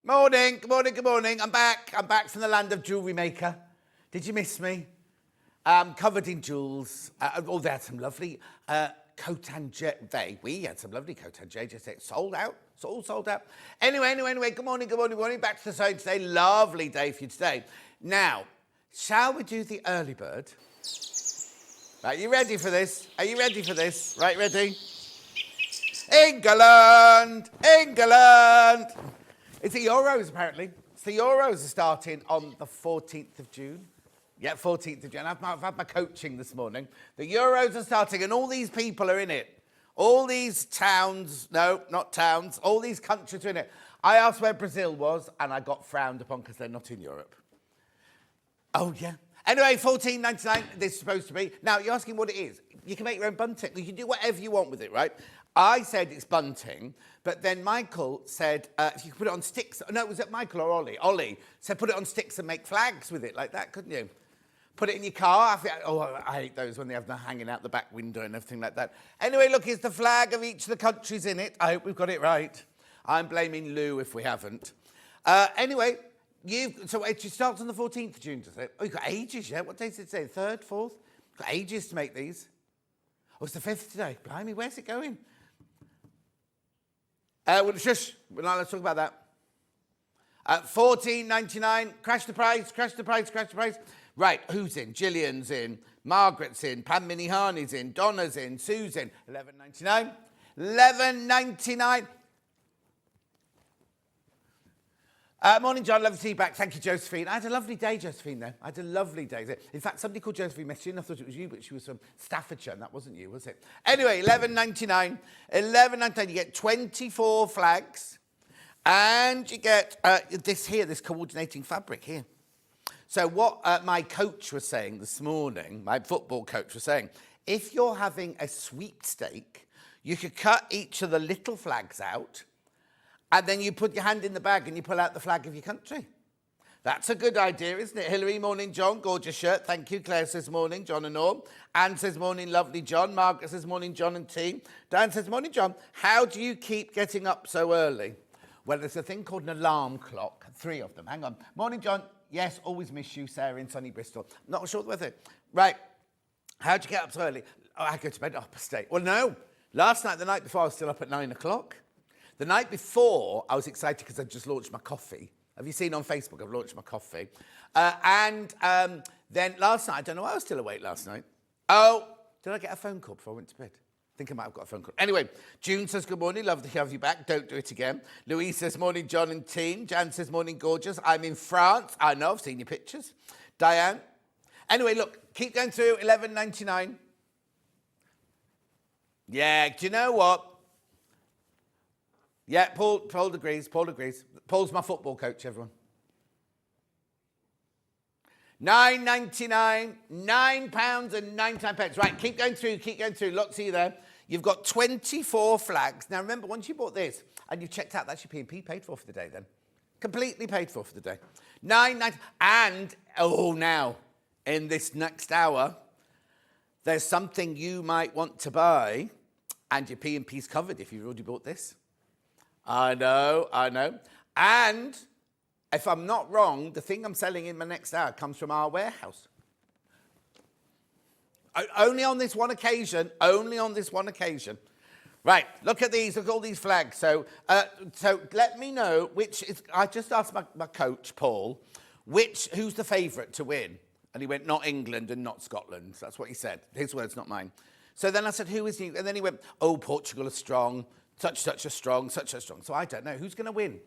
Morning, good morning, good morning. I'm back. I'm back from the land of jewellery maker. Did you miss me? Covered in jewels. They had some lovely we had some lovely cotangé. Just sold out. It's all sold out. Anyway. Good morning. Back to the sewing today. Lovely day for you today. Now, shall we do the early bird? Right, you ready for this? Are you ready for this? Right, ready? England! It's the Euros, apparently. It's the Euros are starting on the 14th of June. Yeah, 14th of June. I've had my coaching this morning. The Euros are starting and all these people are in it. All these towns, no, not towns, all these countries are in it. I asked where Brazil was and I got frowned upon because they're not in Europe. Oh, yeah. Anyway, $14.99, this is supposed to be. Now, you're asking what it is. You can make your own bunting. You can do whatever you want with it, right? I said it's bunting, but then Michael said if you could put it on sticks. No, was it Michael or Ollie? Ollie said put it on sticks and make flags with it like that, couldn't you? Put it in your car. I hate those when they have them hanging out the back window and everything like that. Anyway, look, here's the flag of each of the countries in it. I hope we've got it right. I'm blaming Lou if we haven't. Anyway, so it starts on the 14th of June, does it? Oh, you've got ages, yeah? What day does it say? 3rd, 4th? You've got ages to make these. Oh, it's the 5th today. Blimey, where's it going? Let's talk about that. $14.99. Crash the price. Right, who's in? Gillian's in. Margaret's in. Pam Minihani's in. Donna's in. Sue's in. $11.99. $11.99. Morning, John. Lovely to see you back. Thank you, Josephine. I had a lovely day, Josephine, though. I had a lovely day. In fact, somebody called Josephine messaged in. I thought it was you, but she was from Staffordshire, and that wasn't you, was it? Anyway, $11.99. $11.99. You get 24 flags, and you get this coordinating fabric here. So what my coach was saying this morning, my football coach was saying, if you're having a sweepstake, you could cut each of the little flags out, and then you put your hand in the bag and you pull out the flag of your country. That's a good idea, isn't it? Hilary, morning, John. Gorgeous shirt. Thank you. Claire says morning, John and Norm. Anne says morning, lovely, John. Margaret says morning, John and team. Dan says morning, John. How do you keep getting up so early? Well, there's a thing called an alarm clock. 3 of them. Hang on. Morning, John. Yes, always miss you, Sarah, in sunny Bristol. Not sure with it. Right. How'd you get up so early? Oh, I go to bed at half past 8. Well, no. Last night, the night before, I was still up at 9 o'clock. The night before, I was excited because I just launched my coffee. Have you seen on Facebook? I've launched my coffee. Then last night, I don't know why I was still awake last night. Oh, did I get a phone call before I went to bed? I think I might have got a phone call. Anyway, June says, good morning. Love to have you back. Don't do it again. Louise says, morning, John and team. Jan says, morning, gorgeous. I'm in France. I know, I've seen your pictures. Diane. Anyway, look, keep going through. $11.99. Yeah, do you know what? Yeah, Paul agrees. Paul's my football coach, everyone. $9.99, £9.99. Right, keep going through. Look, see you there. You've got 24 flags. Now, remember, once you bought this and you've checked out, that's your P&P paid for the day then. Completely paid for the day. $9.99. And, now, in this next hour, there's something you might want to buy and your P&P's covered if you've already bought this. I know. And if I'm not wrong, the thing I'm selling in my next hour comes from our warehouse. Only on this one occasion. Right, look at these. Look at all these flags. So let me know which is... I just asked my coach, Paul, who's the favourite to win? And he went, not England and not Scotland. That's what he said. His words, not mine. So then I said, who is he? And then he went, Portugal is strong. Such a strong. So I don't know. Who's going to win?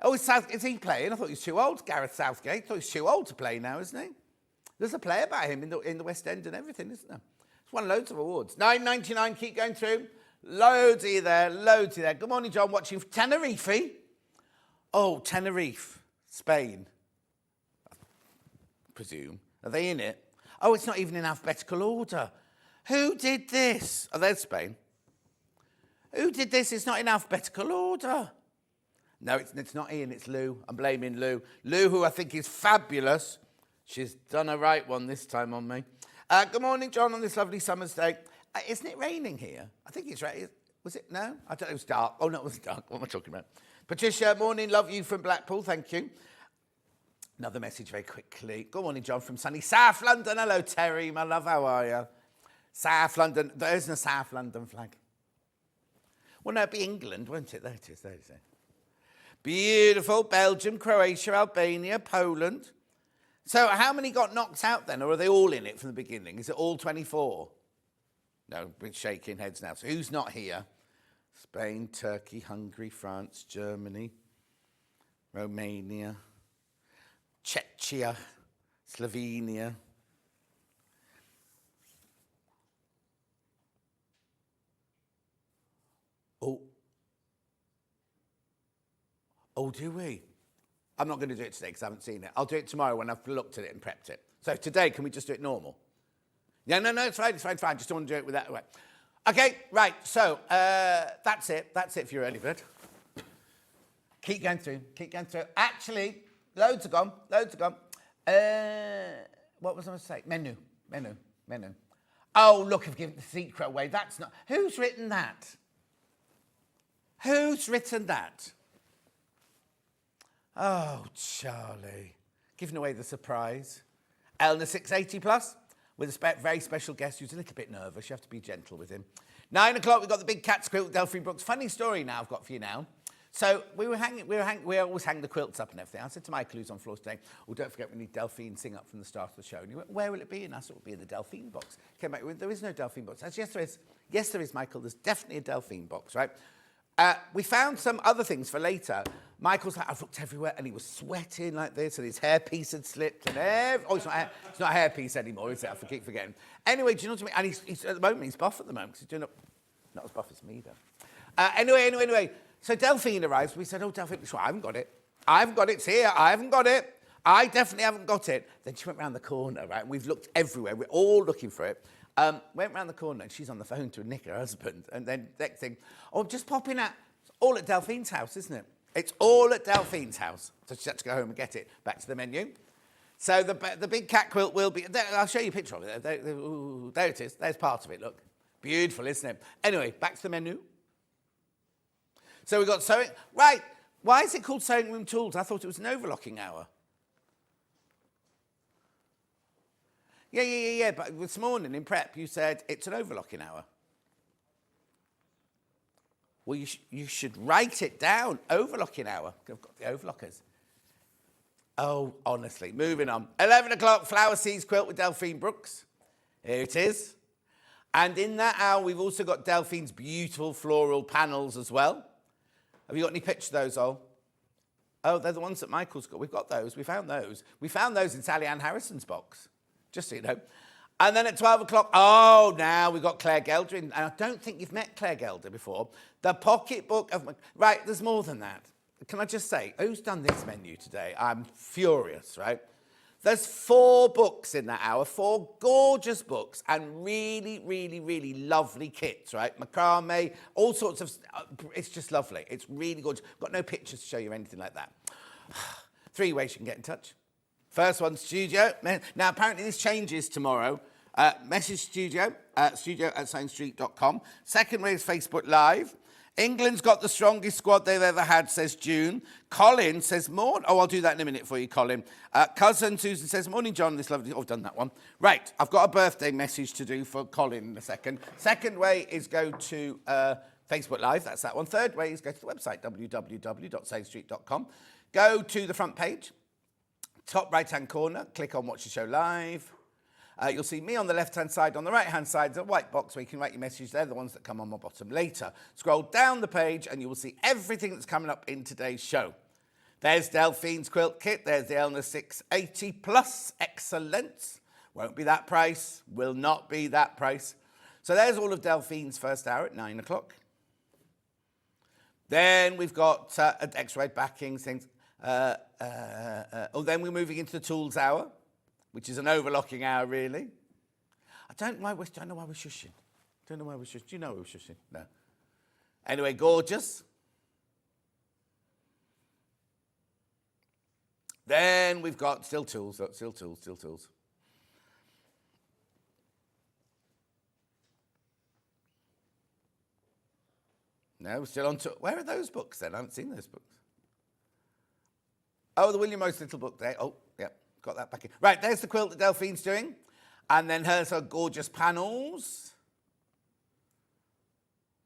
Oh, is he playing? I thought he was too old. Gareth Southgate. I thought he's too old to play now, isn't he? There's a play about him in the West End and everything, isn't there? He's won loads of awards. $9.99. Keep going through. Loads of you there. Good morning, John. Watching Tenerife. Oh, Tenerife, Spain. I presume. Are they in it? Oh, it's not even in alphabetical order. Who did this? Oh, there's Spain. Who did this? It's not in alphabetical order. No, it's not Ian, it's Lou. I'm blaming Lou. Lou, who I think is fabulous. She's done a right one this time on me. Good morning, John, on this lovely summer's day. Isn't it raining here? I think it's raining. Was it? No? I don't know. It was dark. Oh, no, it was dark. What am I talking about? Patricia, morning. Love you from Blackpool. Thank you. Another message very quickly. Good morning, John from sunny South London. Hello, Terry. My love, how are you? South London. There isn't a South London flag. Well, no, it'd be England, won't it? There it is. There it is. Beautiful. Belgium, Croatia, Albania, Poland. So how many got knocked out then? Or are they all in it from the beginning? Is it all 24? No, we're shaking heads now. So who's not here? Spain, Turkey, Hungary, France, Germany, Romania, Czechia, Slovenia. Oh, do we? I'm not going to do it today because I haven't seen it. I'll do it tomorrow when I've looked at it and prepped it. So today, can we just do it normal? Yeah, no, it's fine. Just don't want to do it with that. Right. Okay, right. So that's it. That's it for your early bird. Keep going through. Actually, loads are gone. What was I going to say? Menu. Oh, look, I've given the secret away. That's not... Who's written that? Oh, Charlie. Giving away the surprise. Elna 680 plus with a very special guest who's a little bit nervous. You have to be gentle with him. 9 o'clock, we've got the big cat's quilt with Delphine Brooks. Funny story now I've got for you now. So we always hang the quilts up and everything. I said to Michael, who's on floor today, oh, don't forget we need Delphine sing up from the start of the show. And he went, where will it be? And I said, it will be in the Delphine box. Came back with, there is no Delphine box. I said, yes, there is. Yes, there is, Michael. There's definitely a Delphine box, right? We found some other things for later. Michael's like, I've looked everywhere, and he was sweating like this, and his hairpiece had slipped, and it's not a hairpiece anymore, is it? I keep forgetting. Anyway, do you know what I mean? And he's at the moment, he's buff at the moment, because he's doing not as buff as me, though. Anyway. So Delphine arrives. We said, oh, Delphine, sure, I haven't got it. It's here. I haven't got it. I definitely haven't got it. Then she went round the corner, right? And we've looked everywhere. We're all looking for it. Went round the corner, and she's on the phone to Nick, her husband. And then next thing, I'm just popping out. It's all at Delphine's house, isn't it? It's all at Delphine's house. So she had to go home and get it. Back to the menu. So the big cat quilt will be... There, I'll show you a picture of it. There it is. There's part of it, look. Beautiful, isn't it? Anyway, back to the menu. So we've got sewing... Right. Why is it called sewing room tools? I thought it was an overlocking hour. Yeah. But this morning in prep, you said it's an overlocking hour. Well, you should write it down. Overlocking hour. I've got the overlockers. Oh, honestly. Moving on. 11 o'clock, Flower Seas Quilt with Delphine Brooks. Here it is. And in that hour, we've also got Delphine's beautiful floral panels as well. Have you got any pictures of those, Ol? Oh, they're the ones that Michael's got. We've got those. We found those. We found those in Sally Ann Harrison's box, just so you know. And then at 12 o'clock, now we've got Claire Gelder in. And I don't think you've met Claire Gelder before. The pocketbook of... Right, there's more than that. Can I just say, who's done this menu today? I'm furious, right? There's 4 books in that hour, 4 gorgeous books, and really, really, really lovely kits, right? Macramé, all sorts of... it's just lovely. It's really gorgeous. Got no pictures to show you or anything like that. 3 ways you can get in touch. First one, studio. Now, apparently this changes tomorrow. Message studio, studio@science.com. Second way is Facebook Live. England's got the strongest squad they've ever had, says June. Colin says, morning. Oh, I'll do that in a minute for you, Colin. Cousin Susan says, morning, John. This lovely... Oh, I've done that one. Right, I've got a birthday message to do for Colin in a second. Second way is go to Facebook Live. That's that one. Third way is go to the website, www.science.com. Go to the front page. Top right-hand corner. Click on Watch the Show Live. You'll see me on the left-hand side. On the right-hand side, there's a white box where you can write your message. They're the ones that come on my bottom later. Scroll down the page and you will see everything that's coming up in today's show. There's Delphine's quilt kit. There's the Elna 680 plus excellence. Won't be that price. Will not be that price. So there's all of Delphine's first hour at 9 o'clock. Then we've got X-ray backing things. Then we're moving into the tools hour, which is an overlocking hour, really. I don't know why we're shushing. Do you know we're shushing? No. Anyway, gorgeous. Then we've got still tools. No, still on to... Where are those books then? I haven't seen those books. Oh, the William Morris little book there. Oh, yeah, got that back in. Right, there's the quilt that Delphine's doing. And then hers are gorgeous panels.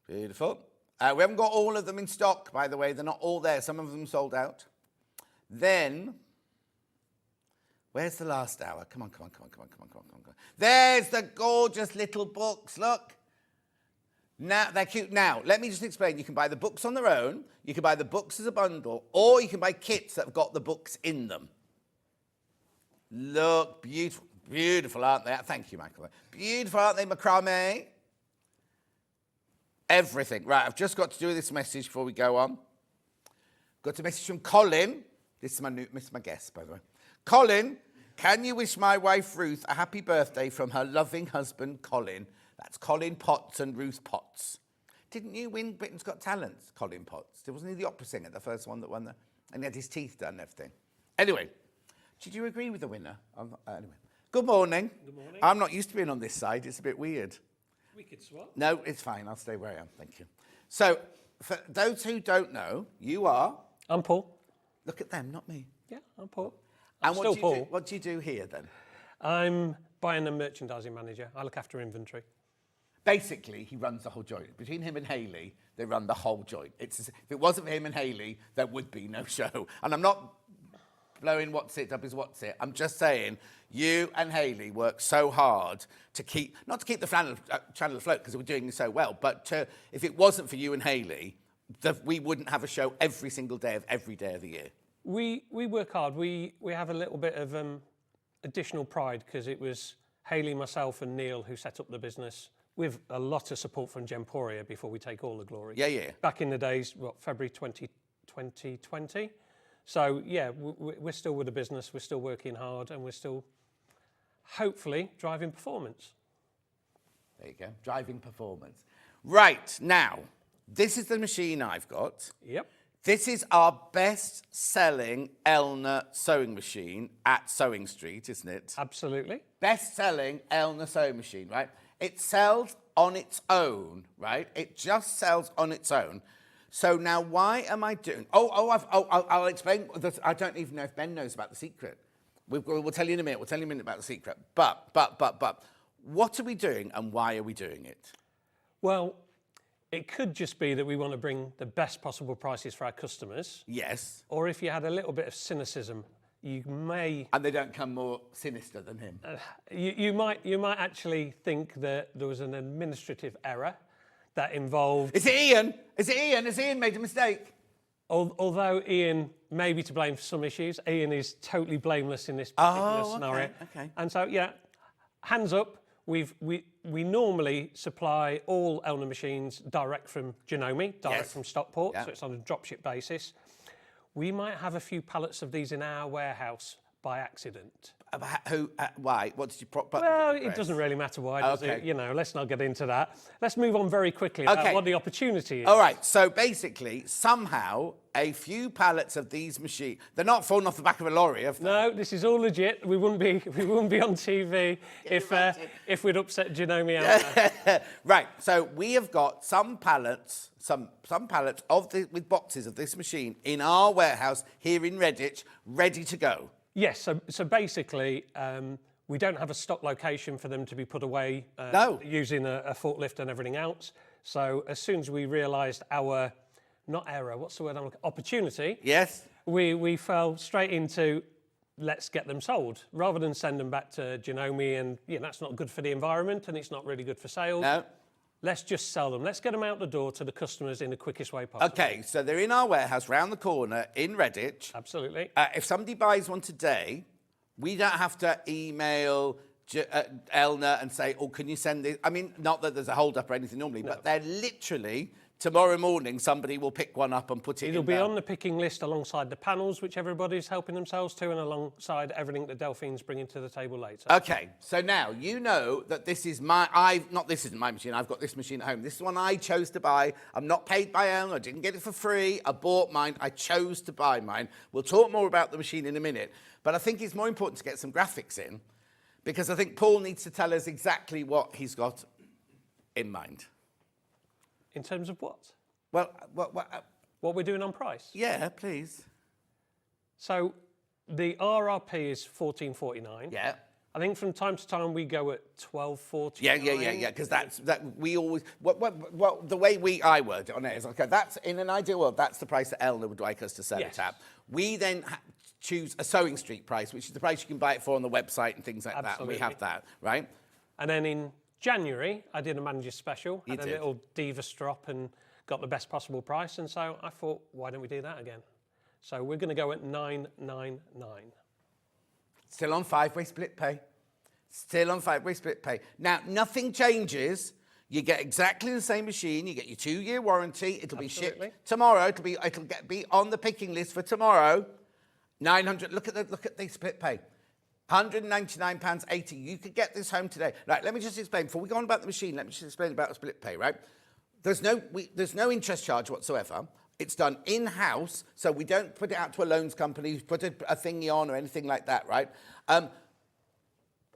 Beautiful. We haven't got all of them in stock, by the way. They're not all there. Some of them sold out. Then, where's the last hour? Come on. There's the gorgeous little books. Look. Now, they're cute. Now, let me just explain. You can buy the books on their own. You can buy the books as a bundle. Or you can buy kits that have got the books in them. Look, beautiful. Beautiful, aren't they? Thank you, Michael. Beautiful, aren't they, Macramé? Everything. Right, I've just got to do this message before we go on. Got a message from Colin. This is my guest, by the way. Colin, can you wish my wife Ruth a happy birthday from her loving husband, Colin? That's Colin Potts and Ruth Potts. Didn't you win Britain's Got Talent, Colin Potts? Wasn't he the opera singer, the first one that won the... And he had his teeth done and everything. Anyway, did you agree with the winner? Anyway. Good morning. Good morning. I'm not used to being on this side. It's a bit weird. We could swap. No, it's fine. I'll stay where I am. Thank you. So, for those who don't know, you are... I'm Paul. Look at them, not me. Yeah, I'm Paul. And still Paul. What do you do here, then? I'm buying and merchandising manager. I look after inventory. Basically, he runs the whole joint. Between him and Hayley, they run the whole joint. If it wasn't for him and Hayley, there would be no show. And I'm not blowing what's it up is what's it. I'm just saying, you and Hayley work so hard to keep, not to keep the channel afloat because we're doing so well, but if it wasn't for you and Hayley, we wouldn't have a show every single day of every day of the year. We work hard. We have a little bit of additional pride because it was Hayley, myself and Neil who set up the business with a lot of support from Gemporia before we take all the glory. Yeah. Back in the days, February 2020. So, yeah, we're still with the business, we're still working hard, and we're still, hopefully, driving performance. There you go, driving performance. Right, now, this is the machine I've got. Yep. This is our best-selling Elna sewing machine at Sewing Street, isn't it? Absolutely. Best-selling Elna sewing machine, right? It sells on its own, right? It just sells on its own. So now why am I doing... I'll explain. I don't even know if Ben knows about the secret. We'll tell you in a minute. We'll tell you in a minute about the secret. But, what are we doing and why are we doing it? Well, it could just be that we want to bring the best possible prices for our customers. Yes. Or if you had a little bit of cynicism, you may... And they don't come more sinister than him. You might actually think that there was an administrative error that involved... Is it Ian? Has Ian made a mistake? Although Ian may be to blame for some issues, Ian is totally blameless in this particular scenario. Okay. And so, yeah, hands up. We normally supply all Elna machines direct from Genome, direct from Stockport, so it's on a dropship basis. We might have a few pallets of these in our warehouse by accident. Why? What did you... Well, it doesn't really matter why, does it? You know, let's not get into that. Let's move on very quickly about what the opportunity is. All right, so basically, somehow, a few pallets of these machines... They're not falling off the back of a lorry, have they? No, this is all legit. We wouldn't be on TV if we'd upset Genome out there. Right, so we have got some pallets, some pallets with boxes of this machine in our warehouse here in Redditch, ready to go. Yes, so basically, we don't have a stock location for them to be put away using a forklift and everything else. So as soon as we realised our, not error, what's the word I'm looking, opportunity. Yes. We fell straight into, let's get them sold, rather than send them back to Genome and, that's not good for the environment and it's not really good for sales. No. Let's just sell them. Let's get them out the door to the customers in the quickest way possible. Okay, so they're in our warehouse round the corner in Redditch. Absolutely. If somebody buys one today, we don't have to email Elna and say, oh, can you send this? I mean, not that there's a hold-up or anything normally, but they're literally... Tomorrow morning, somebody will pick one up and put it in. It'll be on the picking list alongside the panels, which everybody's helping themselves to, and alongside everything that Delphine's bringing to the table later. Okay, so now you know that this is this isn't my machine. I've got this machine at home. This is one I chose to buy. I'm not paid by Elna. I didn't get it for free. I bought mine. I chose to buy mine. We'll talk more about the machine in a minute, but I think it's more important to get some graphics in, because I think Paul needs to tell us exactly what he's got in mind. In terms of what? Well, What we're doing on price? yeah, please. So the RRP is $14.49. Yeah. I think from time to time we go at $12.49. Yeah. Because we always the way I word it on it is okay. That's in an ideal world. That's the price that Elna would like us to sell it at. We then choose a Sewing Street price, which is the price you can buy it for on the website and things like that. And we have that, right? And then in January, I did a manager's special. Had a little Divas drop and got the best possible price. And so I thought, why don't we do that again? So we're going to go at $9.99. Still on 5-way split pay. Still on 5-way split pay. Now, nothing changes. You get exactly the same machine. You get your 2-year warranty. It'll be shipped tomorrow. It'll be on the picking list for tomorrow. 900. Look at the split pay. £199.80. You could get this home today. Right, let me just explain. Before we go on about the machine, let me just explain about the split pay, right? There's no interest charge whatsoever. It's done in-house, so we don't put it out to a loans company, put a thingy on or anything like that, right?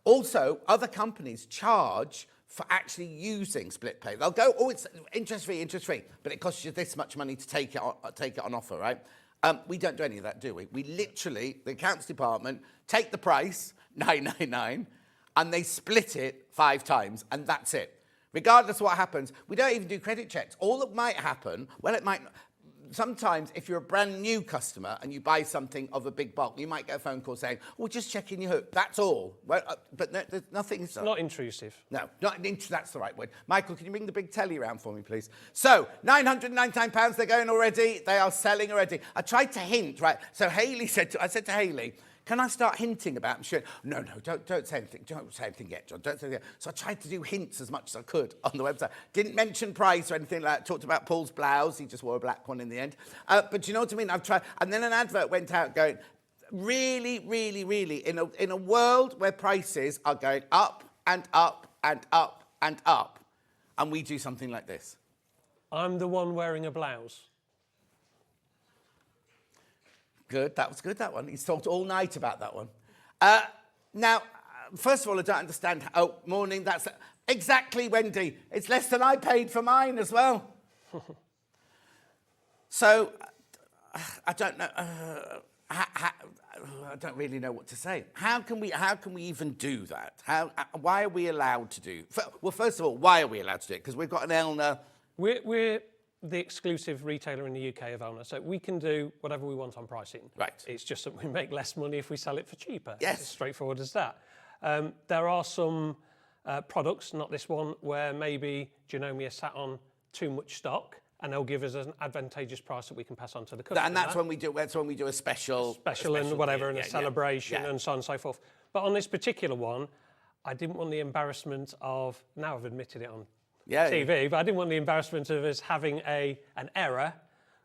Also, other companies charge for actually using split pay. They'll go, oh, it's interest-free, but it costs you this much money to take it on offer, right? We don't do any of that, do we? We literally, the accounts department, take the price, $9.99, and they split it 5 times, and that's it. Regardless of what happens, we don't even do credit checks. All that might happen, well, it might... Sometimes, if you're a brand new customer and you buy something of a big bulk, you might get a phone call saying, "Oh, just checking your hook." That's all. Well, but no, there's nothing. It's not intrusive. No, that's the right word. Michael, can you bring the big telly around for me, please? So, £999, they're going already. They are selling already. I tried to hint, right? So I said to Hayley, can I start hinting about them? She went, no, don't say anything. Don't say anything yet, John. Don't say anything yet. So I tried to do hints as much as I could on the website. Didn't mention price or anything like that. Talked about Paul's blouse. He just wore a black one in the end. But you know what I mean? I've tried. And then an advert went out going, really, in a world where prices are going up and up and up and up, and we do something like this. I'm the one wearing a blouse. Good, that was good, that one. He's talked all night about that one. Now, first of all, I don't understand. Oh, morning, that's... Exactly, Wendy. It's less than I paid for mine as well. So, I don't know... I don't really know what to say. How can we even do that? Why are we allowed to do... Well, first of all, why are we allowed to do it? Because we've got an Elna... We're the exclusive retailer in the UK of Elna, so we can do whatever we want on pricing. Right. It's just that we make less money if we sell it for cheaper. Yes. It's as straightforward as that. There are some products, not this one, where maybe Janome has sat on too much stock, and they'll give us an advantageous price that we can pass on to the customer. And that's when we do a special and whatever, and a celebration yeah. and so on and so forth. But on this particular one, I didn't want the embarrassment of, now I've admitted it on TV, but I didn't want the embarrassment of us having an error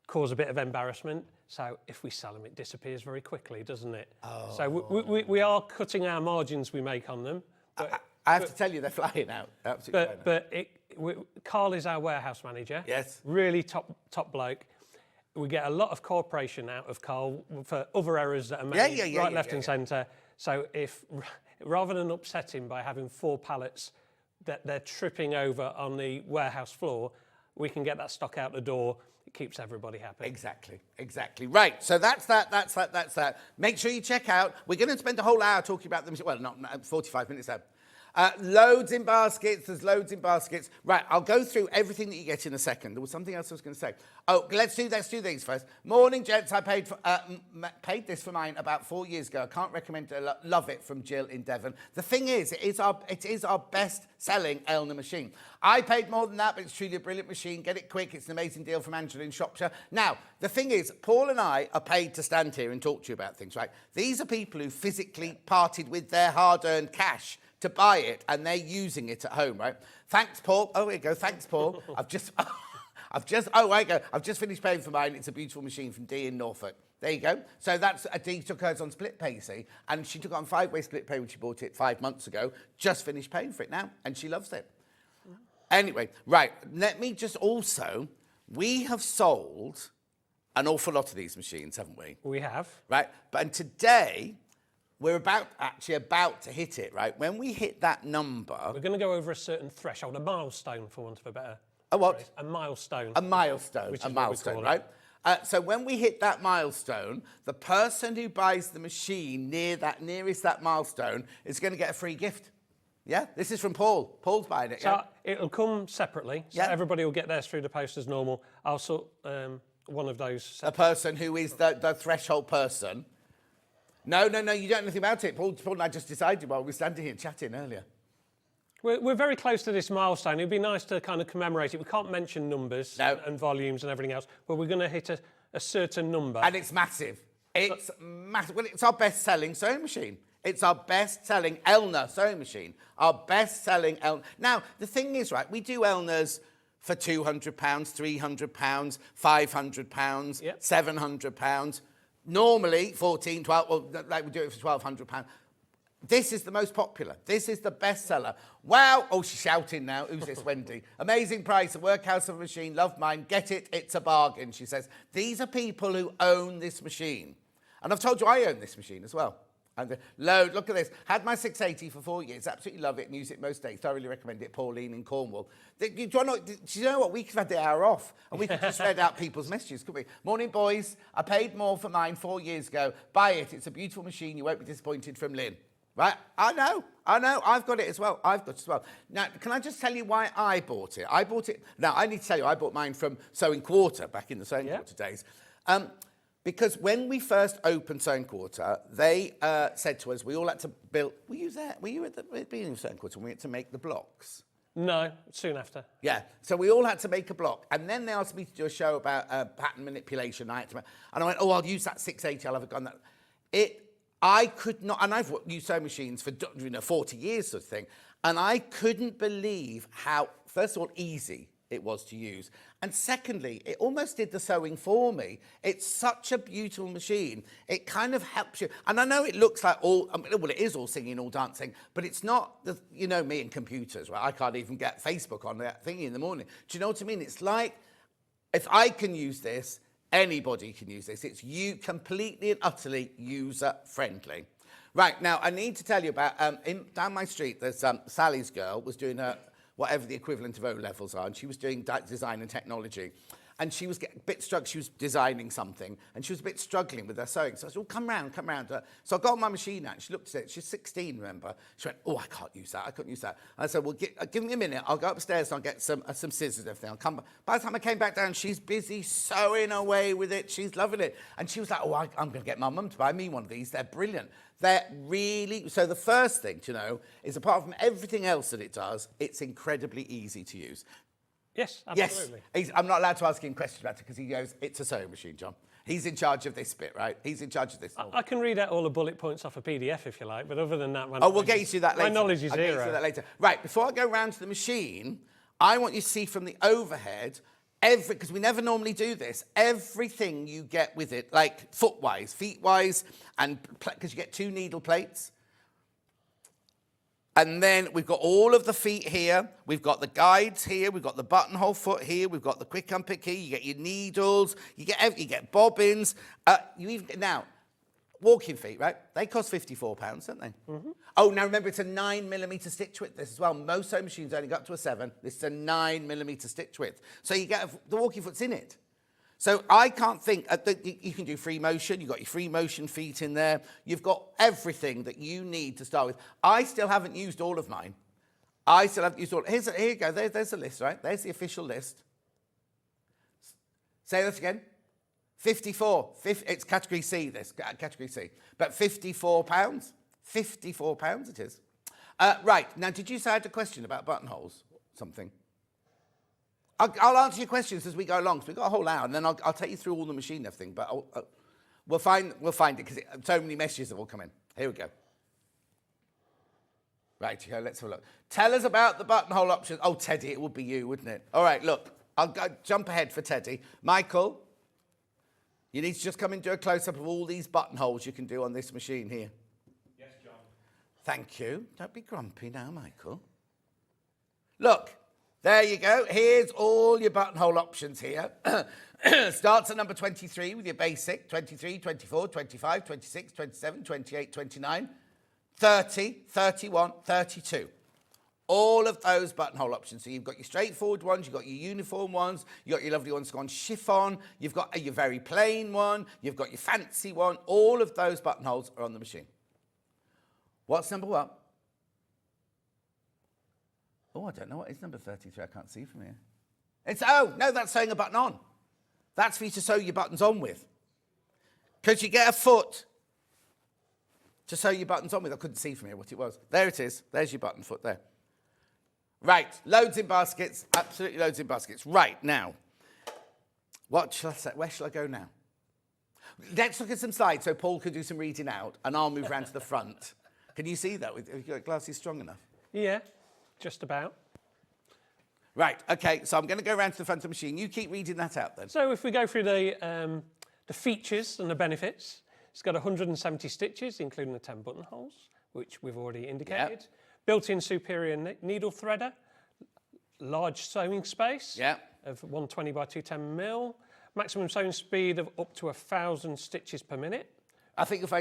cause a bit of embarrassment. So if we sell them, it disappears very quickly, doesn't it? Oh. So we are cutting our margins we make on them. But, I have to tell you, they're flying out. Absolutely flying out. Carl is our warehouse manager. Yes. Really top bloke. We get a lot of cooperation out of Carl for other errors that are made right, left and centre. So if, rather than upset him by having 4 pallets that they're tripping over on the warehouse floor, we can get that stock out the door. It keeps everybody happy. Exactly. Right, so that's that. Make sure you check out. We're going to spend a whole hour talking about them. Well, not 45 minutes now. Loads in baskets. There's loads in baskets. Right, I'll go through everything that you get in a second. There was something else I was going to say. Oh, let's do these first. Morning, gents. I paid this for mine about 4 years ago. I can't recommend it. Love it, from Jill in Devon. The thing is, it is our best-selling Elna machine. I paid more than that, but it's truly a brilliant machine. Get it quick. It's an amazing deal from Angela in Shropshire. Now, the thing is, Paul and I are paid to stand here and talk to you about things, right? These are people who physically parted with their hard-earned cash to buy it, and they're using it at home, right? Thanks, Paul. Oh, here you go. Thanks, Paul. I've just finished paying for mine. It's a beautiful machine from Dee in Norfolk. There you go. So that's Dee took hers on split pay, you see, and she took it on 5-way split pay when she bought it 5 months ago. Just finished paying for it now, and she loves it. Anyway, right. Let me just also, we have sold an awful lot of these machines, haven't we? We have. Right. And today, we're about to hit it, right? When we hit that number... We're going to go over a certain threshold, a milestone, for want of a better A what? A milestone. A milestone. Which is A what we milestone, call it. right? So when we hit that milestone, the person who buys the machine nearest that milestone is going to get a free gift. Yeah, this is from Paul. Paul's buying it. So Yeah? it'll come separately. So Yeah. everybody will get theirs through the post as normal. I'll sort one of those. A person who is the threshold person. No, you don't know anything about it. Paul and I just decided while we were standing here chatting earlier. We're very close to this milestone. It'd be nice to kind of commemorate it. We can't mention numbers No. and volumes and everything else, but we're going to hit a certain number. And it's massive. It's massive. Well, it's our best-selling sewing machine. It's our best-selling Elna sewing machine. Our best-selling Elna. Now, the thing is, right, we do Elnas for £200, £300, £500, Yep. £700. Normally, 14, 12, well, like we do it for £1,200. This is the most popular. This is the bestseller. Wow. Oh, she's shouting now. Who's this, Wendy? Amazing price, a workhouse of a machine. Love mine. Get it. It's a bargain, she says. These are people who own this machine. And I've told you I own this machine as well. And look at this. Had my 680 for 4 years. Absolutely love it and use it most days. Thoroughly recommend it. Pauline in Cornwall. Do you know what? We could have had the hour off and we could just read out people's messages, couldn't we? Morning, boys. I paid more for mine 4 years ago. Buy it. It's a beautiful machine. You won't be disappointed, from Lynn. Right? I know. I've got it as well. I've got it as well. Now, can I just tell you why I bought it? Now, I need to tell you, I bought mine from Sewing Quarter back in the Sewing Quarter days. Because when we first opened Sewing Quarter, they said to us, we all had to build... Were you there? Were you at the beginning of Sewing Quarter when we had to make the blocks? No, soon after. Yeah, so we all had to make a block. And then they asked me to do a show about pattern manipulation. And I went, I'll use that 680. I'll have a go on that. I could not, and I've used sewing machines for 40 years sort of thing, and I couldn't believe how, first of all, easy it was to use, and secondly, it almost did the sewing for me. It's such a beautiful machine. It kind of helps you, and I know it looks like it is all singing, all dancing, but it's not, me and computers, right? I can't even get Facebook on that thingy in the morning. Do you know what I mean? It's like, if I can use this, anybody can use this. It's completely and utterly user-friendly. Right, now, I need to tell you about, down my street, there's Sally's girl was doing whatever the equivalent of O-levels are, and she was doing design and technology. And she was getting a bit struck. She was designing something, and she was a bit struggling with her sewing. So I said, come round. So I got my machine out, and she looked at it. She's 16, remember? She went, I can't use that. I couldn't use that. And I said, well, give me a minute. I'll go upstairs, and I'll get some scissors and everything. I'll come back. By the time I came back down, she's busy sewing away with it. She's loving it. And she was like, I'm going to get my mum to buy me one of these. They're brilliant. They're really... So the first thing to know is, apart from everything else that it does, it's incredibly easy to use. Yes, absolutely. Yes, I'm not allowed to ask him questions about it because he goes, it's a sewing machine, John. He's in charge of this bit, right? He's in charge of this. I can read out all the bullet points off a PDF if you like, but other than that... we'll get you to that later. My knowledge is I'll get you zero. to that later. Right, before I go round to the machine, I want you to see from the overhead, because we never normally do this, everything you get with it, like foot-wise, feet-wise, and because you get 2 needle plates. And then we've got all of the feet here. We've got the guides here. We've got the buttonhole foot here. We've got the quick unpick here. You get your needles. You get bobbins. Now, walking feet, right? They cost £54, don't they? Mm-hmm. Oh, now remember, it's a 9mm stitch width this as well. Most sewing machines only go up to a 7. This is a 9mm stitch width. So you get the walking foot's in it. So I can't think, you can do free motion, you've got your free motion feet in there, you've got everything that you need to start with. I still haven't used all of mine. Here you go, there's the list, right? There's the official list. Say that again. 54, it's category C, category C. But £54, £54 it is. Right, now did you say I had a question about buttonholes? Something? I'll answer your questions as we go along, because we've got a whole hour, and then I'll take you through all the machine and everything, but we'll find it, because so many messages have all come in. Here we go. Right, let's have a look. Tell us about the buttonhole options. Oh, Teddy, it would be you, wouldn't it? All right, look, I'll jump ahead for Teddy. Michael, you need to just come and do a close-up of all these buttonholes you can do on this machine here. Yes, John. Thank you. Don't be grumpy now, Michael. Look. There you go. Here's all your buttonhole options here. Starts at number 23 with your basic, 23, 24, 25, 26, 27, 28, 29, 30, 31, 32. All of those buttonhole options. So you've got your straightforward ones, you've got your uniform ones, you've got your lovely ones gone chiffon, you've got your very plain one, you've got your fancy one. All of those buttonholes are on the machine. What's number one? Oh, I don't know. What is number 33? I can't see from here. No, that's sewing a button on. That's for you to sew your buttons on with. Because you get a foot to sew your buttons on with. I couldn't see from here what it was. There it is. There's your button foot there. Right, loads in baskets, absolutely loads in baskets. Right, now, what shall I say? Where shall I go now? Let's look at some slides so Paul can do some reading out and I'll move around to the front. Can you see that? Have you got glasses strong enough? Yeah, just about. Right, okay, so I'm going to go around to the front of the machine. You keep reading that out then. So if we go through the features and the benefits, it's got 170 stitches, including the 10 buttonholes, which we've already indicated. Yep. Built-in superior needle threader, large sewing space of 120 by 210 mil, maximum sewing speed of up to 1,000 stitches per minute. I think if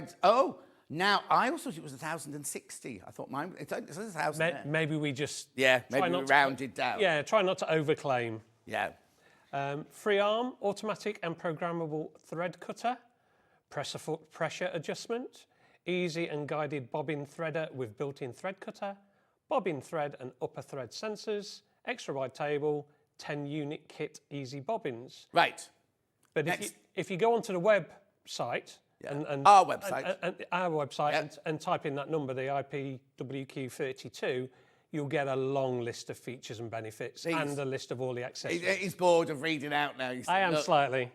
now I always thought it was 1,060. I thought mine, it says 1,000 Maybe we just... maybe we rounded down. Yeah, try not to overclaim. Yeah. Free arm, automatic and programmable thread cutter, pressure adjustment, easy and guided bobbin threader with built-in thread cutter, bobbin thread and upper thread sensors, extra wide table, 10 unit kit easy bobbins. Right. But if you go onto the website and our website, and type in that number, the IPWQ32, you'll get a long list of features and benefits and a list of all the accessories. He's bored of reading out now. I am slightly.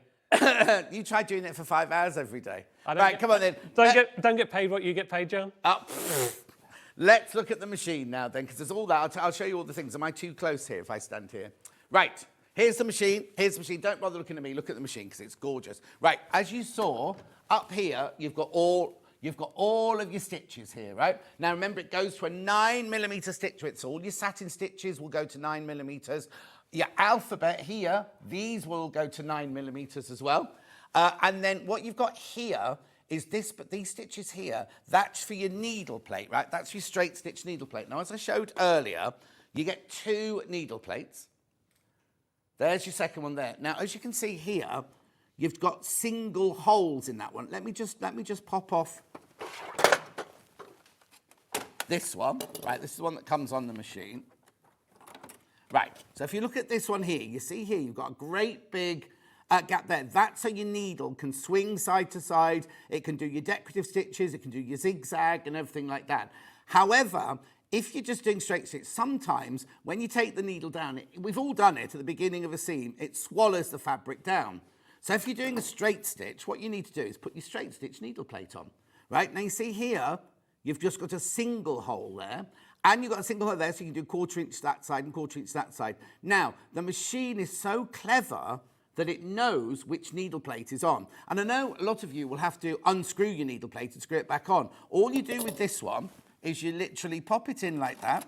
You try doing it for 5 hours every day. Come on then. Don't get paid what you get paid, John. Let's look at the machine now then, because there's all that. I'll show you all the things. Am I too close here if I stand here? Right, here's the machine. Here's the machine. Don't bother looking at me. Look at the machine because it's gorgeous. Right, as you saw, up here, you've got all of your stitches here, right? Now remember, it goes to a 9mm stitch width, so all your satin stitches will go to 9mm. Your alphabet here, these will go to 9mm as well. And then what you've got here is this, but these stitches here, that's for your needle plate, right? That's your straight stitch needle plate. Now, as I showed earlier, you get 2 needle plates. There's your second one there. Now, as you can see here, you've got single holes in that one. Let me just pop off this one, right? This is the one that comes on the machine. Right, so if you look at this one here, you see here, you've got a great big gap there. That's so your needle can swing side to side. It can do your decorative stitches. It can do your zigzag and everything like that. However, if you're just doing straight stitch, sometimes when you take the needle down, we've all done it at the beginning of a seam, it swallows the fabric down. So if you're doing a straight stitch, what you need to do is put your straight stitch needle plate on, right? Now you see here, you've just got a single hole there, and you've got a single hole there, so you can do 1/4 inch that side and 1/4 inch that side. Now, the machine is so clever that it knows which needle plate is on. And I know a lot of you will have to unscrew your needle plate and screw it back on. All you do with this one is you literally pop it in like that.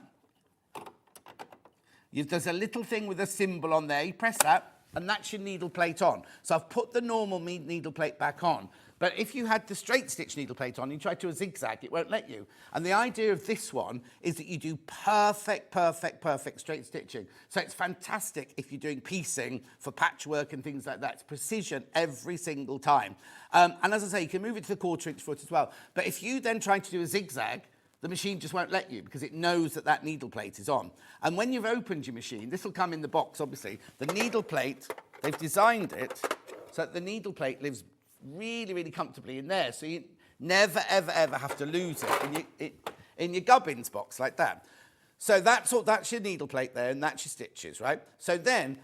There's a little thing with a symbol on there. You press that, and that's your needle plate on. So I've put the normal needle plate back on. But if you had the straight stitch needle plate on, you try to do a zigzag, it won't let you. And the idea of this one is that you do perfect straight stitching. So it's fantastic if you're doing piecing for patchwork and things like that. It's precision every single time. And as I say, you can move it to the 1/4 inch foot as well. But if you then try to do a zigzag, the machine just won't let you because it knows that that needle plate is on. And when you've opened your machine, this will come in the box, obviously. The needle plate, they've designed it so that the needle plate lives really comfortably in there. So you never, ever have to lose it in your gubbins box like that. So that's your needle plate there, and that's your stitches, right? So then,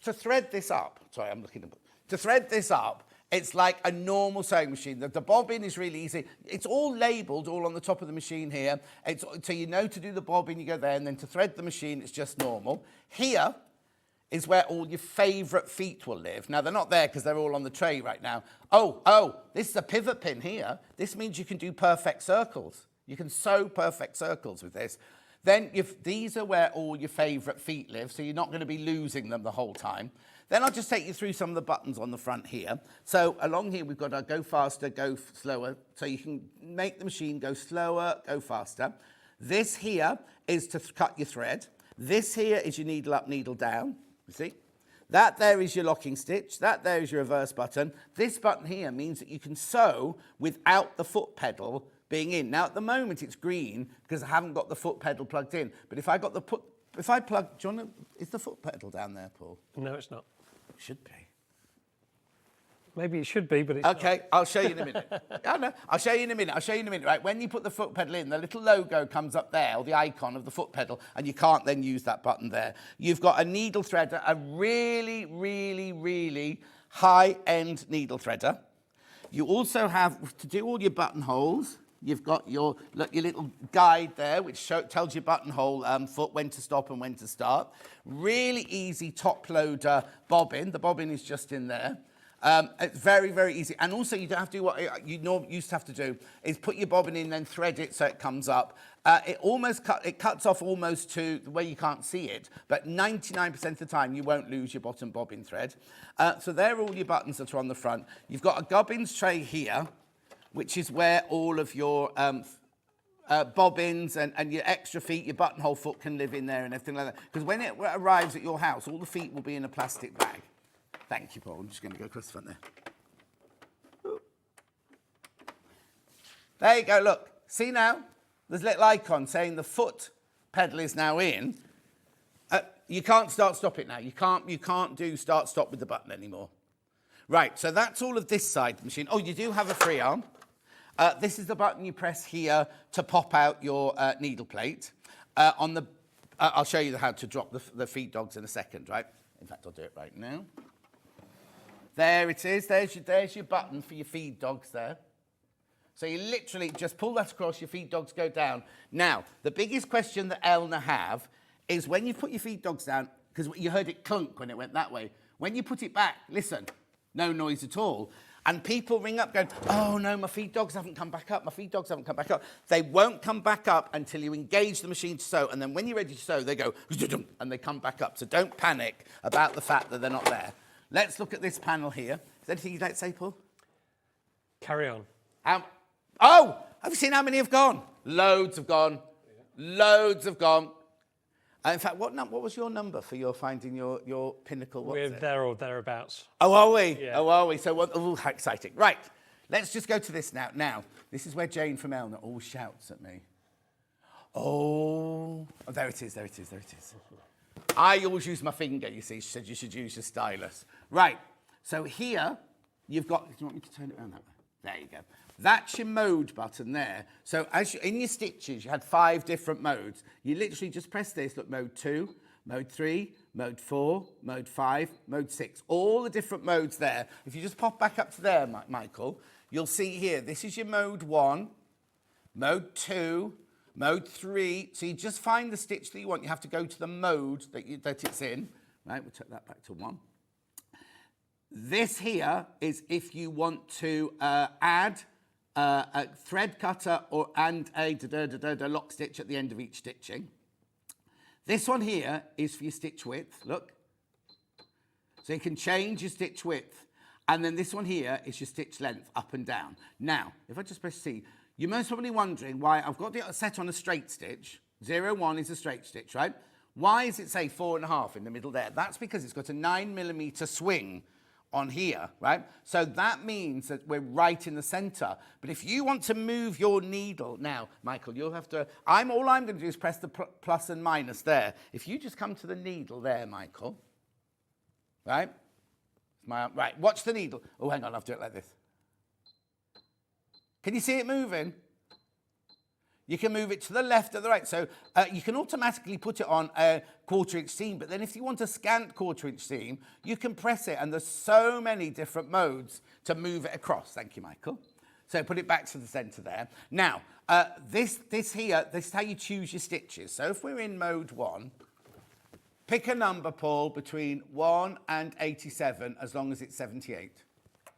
to thread this up, to thread this up, it's like a normal sewing machine. The bobbin is really easy. It's all labelled, all on the top of the machine here. So you know to do the bobbin, you go there, and then to thread the machine, it's just normal. Here is where all your favourite feet will live. Now, they're not there because they're all on the tray right now. Oh, this is a pivot pin here. This means you can do perfect circles. You can sew perfect circles with this. Then these are where all your favourite feet live, so you're not going to be losing them the whole time. Then I'll just take you through some of the buttons on the front here. So along here, we've got our go faster, go slower. So you can make the machine go slower, go faster. This here is to cut your thread. This here is your needle up, needle down, you see? That there is your locking stitch. That there is your reverse button. This button here means that you can sew without the foot pedal being in. Now, at the moment, it's green because I haven't got the foot pedal plugged in. But if I got the if I plug, do you want to, is the foot pedal down there, Paul? No, it's not. It should be. Maybe it should be, but it's okay, not. I'll show you in a minute. Oh, no, I'll show you in a minute. I'll show you in a minute. Right, when you put the foot pedal in, the little logo comes up there, or the icon of the foot pedal, and you can't then use that button there. You've got a needle threader, a really, really, really high-end needle threader. You also have, to do all your buttonholes, you've got your little guide there, which tells you buttonhole foot, when to stop and when to start. Really easy top loader bobbin. The bobbin is just in there. It's very, very easy. And also, you don't have to do what you used to have to do, is put your bobbin in, then thread it so it comes up. It cuts off almost to the way you can't see it, but 99% of the time, you won't lose your bottom bobbin thread. So there are all your buttons that are on the front. You've got a gubbins tray here, which is where all of your bobbins and your extra feet, your buttonhole foot can live in there and everything like that. Because when it arrives at your house, all the feet will be in a plastic bag. Thank you, Paul. I'm just going to go across the front there. Ooh. There you go, look. See now? There's a little icon saying the foot pedal is now in. You can't start-stop it now. You can't do start-stop with the button anymore. Right, so that's all of this side of the machine. Oh, you do have a free arm. This is the button you press here to pop out your needle plate. I'll show you how to drop the feed dogs in a second, right? In fact, I'll do it right now. There it is. There's your button for your feed dogs there. So you literally just pull that across, your feed dogs go down. Now, the biggest question that Elna have is when you put your feed dogs down, because you heard it clunk when it went that way. When you put it back, listen, no noise at all. And people ring up going, oh no, my feed dogs haven't come back up, my feed dogs haven't come back up. They won't come back up until you engage the machine to sew, and then when you're ready to sew, they go, and they come back up. So don't panic about the fact that they're not there. Let's look at this panel here. Is there anything you'd like to say, Paul? Carry on. Oh, have you seen how many have gone? Loads have gone. Yeah. Loads have gone. In fact, what was your number for your finding your pinnacle? We're there or thereabouts. Oh, are we? Yeah. Oh, are we? So, how exciting. Right, let's just go to this now. Now, this is where Jane from Elna always shouts at me. Oh, there it is, there it is, there it is. I always use my finger, you see. She said you should use your stylus. Right, so here, you've got, do you want me to turn it around that way? There you go. That's your mode button there. So in your stitches, you had 5 different modes. You literally just press this, look, mode 2, mode 3, mode 4, mode 5, mode 6. All the different modes there. If you just pop back up to there, Michael, you'll see here, this is your mode 1, mode 2, mode 3. So you just find the stitch that you want. You have to go to the mode that it's in. Right, we'll take that back to 1. This here is if you want to add a thread cutter and a lock stitch at the end of each stitching. This one here is for your stitch width, look. So you can change your stitch width. And then this one here is your stitch length up and down. Now, if I just press C, you're most probably wondering why I've got it set on a straight stitch. 0, 1 is a straight stitch, right? Why does it say 4.5 in the middle there? That's because it's got a 9mm swing on here, right? So that means that we're right in the center. But if you want to move your needle, now, Michael, you'll have to, all I'm going to do is press the plus and minus there. If you just come to the needle there, Michael, right? Right, watch the needle. Oh, hang on, I'll do it like this. Can you see it moving? You can move it to the left or the right. So you can automatically put it on a 1/4-inch seam, but then if you want a scant 1/4-inch seam, you can press it, and there's so many different modes to move it across. Thank you, Michael. So put it back to the center there. Now, this here, this is how you choose your stitches. So if we're in mode 1, pick a number, Paul, between 1 and 87, as long as it's 78.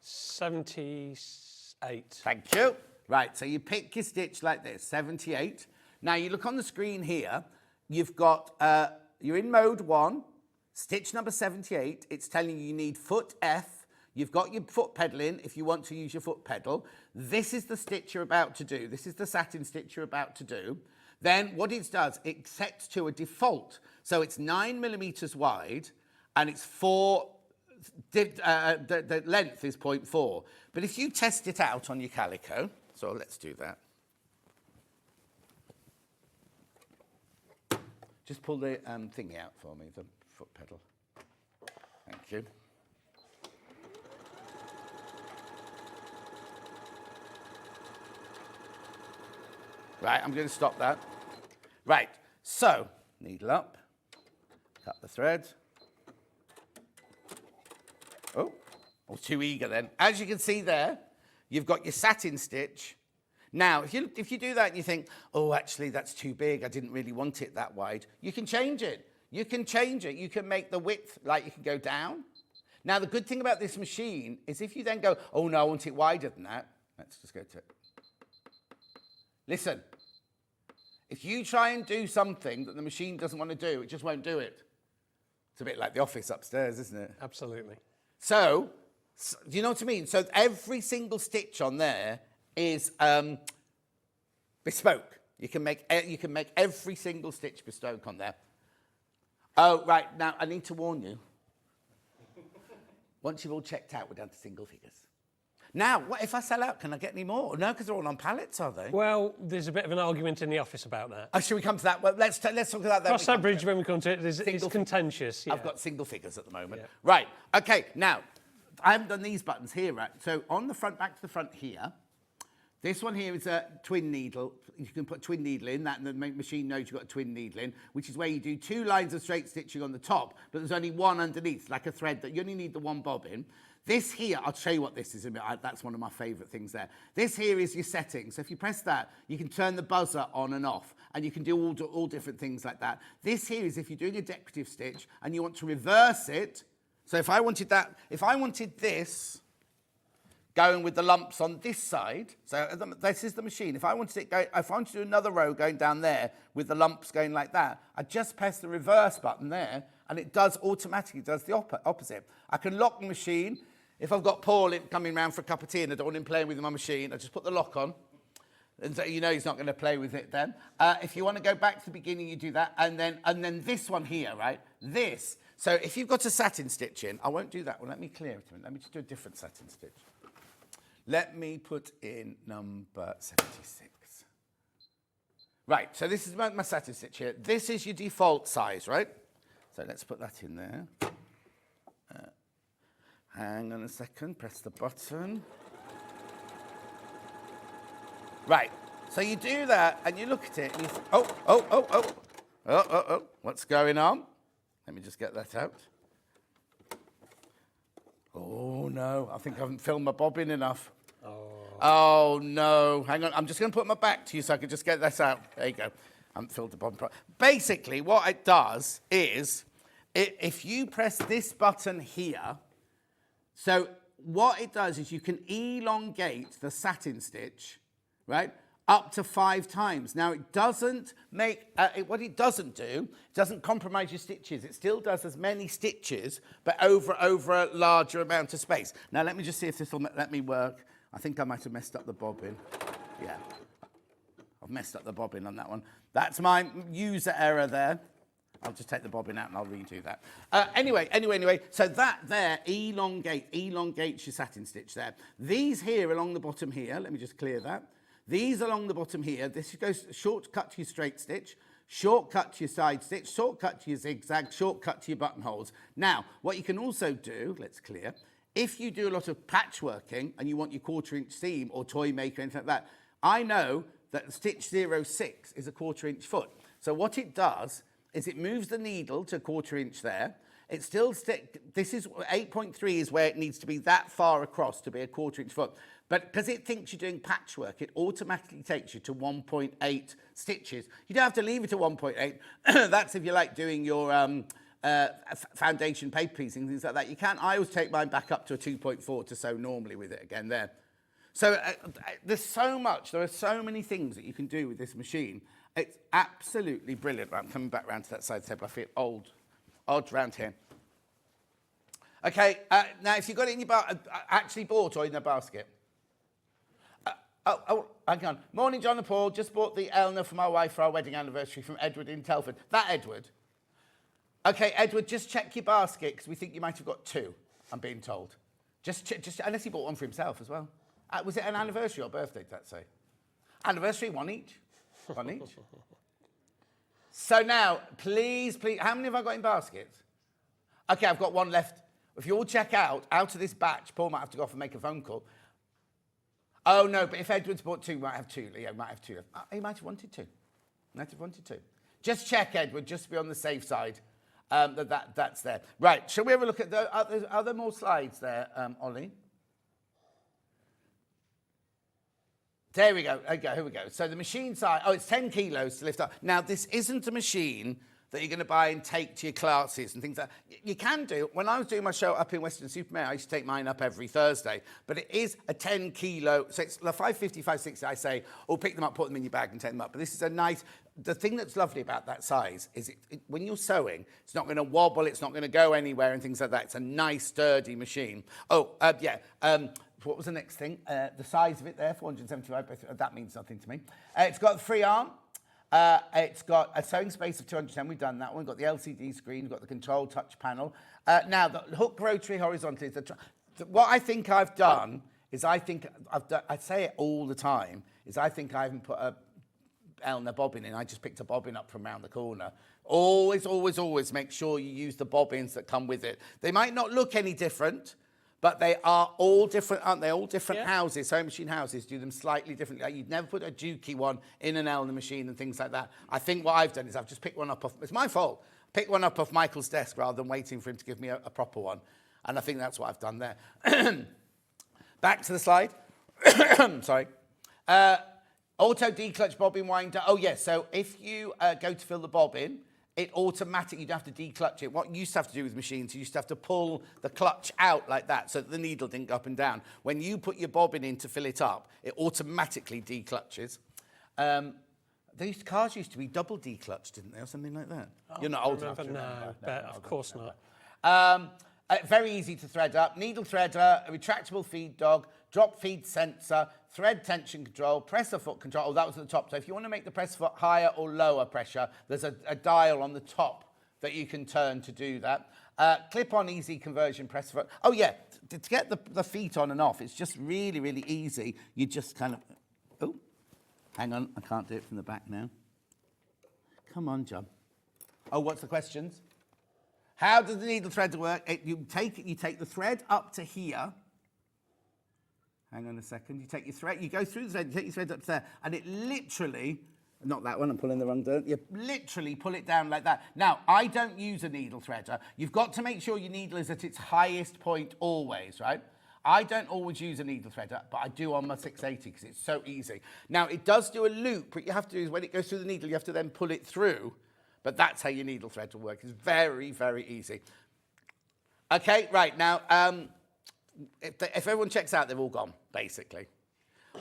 78. Thank you. Right, so you pick your stitch like this, 78. Now you look on the screen here, you've got, you're in mode 1, stitch number 78. It's telling you need foot F. You've got your foot pedal in if you want to use your foot pedal. This is the stitch you're about to do. This is the satin stitch you're about to do. Then what it does, it sets to a default. So it's 9 millimeters wide and it's the length is 0.4. But if you test it out on your calico, so let's do that. Just pull the thingy out for me, the foot pedal. Thank you. Right, I'm going to stop that. Right, so needle up, cut the thread. Oh, I was too eager then. As you can see there, you've got your satin stitch. Now, if you do that and you think, oh, actually, that's too big, I didn't really want it that wide, you can change it. You can change it. You can make the width, like you can go down. Now, the good thing about this machine is if you then go, oh, no, I want it wider than that. Let's just go to it. Listen, if you try and do something that the machine doesn't want to do, it just won't do it. It's a bit like the office upstairs, isn't it? Absolutely. So do you know what I mean? So every single stitch on there is bespoke. You can make every single stitch bespoke on there. Oh, right. Now, I need to warn you. Once you've all checked out, we're down to single figures. Now, what if I sell out? Can I get any more? No, because they're all on pallets, are they? Well, there's a bit of an argument in the office about that. Oh, should we come to that? Well, let's talk about that. Cross that bridge when we come to it. It's contentious. Yeah. I've got single figures at the moment. Yeah. Right. Okay. Now, I haven't done these buttons here, right? So on the front, back to the front here, this one here is a twin needle. You can put a twin needle in that, and the machine knows you've got a twin needle in, which is where you do 2 lines of straight stitching on the top, but there's only one underneath, like a thread that you only need the one bobbin. This here, I'll show you what this is in a minute. That's one of my favourite things there. This here is your setting. So if you press that, you can turn the buzzer on and off, and you can do all different things like that. This here is if you're doing a decorative stitch and you want to reverse it. So if I wanted this going with the lumps on this side, so this is the machine. If I wanted to do another row going down there with the lumps going like that, I just press the reverse button there, and it does automatically does the opposite. I can lock the machine. If I've got Paul coming round for a cup of tea and I don't want him playing with my machine, I just put the lock on. And so you know he's not going to play with it then. If you want to go back to the beginning, you do that. And then this one here, right? This. So if you've got a satin stitch in, I won't do that one. Let me clear it a minute. Let me just do a different satin stitch. Let me put in number 76. Right, so this is my satin stitch here. This is your default size, right? So let's put that in there. Hang on a second, press the button. Right, so you do that and you look at it and you think, oh, what's going on? Let me just get that out. Oh no, I think I haven't filled my bobbin enough. Oh no, hang on, I'm just going to put my back to you so I can just get this out. There you go. I haven't filled the bobbin. Basically, what it does is, if you press this button here, so what it does is you can elongate the satin stitch, right, up to 5 times. Now, it doesn't make, what it doesn't do, it doesn't compromise your stitches. It still does as many stitches, but over a larger amount of space. Now, let me just see if this will let me work. I think I might have messed up the bobbin. Yeah, I've messed up the bobbin on that one. That's my user error there. I'll just take the bobbin out and I'll redo that. Anyway, so that there elongates your satin stitch there. These here along the bottom here, let me just clear that. These along the bottom here, this goes shortcut to your straight stitch, shortcut to your side stitch, shortcut to your zigzag, shortcut to your buttonholes. Now, what you can also do, let's clear, if you do a lot of patchworking and you want your 1/4 inch seam or toy maker, anything like that, I know that stitch 06 is a 1/4 inch foot. So what it does is it moves the needle to 1/4 inch there. It still this is 8.3 is where it needs to be that far across to be a 1/4 inch foot. But because it thinks you're doing patchwork, it automatically takes you to 1.8 stitches. You don't have to leave it at 1.8. That's if you like doing your foundation paper piecing, things like that. You can. I always take mine back up to a 2.4 to sew normally with it again there. So there's so much. There are so many things that you can do with this machine. It's absolutely brilliant. I'm coming back round to that side table. I feel odd round here. Okay, now if you've got it in your actually bought or in a basket, Hang on. Morning, John and Paul. Just bought the Elna for my wife for our wedding anniversary from Edward in Telford. That Edward? Okay, Edward, just check your basket because we think you might have got 2, I'm being told. Just unless he bought one for himself as well. Was it an anniversary or birthday, did that say? Anniversary, 1 each. 1 each. So now, please, how many have I got in baskets? Okay, I've got 1 left. If you all check out of this batch, Paul might have to go off and make a phone call. Oh, no, but if Edward's bought 2, he might have 2. Leo might have 2. He might have wanted 2. Might have wanted 2. Just check, Edward, just to be on the safe side. That's there. Right, shall we have a look at the... Are there more slides there, Ollie? There we go. Okay, here we go. So the machine size... Oh, it's 10 kilos to lift up. Now, this isn't a machine that you're going to buy and take to your classes and things like that. You can do. When I was doing my show up in Weston-super-Mare, I used to take mine up every Thursday. But it is a 10 kilo... So it's the 550, 560, I say, pick them up, put them in your bag and take them up. But this is a nice... The thing that's lovely about that size is when you're sewing, it's not going to wobble, it's not going to go anywhere and things like that. It's a nice, sturdy machine. What was the next thing? The size of it there, 475, that means nothing to me. It's got a free arm. It's got a sewing space of 210. We've done that one. We've got the LCD screen. We've got the control touch panel. Now, the hook rotary horizontal is what I think I've done is I say it all the time, is I think I haven't put a Elna bobbin in. I just picked a bobbin up from around the corner. Always, always, always make sure you use the bobbins that come with it. They might not look any different, but they are all different, aren't they? All different houses, sewing machine houses, do them slightly differently. Like you'd never put a Dukey one in an Elna machine and things like that. I think what I've done is I've just picked one up off... It's my fault. Picked one up off Michael's desk rather than waiting for him to give me a proper one. And I think that's what I've done there. Back to the slide. Sorry. Auto declutch bobbin winder. Oh, yes. So if you go to fill the bobbin, it automatically, you don't have to declutch it. What you used to have to do with machines, you used to have to pull the clutch out like that so that the needle didn't go up and down. When you put your bobbin in to fill it up, it automatically declutches. Cars used to be double declutched, didn't they, or something like that? Oh, you're not old enough. No, of course not. Very easy to thread up. Needle threader, a retractable feed dog, drop feed sensor, thread tension control, presser foot control. Oh, that was at the top. So if you want to make the presser foot higher or lower pressure, there's a dial on the top that you can turn to do that. Clip-on easy conversion presser foot. Oh, yeah, to get the feet on and off, it's just really, really easy. You just kind of... Oh, hang on. I can't do it from the back now. Come on, John. Oh, what's the questions? How does the needle threader work? You take the thread up to here. Hang on a second. You take your thread, you go through the thread, you take your thread up to there, and it literally, not that one, I'm pulling the wrong dirt, you literally pull it down like that. Now, I don't use a needle threader. You've got to make sure your needle is at its highest point always, right? I don't always use a needle threader, but I do on my 680 because it's so easy. Now, it does do a loop. What you have to do is when it goes through the needle, you have to then pull it through. But that's how your needle thread will work. It's very, very easy. Okay, right, now, if everyone checks out, they've all gone, basically.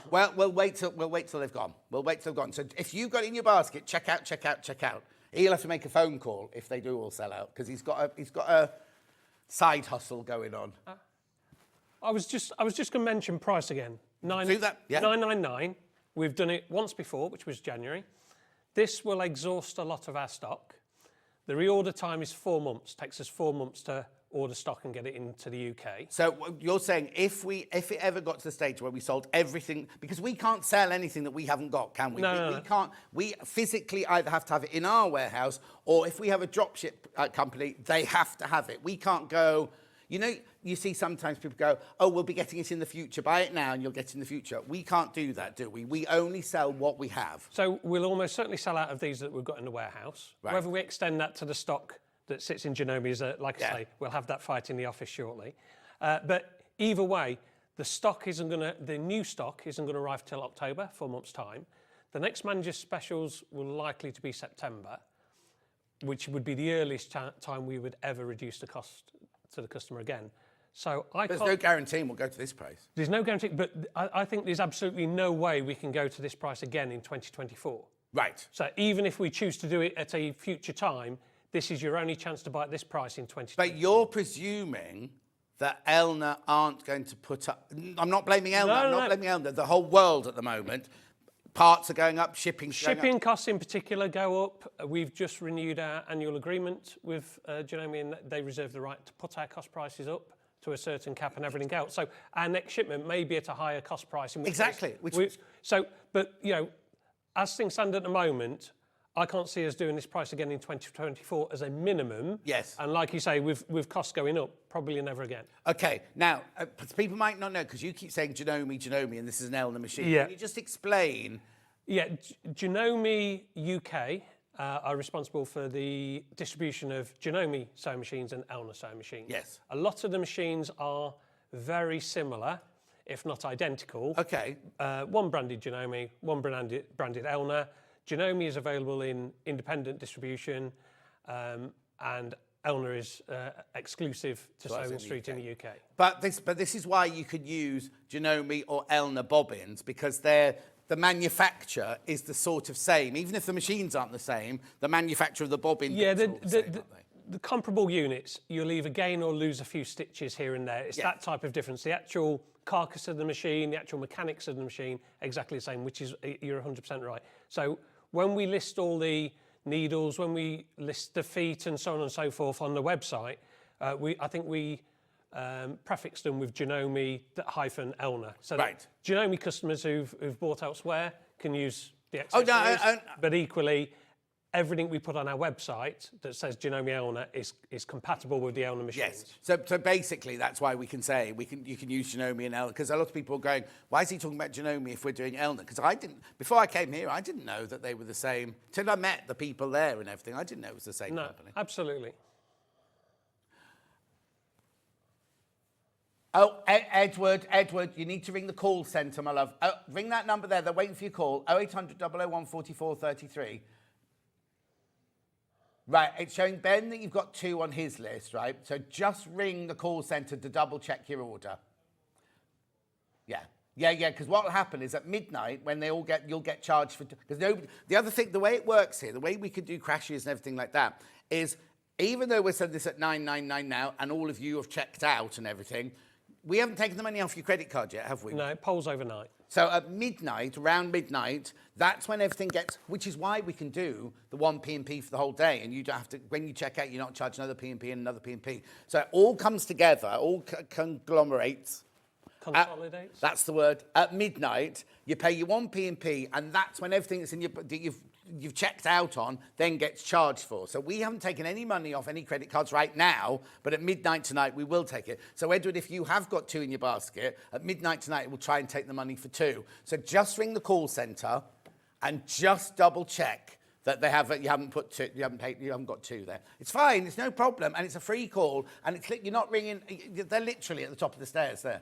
Well, we'll wait till they've gone. We'll wait till they've gone. So if you've got it in your basket, check out, check out, check out. He'll have to make a phone call if they do all sell out, because he's got a side hustle going on. I was just going to mention price again. Do that, yeah. $9.99. We've done it once before, which was January. This will exhaust a lot of our stock. The reorder time is 4 months. Takes us 4 months to order stock and get it into the UK. So you're saying if it ever got to the stage where we sold everything, because we can't sell anything that we haven't got, can we? No. We can't. We physically either have to have it in our warehouse, or if we have a dropship company, they have to have it. We can't go. You know, you see sometimes people go, oh, we'll be getting it in the future. Buy it now and you'll get it in the future. We can't do that, do we? We only sell what we have. So we'll almost certainly sell out of these that we've got in the warehouse. Right. Whether we extend that to the stock that sits in Janome is, like I say, we'll have that fight in the office shortly. But either way, the new stock isn't going to arrive till October, 4 months' time. The next manager's specials will likely to be September, which would be the earliest time we would ever reduce the cost to the customer again. So there's no guarantee we'll go to this price. There's no guarantee, but I think there's absolutely no way we can go to this price again in 2024. Right. So even if we choose to do it at a future time, this is your only chance to buy at this price in 2024. But you're presuming that Elna aren't going to put up. I'm not blaming Elna. I'm not blaming Elna. The whole world at the moment. Parts are going up, shipping costs in particular go up. We've just renewed our annual agreement with Janome, and they reserve the right to put our cost prices up to a certain cap and everything else. So our next shipment may be at a higher cost price. Exactly. But you know, as things stand at the moment, I can't see us doing this price again in 2024 as a minimum. Yes. And like you say, with costs going up, probably never again. Okay. Now, people might not know, because you keep saying Janome, and this is an Elna machine. Yeah. Can you just explain? Yeah, Janome UK are responsible for the distribution of Janome sewing machines and Elna sewing machines. Yes. A lot of the machines are very similar, if not identical. Okay. One branded Janome, one branded Elna. Janome is available in independent distribution, and Elna is exclusive to Sewing Street in the UK. But this is why you could use Janome or Elna bobbins, because the manufacture is the sort of same. Even if the machines aren't the same, the manufacture of the bobbin is the same, the comparable units, you'll either gain or lose a few stitches here and there. It's that type of difference. The actual carcass of the machine, the actual mechanics of the machine, exactly the same, which is, you're 100% right. So when we list all the needles, when we list the feet and so on and so forth on the website, I think we prefixed them with Janome-Elna. So that Janome customers who've bought elsewhere can use the accessories, but equally, everything we put on our website that says Janome Elna is compatible with the Elna machines. Yes. So basically, that's why we can say you can use Janome and Elna, because a lot of people are going, why is he talking about Janome if we're doing Elna? Because before I came here, I didn't know that they were the same. Till I met the people there and everything, I didn't know it was the same company. Absolutely. Oh, Edward, you need to ring the call centre, my love. Oh, ring that number there. They're waiting for your call. 0800 001 44 33. Right, it's showing Ben that you've got 2 on his list, right? So just ring the call centre to double check your order. Yeah, because what will happen is at midnight, when you'll get charged for, because the other thing, the way it works here, the way we can do crashes and everything like that, is even though we're selling this at $9.99 now, and all of you have checked out and everything, we haven't taken the money off your credit card yet, have we? No, it polls overnight. So at midnight, around midnight, that's when everything gets, which is why we can do the one P&P for the whole day, and you don't have to, when you check out, you're not charged another P&P and another P&P. So it all comes together, all conglomerates. Consolidates? That's the word. At midnight, you pay your one P&P, and that's when everything that's in your, that you've checked out on then gets charged for. So we haven't taken any money off any credit cards right now, but at midnight tonight we will take it. So Edward, if you have got 2 in your basket, at midnight tonight we'll try and take the money for 2. So just ring the call centre and just double check that they have, you haven't got 2 there. It's fine, it's no problem, and it's a free call, and you're not ringing, they're literally at the top of the stairs there.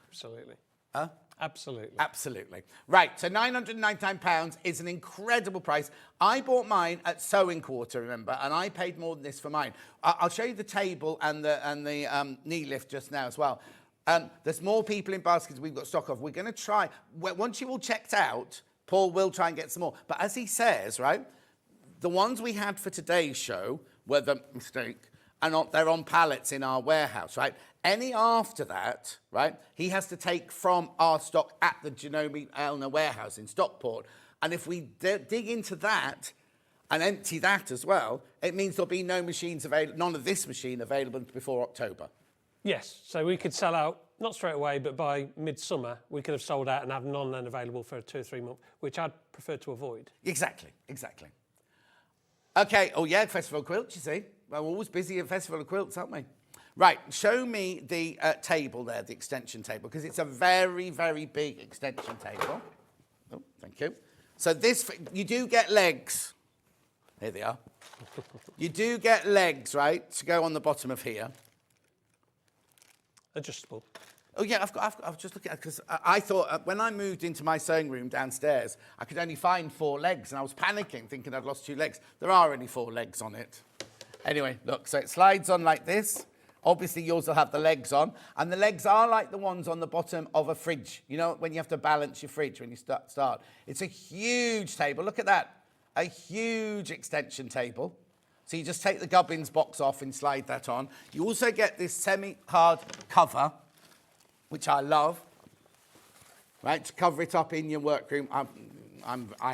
Absolutely. Huh? Absolutely. Absolutely. Right, so £999 is an incredible price. I bought mine at Sewing Quarter, remember, and I paid more than this for mine. I'll show you the table and the knee lift just now as well. There's more people in baskets we've got stock of. We're going to try, once you've all checked out, Paul will try and get some more. But as he says, right, the ones we had for today's show were the mistake, and they're on pallets in our warehouse, right? Any after that, right, he has to take from our stock at the Janome Elna warehouse in Stockport. And if we dig into that and empty that as well, it means there'll be no machines available, none of this machine available before October. Yes, so we could sell out, not straight away, but by midsummer, we could have sold out and have none then available for 2 or 3 months, which I'd prefer to avoid. Exactly. Okay, oh yeah, Festival Quilt, you see. We're always busy at Festival of Quilts, aren't we? Right, show me the table there, the extension table, because it's a very, very big extension table. Oh, thank you. So this, you do get legs. Here they are. You do get legs, right, to go on the bottom of here. Adjustable. Oh yeah, I've just looked at it, because I thought when I moved into my sewing room downstairs, I could only find 4 legs, and I was panicking, thinking I'd lost 2 legs. There are only 4 legs on it. Anyway, look, so it slides on like this. Obviously, yours will have the legs on. And the legs are like the ones on the bottom of a fridge. You know, when you have to balance your fridge when you start. It's a huge table. Look at that. A huge extension table. So you just take the gubbins box off and slide that on. You also get this semi-hard cover, which I love, right, to cover it up in your workroom. I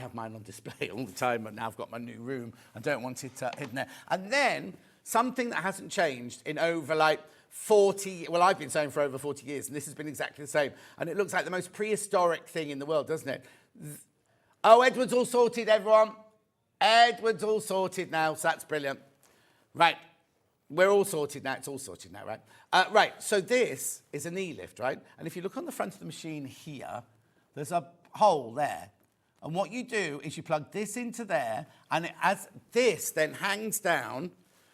have mine on display all the time, but now I've got my new room. I don't want it hidden there. And then something that hasn't changed in over like 40, well, I've been sewing for over 40 years, and this has been exactly the same. And it looks like the most prehistoric thing in the world, doesn't it? Oh, Edward's all sorted, everyone. Edward's all sorted now, so that's brilliant. Right, we're all sorted now. It's all sorted now, right? Right, so this is a knee lift, right? And if you look on the front of the machine here, there's a hole there. And what you do is you plug this into there, and as this then hangs down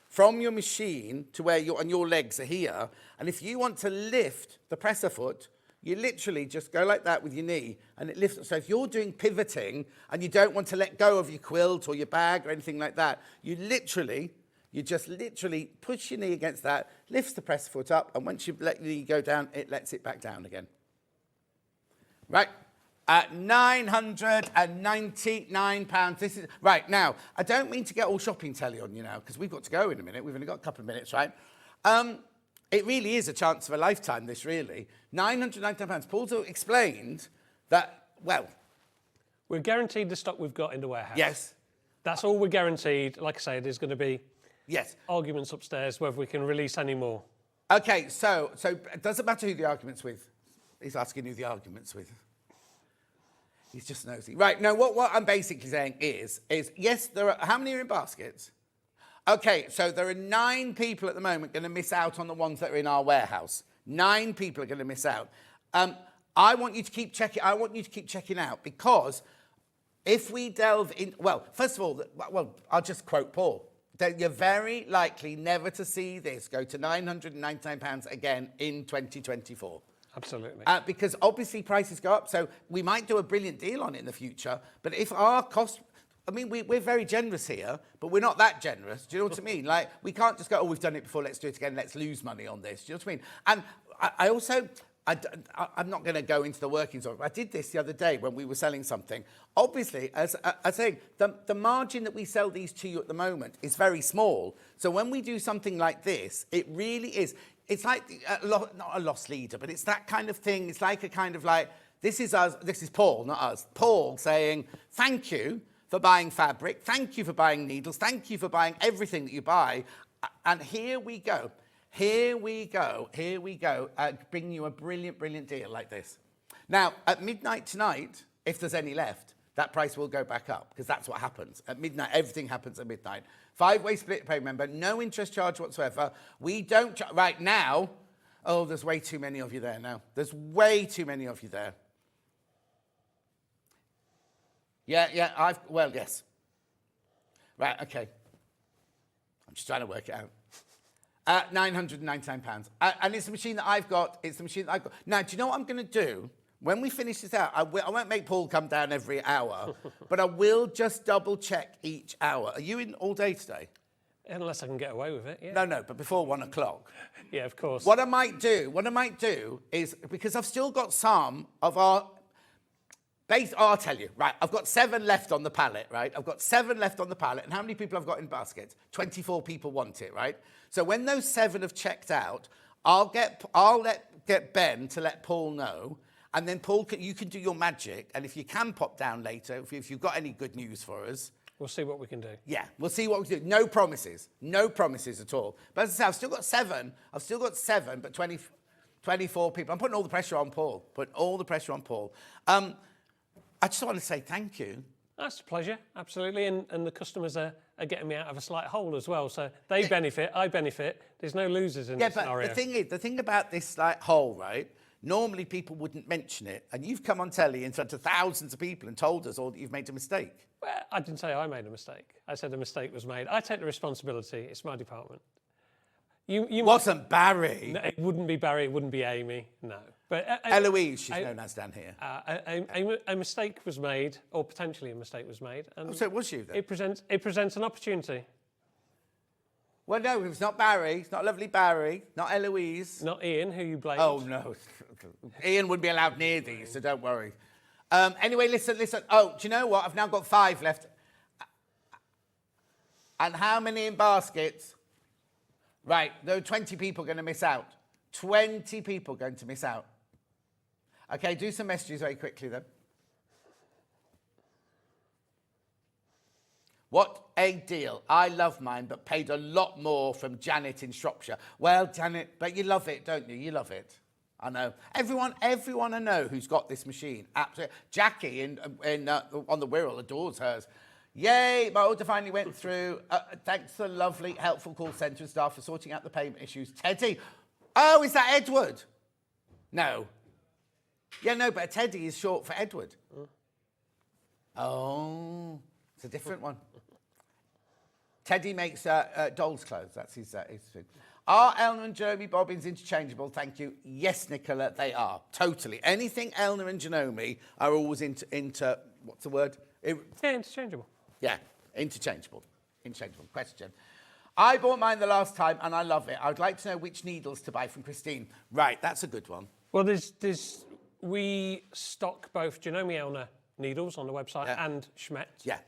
from your machine to where your legs are here. And if you want to lift the presser foot, you literally just go like that with your knee, and it lifts. So if you're doing pivoting and you don't want to let go of your quilt or your bag or anything like that, you just literally push your knee against that, lifts the presser foot up, and once you let your knee go down, it lets it back down again. Right? At £999. This is right now. I don't mean to get all shopping telly on you now, because we've got to go in a minute. We've only got a couple of minutes, right? It really is a chance of a lifetime, this really. £999. Paul's explained that, well... We're guaranteed the stock we've got in the warehouse. Yes. That's all we're guaranteed. Like I say, there's going to be arguments upstairs whether we can release any more. OK, so it doesn't matter who the argument's with. He's asking who the argument's with. He's just nosy. Right, no, what I'm basically saying is yes, there are... How many are in baskets? OK, so there are 9 people at the moment going to miss out on the ones that are in our warehouse. 9 people are going to miss out. I want you to keep checking. I want you to keep checking out, because if we delve in... Well, first of all, I'll just quote Paul. That you're very likely never to see this go to £999 again in 2024. Absolutely. Because obviously prices go up, so we might do a brilliant deal on it in the future. But if our cost... I mean, we're very generous here, but we're not that generous. Do you know what I mean? Like, we can't just go, oh, we've done it before, let's do it again, let's lose money on this. Do you know what I mean? And I also... I'm not going to go into the workings of it. I did this the other day when we were selling something. Obviously, as I say, the margin that we sell these to you at the moment is very small. So when we do something like this, it really is... It's like, not a lost leader, but it's that kind of thing. It's like a kind of like, this is us, this is Paul, not us. Paul saying, thank you for buying fabric. Thank you for buying needles. Thank you for buying everything that you buy. And here we go. Here we go. Here we go. Bringing you a brilliant, brilliant deal like this. Now, at midnight tonight, if there's any left, that price will go back up, because that's what happens. At midnight, everything happens at midnight. 5-way split pay, remember, no interest charge whatsoever. We don't... Right now... Oh, there's way too many of you there now. There's way too many of you there. Yeah, well, yes. Right, OK. I'm just trying to work it out. £999. And it's the machine that I've got. It's the machine that I've got. Now, do you know what I'm going to do? When we finish this out, I won't make Paul come down every hour, but I will just double-check each hour. Are you in all day today? Unless I can get away with it, yeah. No, but before 1 o'clock. Yeah, of course. What I might do is, because I've still got some of our... I'll tell you, right, I've got 7 left on the pallet, right? I've got 7 left on the pallet, and how many people I've got in baskets? 24 people want it, right? So when those 7 have checked out, I'll get Ben to let Paul know, and then Paul, you can do your magic, and if you can pop down later, if you've got any good news for us... We'll see what we can do. Yeah, we'll see what we can do. No promises at all. But as I say, I've still got 7, but 24 people. I'm putting all the pressure on Paul. I just want to say thank you. That's a pleasure, absolutely. And the customers are getting me out of a slight hole as well. So they benefit, I benefit. There's no losers in this scenario. Yeah, but the thing about this slight hole, right? Normally people wouldn't mention it. And you've come on telly in front of thousands of people and told us all that you've made a mistake. Well, I didn't say I made a mistake. I said a mistake was made. I take the responsibility. It's my department. You wasn't Barry. No, it wouldn't be Barry. It wouldn't be Amy. No. But Eloise, she's known as down here. A mistake was made, or potentially a mistake was made. And so it was you then? It presents an opportunity. Well, no, it's not Barry. It's not lovely Barry. Not Eloise. Not Ian, who you blamed. Oh, no. Ian wouldn't be allowed near these, so don't worry. Anyway, listen. Oh, do you know what? I've now got 5 left. And how many in baskets? Right, there are 20 people going to miss out. 20 people going to miss out. Okay, do some messages very quickly then. What a deal. I love mine, but paid a lot more from Janet in Shropshire. Well, Janet, but you love it, don't you? You love it. I know. Everyone I know who's got this machine. Absolutely. Jackie on the Wirral adores hers. Yay, my order finally went through. Thanks to the lovely, helpful call centre staff for sorting out the payment issues. Teddy. Oh, is that Edward? No. Yeah, no, but Teddy is short for Edward. Oh, it's a different one. Teddy makes doll's clothes. That's his thing. Are Elna and Janome bobbins interchangeable? Thank you. Yes, Nicola, they are. Totally. Anything Elna and Janome are always into what's the word? Yeah, interchangeable. Yeah, interchangeable. Interchangeable. Question. I bought mine the last time and I love it. I'd like to know which needles to buy from Christine. Right, that's a good one. Well, we stock both Janome Elna needles on the website and Schmet. Yeah.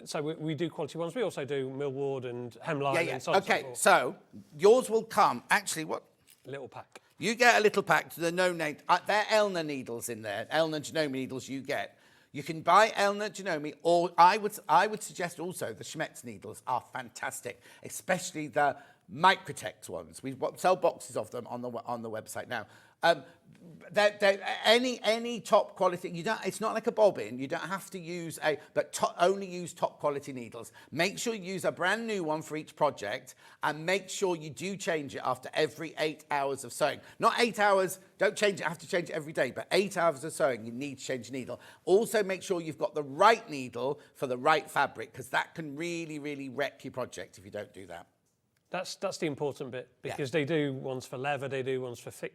So we do quality ones. We also do millward and hemline and so on. Okay, so yours will come. Actually, what? Little pack. You get a little pack to the no name. They're Elna needles in there. Elna Janome needles you get. You can buy Elna Janome, or I would suggest also the Schmetz needles are fantastic, especially the Microtex ones. We sell boxes of them on the website now. Any top quality, it's not like a bobbin, you don't have to use only use top quality needles. Make sure you use a brand new one for each project and make sure you do change it after every 8 hours of sewing. Not 8 hours, don't change it, have to change it every day, but 8 hours of sewing, you need to change the needle. Also make sure you've got the right needle for the right fabric, because that can really, really wreck your project if you don't do that. That's the important bit, because they do ones for leather, they do ones for thick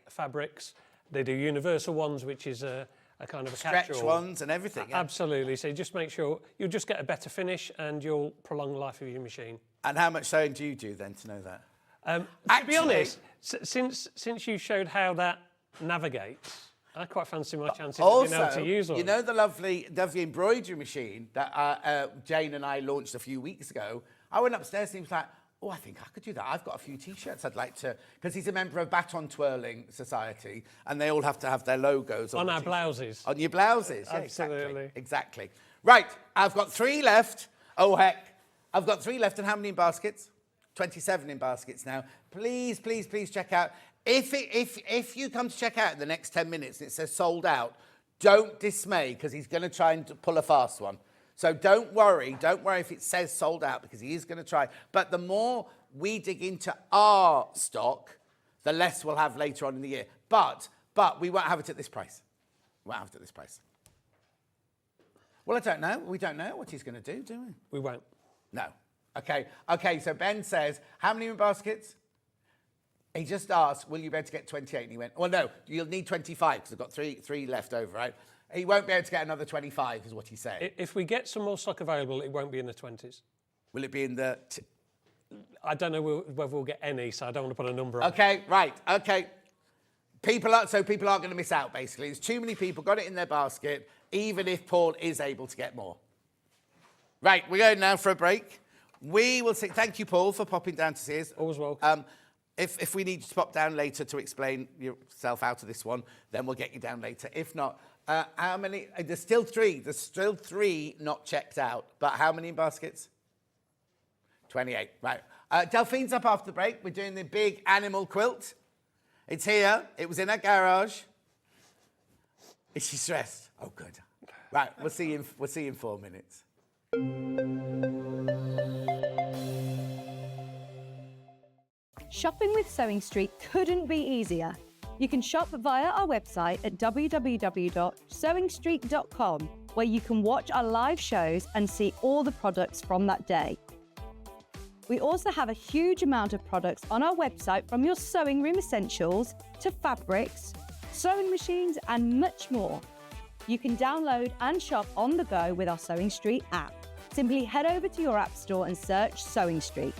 fabrics, they do universal ones, which is a kind of a stretch catch-all. Ones and everything. Yeah. Absolutely. So just make sure you'll just get a better finish and you'll prolong the life of your machine. And how much sewing do you do then to know that? To be honest, since you showed how that navigates, I quite fancy my chances of being able to use one. You know the lovely embroidery machine that Jane and I launched a few weeks ago? I went upstairs and he was like, oh, I think I could do that. I've got a few T-shirts I'd like to... Because he's a member of Baton Twirling Society, and they all have to have their logos on our blouses. On your blouses. Absolutely. Yeah, exactly. Right, I've got 3 left. Oh, heck. I've got 3 left, and how many in baskets? 27 in baskets now. Please, please, please check out. If you come to check out in the next 10 minutes and it says sold out, don't dismay, because he's going to try and pull a fast one. So don't worry if it says sold out, because he is going to try. But the more we dig into our stock, the less we'll have later on in the year. But we won't have it at this price. We won't have it at this price. Well, I don't know. We don't know what he's going to do we? We won't. No. Okay, so Ben says, how many in baskets? He just asked, will you be able to get 28? And he went, well, no, you'll need 25, because I've got three left over, right? He won't be able to get another 25, is what he said. If we get some more stock available, it won't be in the 20s. Will it be in the... I don't know whether we'll get any, so I don't want to put a number on. Okay, right, okay. People aren't going to miss out, basically. There's too many people got it in their basket, even if Paul is able to get more. Right, we're going now for a break. We will say thank you, Paul, for popping down to see us. Always welcome. If we need you to pop down later to explain yourself out of this one, then we'll get you down later. If not... how many? There's still 3. There's still 3 not checked out. But how many in baskets? 28. Right. Delphine's up after the break. We're doing the big animal quilt. It's here. It was in her garage. Is she stressed? Oh, good. Right. We'll see you in 4 minutes. Shopping with Sewing Street couldn't be easier. You can shop via our website at www.sewingstreet.com, where you can watch our live shows and see all the products from that day. We also have a huge amount of products on our website, from your sewing room essentials to fabrics, sewing machines, and much more. You can download and shop on the go with our Sewing Street app. Simply head over to your app store and search Sewing Street.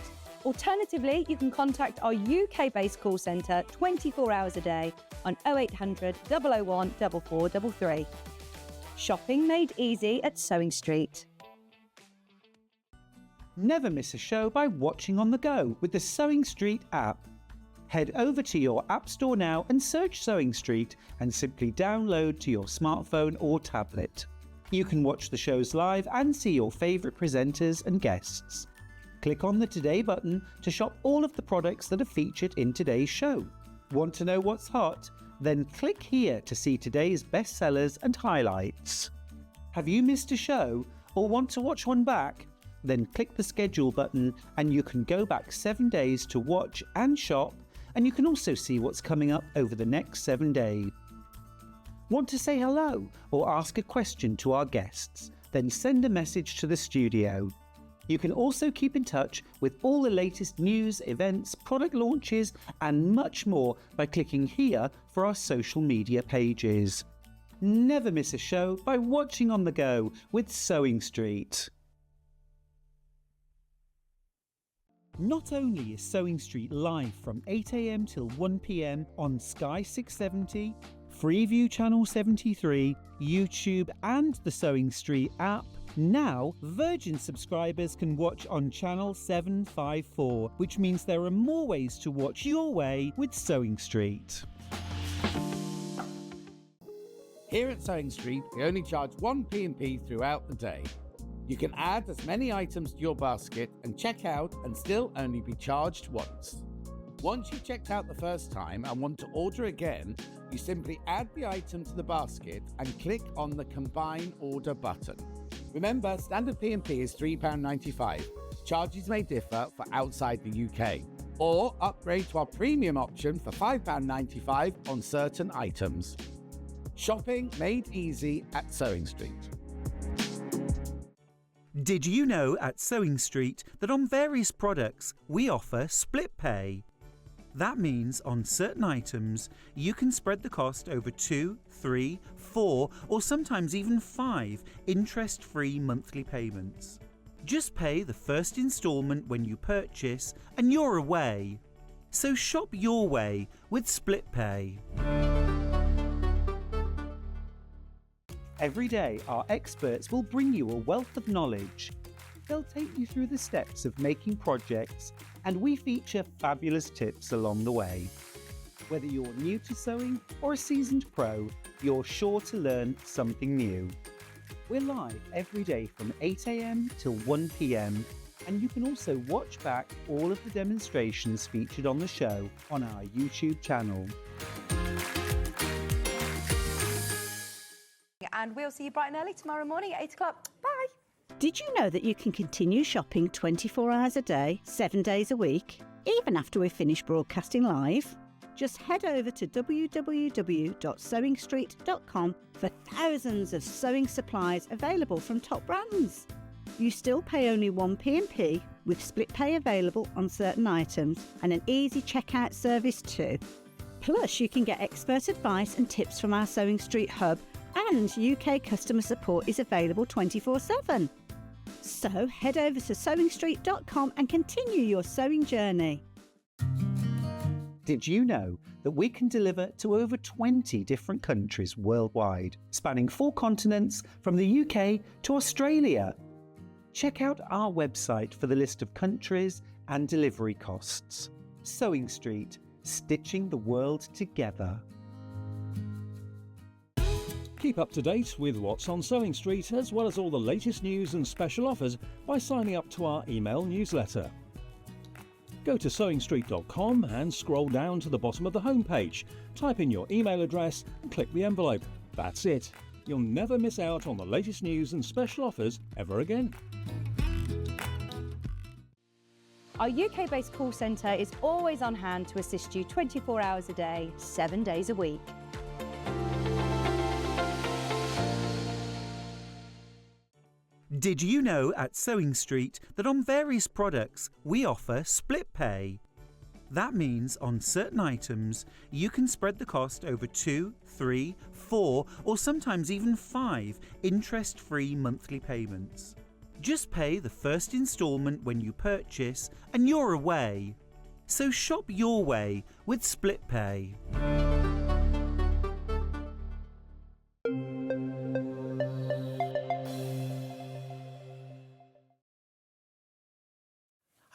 Alternatively, you can contact our UK-based call centre 24 hours a day on 0800 001 4433. Shopping made easy at Sewing Street. Never miss a show by watching on the go with the Sewing Street app. Head over to your App Store now and search Sewing Street and simply download to your smartphone or tablet. You can watch the shows live and see your favourite presenters and guests. Click on the Today button to shop all of the products that are featured in today's show. Want to know what's hot? Then click here to see today's bestsellers and highlights. Have you missed a show or want to watch one back? Then click the schedule button and you can go back 7 days to watch and shop, and you can also see what's coming up over the next 7 days. Want to say hello or ask a question to our guests? Then send a message to the studio. You can also keep in touch with all the latest news, events, product launches and much more by clicking here for our social media pages. Never miss a show by watching on the go with Sewing Street. Not only is Sewing Street live from 8 AM till 1 PM on Sky 670, Freeview Channel 73, YouTube and the Sewing Street app, now Virgin subscribers can watch on Channel 754, which means there are more ways to watch your way with Sewing Street. Here at Sewing Street, we only charge 1 P&P throughout the day. You can add as many items to your basket and check out and still only be charged once. Once you've checked out the first time and want to order again, you simply add the item to the basket and click on the Combine Order button. Remember, standard P&P is £3.95. Charges may differ for outside the UK. Or upgrade to our premium option for £5.95 on certain items. Shopping made easy at Sewing Street. Did you know at Sewing Street that on various products we offer split pay? That means on certain items you can spread the cost over 2, 3, 4 or sometimes even 5 interest-free monthly payments. Just pay the first instalment when you purchase and you're away. So shop your way with split pay. Every day, our experts will bring you a wealth of knowledge. They'll take you through the steps of making projects, and we feature fabulous tips along the way. Whether you're new to sewing or a seasoned pro, you're sure to learn something new. We're live every day from 8 AM till 1 PM, and you can also watch back all of the demonstrations featured on the show on our YouTube channel. And we'll see you bright and early tomorrow morning at 8 o'clock. Bye. Did you know that you can continue shopping 24 hours a day, 7 days a week, even after we've finished broadcasting live? Just head over to www.sewingstreet.com for thousands of sewing supplies available from top brands. You still pay only 1 P&P with split pay available on certain items and an easy checkout service too. Plus, you can get expert advice and tips from our Sewing Street hub, and UK customer support is available 24/7. So head over to sewingstreet.com and continue your sewing journey. Did you know that we can deliver to over 20 different countries worldwide, spanning 4 continents from the UK to Australia? Check out our website for the list of countries and delivery costs. Sewing Street, stitching the world together. Keep up to date with what's on Sewing Street, as well as all the latest news and special offers by signing up to our email newsletter. Go to sewingstreet.com and scroll down to the bottom of the homepage. Type in your email address and click the envelope. That's it. You'll never miss out on the latest news and special offers ever again. Our UK-based call centre is always on hand to assist you 24 hours a day, 7 days a week. Did you know at Sewing Street that on various products we offer split pay? That means on certain items you can spread the cost over 2, 3, 4 or sometimes even 5 interest-free monthly payments. Just pay the first instalment when you purchase and you're away. So shop your way with split pay.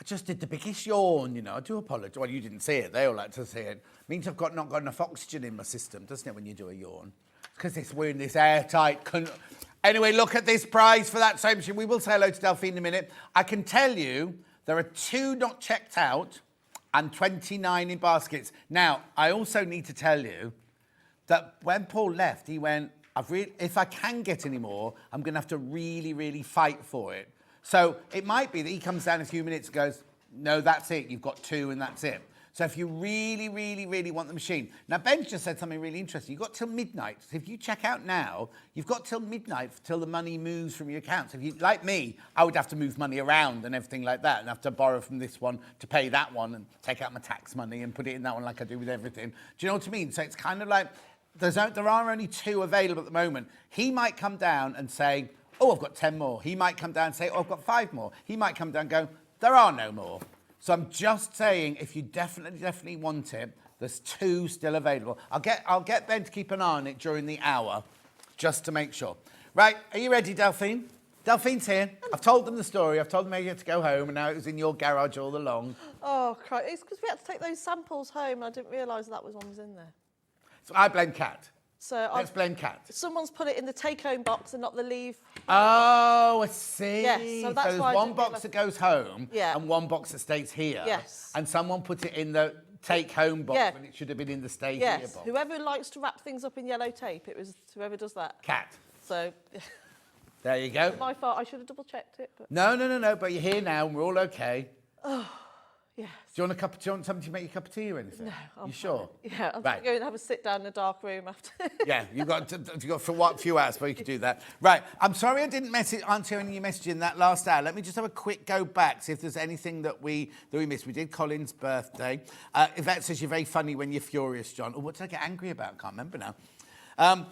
just did the biggest yawn, you know. I do apologise. Well, you didn't see it. They all like to see it. Means I've not got enough oxygen in my system, doesn't it, when you do a yawn? It's because we're in this airtight... Anyway, look at this prize for that sewing machine. We will say hello to Delphine in a minute. I can tell you there are 2 not checked out and 29 in baskets. Now, I also need to tell you that when Paul left, he went, if I can get any more, I'm going to have to really, really fight for it. So it might be that he comes down in a few minutes and goes, no, that's it. You've got 2 and that's it. So if you really, really, really want the machine. Now, Ben just said something really interesting. You've got till midnight. So if you check out now, you've got till midnight till the money moves from your account. So if you, like me, I would have to move money around and everything like that and have to borrow from this one to pay that one and take out my tax money and put it in that one like I do with everything. Do you know what I mean? So it's kind of like there are only 2 available at the moment. He might come down and say, oh, I've got 10 more. He might come down and say, oh, I've got 5 more. He might come down and go, there are no more. So I'm just saying, if you definitely want it, there's 2 still available. I'll get Ben to keep an eye on it during the hour, just to make sure. Right, are you ready, Delphine? Delphine's here. I've told them the story. I've told them how you had to go home, and now it was in your garage all along. Oh, Christ. It's because we had to take those samples home, and I didn't realise that was one was in there. So I blame Kat. So Let's blame Kat. Someone's put it in the take-home box and not the leave. Oh, I see. Yes, so that's there's why I one didn't box that goes home and one box that stays here. Yes. And someone put it in the take-home box when it should have been in the stay here box. Whoever likes to wrap things up in yellow tape, it was whoever does that. Kat. So... There you go. My fault. I should have double-checked it. But... No. But you're here now and we're all okay. Oh, yes. Do you want something to make you a cup of tea or anything? No, I'm You sure? Yeah, I'm going to have a sit down in a dark room after. Yeah, you've got for a few hours before you can do that. Right, I'm sorry I didn't answer any of your messages in that last hour. Let me just have a quick go back, see if there's anything that we missed. We did Colin's birthday. Yvette says you're very funny when you're furious, John. Oh, what did I get angry about? Can't remember now.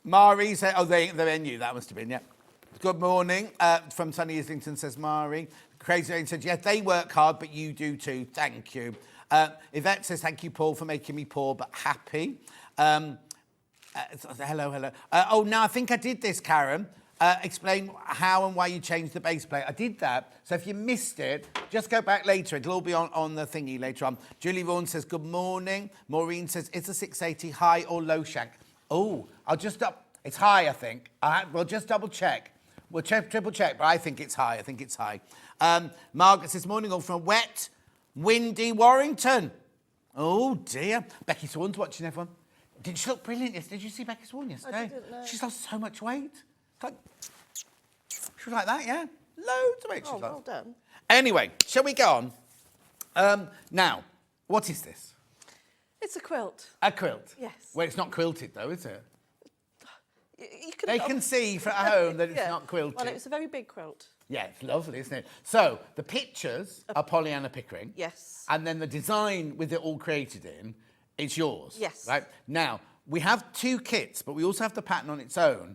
Mari said, they knew that must have been, yeah. Good morning from Sunny Islington, says Mari. Crazy Jane said, yes, they work hard, but you do too. Thank you. Yvette says, thank you, Paul, for making me poor but happy. Hello. Now I think I did this, Karen. Explain how and why you changed the base plate. I did that. So if you missed it, just go back later. It'll all be on the thingy later on. Julie Vaughan says, good morning. Maureen says, is the 680 high or low shank? Oh, it's high, I think. We'll just double check. We'll triple check, but I think it's high. Margaret says, morning all from wet, windy Warrington. Oh, dear. Becky Swan's watching, everyone. Didn't she look brilliant yesterday? Did you see Becky Swan yesterday? I didn't know. She's lost so much weight. She was like that, yeah? Loads of weight she's lost. Well done. Anyway, shall we go on? Now, what is this? It's a quilt. A quilt? Yes. Well, it's not quilted, though, is it? They can see from at home that it's not quilted. Well, it's a very big quilt. Yeah, it's lovely, isn't it? So, the pictures are Pollyanna Pickering. Yes. And then the design with it all created in, it's yours. Yes. Right? Now, we have 2 kits, but we also have the pattern on its own.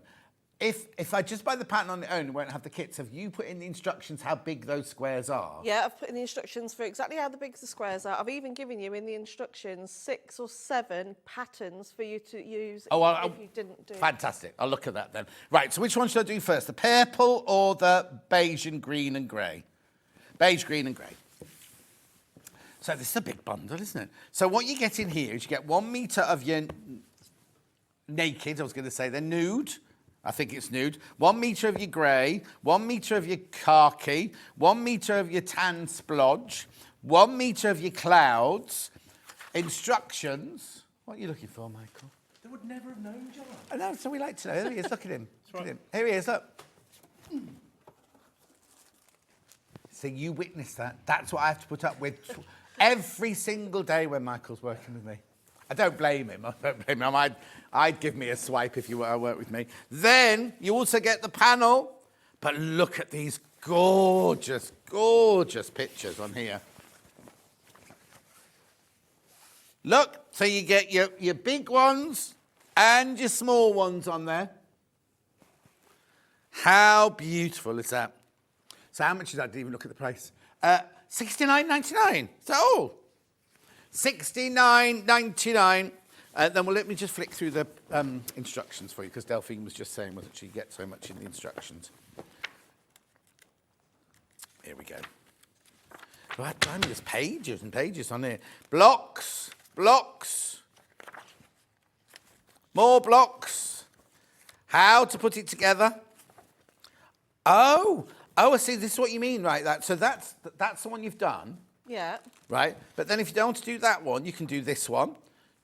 If I just buy the pattern on its own, it won't have the kits. Have you put in the instructions how big those squares are? Yeah, I've put in the instructions for exactly how big the squares are. I've even given you in the instructions 6 or 7 patterns for you to use if you didn't do it. Fantastic. I'll look at that then. Right, so which one should I do first? The purple or the beige and green and grey? Beige, green and grey. So this is a big bundle, isn't it? So what you get in here is you get 1 metre of your naked, I was going to say, they're nude. I think it's nude. 1 metre of your grey, 1 metre of your khaki, 1 metre of your tan splodge, 1 metre of your clouds, instructions. What are you looking for, Michael? They would never have known, John. I know, so we like to know. Here he is, look at him. Look at him. Here he is, look. So you witnessed that. That's what I have to put up with every single day when Michael's working with me. I don't blame him. I'd give me a swipe if you were to work with me. Then you also get the panel. But look at these gorgeous, gorgeous pictures on here. Look, so you get your big ones and your small ones on there. How beautiful is that? So how much is that? I didn't even look at the price. $69.99. So, $69.99. Then let me just flick through the instructions for you, because Delphine was just saying, wasn't she, get so much in the instructions. Here we go. Right, there's pages and pages on here. Blocks, blocks. More blocks. How to put it together. Oh, I see. This is what you mean, right? So that's the one you've done. Yeah. Right? But then if you don't want to do that one, you can do this one.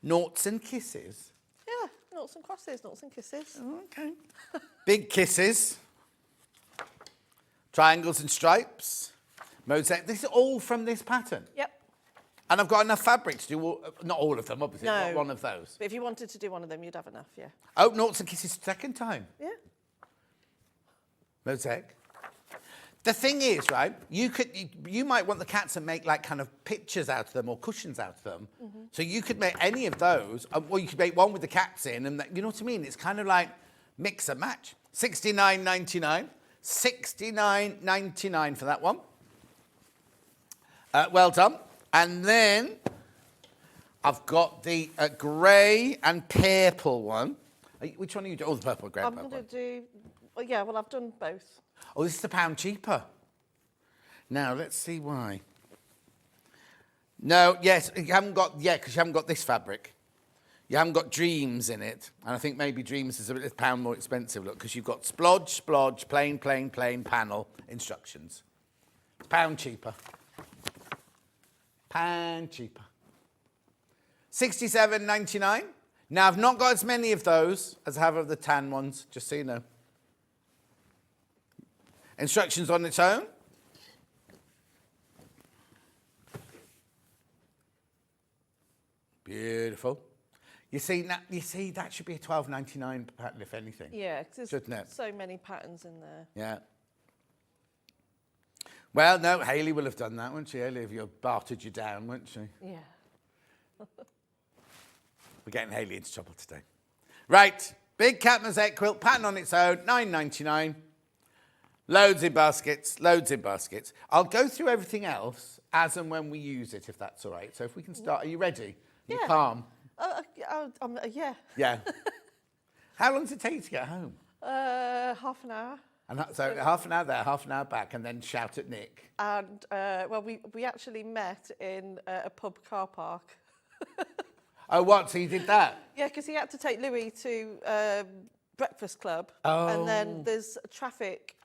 Noughts and kisses. Yeah, noughts and crosses, noughts and kisses. Okay. Big kisses. Triangles and stripes. Mosaic. This is all from this pattern. Yep. And I've got enough fabric to do not all of them, obviously. No. Not one of those. But if you wanted to do one of them, you'd have enough, yeah. Oh, noughts and kisses second time. Yeah. Mosaic. The thing is, right, you might want the cats and make like kind of pictures out of them or cushions out of them. Mm-hmm. So you could make any of those, or you could make one with the cats in, and you know what I mean? It's kind of like mix and match. $69.99. $69.99 for that one. Well done. And then I've got the grey and purple one. Which one are you doing? Oh, the purple, grey, I'm purple. going to do... Well, yeah, well, I've done both. Oh, this is £1 cheaper. Now, let's see why. No, yes, you haven't got... Yeah, because you haven't got this fabric. You haven't got Dreams in it. And I think maybe Dreams is a £1 more expensive, look, because you've got splodge, splodge, plain, plain, plain, panel, instructions. It's £1 cheaper. £1 cheaper. $67.99. Now, I've not got as many of those as I have of the tan ones, just so you know. Instructions on its own. Beautiful. You see, that should be a $12.99 pattern, if anything. Yeah, because Shouldn't there's it? so many patterns in there. Yeah. Well, no, Hayley will have done that, wouldn't she? Hayley, if you bartered you down, wouldn't she? Yeah. We're getting Hayley into trouble today. Right, big cat mosaic quilt, pattern on its own, $9.99. Loads in baskets, loads in baskets. I'll go through everything else as and when we use it, if that's all right. So if we can start, are you ready? Yeah. You calm? Yeah. Yeah. How long does it take you to get home? Half an hour. And so half an hour there, half an hour back, and then shout at Nick. And, well, we actually met in a pub car park. Oh, what? So you did that? Yeah, because he had to take Louis to Breakfast Club. Oh. And then there's a traffic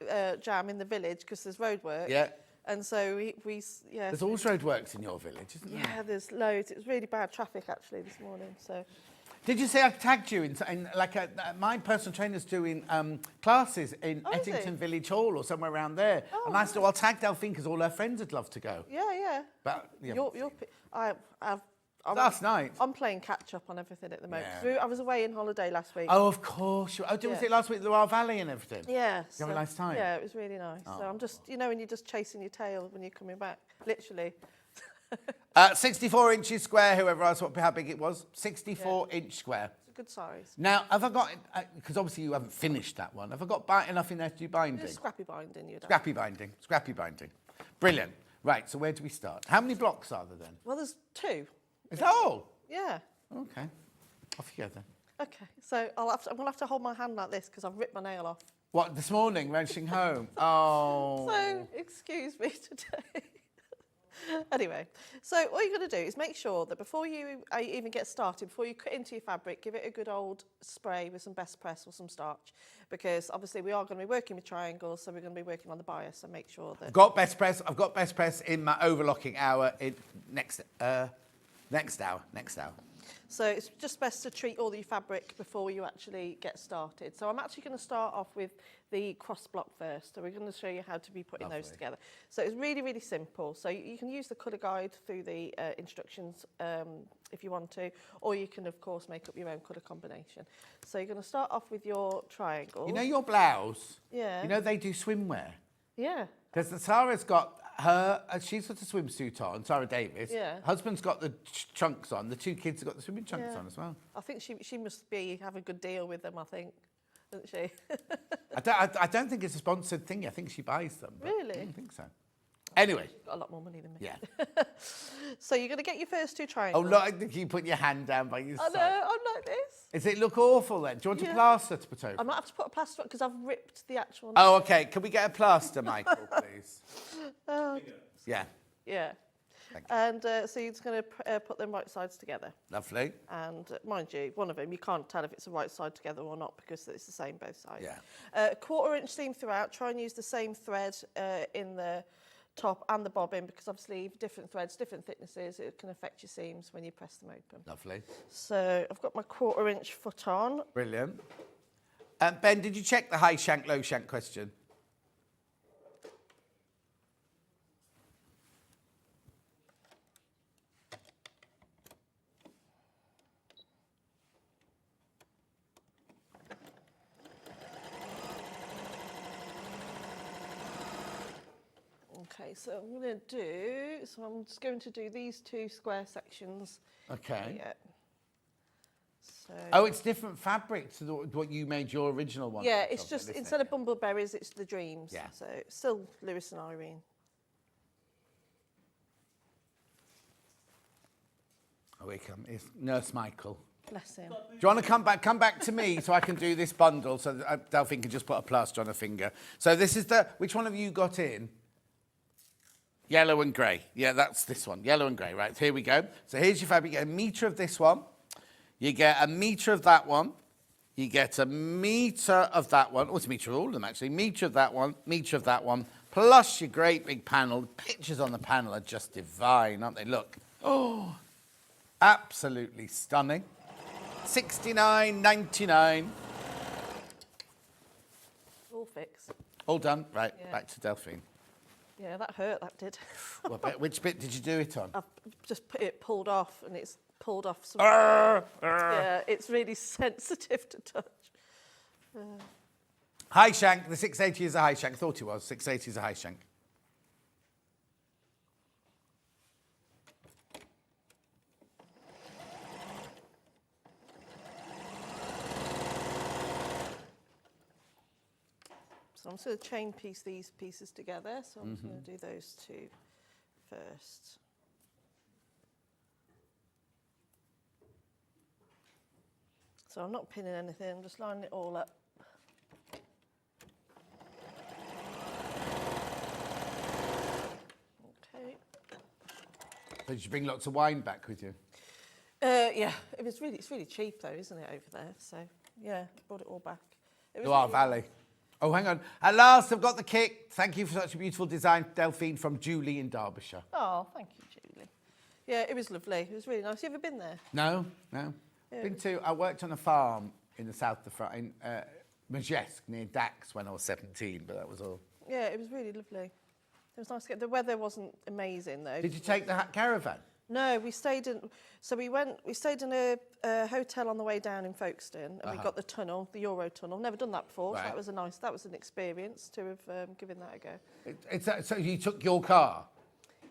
jam in the village because there's roadwork. Yeah. And so we yeah. There's always roadworks in your village, isn't there? Yeah, there's loads. It was really bad traffic, actually, this morning, so... Did you say I tagged you in like my personal trainer's doing classes in Ettington Village Hall or somewhere around there? Oh, and I said, well, I'll tag Delphine because all her friends would love to go. Yeah, yeah. But last night. I'm playing catch up on everything at the moment. Yeah. I was away on holiday last week. Oh, of course. Oh, did we say last week the Loire Valley and everything? Yeah. Did you have a nice time? Yeah, it was really nice. Oh. So I'm just, you know, when you're just chasing your tail when you're coming back, literally. 64 inches square, whoever asked how big it was. 64-inch square. It's a good size. Now, have I got, because obviously you haven't finished that one, have I got enough in there to do binding? Just scrappy binding, you'd have. Scrappy binding, scrappy binding. Brilliant. Right, so where do we start? How many blocks are there then? Well, there's 2. Is that all? Yeah. Okay. Off you go then. Okay, so I'm going to have to hold my hand like this because I've ripped my nail off. What, this morning, rushing home? Oh. So, excuse me today. Anyway, so all you're going to do is make sure that before you even get started, before you cut into your fabric, give it a good old spray with some best press or some starch, because obviously we are going to be working with triangles, so we're going to be working on the bias, so make sure that... I've got best press in my overlocking hour next hour. So it's just best to treat all your fabric before you actually get started. So I'm actually going to start off with the cross block first. So we're going to show you how to be putting those together. So it's really, really simple. So you can use the colour guide through the instructions if you want to, or you can, of course, make up your own colour combination. So you're going to start off with your triangle. You know your blouse? Yeah. You know they do swimwear? Yeah. Because Sarah's got she's got a swimsuit on, Sarah Davis. Yeah. Husband's got the trunks on. The 2 kids have got the swimming trunks on as well. I think she must have a good deal with them, I think, doesn't she? I don't think it's a sponsored thing. I think she buys them. Really? I don't think so. Anyway. She's got a lot more money than me. Yeah. So you're going to get your first 2 triangles. Oh, look, I think you put your hand down by your side. I know, I'm like this. Does it look awful then? Do you want a plaster to put over? I might have to put a plaster on because I've ripped the actual... Oh, OK. Can we get a plaster, Michael, please? Oh. Yeah. Yeah. Thank you. And so you're just going to put them right sides together. Lovely. And mind you, one of them, you can't tell if it's the right side together or not because it's the same both sides. Yeah. 1/4 inch seam throughout. Try and use the same thread in the top and the bobbin because obviously different threads, different thicknesses, it can affect your seams when you press them open. Lovely. So I've got my 1/4 inch foot on. Brilliant. Ben, did you check the high shank, low shank question? Okay, so I'm just going to do these 2 square sections. Okay. Yeah. So, Oh, it's different fabric to what you made your original one. yeah, it's just, instead of bumbleberries, it's the dreams. Yeah. So it's still Lewis and Irene. Oh, here come. It's Nurse Michael. Bless him. Do you want to come back to me so I can do this bundle so that Delphine can just put a plaster on her finger. So this is which one have you got in? Yellow and grey. Yeah, that's this one. Yellow and grey. Right, here we go. So here's your fabric. You get a metre of this one. You get a metre of that one. You get a metre of that one. Oh, it's a metre of all of them, actually. Metre of that one, metre of that one, plus your great big panel. The pictures on the panel are just divine, aren't they? Look. Oh, absolutely stunning. $69.99. All fixed. All done. Right, Yeah. back to Delphine. Yeah, that hurt, that did. Well, which bit did you do it on? I've just pulled off and it's pulled off some... Yeah, it's really sensitive to touch. High shank. The 680 is a high shank. Thought it was. 680 is a high shank. So I'm just going to chain piece these pieces together. So I'm just going to do those 2 first. So I'm not pinning anything, I'm just lining it all up. Okay. So did you bring lots of wine back with you? Yeah, it's really cheap though, isn't it, over there? So yeah, brought it all back. It was Loire really- Valley. Oh, hang on. At last, I've got the kit. Thank you for such a beautiful design, Delphine, from Julie in Derbyshire. Oh, thank you, Julie. Yeah, it was lovely. It was really nice. You ever been there? No. Yeah. I worked on a farm in the south of France, in Mosaic, near Dax, when I was 17, but that was all. Yeah, it was really lovely. It was nice to get. The weather wasn't amazing though. Did you take the caravan? No, we stayed in. So we stayed in a hotel on the way down in Folkestone, and we got the tunnel, the Euro tunnel. Never done that before, Right. so that was an experience to have given that a go. So you took your car?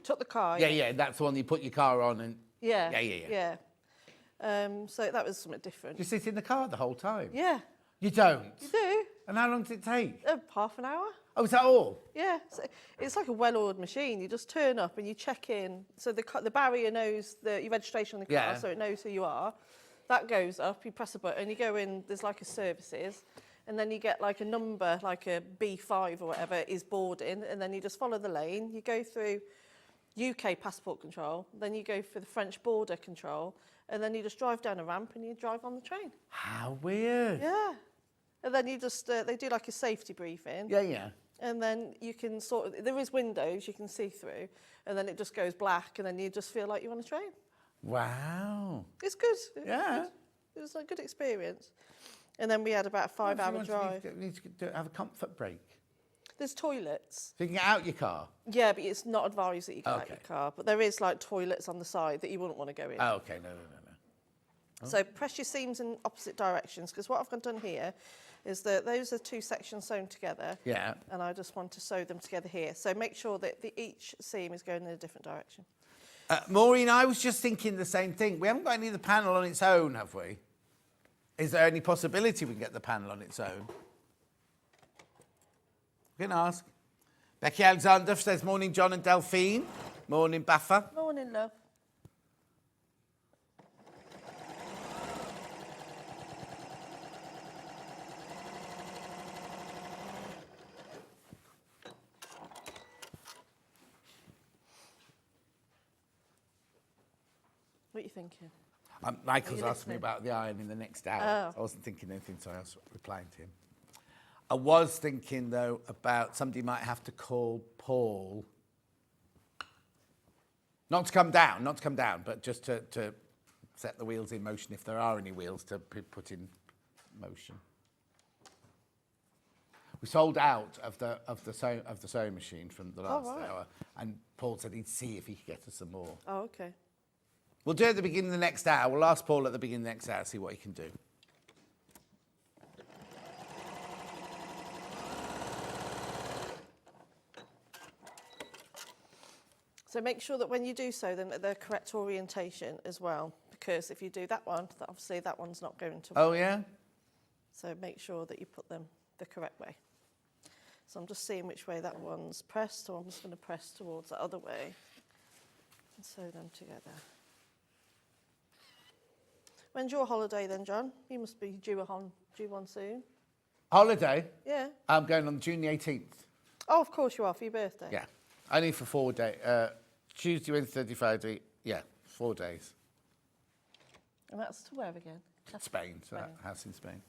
Took the car. Yeah, that's the one you put your car on and... Yeah. Yeah. So that was something different. You sit in the car the whole time? Yeah, You don't? you do. And how long does it take? Half an hour. Oh, is that all? Yeah, so it's like a well-oiled machine. You just turn up and you check in. So the barrier knows your registration on the car, Yeah. so it knows who you are. That goes up, you press a button, you go in, there's like a services, and then you get like a number, like a B5 or whatever, is boarding, and then you just follow the lane. You go through UK passport control, then you go for the French border control, and then you just drive down a ramp and you drive on the train. How weird. Yeah. And then you just, they do like a safety briefing. Yeah. And then you can there is windows you can see through, and then it just goes black, and then you just feel like you're on a train. Wow. It's good. Yeah. It was a good experience. And then we had about a 5-hour drive. You need to have a comfort break. There's toilets. So you can get out your car? Yeah, but it's not advised that you get out Okay. your car. But there is like toilets on the side that you wouldn't want to go in. Oh, okay. No. So press your seams in opposite directions, because what I've done here is that those are 2 sections sewn together. Yeah. And I just want to sew them together here. So make sure that each seam is going in a different direction. Maureen, I was just thinking the same thing. We haven't got any of the panel on its own, have we? Is there any possibility we can get the panel on its own? We can ask. Becky Alexander says, morning, John and Delphine. Morning, Baffa. Morning, love. What are you thinking? Michael's Are you asking me listening? about the iron in the next hour. Oh. I wasn't thinking anything, so I was replying to him. I was thinking, though, about somebody might have to call Paul. Not to come down, but just to set the wheels in motion, if there are any wheels to be put in motion. We sold out of the sewing machine from the last hour, and Paul said he'd see if he could get us some more. Oh, okay. We'll do it at the beginning of the next hour. We'll ask Paul at the beginning of the next hour, see what he can do. So make sure that when you do so, then they're correct orientation as well, because if you do that one, obviously that one's not going to work. Oh, yeah? So make sure that you put them the correct way. So I'm just seeing which way that one's pressed, so I'm just going to press towards the other way and sew them together. When's your holiday then, John? You must be due one soon. Holiday? Yeah. I'm going on June the 18th. Oh, of course you are, for your birthday. Yeah. Only for 4 days. Tuesday, Wednesday, Thursday, Friday. Yeah, 4 days. And that's to where again? Spain, so that house in Spain.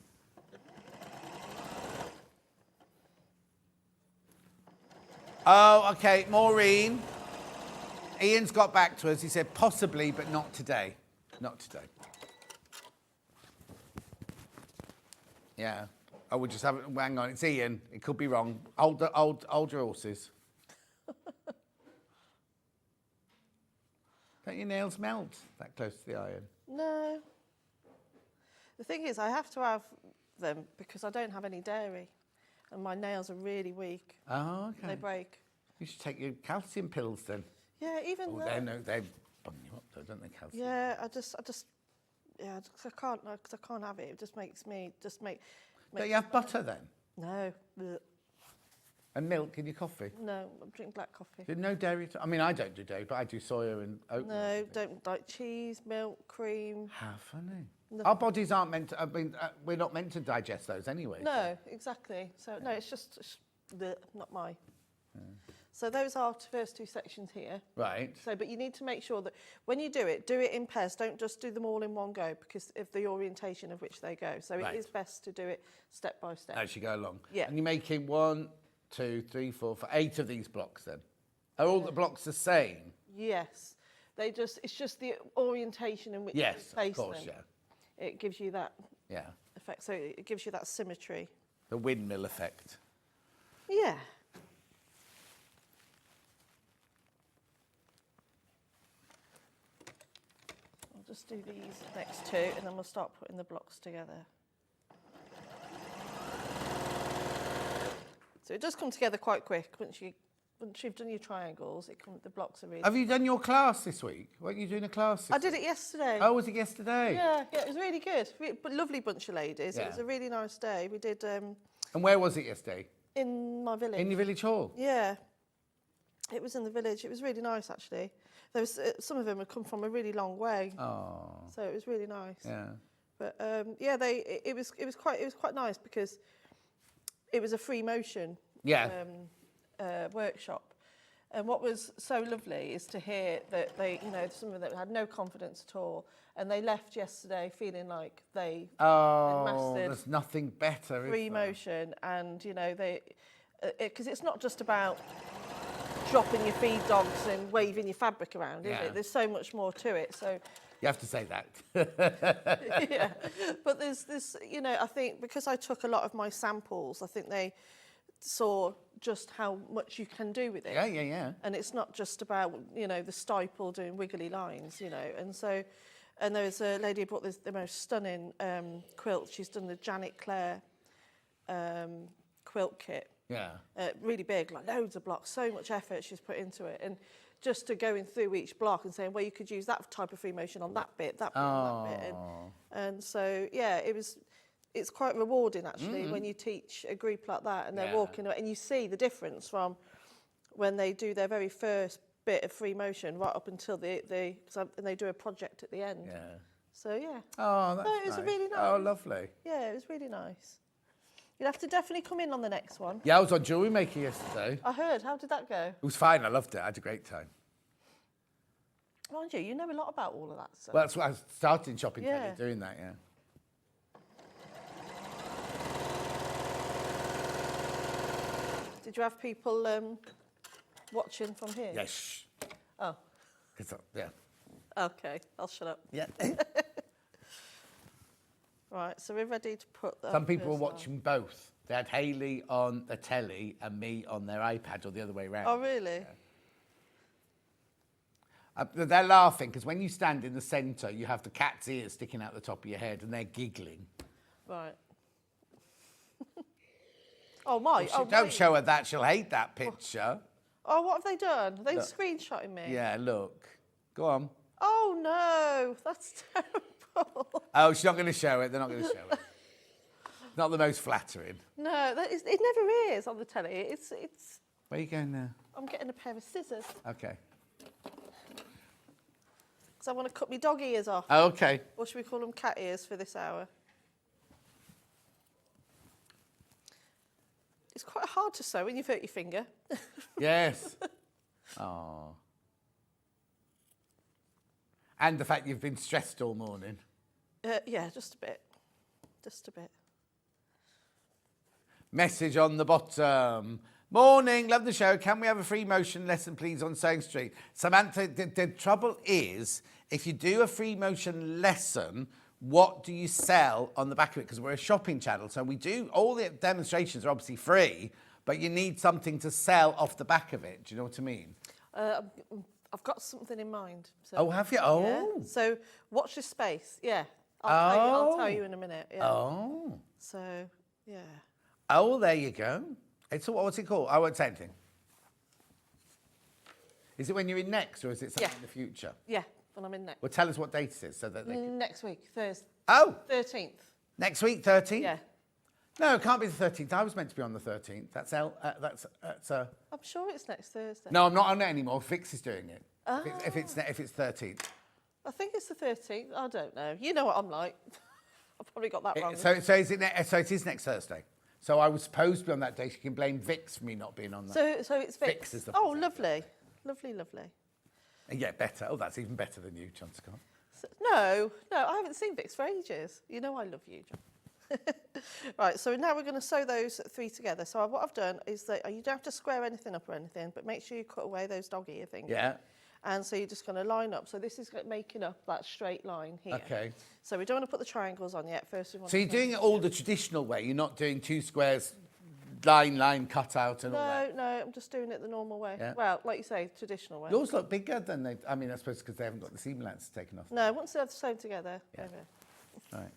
Oh, okay, Maureen. Ian's got back to us. He said possibly, but not today. Not today. Yeah. Oh, we'll just have it. Hang on, it's Ian. It could be wrong. Hold your horses. Don't your nails melt that close to the iron? No. The thing is, I have to have them because I don't have any dairy and my nails are really weak. Oh, okay. They break. You should take your calcium pills then. Yeah, even Oh, though... they bung you up though, don't they, calcium? Yeah, I can't have it. It just makes me Don't you have butter then? No. Blech. And milk in your coffee? No, I drink black coffee. No dairy? I mean, I don't do dairy, but I do soya and oat. No, don't like cheese, milk, cream. How funny. No. Our bodies aren't meant to, I mean, we're not meant to digest those anyway. No, exactly. So, no, it's just blech, not my. So those are the first two sections here. Right. So, but you need to make sure that when you do it in pairs. Don't just do them all in one go because of the orientation of which they go. So Right. it is best to do it step by step. As you go along. Yeah. And you're making 1, 2, 3, 4, 5, 8 of these blocks then? Are all the blocks the same? Yes. It's just the orientation in which you place Yes, of course, them. yeah. It gives you that Yeah. effect. So it gives you that symmetry. The windmill effect. Yeah. I'll just do these next two and then we'll start putting the blocks together. So it does come together quite quick once you've done your triangles. The blocks are really. Have you done your class this week? Weren't you doing a class? I did it yesterday. Oh, was it yesterday? Yeah, it was really good. But lovely bunch of ladies. Yeah. It was a really nice day. We did And where was it yesterday? in my village. In your village hall? Yeah, it was in the village. It was really nice actually. There was some of them had come from a really long way. Oh. So it was really nice. Yeah. But yeah, it was quite nice because it was a free motion workshop. And what was so lovely is to hear that some of them had no confidence at all, and they left yesterday feeling like they had mastered there's nothing better. free motion, and because it's not just about dropping your feed dogs and waving your fabric around, is it? There's so much more to it. So you have to say that. yeah, but there's this, I think because I took a lot of my samples, I think they saw just how much you can do with it. Yeah. And it's not just about, the stipple doing wiggly lines, and so, and there was a lady who brought the most stunning quilt. She's done the Janet Clare quilt kit. Yeah. Really big, like loads of blocks, so much effort she's put into it. And just to going through each block and saying, well, you could use that type of free motion on that bit, that bit, on that bit. And so, yeah, it's quite rewarding, actually, when you teach a group like that and they're walking away and you see the difference from when they do their very first bit of free motion right up until and they do a project at the end. Yeah. So, yeah. Oh, that's it was nice. really nice. Oh, lovely. Yeah, it was really nice. You'll have to definitely come in on the next one. Yeah, I was on jewellery making yesterday. I heard. How did that go? It was fine. I loved it. I had a great time. Mind you, you know a lot about all of that stuff. Well, that's what I started in shopping Yeah. telly, doing that, yeah. Did you have people watching from here? Yes. Oh, Yeah. okay. I'll shut up. Yeah. Right, so we're ready to put the Some people were first watching both. They had Hayley on the telly and me on their iPad, or the other way around. Oh, really? They're laughing because when you stand in the centre, you have the cat's ears sticking out the top of your head, and they're giggling. Right. Oh, my. Don't show her that; she'll hate that picture. Oh, what have they done? Are they screenshotting me? Yeah, look. Go on. Oh, no. That's terrible. Oh, she's not going to show it. They're not going to show it. Not the most flattering. No, it never is on the telly. It's. Where are you going now? I'm getting a pair of scissors Okay. because I want to cut my dog ears off. Okay. Or should we call them cat ears for this hour? It's quite hard to sew when you've hurt your finger. Yes. Oh. And the fact you've been stressed all morning. Yeah, just a bit. Just a bit. Message on the bottom. Morning, love the show. Can we have a free motion lesson, please, on Sewing Street? Samantha, the trouble is, if you do a free motion lesson, what do you sell on the back of it? Because we're a shopping channel, so we do, all the demonstrations are obviously free, but you need something to sell off the back of it. Do you know what I mean? I've got something in mind. So, Oh, have you? Oh. yeah. So watch this space. Yeah. I'll tell you in a minute. Yeah. Oh. So, yeah. Oh, there you go. It's what's it called? I won't say anything. Is it when you're in next, or is it something Yeah. in the future? Yeah, when I'm in next. Well, tell us what date it is so that they can... Next week, Thursday. Oh, 13th. next week, 13th? Yeah. No, it can't be the 13th. I was meant to be on the 13th. That's I'm sure it's next Thursday. No, I'm not on it anymore. Fix is doing it. Oh. If it's 13th. I think it's the 13th. I don't know. You know what I'm like. I've probably got that wrong. So it is next Thursday. So I was supposed to be on that day. You can blame Vix for me not being on that. So it's Vix. Vix is the Oh, presenter. lovely. Lovely, lovely. Yeah, better. Oh, that's even better than you, John Scott. No, I haven't seen Vix for ages. You know I love you, John. Right, so now we're going to sew those three together. So what I've done is that you don't have to square anything up or anything, but make sure you cut away those dog ear things. Yeah. And so you're just going to line up. So this is making up that straight line here. Okay. So we don't want to put the triangles on yet. First we want So you're doing it all the traditional way. You're not doing two squares, line, cut out and all that. No, I'm just doing it the normal way. Yeah. Well, like you say, traditional way. Yours look bigger than they... I mean, I suppose because they haven't got the seam allowance taken off. No, once they're sewn together. Yeah. Maybe. Right.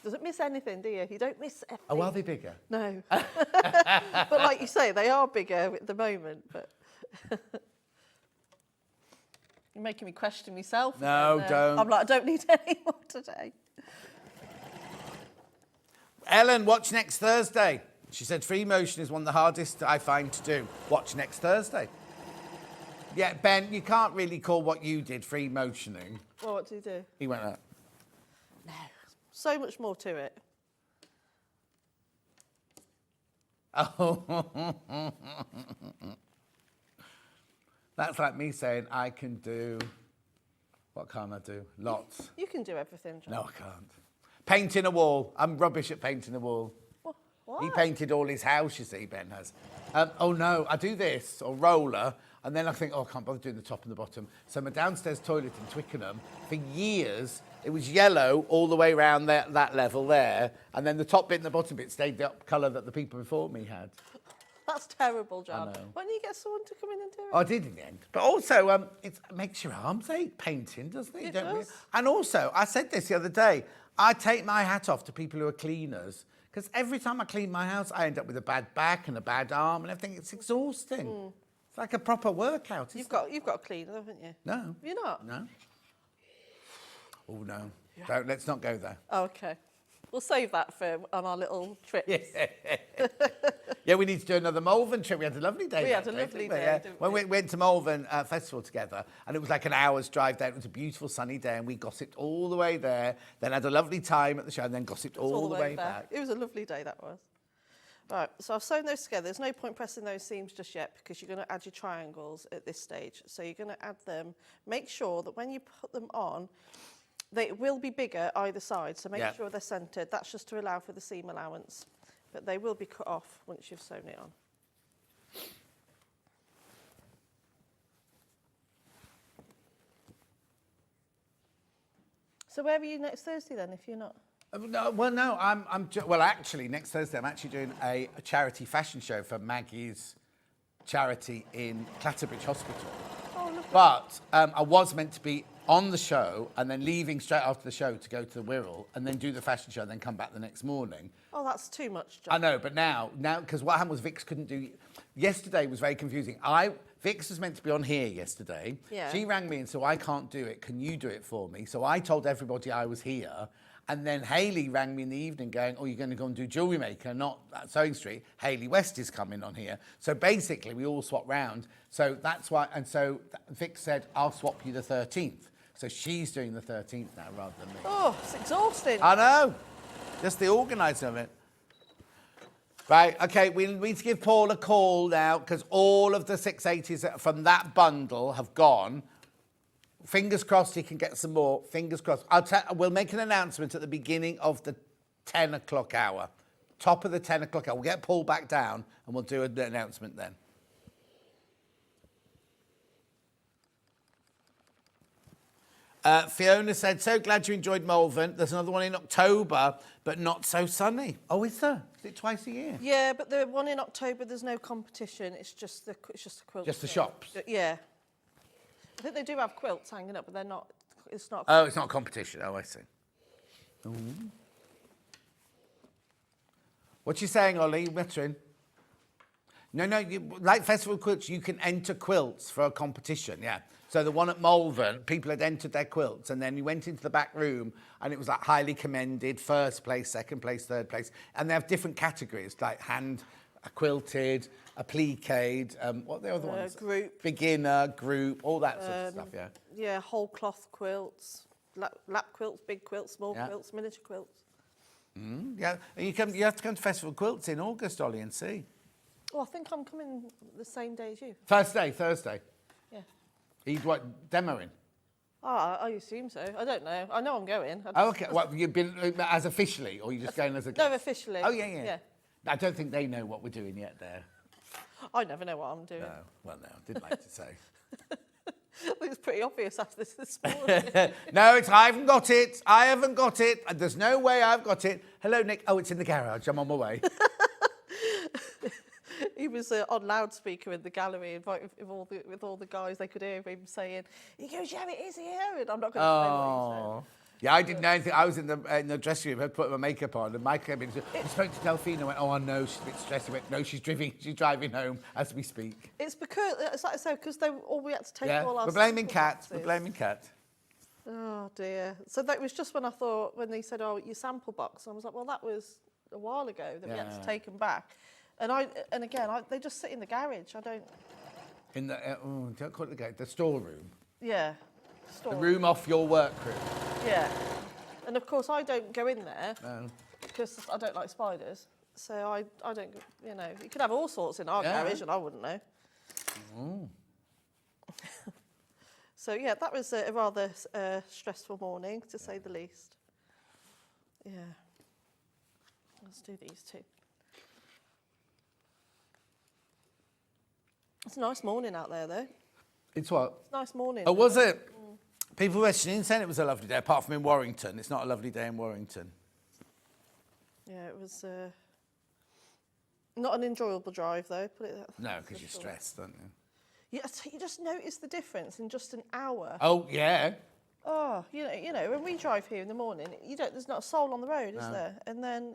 Doesn't miss anything, do you? You don't miss anything. Oh, are they bigger? No. But like you say, they are bigger at the moment. But you're making me question myself. No, again, don't. I'm like, I don't need any more today. Ellen, watch next Thursday. She said free motion is one of the hardest I find to do. Watch next Thursday. Yeah, Ben, you can't really call what you did free motioning. Well, what do you do? He went like... No. So much more to it. Oh. That's like me saying I can do... What can't I do? Lots. You can do everything, John. No, I can't. Painting a wall. I'm rubbish at painting a wall. What? He painted all his house, you see, Ben has. Oh no, I do this, or roller, and then I think, oh, I can't bother doing the top and the bottom. So my downstairs toilet in Twickenham, for years, it was yellow all the way around that level there, and then the top bit and the bottom bit stayed the colour that the people before me had. That's terrible, John. I know. Why don't you get someone to come in and do it? I did in the end. But also, it makes your arms ache, painting, doesn't it? It does. And also, I said this the other day, I take my hat off to people who are cleaners, because every time I clean my house, I end up with a bad back and a bad arm and everything. It's exhausting. It's like a proper workout. You've got a cleaner, haven't you? No. You're not? No. Oh, no. Let's not go there. Oh, okay. We'll save that for on our little trips. Yeah, we need to do another Malvern trip. We had a lovely day. We that had a day, lovely didn't we? day, Yeah. didn't When we? we went to Malvern Festival together, and it was like an hour's drive there. It was a beautiful sunny day, and we gossiped all the way there, then had a lovely time at the show, and then gossiped all the way back. It was a lovely day, that was. Right, so I've sewn those together. There's no point pressing those seams just yet because you're going to add your triangles at this stage. So you're going to add them. Make sure that when you put them on, they will be bigger either side. So make sure they're centred. That's just to allow for the seam allowance. But they will be cut off once you've sewn it on. So where are you next Thursday then, if you're not? Well, actually, next Thursday I'm actually doing a charity fashion show for Maggie's charity in Clatterbridge Hospital. Oh, lovely. But I was meant to be on the show and then leaving straight after the show to go to the Wirral and then do the fashion show and then come back the next morning. Oh, that's too much, John. I know, but now, because what happened was Vix couldn't do... Yesterday was very confusing. Vix was meant to be on here yesterday. Yeah. She rang me and said, I can't do it. Can you do it for me? So I told everybody I was here. And then Hayley rang me in the evening going, oh, you're going to go and do Jewellery Maker, not at Sewing Street. Hayley West is coming on here. So basically, we all swapped round. So that's why... And so Vix said, I'll swap you the 13th. So she's doing the 13th now rather than me. Oh, it's exhausting. I know. Just the organising of it. Right, OK, we need to give Paul a call now because all of the 680s from that bundle have gone. Fingers crossed he can get some more. Fingers crossed. We'll make an announcement at the beginning of the 10 o'clock hour. Top of the 10 o'clock hour. We'll get Paul back down and we'll do an announcement then. Fiona said, so glad you enjoyed Malvern. There's another one in October, but not so sunny. Oh, is there? Is it twice a year? Yeah, but the one in October, there's no competition. It's just the quilt. Just the show. shops? Yeah. I think they do have quilts hanging up, but they're not. It's not. Oh, it's not competition. Oh, I see. Ooh. What you saying, Ollie? Veteran? No, like Festival Quilts, you can enter quilts for a competition, yeah. So the one at Malvern, people had entered their quilts and then you went into the back room and it was like highly commended, first place, second place, third place. And they have different categories, like a quilted, a pliqued, what are the other ones? Group. Beginner, group, all that sort of stuff, yeah. Yeah, whole cloth quilts, lap quilts, big quilts, small quilts, miniature quilts. Yeah, you have to come to Festival Quilts in August, Ollie, and see. Oh, I think I'm coming the same day as you. Thursday. Yeah. He's what, demoing? Oh, I assume so. I don't know. I know I'm going. Oh, okay. Well, you've been as officially, or you're just going as a guest? No, officially. Oh, yeah. I don't think they know what we're doing yet there. I never know what I'm doing. No. Well, no, I didn't like to say. I think it's pretty obvious after this morning. No, I haven't got it. I haven't got it. There's no way I've got it. Hello, Nick. Oh, it's in the garage. I'm on my way. He was on loudspeaker in the gallery with all the guys. They could hear him saying, he goes, yeah, it is here. And I'm not going to say what he said. Yeah, I didn't know anything. I was in the dressing room. I put my makeup on, and Mike came in. I spoke to Delphine. I went, "Oh, I know she's a bit stressed." I went, "No, she's driving home as we speak." It's because it's like I said, because we had to take all our. We're blaming Kat. boxes. We're blaming Kat. Oh dear. So that was just when I thought when they said, "Oh, your sample box," I was like, "Well, that was a while ago that we had to take them back." And again, they just sit in the garage. I don't. In the don't call it the garage. The storeroom. Yeah. The room off your workroom. Yeah. And of course, I don't go in there because I don't like spiders. So I don't, you could have all sorts in our garage and I wouldn't know. Mm. So, yeah, that was a rather stressful morning, to say the least. Yeah. Let's do these two. It's a nice morning out there, though. It's what? It's a nice morning. Oh, was it? People were saying it was a lovely day, apart from in Warrington. It's not a lovely day in Warrington. Yeah, it was not an enjoyable drive, though. No, because you're stressed, don't you? Yeah, you just notice the difference in just an hour. Oh, yeah. Oh, you know, when we drive here in the morning, there's not a soul on the road, is there? And then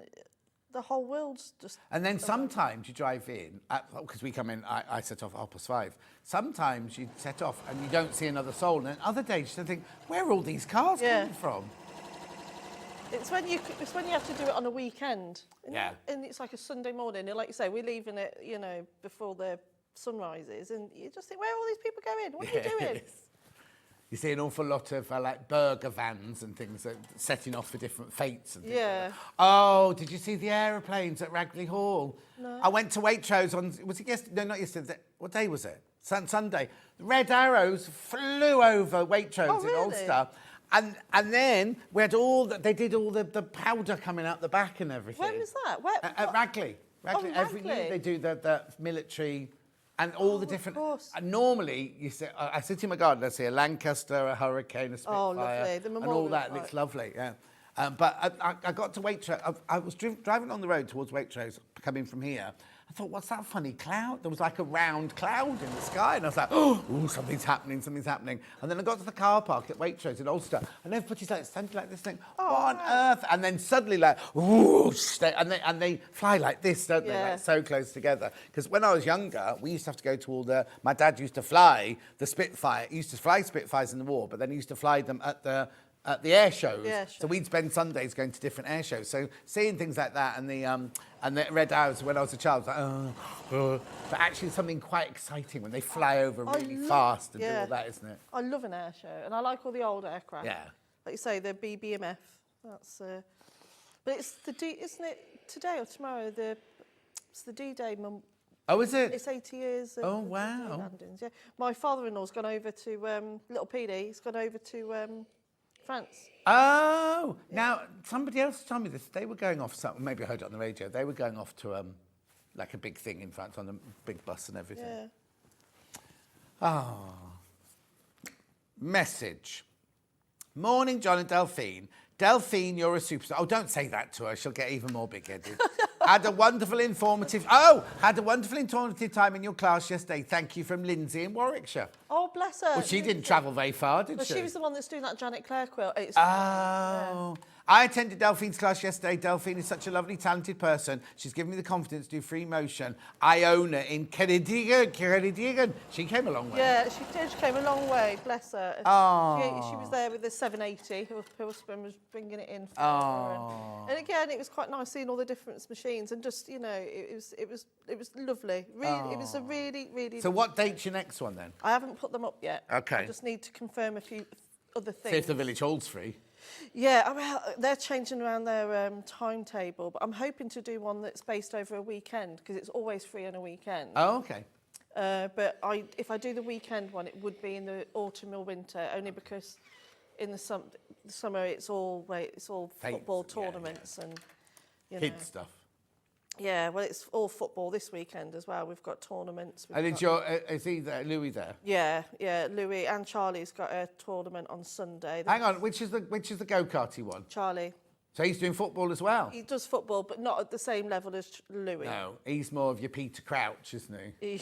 the whole world's just... And then sometimes you drive in, because we come in, I set off at 5:30. Sometimes you set off and you don't see another soul. And then other days you think, where are all these cars coming from? It's when you have to do it on a weekend. And it's like a Sunday morning. And like you say, we're leaving it, before the sun rises. And you just think, where are all these people going? What are you doing? you see an awful lot of like burger vans and things that setting off for different fates and things like that. Oh, did you see the aeroplanes at Ragley Hall? No. I went to Waitrose on, was it yesterday? No, not yesterday. What day was it? Sunday. The Red Arrows flew over Waitrose in Ulster. And then we had they did all the powder coming out the back and everything. When was that? At Ragley. Oh, Every year they do the military and all the different. And normally you see, I sit in my garden, I see a Lancaster, a Hurricane, a Spitfire, and all that. And it's lovely, yeah. But I got to Waitrose. I was driving on the road towards Waitrose, coming from here. I thought, what's that funny cloud? There was like a round cloud in the sky. And I was like, oh, something's happening. And then I got to the car park at Waitrose in Ulster. And everybody's like standing like this thing, what on earth? And then suddenly like, whoosh, and they fly like this, don't they? Like so close together. Because when I was younger, we used to have to go to my dad used to fly the Spitfire. He used to fly Spitfires in the war, but then he used to fly them at the air shows. Yeah, sure. So we'd spend Sundays going to different air shows. So seeing things like that and the Red Arrows when I was a child, was like, but actually something quite exciting when they fly over really fast and do all that, isn't it? I love an air show, and I like all the old aircraft. Yeah. Like you say, the BBMF. That's. But it's isn't it today or tomorrow? It's the D-Day. Oh, is it? It's 80 years. Oh, wow. Landings, yeah. My father-in-law's gone over to little PD. He's gone over to France. Oh, now somebody else told me this. They were going off. Maybe I heard it on the radio. They were going off to like a big thing in France on a big bus and everything. Yeah. Oh. Message. Morning, John and Delphine. Delphine, you're a superstar. Oh, don't say that to her. She'll get even more big-headed. Had a wonderful informative time in your class yesterday. Thank you from Lindsay in Warwickshire. Oh, bless her. Well, she didn't travel very far, did she? She was the one that's doing that Janet Clare quilt. I attended Delphine's class yesterday. Delphine is such a lovely, talented person. She's given me the confidence to do free motion. I own her in Ceredigion. She came a long way. Yeah, she did. She came a long way. Bless her. Oh. She was there with the 780. Her husband was bringing it in for her. And again, it was quite nice seeing all the different machines and just, you know, it was lovely. Really, it was a really, really. So what date's your next one then? I haven't put them up yet. Okay. I just need to confirm a few other things. See if the village hall's free. Yeah, I mean, they're changing around their timetable, but I'm hoping to do one that's based over a weekend because it's always free on a weekend. Oh, okay. But if I do the weekend one, it would be in the autumn or winter, only because in the summer it's all football tournaments and kids stuff. Yeah, well, it's all football this weekend as well. We've got tournaments. And is he there, Louis there? Yeah, Louis and Charlie's got a tournament on Sunday. Hang on, which is the go-karty one? Charlie. So he's doing football as well? He does football, but not at the same level as Louis. No, he's more of your Peter Crouch, isn't he?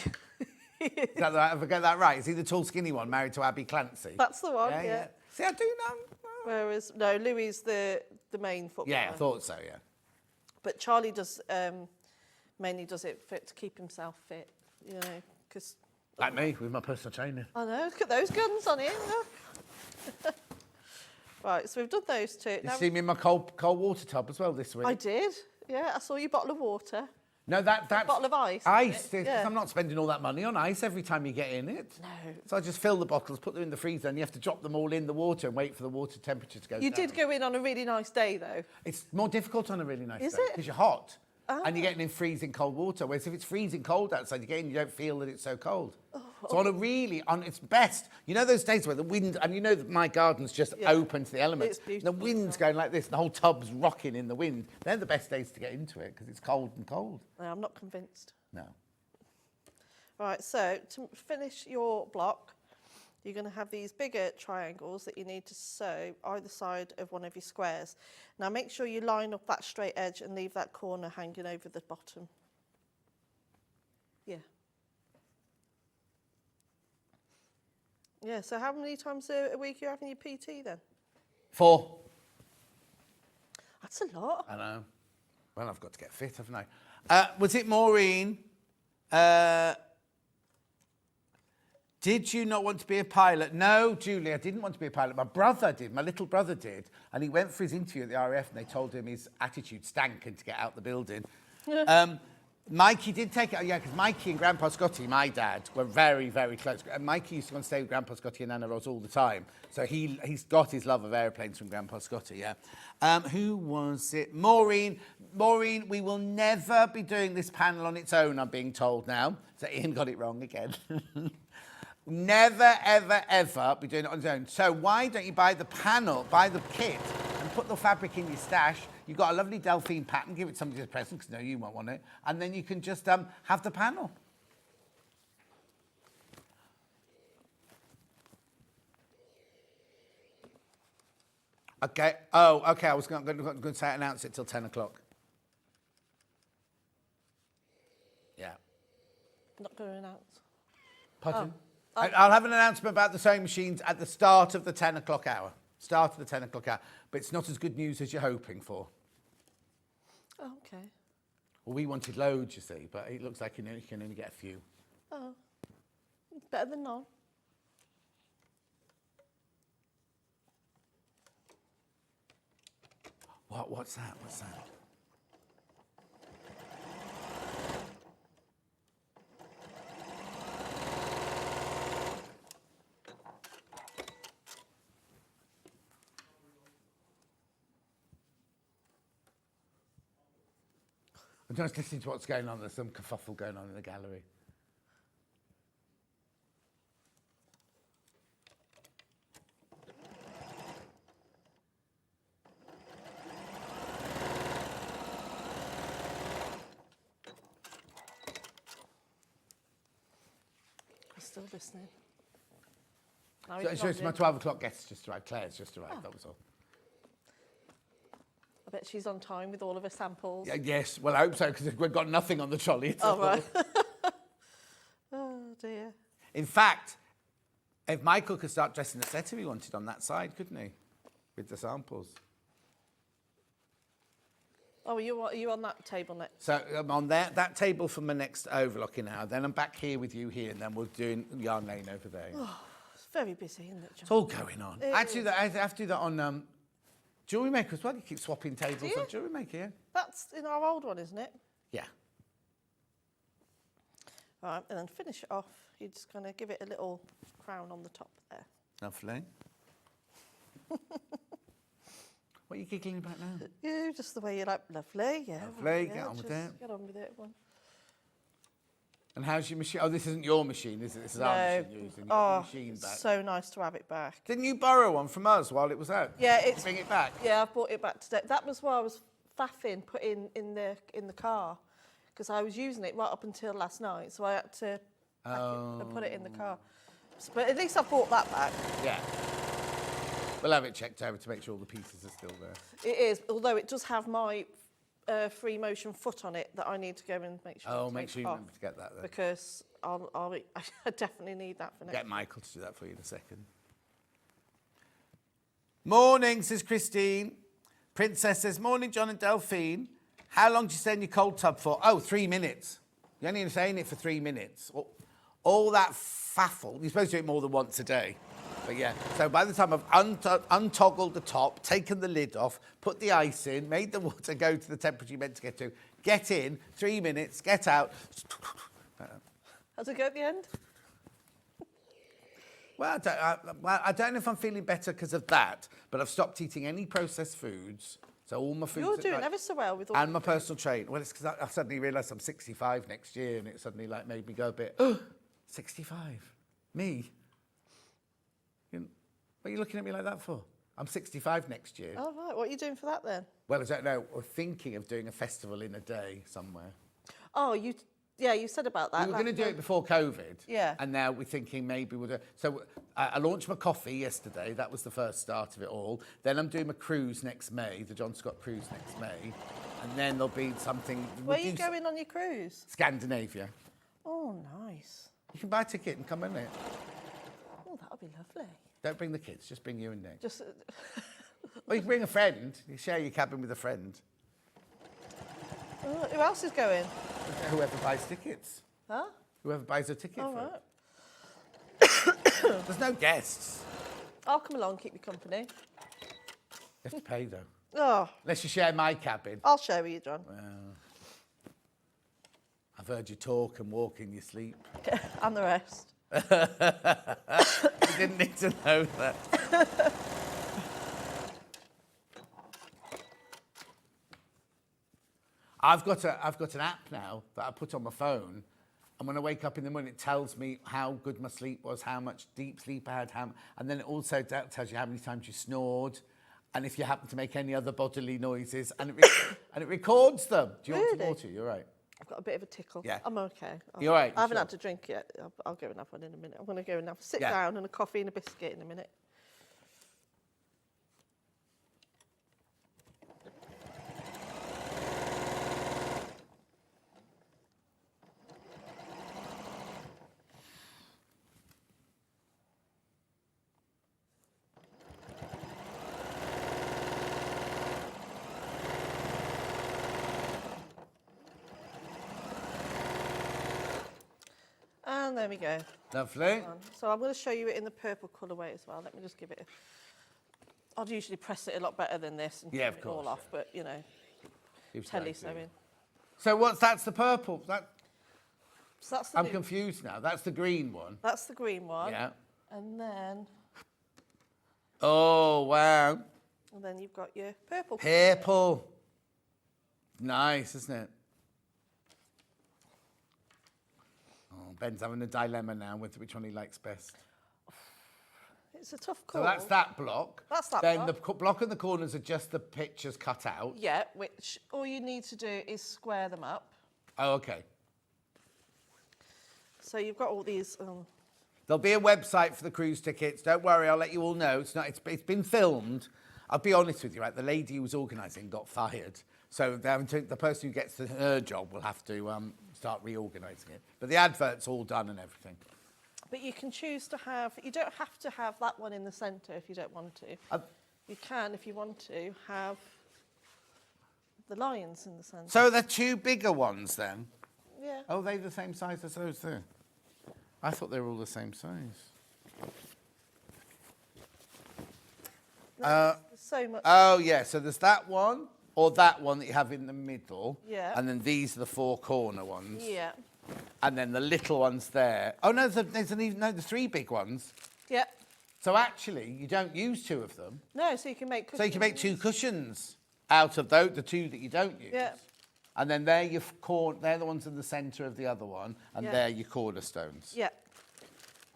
Is that right? Have I got that right? Is he the tall, skinny one married to Abby Clancy? That's the one, yeah. See, I do know. Whereas, no, Louis is the main footballer. Yeah, I thought so, yeah. But Charlie does mainly does it to keep himself fit, you know, because... Like me, with my personal trainer. I know, look at those guns on him, look. Right, so we've done those two. You see me in my cold water tub as well this week? I did, yeah. I saw your bottle of water. No, that's... A bottle of ice. Ice, yeah. I'm not spending all that money on ice every time you get in it. No. So I just fill the bottles, put them in the freezer, and you have to drop them all in the water and wait for the water temperature to go down. You did go in on a really nice day, though. It's more difficult on a really nice day. Is it? Because you're hot. And you're getting in freezing cold water. Whereas if it's freezing cold outside, you don't feel that it's so cold. So it's best. You know those days where the wind, and you know that my garden's just open to the elements. It's beautiful. The wind's going like this, and the whole tub's rocking in the wind. They're the best days to get into it because it's cold and cold. No, I'm not convinced. No. Right, so to finish your block, you're going to have these bigger triangles that you need to sew either side of one of your squares. Now make sure you line up that straight edge and leave that corner hanging over the bottom. Yeah. Yeah, so how many times a week are you having your PT then? 4. That's a lot. I know. Well, I've got to get fit, haven't I? Was it Maureen? Did you not want to be a pilot? No, Julie, I didn't want to be a pilot. My brother did. My little brother did. And he went for his interview at the RAF and they told him his attitude stank and to get out the building. Mikey did take it, yeah, because Mikey and Grandpa Scotty, my dad, were very, very close. And Mikey used to go and stay with Grandpa Scotty and Nana Roz all the time. So he's got his love of aeroplanes from Grandpa Scotty, yeah. Who was it? Maureen. Maureen, we will never be doing this panel on its own, I'm being told now. So Ian got it wrong again. Never, ever, ever be doing it on its own. So why don't you buy the panel, buy the kit, and put the fabric in your stash. You've got a lovely Delphine pattern, give it to somebody as a present, because no, you won't want it. And then you can just have the panel. Okay. Oh, okay. I was going to say announce it till 10 o'clock. Yeah. Not going to announce. Pardon? I'll have an announcement about the sewing machines at the start of the 10 o'clock hour. Start of the 10 o'clock hour. But it's not as good news as you're hoping for. Oh, okay. Well, we wanted loads, you see, but it looks like you can only get a few. Oh, it's better than none. What's that? What's that? I'm just listening to what's going on. There's some kerfuffle going on in the gallery. I'm still listening. So it's my 12 o'clock guest just arrived. Claire's just arrived, that was all. I bet she's on time with all of her samples. Yeah, yes, well, I hope so, because we've got nothing on the trolley at all. Oh, right. Oh, dear. In fact, if Michael could start dressing the set if he wanted on that side, couldn't he? With the samples. Oh, are you on that table next? So I'm on that table for my next overlocking now. Then I'm back here with you here, and then we're doing Yarn Lane over there. Oh, it's very busy, isn't it, John? It's all going on. Actually, is. I have to do that on Jewellery Maker as well. You keep swapping tables Do you? on Jewellery Maker, yeah? That's in our old one, isn't it? Yeah. Right, and then finish it off. You're just going to give it a little crown on the top there. Lovely. What are you giggling about now? Yeah, just the way you like. Lovely, yeah. Lovely, yeah, get on with it. Get on with it. One. And how's your machine? Oh, this isn't your machine, is it? This is our machine you're using. You got your machine back. So nice to have it back. Didn't you borrow one from us while it was out? Yeah, Did you bring it back? Yeah, I've brought it back today. That was why I was faffing putting in the car, because I was using it right up until last night, so I had to pack it and put it in the car. So, but at least I brought that back. Yeah. We'll have it checked over to make sure all the pieces are still there. It is, although it does have my free motion foot on it that I need to go and make sure. Oh, make sure you remember to get that then. Because I definitely need that for next. Get Michael to do that for you in a second. Morning, says Christine. Princess says, morning, John and Delphine. How long do you stay in your cold tub for? Oh, 3 minutes. You're only staying in it for 3 minutes. All that faffle. You're supposed to do it more than once a day. But yeah, so by the time I've untoggled the top, taken the lid off, put the ice in, made the water go to the temperature you meant to get to, get in, 3 minutes, get out. How's it go at the end? Well, I don't know if I'm feeling better because of that, but I've stopped eating any processed foods. So all my foods... You're doing ever so well with all... And my personal trainer. Well, it's because I suddenly realised I'm 65 next year, and it suddenly made me go a bit, 65? Me? What are you looking at me like that for? I'm 65 next year. Oh, right. What are you doing for that then? Well, I don't know. We're thinking of doing a festival in a day somewhere. Oh, you said about that. We were going to do it before COVID. Yeah. And now we're thinking maybe we'll do... So I launched my coffee yesterday. That was the first start of it all. Then I'm doing my cruise next May, the John Scott cruise next May. And then there'll be something... Where are you going on your cruise? Scandinavia. Oh, nice. You can buy a ticket and come in it. Oh, that'll be lovely. Don't bring the kids, just bring you and Nick. Just... Or you can bring a friend. You share your cabin with a friend. Who else is going? Whoever buys tickets. Huh? Whoever buys a ticket All for right. it. There's no guests. I'll come along, keep you company. You have to pay, though. Oh, Unless you share my cabin. I'll share with you, John. heard you talk and walk in your sleep. And the rest. You didn't need to know that. I've got an app now that I put on my phone, and when I wake up in the morning, it tells me how good my sleep was, how much deep sleep I had, and then it also tells you how many times you snored, and if you happen to make any other bodily noises, and it records them. Do you want some water? You're right. I've got a bit of a tickle. Yeah. I'm okay. You're right. I haven't had to drink yet. I'll go and have one in a minute. I'm going to go and sit down and a coffee and a biscuit in a minute. And there we go. Lovely. So I'm going to show you it in the purple colourway as well. Let me just give it I'd usually press it a lot better than this and of it course, all off, but, you know, telly sewing. So that's the purple? So that's the I'm confused now. That's the green one. That's the green one. Yeah. And then... Oh, wow. And then you've got your purple. Purple. Nice, isn't it? Oh, Ben's having a dilemma now with which one he likes best. It's a tough call. So that's that block. That's that then block. the block in the corners are just the pictures cut out. Yeah, which all you need to do is square them up. Oh, okay. So you've got all these... There'll be a website for the cruise tickets. Don't worry, I'll let you all know. It's been filmed. I'll be honest with you, right? The lady who was organising got fired. So the person who gets her job will have to start reorganising it. But the advert's all done and everything. But you can choose to have... You don't have to have that one in the centre if you don't want to. You can, if you want to, have the lions in the centre. So they're two bigger ones then? Yeah. Oh, they're the same size as those there? I thought they were all the same size. There's so much... Oh, yeah, so there's that one, or that one that you have in the middle. Yeah. And then these are the four corner ones. Yeah. And then the little ones there. Oh, no, there's three big ones. Yeah. So actually, you don't use two of them. No, so you can make cushions. So you can make two cushions out of the two that you don't use. Yeah. And then they're the ones in the centre of the other one, and they're your cornerstones. Yeah.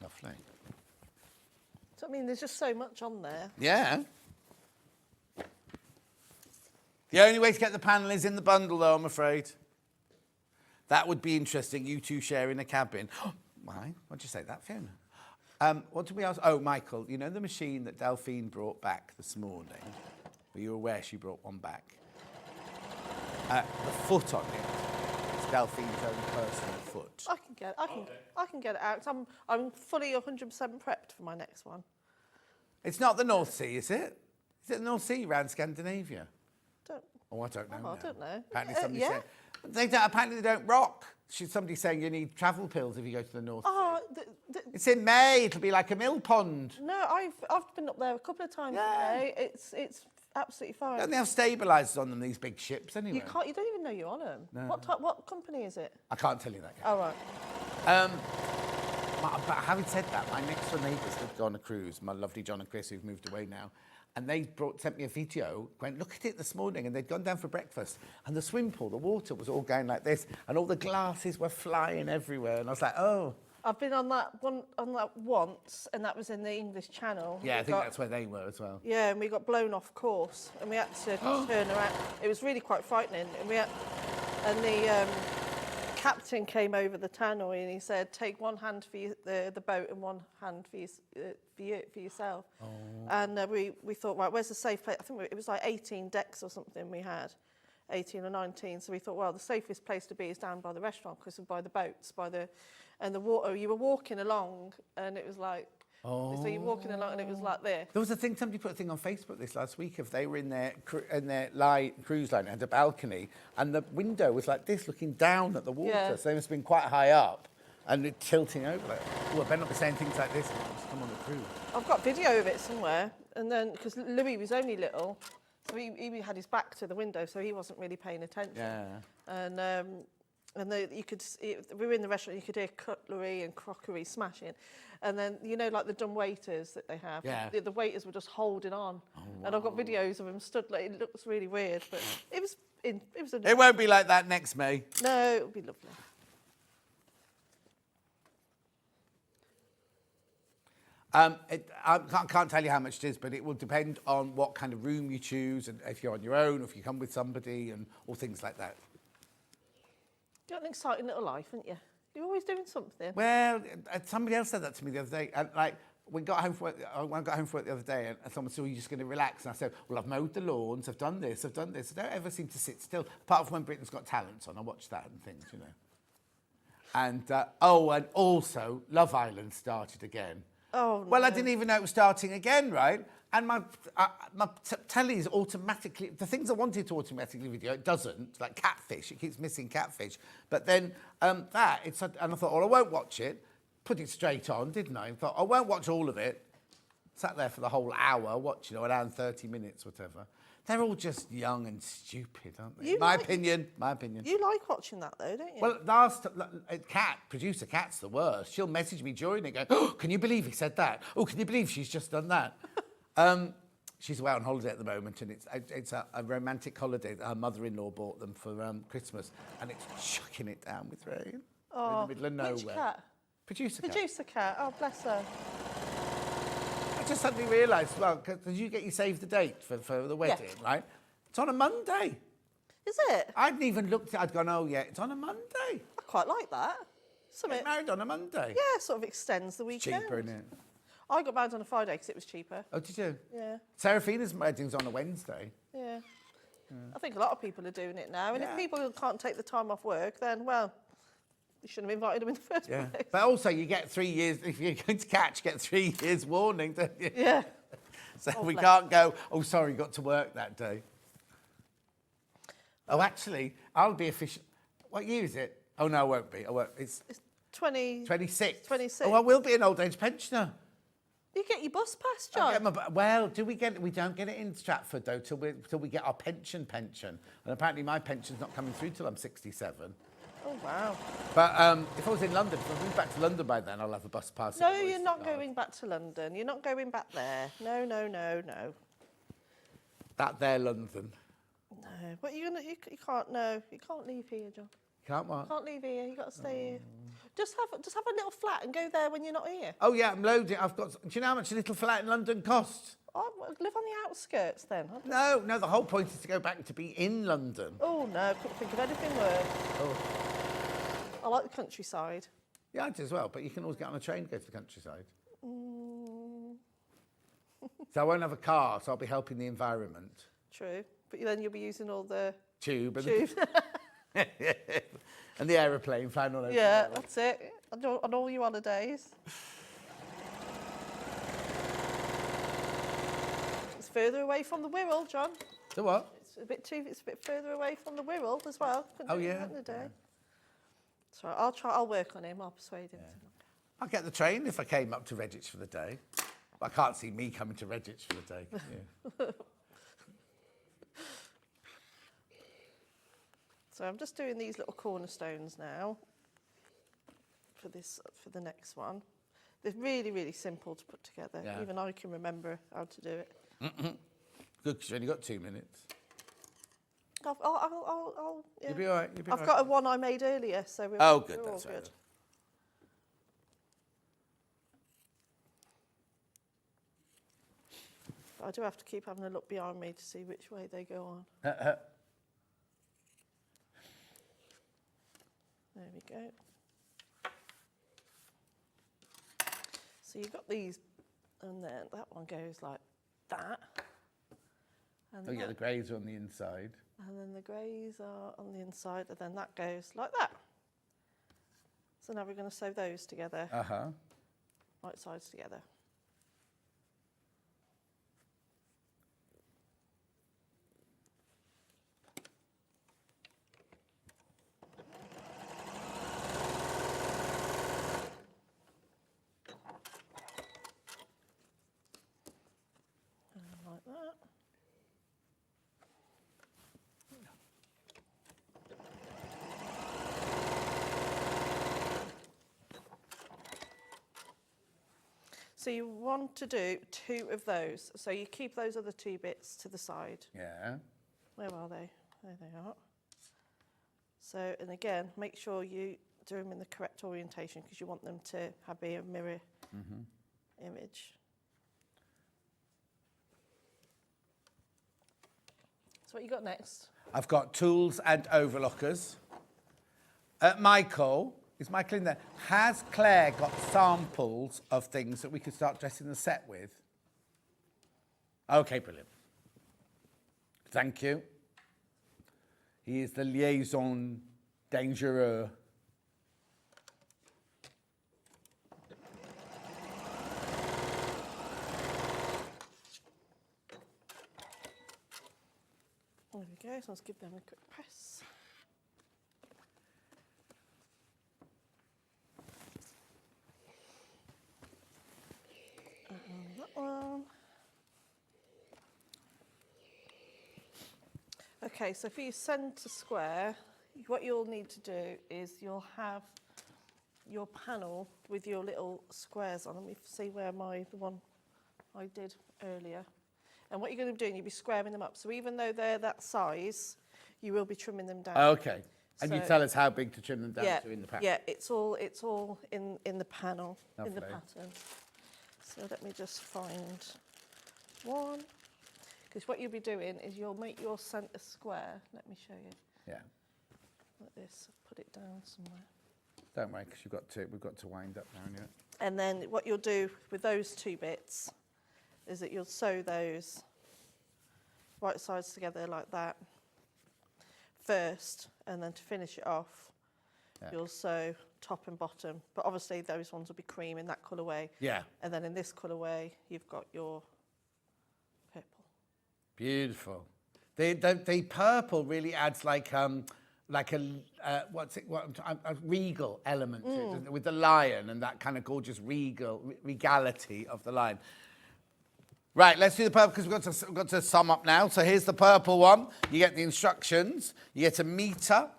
Lovely. So, I mean, there's just so much on there. Yeah. The only way to get the panel is in the bundle, though, I'm afraid. That would be interesting, you two sharing a cabin. Why? What'd you say that, Fiona? What did we ask? Oh, Michael, you know the machine that Delphine brought back this morning? Were you aware she brought one back? The foot on it is Delphine's own personal foot. I can get it out. I'm fully 100% prepped for my next one. It's not the North Sea, is it? Is it the North Sea around Scandinavia? Oh, I don't know. I don't know. Apparently somebody said... Apparently they don't rock. Somebody's saying you need travel pills if you go to the North Sea. It's in May. It'll be like a mill pond. No, I've been up there a couple of times today. It's absolutely fine. Don't they have stabilisers on them, these big ships, anyway? You don't even know you're on them. No. What company is it? I can't tell you that. Oh, right. But having said that, my next door neighbours did go on a cruise, my lovely John and Chris, who've moved away now, and they sent me a video, went, look at it this morning, and they'd gone down for breakfast, and the swimming pool, the water was all going like this, and all the glasses were flying everywhere, and I was like, oh. I've been on that once, and that was in the English Channel. Yeah, I think that's where they were as well. Yeah, and we got blown off course, and we had to turn around. It was really quite frightening, and the captain came over the tannoy and he said, take one hand for the boat and one hand for yourself. Oh. And we thought, right, where's the safe place? I think it was like 18 decks or something we had, 18 or 19. So we thought, well, the safest place to be is down by the restaurant because by the boats, and the water. You were walking along and it was like, so you're walking along and it was like this. There was a thing, somebody put a thing on Facebook this last week if they were in their cruise line, had a balcony, and the window was like this, looking down at the water. Yeah. So they must have been quite high up, and it tilting over. Like, oh, I better not be saying things like this when I come on the cruise. I've got video of it somewhere, and then, because Louis was only little, so he had his back to the window, so he wasn't really paying attention. Yeah. And And we were in the restaurant, you could hear cutlery and crockery smashing. And then, you know, like the dumb waiters that they have. Yeah. The waiters were just holding on. Oh, and I've got videos of them stood, like, it looks really weird, but it was It won't be like that next May. No, it'll be lovely. I can't tell you how much it is, but it will depend on what kind of room you choose, and if you're on your own, or if you come with somebody, and all things like that. You've got an exciting little life, haven't you? You're always doing something. Well, somebody else said that to me the other day. And, like, when I got home from work the other day, and someone said, "Well, you're just going to relax." And I said, "Well, I've mowed the lawns, I've done this. I don't ever seem to sit still, apart from when Britain's Got Talent on. I watch that and things, you know. And, and also, Love Island started again. Oh, no. Well, I didn't even know it was starting again, right? And my telly is automatically, the things I wanted to automatically video, it doesn't, like Catfish, it keeps missing Catfish. But then and I thought, well, I won't watch it. Put it straight on, didn't I? And thought, I won't watch all of it. Sat there for the whole hour, watching, an hour and 30 minutes, whatever. They're all just young and stupid, aren't they? My opinion. You like watching that, though, don't you? Well, producer Kat's the worst. She'll message me during it going, "Oh, can you believe he said that? Oh, can you believe she's just done that?" She's away on holiday at the moment, and it's a romantic holiday that her mother-in-law bought them for Christmas, and it's chucking it down with rain. Oh, in the middle of nowhere. which cat? Producer Kat. Producer cat. Oh, bless her. I just suddenly realised, well, because you get your save the date for the wedding, right? It's on a Monday. Is it? I hadn't even looked at it. I'd gone, oh, yeah, it's on a Monday. I quite like that. Get married on a Monday. Yeah, sort of extends the weekend. Cheaper, isn't it? I got married on a Friday because it was cheaper. Oh, did you? Yeah. Seraphina's wedding's on a Wednesday. Yeah. I think a lot of people are doing it now. And Yeah. if people can't take the time off work, then, well, you shouldn't have invited them in the first Yeah. place. But also, you get 3 years, if you're going to catch, get 3 years warning, don't you? Yeah. So we bless. can't go, oh, sorry, got to work that day. Oh, actually, I'll be official. What year is it? Oh, no, I won't be. I won't. It's 26. 26. Oh, I will be an old age pensioner. You get your bus pass, I'll John. get well, do we get it? We don't get it in Stratford, though, till we get our pension. And apparently my pension's not coming through till I'm 67. Oh, wow. But if I was in London, if I moved back to London by then, I'll have a bus pass. No, you're not going back to London. You're not going back there. No, no, no, no. That there, London. No. What you gonna? You can't. No, you can't leave here, John. Can't what? Can't leave here. You got to stay here. Just have a little flat and go there when you're not here. Oh, yeah, I'm loading. I've got... Do you know how much a little flat in London costs? Oh, live on the outskirts then. No, the whole point is to go back to be in London. Oh no, couldn't think of anything worse. Oh. I like the countryside. Yeah, I do as well, but you can always get on a train to go to the countryside. So I won't have a car, so I'll be helping the environment. True, but then you'll be using all the Tube. tubes. And the aeroplane flying all over. Yeah, that's it. On all your holidays. It's further away from the Wirral, John. So what? It's a bit further away from the Wirral as well. Oh, yeah? In the day. So I'll work on him. I'll persuade him. I'll get the train if I came up to Redditch for the day. But I can't see me coming to Redditch for the day. Yeah. So I'm just doing these little cornerstones now for the next one. They're really, really simple to put together. Yeah. Even I can remember how to do it. Good, because you've only got 2 minutes. Yeah. You'll be all right. I've got a one I made earlier, so we're good. all That's right. good. But I do have to keep having a look behind me to see which way they go on. There we go. So you've got these, and then that one goes like that. And Oh, yeah, the greys are on the inside. And then the greys are on the inside, and then that goes like that. So now we're going to sew those together, Uh-huh. right sides together. Like that. So you want to do 2 of those. So you keep those other 2 bits to the side. Yeah. Where are they? There they are. So, and again, make sure you do them in the correct orientation because you want them to be a mirror image. So what you got next? I've got tools and overlockers. Michael, is Michael in there? Has Claire got samples of things that we could start dressing the set with? Okay, brilliant. Thank you. He is the liaison dangereux. There we go, so let's give them a quick press. And that one. Okay, so for your centre square, what you'll need to do is you'll have your panel with your little squares on. Let me see where the one I did earlier. And what you're going to be doing, you'll be squaring them up. So even though they're that size, you will be trimming them down. Okay. And you So- tell us how big to trim them down Yeah, to in the pack. yeah, it's all in the panel, in the Lovely. pattern. So let me just find one. Because what you'll be doing is you'll make your centre square. Let me show you. Yeah. Like this. Put it down somewhere. Don't worry, because we've got to wind up now. Yeah. And then what you'll do with those 2 bits is that you'll sew those right sides together like that first, and then to finish it off, you'll sew top and bottom. But obviously those ones will be cream in that colourway. Yeah. And then in this colourway, you've got your purple. Beautiful. The purple really adds like a regal element to it, doesn't it? With the lion and that kind of gorgeous regality of the lion. Right, let's do the purple because we've got to sum up now. So here's the purple one. You get the instructions. You get a metre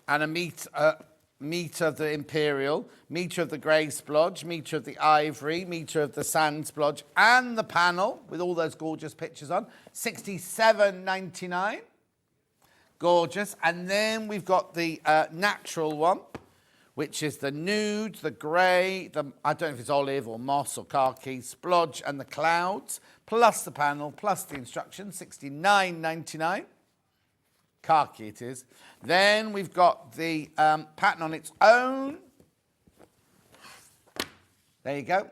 and a metre of the imperial, metre of the grey splodge, metre of the ivory, metre of the sand splodge, and the panel with all those gorgeous pictures on. $67.99. Gorgeous. And then we've got the natural one, which is the nude, the grey, I don't know if it's olive or moss or khaki, splodge and the clouds, plus the panel, plus the instructions, $69.99. Khaki it is. Then we've got the pattern on its own. There you go.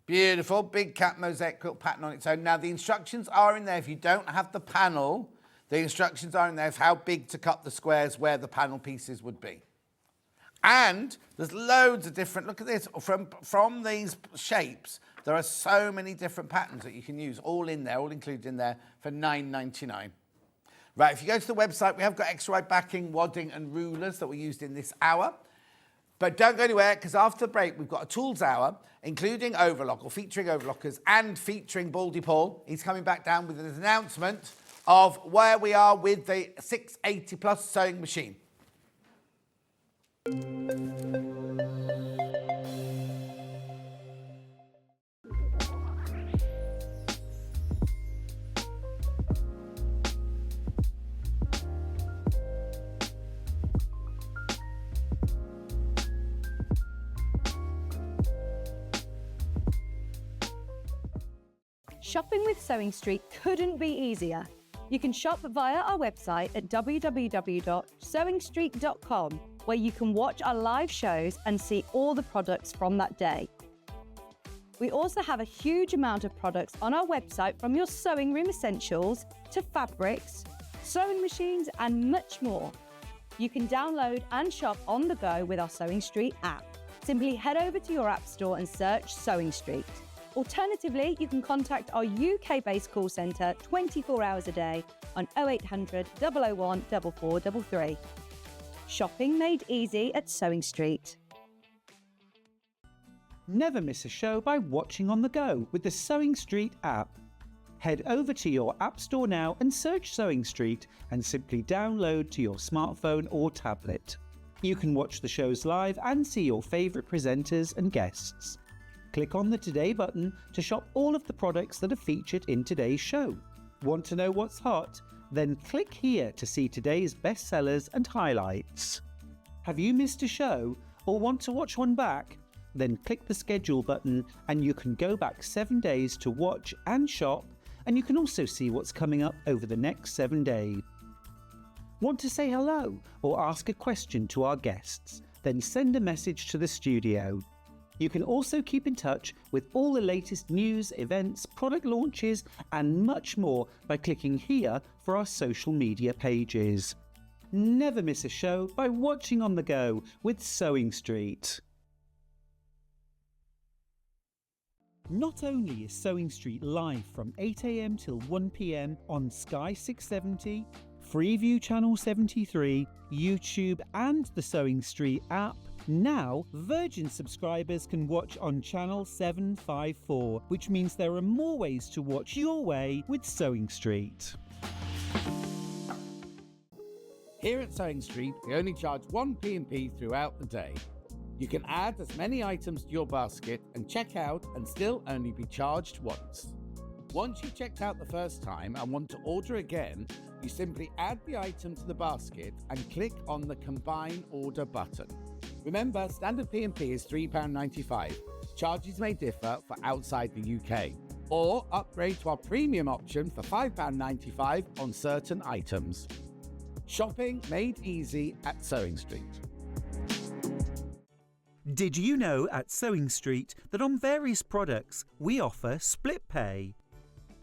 Beautiful, big cat mosaic quilt pattern on its own. Now the instructions are in there. If you don't have the panel, the instructions are in there of how big to cut the squares where the panel pieces would be. And there's loads of different, look at this, from these shapes, there are so many different patterns that you can use, all in there, all included in there for $9.99. Right, if you go to the website, we have got extra wide backing, wadding and rulers that were used in this hour. But don't go anywhere, because after the break, we've got a tools hour, including Overlocker, featuring Overlockers and featuring Baldy Paul. He's coming back down with an announcement of where we are with the 680 plus sewing machine. Shopping with Sewing Street couldn't be easier. You can shop via our website at www.sewingstreet.com, where you can watch our live shows and see all the products from that day. We also have a huge amount of products on our website, from your sewing room essentials to fabrics, sewing machines and much more. You can download and shop on the go with our Sewing Street app. Simply head over to your app store and search Sewing Street. Alternatively, you can contact our UK-based call centre 24 hours a day on 0800 001 4433. Shopping made easy at Sewing Street. Never miss a show by watching on the go with the Sewing Street app. Head over to your app store now and search Sewing Street and simply download to your smartphone or tablet. You can watch the shows live and see your favourite presenters and guests. Click on the Today button to shop all of the products that are featured in today's show. Want to know what's hot? Then click here to see today's bestsellers and highlights. Have you missed a show or want to watch one back? Then click the schedule button and you can go back 7 days to watch and shop, and you can also see what's coming up over the next 7 days. Want to say hello or ask a question to our guests? Then send a message to the studio. You can also keep in touch with all the latest news, events, product launches and much more by clicking here for our social media pages. Never miss a show by watching on the go with Sewing Street. Not only is Sewing Street live from 8 AM till 1 PM on Sky 670, Freeview Channel 73, YouTube and the Sewing Street app, now Virgin subscribers can watch on Channel 754, which means there are more ways to watch your way with Sewing Street. Here at Sewing Street, we only charge 1 P&P throughout the day. You can add as many items to your basket and check out and still only be charged once. Once you've checked out the first time and want to order again, you simply add the item to the basket and click on the Combine Order button. Remember, standard P&P is £3.95. Charges may differ for outside the UK. Or upgrade to our premium option for £5.95 on certain items. Shopping made easy at Sewing Street. Did you know at Sewing Street that on various products we offer split pay?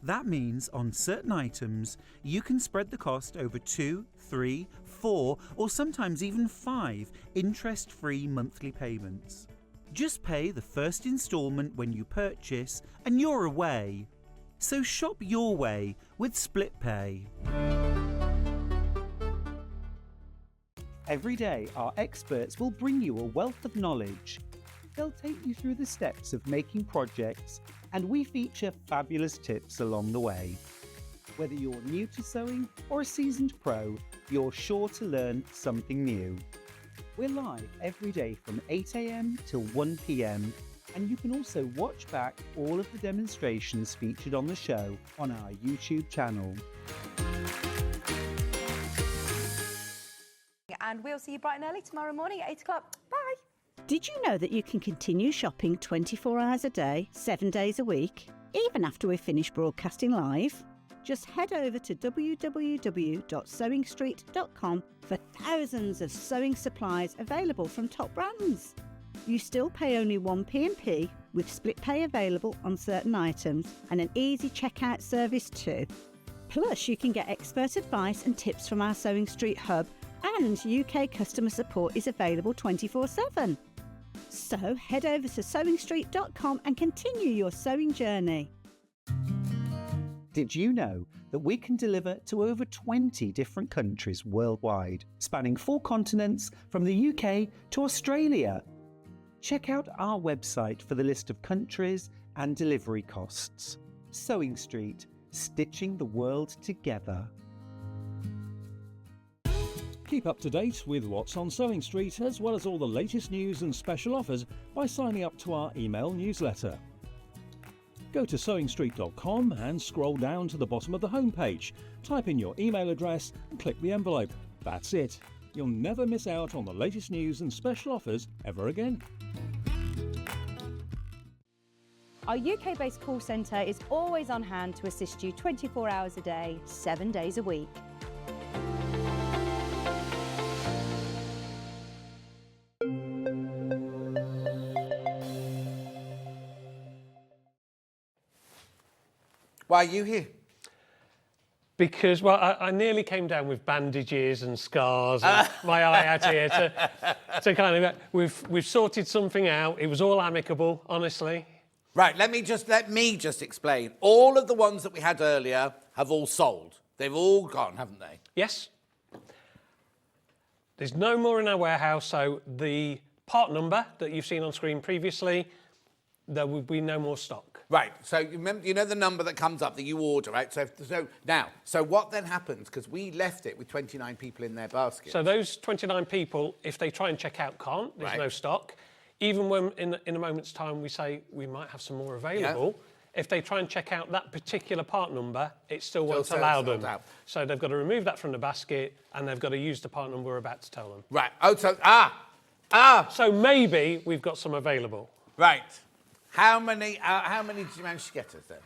That means on certain items you can spread the cost over 2, 3, 4 or sometimes even 5 interest-free monthly payments. Just pay the first instalment when you purchase and you're away. So shop your way with split pay. Every day, our experts will bring you a wealth of knowledge. They'll take you through the steps of making projects, and we feature fabulous tips along the way. Whether you're new to sewing or a seasoned pro, you're sure to learn something new. We're live every day from 8 AM till 1 PM, and you can also watch back all of the demonstrations featured on the show on our YouTube channel. And we'll see you bright and early tomorrow morning at 8 o'clock. Bye. Did you know that you can continue shopping 24 hours a day, 7 days a week, even after we've finished broadcasting live? Just head over to www.sewingstreet.com for thousands of sewing supplies available from top brands. You still pay only 1 P&P with split pay available on certain items and an easy checkout service too. Plus, you can get expert advice and tips from our Sewing Street hub, and UK customer support is available 24/7. So head over to sewingstreet.com and continue your sewing journey. Did you know that we can deliver to over 20 different countries worldwide, spanning 4 continents from the UK to Australia? Check out our website for the list of countries and delivery costs. Sewing Street, stitching the world together. Keep up to date with what's on Sewing Street, as well as all the latest news and special offers by signing up to our email newsletter. Go to sewingstreet.com and scroll down to the bottom of the homepage. Type in your email address and click the envelope. That's it. You'll never miss out on the latest news and special offers ever again. Our UK-based call centre is always on hand to assist you 24 hours a day, 7 days a week. Why are you here? Because, well, I nearly came down with bandages and scars and my eye out here to kind of, we've sorted something out. It was all amicable, honestly. Right, let me just explain. All of the ones that we had earlier have all sold. They've all gone, haven't they? Yes. There's no more in our warehouse, so the part number that you've seen on screen previously, there will be no more stock. Right, so you remember, you know the number that comes up that you order, right? So what then happens? Because we left it with 29 people in their basket. So those 29 people, if they try and check out, can't. There's no stock. Even when in a moment's time we say we might have some more available, if they try and check out that particular part number, it still won't allow them. So they've got to remove that from the basket and they've got to use the part number we're about to tell them. Right. Oh, so So maybe we've got some available. Right. How many did you manage to get us then?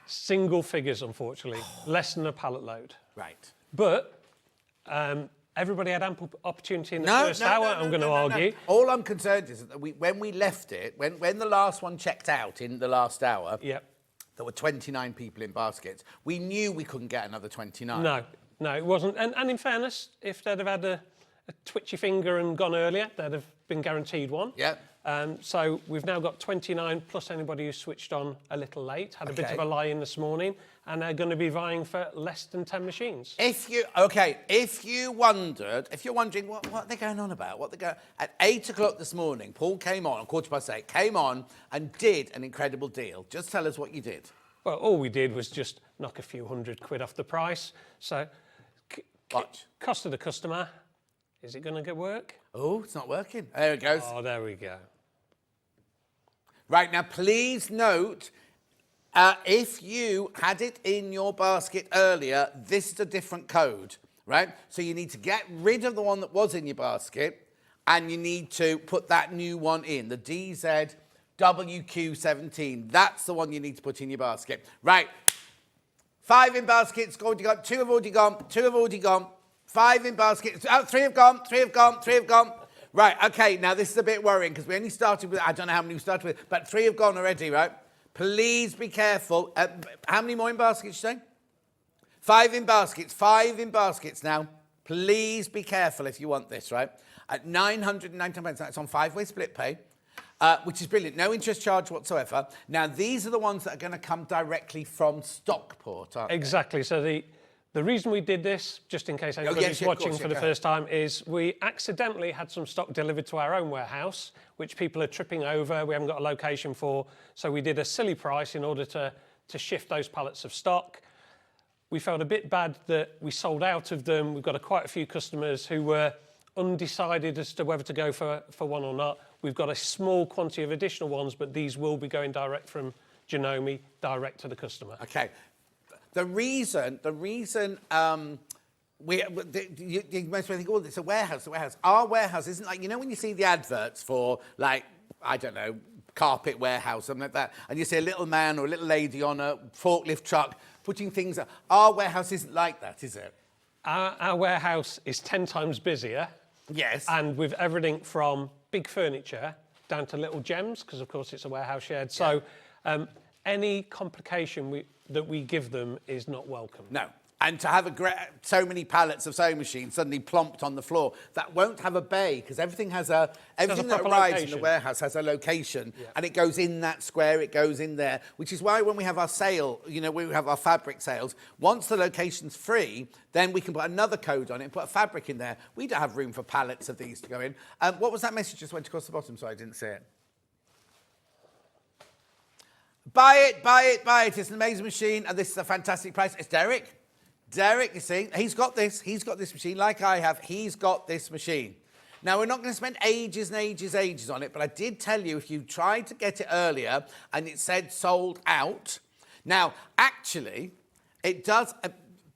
Single figures, unfortunately. Less than a pallet load. Right. But everybody had ample opportunity in the first hour, I'm going to argue. All I'm concerned is that when we left it, when the last one checked out in the last hour, there were 29 people in baskets. We knew we couldn't get another 29. No, it wasn't. And in fairness, if they'd have had a twitchy finger and gone earlier, they'd have been guaranteed one. Yeah. So we've now got 29 plus anybody who switched on a little late, had a bit of a lie-in this morning, and they're going to be vying for less than 10 machines. If you're wondering what they're going on about, at 8 o'clock this morning, Paul came on, 8:15, came on and did an incredible deal. Just tell us what you did. Well, all we did was just knock a few £100 off the price. So, cost of the customer, is it going to work? Oh, it's not working. There it goes. Oh, there we go. Right, now please note, if you had it in your basket earlier, this is a different code, right? So you need to get rid of the one that was in your basket and you need to put that new one in, the DZWQ17. That's the one you need to put in your basket. Right, 5 in baskets, 2 have already gone, 2 have already gone, 5 in baskets, 3 have gone, 3 have gone, 3 have gone. Right, okay, now this is a bit worrying because we only started with, I don't know how many we started with, but 3 have gone already, right? Please be careful. How many more in baskets, you say? 5 in baskets now. Please be careful if you want this, right? At £990, that's on 5-way split pay, which is brilliant. No interest charge whatsoever. Now, these are the ones that are going to come directly from Stockport, aren't they? Exactly. So the reason we did this, just in case anybody's watching for the first time, is we accidentally had some stock delivered to our own warehouse, which people are tripping over. We haven't got a location for. So we did a silly price in order to shift those pallets of stock. We felt a bit bad that we sold out of them. We've got quite a few customers who were undecided as to whether to go for one or not. We've got a small quantity of additional ones, but these will be going direct from Genome, direct to the customer. Okay. The reason you most think, oh, it's a warehouse, Our warehouse isn't like, you know when you see the adverts for, like, I don't know, carpet warehouse, something like that, and you see a little man or a little lady on a forklift truck putting things up. Our warehouse isn't like that, is it? Our warehouse is 10 times busier. Yes. And with everything from big furniture down to little gems, because of course it's a warehouse shed. So any complication that we give them is not welcome. No. And to have so many pallets of sewing machines suddenly plomped on the floor, that won't have a bay, because everything that arrives in the warehouse has a location, and it goes in that square, it goes in there, which is why when we have our sale, we have our fabric sales, once the location's free, then we can put another code on it and put a fabric in there. We don't have room for pallets of these to go in. What was that message just went across the bottom, so I didn't see it? Buy it, buy it, buy it. It's an amazing machine, and this is a fantastic price. It's Derek. Derek, you see, he's got this machine, like I have, he's got this machine. Now, we're not going to spend ages and ages on it, but I did tell you if you tried to get it earlier and it said sold out. Now, actually, it does,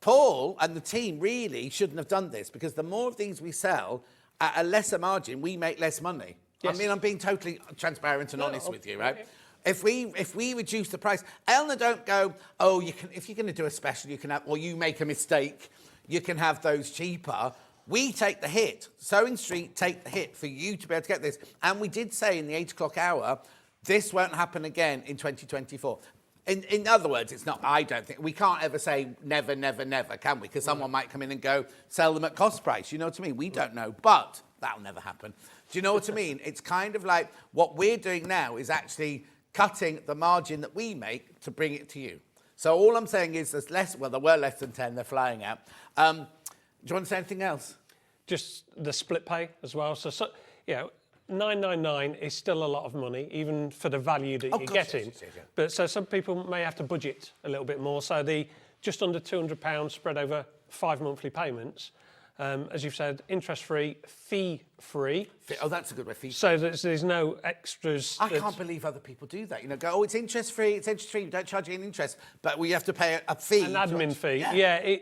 Paul and the team really shouldn't have done this, because the more of these we sell, at a lesser margin, we make less money. Yes. I mean, I'm being totally transparent and honest with you, right? If we reduce the price, Elna don't go, oh, if you're going to do a special, you can have, or you make a mistake, you can have those cheaper. We take the hit. Sewing Street take the hit for you to be able to get this. And we did say in the 8 o'clock hour, this won't happen again in 2024. In other words, it's not, I don't think, we can't ever say never, never, never, can we? Because someone might come in and go, sell them at cost price. You know what I mean? We don't know, but that'll never happen. Do you know what I mean? It's kind of like what we're doing now is actually cutting the margin that we make to bring it to you. So all I'm saying is there's less, well, there were less than 10, they're flying out. Do you want to say anything else? Just the split pay as well. So £9.99 is still a lot of money, even for the value that you're getting. But so some people may have to budget a little bit more. So the just under £200 spread over 5 monthly payments. As you've said, interest-free, fee-free. Oh, that's a good way. So there's no extras. I can't believe other people do that. You know, go, oh, it's interest-free, we don't charge you any interest, but we have to pay a fee. An admin fee. Yeah,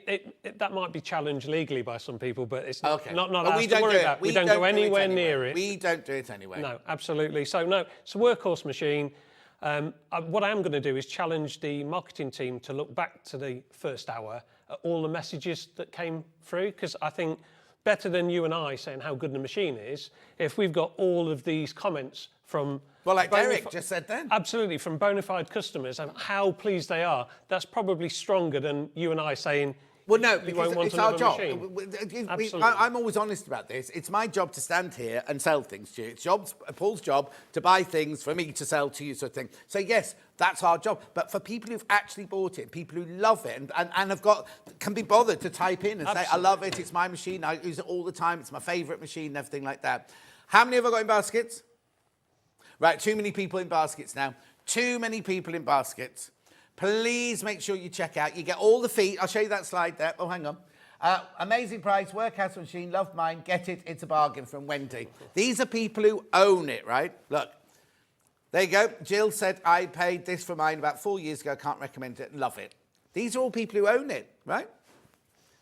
that might be challenged legally by some people, but it's not ours to worry about. We don't go anywhere near it. We don't do it anyway. No, absolutely. So, no, it's a workhorse machine. What I am going to do is challenge the marketing team to look back to the first hour at all the messages that came through, because I think better than you and I saying how good the machine is, if we've got all of these comments from... Well, like Derek just said then. Absolutely, from bona fide customers and how pleased they are, that's probably stronger than you and I saying... Well, no, because it's our job. I'm always honest about this. It's my job to stand here and sell things to you. It's Paul's job to buy things for me to sell to you, sort of thing. So, yes, that's our job. But for people who've actually bought it, people who love it and can be bothered to type in and say, I love it, it's my machine, I use it all the time, it's my favourite machine and everything like that. How many have I got in baskets? Right, too many people in baskets now. Too many people in baskets. Please make sure you check out. You get all the feet. I'll show you that slide there. Oh, hang on. Amazing price, workhouse machine, love mine, get it, it's a bargain from Wendy. These are people who own it, right? Look, there you go. Jill said, I paid this for mine about 4 years ago, can't recommend it, love it. These are all people who own it, right?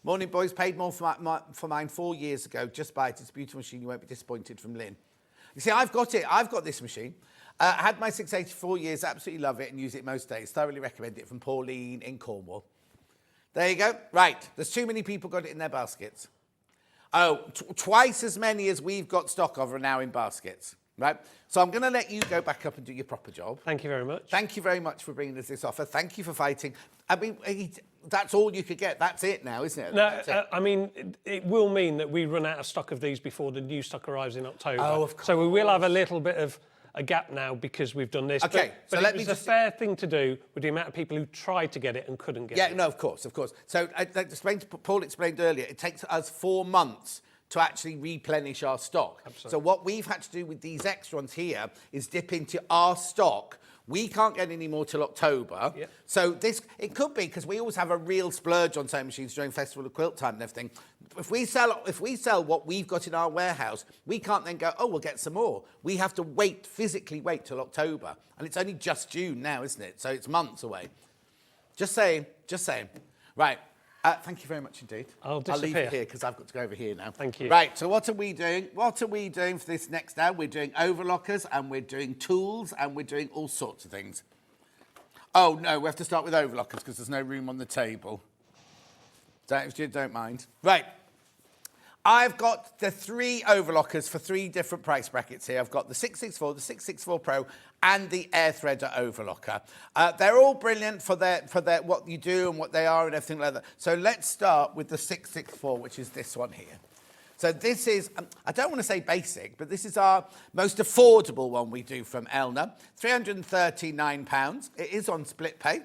Morning, boys, paid more for mine 4 years ago, just buy it, it's a beautiful machine, you won't be disappointed, from Lynn. You see, I've got it, I've got this machine. Had my 680 for 4 years, absolutely love it and use it most days. Thoroughly recommend it, from Pauline in Cornwall. There you go. Right, there's too many people got it in their baskets. Oh, twice as many as we've got stock of are now in baskets, right? So I'm going to let you go back up and do your proper job. Thank you very much. Thank you very much for bringing us this offer. Thank you for fighting. I mean, that's all you could get. That's it now, isn't it? No, I mean, it will mean that we run out of stock of these before the new stock arrives in October. Oh, of course. So we will have a little bit of a gap now because we've done this. Okay, but it was a fair thing to do with the amount of people who tried to get it and couldn't get it. Yeah, no, of course. So Paul explained earlier, it takes us 4 months to actually replenish our stock. Absolutely. So what we've had to do with these extra ones here is dip into our stock. We can't get any more till October. Yep. So it could be, because we always have a real splurge on sewing machines during Festival of Quilt time and everything. If we sell what we've got in our warehouse, we can't then go, oh, we'll get some more. We have to physically wait till October. And it's only just June now, isn't it? So it's months away. Just saying. Right. Thank you very much indeed. I'll leave it here because I've got to go over here now. Thank you. Right, so what are we doing? What are we doing for this next hour? We're doing overlockers and we're doing tools and we're doing all sorts of things. Oh, no, we have to start with overlockers because there's no room on the table. If you don't mind. Right. I've got the 3 overlockers for 3 different price brackets here. I've got the 664, the 664 Pro, and the Air Threader overlocker. They're all brilliant for their what you do and what they are and everything like that. So let's start with the 664, which is this one here. So this is, I don't want to say basic, but this is our most affordable one we do from Elna. £339. It is on split pay.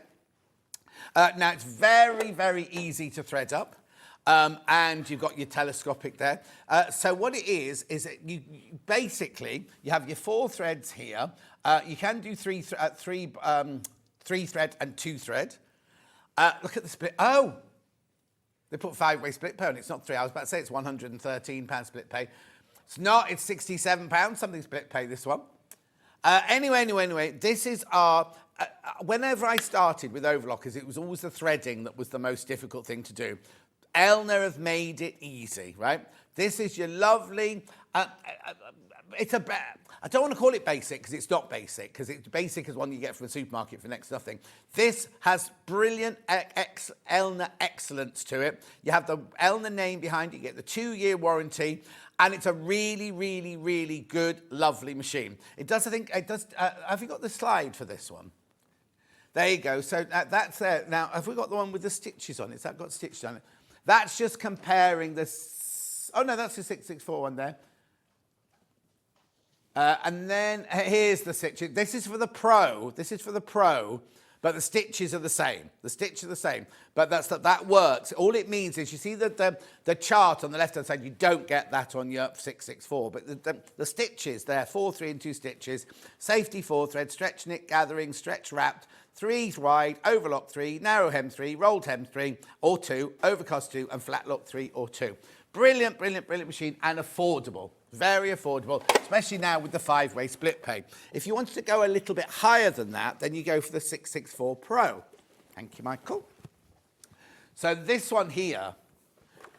Now, it's very, very easy to thread up. And you've got your telescopic there. So what it is that you basically, you have your 4 threads here. You can do 3 thread and 2 thread. Look at the split. Oh, they put 5-way split pay on. It's not 3. I was about to say it's £113 split pay. It's not. It's £67. Something split pay, this one. Anyway, this is our... whenever I started with overlockers, it was always the threading that was the most difficult thing to do. Elna have made it easy, right? This is your lovely... I don't want to call it basic because it's not basic, because it's basic as one you get from a supermarket for next to nothing. This has brilliant Elna excellence to it. You have the Elna name behind it, you get the 2-year warranty, and it's a really, really, really good, lovely machine. It does, I think, have you got the slide for this one? There you go. So that's there. Now, have we got the one with the stitches on it? Has that got stitches on it? That's just comparing this. Oh, no, that's the 664 one there. And then here's the 6. This is for the Pro. But but the stitches are the same. The stitches are the same, but that works. All it means is you see the chart on the left-hand side, you don't get that on your 664, but the stitches there, 4, 3 and 2 stitches, safety 4 thread, stretch knit gathering, stretch wrapped, 3 wide, overlock 3, narrow hem 3, rolled hem 3 or 2, overcast 2 and flat lock 3 or 2. Brilliant, brilliant, brilliant machine and affordable. Very affordable, especially now with the 5-way split pay. If you wanted to go a little bit higher than that, then you go for the 664 Pro. Thank you, Michael. So this one here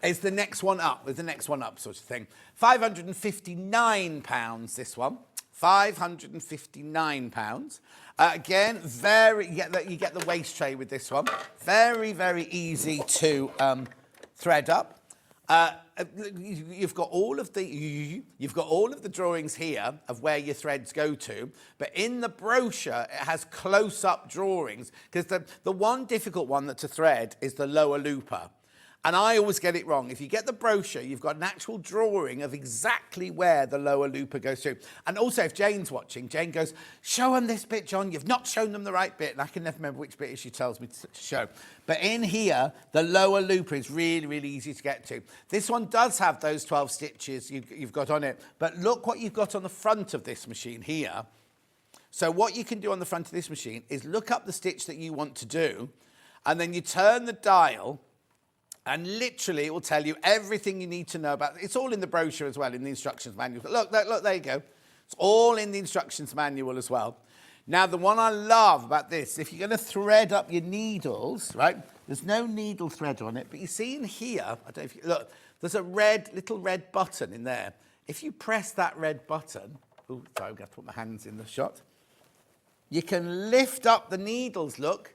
is the next one up, with the next one up sort of thing. £559, this one. £559. Again, you get the waist tray with this one. Very, very easy to thread up. You've got all of the drawings here of where your threads go to, but in the brochure it has close-up drawings, because the one difficult one to thread is the lower looper. And I always get it wrong. If you get the brochure, you've got an actual drawing of exactly where the lower looper goes through. And also, if Jane's watching, Jane goes, show them this bit, John. You've not shown them the right bit. And I can never remember which bit she tells me to show. But in here, the lower looper is really, really easy to get to. This one does have those 12 stitches you've got on it. But look what you've got on the front of this machine here. So what you can do on the front of this machine is look up the stitch that you want to do, and then you turn the dial, and literally it will tell you everything you need to know about it. It's all in the brochure as well, in the instructions manual. Look, there you go. It's all in the instructions manual as well. Now, the one I love about this, if you're going to thread up your needles, right, there's no needle thread on it, but you see in here, I don't know if you, look, there's a little red button in there. If you press that red button, oh, sorry, I've got to put my hands in the shot, you can lift up the needles, look,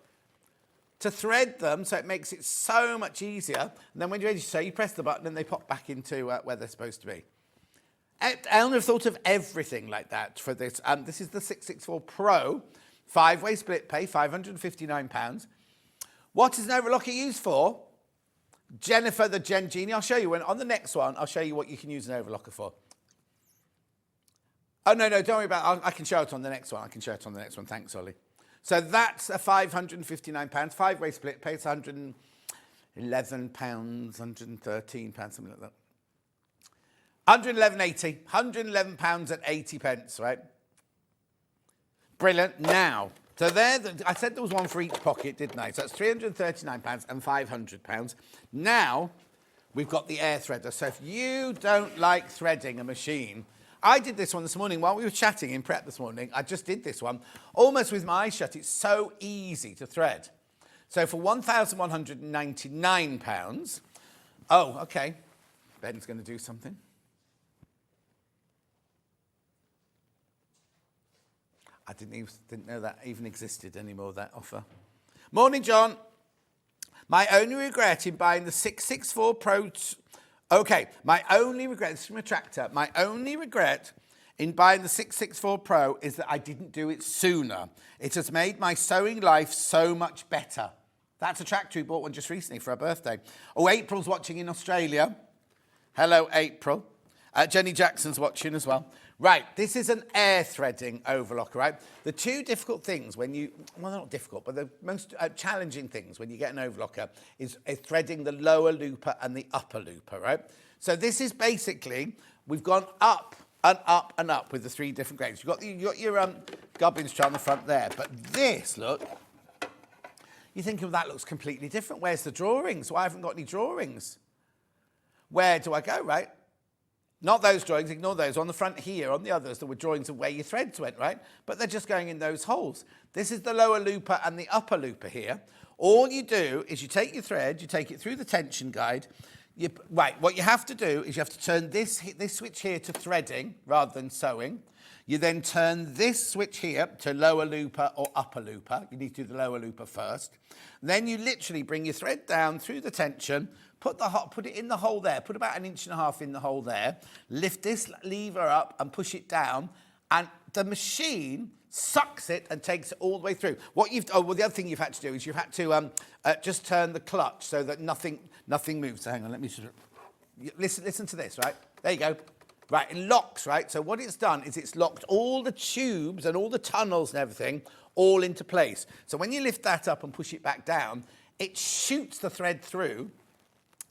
to thread them, so it makes it so much easier. And then when you're ready to sew, you press the button and they pop back into where they're supposed to be. Elna have thought of everything like that for this. This is the 664 Pro, 5-way split pay, £559. What is an overlocker used for? Jennifer the Gen Genie. I'll show you on the next one. I'll show you what you can use an overlocker for. Oh, no, don't worry about it. I can show it on the next one. Thanks, Ollie. So that's a £559, 5-way split pay. It's £111, £113, something like that. £111.80 and 80 pence, right? Brilliant. Now, so I said there was one for each pocket, didn't I? So that's £339 and £500. Now, we've got the air threader. So if you don't like threading a machine, I did this one this morning while we were chatting in prep this morning. I just did this one almost with my eyes shut. It's so easy to thread. So for £1,199, oh, okay, Ben's going to do something. I didn't know that even existed anymore, that offer. Morning, John. My only regret in buying the 664 Pro... Okay, my only regret, this is from a tractor, my only regret in buying the 664 Pro is that I didn't do it sooner. It has made my sewing life so much better. That's a tractor who bought one just recently for her birthday. Oh, April's watching in Australia. Hello, April. Jenny Jackson's watching as well. Right, this is an air threading overlocker, right? The two difficult things when you, well, not difficult, but the most challenging things when you get an overlocker is threading the lower looper and the upper looper, right? So this is basically, we've gone up and up and up with the 3 different grades. You've got your gubbins on the front there, but this, look, you're thinking, well, that looks completely different. Where's the drawings? Well, I haven't got any drawings. Where do I go, right? Not those drawings, ignore those. On the front here, on the others, there were drawings of where your threads went, right? But they're just going in those holes. This is the lower looper and the upper looper here. All you do is you take your thread, you take it through the tension guide. Right, what you have to do is you have to turn this switch here to threading rather than sewing. You then turn this switch here to lower looper or upper looper. You need to do the lower looper first. Then you literally bring your thread down through the tension, put it in the hole there, put about 1.5 inches in the hole there, lift this lever up and push it down, and the machine sucks it and takes it all the way through. The other thing you've had to do is you've had to just turn the clutch so that nothing moves. So hang on, let me just... Listen to this, right? There you go. Right, it locks, right? So what it's done is it's locked all the tubes and all the tunnels and everything all into place. So when you lift that up and push it back down, it shoots the thread through,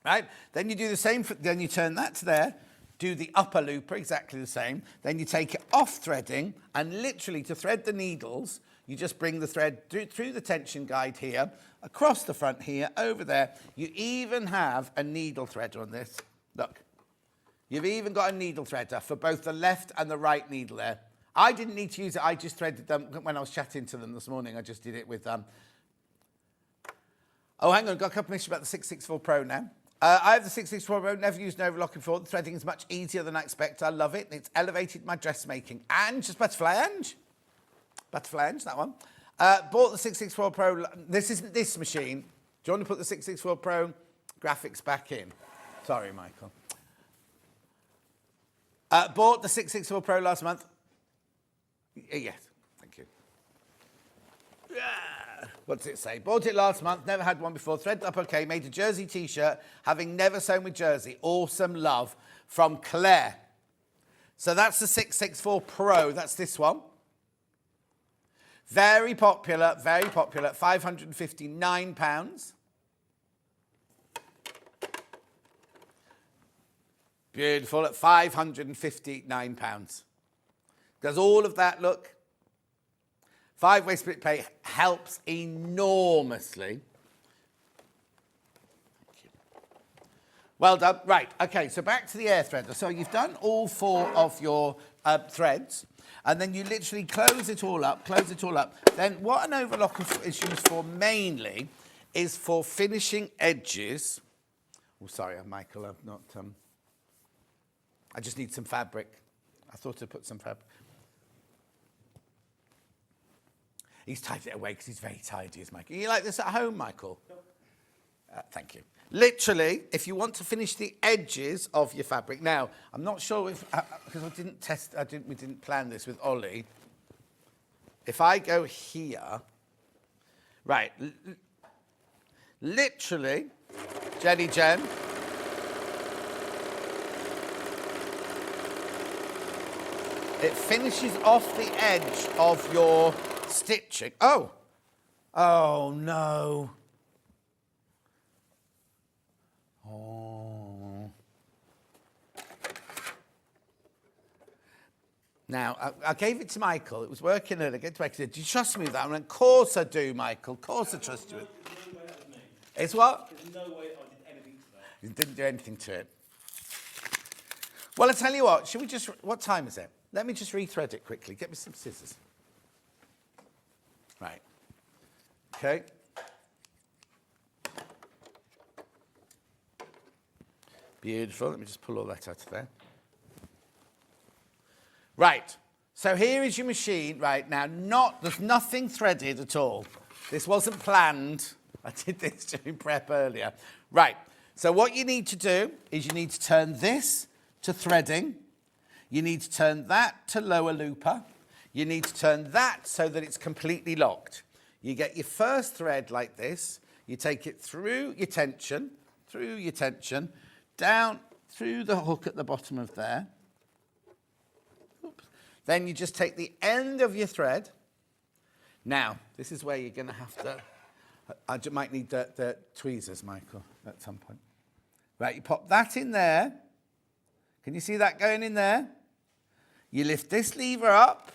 right? Then you do the same, then you turn that to there, do the upper looper, exactly the same. Then you take it off threading, and literally to thread the needles, you just bring the thread through the tension guide here, across the front here, over there. You even have a needle threader on this. Look, you've even got a needle threader for both the left and the right needle there. I didn't need to use it. I just threaded them when I was chatting to them this morning. I just did it with... Oh, hang on. I've got a couple of issues about the 664 Pro now. I have the 664 Pro, never used an overlocker before. The threading is much easier than I expected. I love it. It's elevated my dressmaking. And just butterfly Ange, that one. Bought the 664 Pro. This isn't this machine. Do you want to put the 664 Pro graphics back in? Sorry, Michael. Bought the 664 Pro last month. Yes, thank you. What does it say? Bought it last month, never had one before. Threaded up okay, made a jersey t-shirt, having never sewn with jersey. Awesome love from Claire. So that's the 664 Pro, that's this one. Very popular, £559. Beautiful, at £559. Does all of that look? 5-way split pay helps enormously. Thank you. Well done. Right, okay, so back to the air threader. So you've done all 4 of your threads, and then you literally close it all up. Then what an overlocker is used for mainly is for finishing edges. Oh, sorry, Michael, I've not... I just need some fabric. I thought I'd put some fabric. He's typed it away because he's very tidy, is Michael. You like this at home, Michael? No. Thank you. Literally, if you want to finish the edges of your fabric. Now, I'm not sure if, because we didn't plan this with Ollie. If I go here, right, literally, Jenny Jen, it finishes off the edge of your stitching. Oh no. Oh. Now, I gave it to Michael. It was working earlier. I get to Michael. He said, do you trust me with that? I went, of course I do, Michael. Of course I trust you. There's no way that was me. It's what? There's no way I did anything to that. You didn't do anything to it. Well, I tell you what. Should we just... What time is it? Let me just rethread it quickly. Get me some scissors. Right. Okay. Beautiful. Let me just pull all that out of there. Right. So here is your machine right now. There's nothing threaded at all. This wasn't planned. I did this during prep earlier. Right. So what you need to do is you need to turn this to threading. You need to turn that to lower looper. You need to turn that so that it's completely locked. You get your first thread like this. You take it through your tension, down through the hook at the bottom of there. Oops. Then you just take the end of your thread. Now, this is where you're going to have to... I might need the tweezers, Michael, at some point. Right, you pop that in there. Can you see that going in there? You lift this lever up.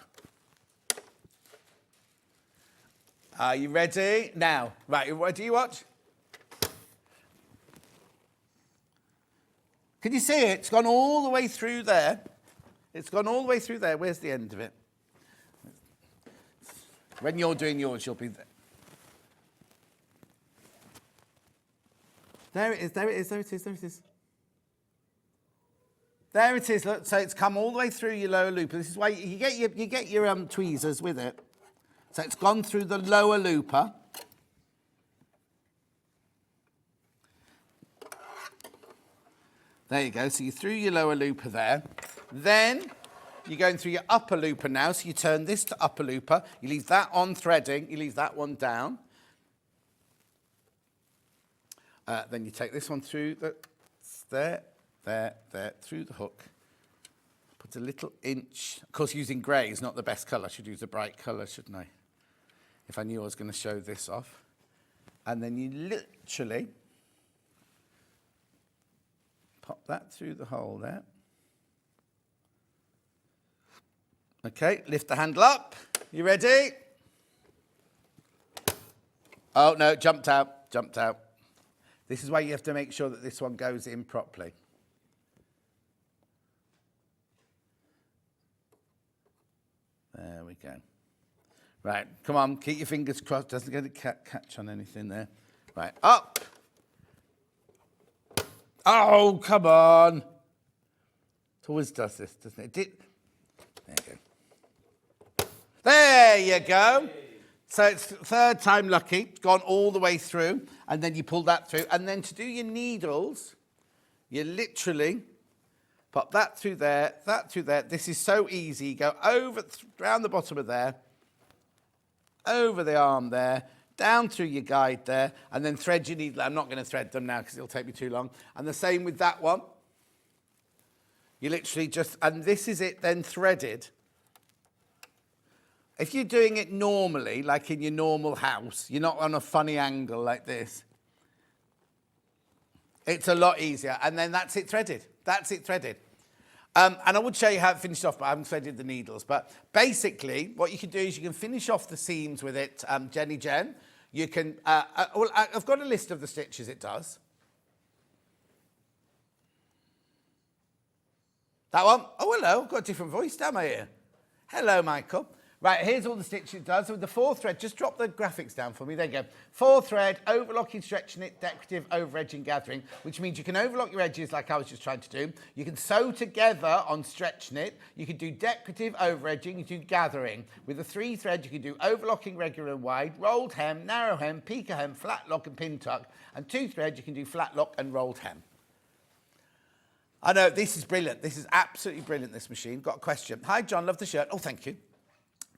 Are you ready? Now, right, do you watch? Can you see it? It's gone all the way through there. It's gone all the way through there. Where's the end of it? When you're doing yours, you'll be there. There it is, there it is, there it is, there it is. There it is, look, so it's come all the way through your lower looper. This is why you get your tweezers with it. So it's gone through the lower looper. There you go, so you threw your lower looper there. Then you're going through your upper looper now, so you turn this to upper looper. You leave that on threading, you leave that one down. Then you take this one through there, through the hook. Put a little inch. Of course, using grey is not the best colour. I should use a bright colour, shouldn't I? if I knew I was going to show this off. And then you literally pop that through the hole there. Okay, lift the handle up. You ready? Oh, no, jumped out, jumped out. This is why you have to make sure that this one goes in properly. There we go. Right, come on, keep your fingers crossed. Doesn't get a catch on anything there. Right, up. Oh, come on. It always does this, doesn't it? There you go. There you go. So it's third time lucky, gone all the way through, and then you pull that through. And then to do your needles, you literally pop that through there, that through there. This is so easy. You go over, around the bottom of there, over the arm there, down through your guide there, and then thread your needle. I'm not going to thread them now because it'll take me too long. And the same with that one. You literally just, and this is it then threaded. If you're doing it normally, like in your normal house, you're not on a funny angle like this. It's a lot easier. And then that's it threaded. That's it threaded. And I would show you how it finished off, but I haven't threaded the needles. But basically, what you can do is you can finish off the seams with it, Jenny Jen. You can, well, I've got a list of the stitches it does. That one? Oh, hello, I've got a different voice down my ear. Hello, Michael. Right, here's all the stitches it does. With the 4 thread, just drop the graphics down for me. There you go. 4 thread, overlocking, stretching it, decorative, over edging, gathering, which means you can overlock your edges like I was just trying to do. You can sew together on stretching it. You can do decorative, over edging, you can do gathering. With the 3 thread, you can do overlocking, regular and wide, rolled hem, narrow hem, pica hem, flat lock and pin tuck. And 2 thread, you can do flat lock and rolled hem. I know, this is brilliant. This is absolutely brilliant, this machine. Got a question. Hi, John, love the shirt. Oh, thank you.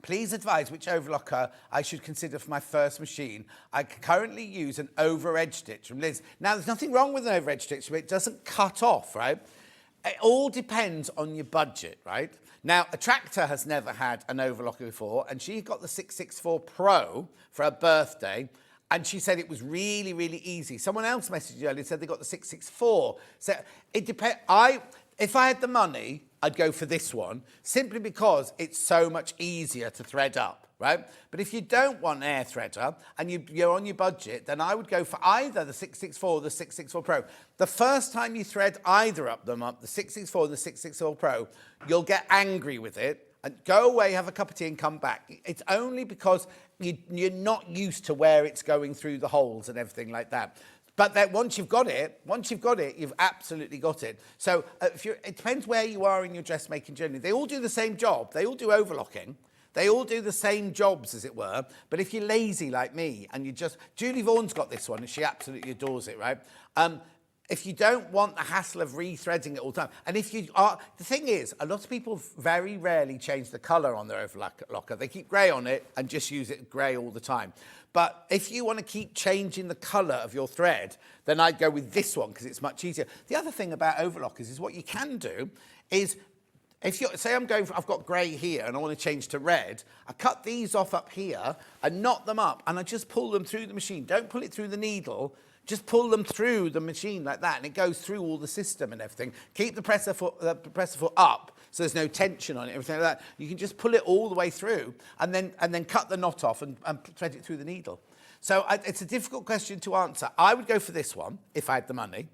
Please advise which overlocker I should consider for my first machine. I currently use an over-edge stitch from Liz. Now, there's nothing wrong with an over-edge stitch, but it doesn't cut off, right? It all depends on your budget, right? Now, a tractor has never had an overlocker before, and she got the 664 Pro for her birthday, and she said it was really, really easy. Someone else messaged earlier and said they got the 664. So it depends. If I had the money, I'd go for this one, simply because it's so much easier to thread up, right? But if you don't want an air threader and you're on your budget, then I would go for either the 664 or the 664 Pro. The first time you thread either of them up, the 664 and the 664 Pro, you'll get angry with it and go away, have a cup of tea and come back. It's only because you're not used to where it's going through the holes and everything like that. But that once you've got it, you've absolutely got it. So it depends where you are in your dressmaking journey. They all do the same job. They all do overlocking. They all do the same jobs, as it were. But if you're lazy like me and Julie Vaughan's got this one and she absolutely adores it, right? If you don't want the hassle of rethreading it all the time, and if you are, the thing is, a lot of people very rarely change the colour on their overlocker. They keep grey on it and just use it grey all the time. But if you want to keep changing the colour of your thread, then I'd go with this one because it's much easier. The other thing about overlockers is what you can do is, if you say I've got grey here and I want to change to red, I cut these off up here and knot them up and I just pull them through the machine. Don't pull it through the needle. Just pull them through the machine like that, and it goes through all the system and everything. Keep the presser foot up, so there's no tension on it, everything like that. You can just pull it all the way through, and then cut the knot off and thread it through the needle. So it's a difficult question to answer. I would go for this one if I had the money,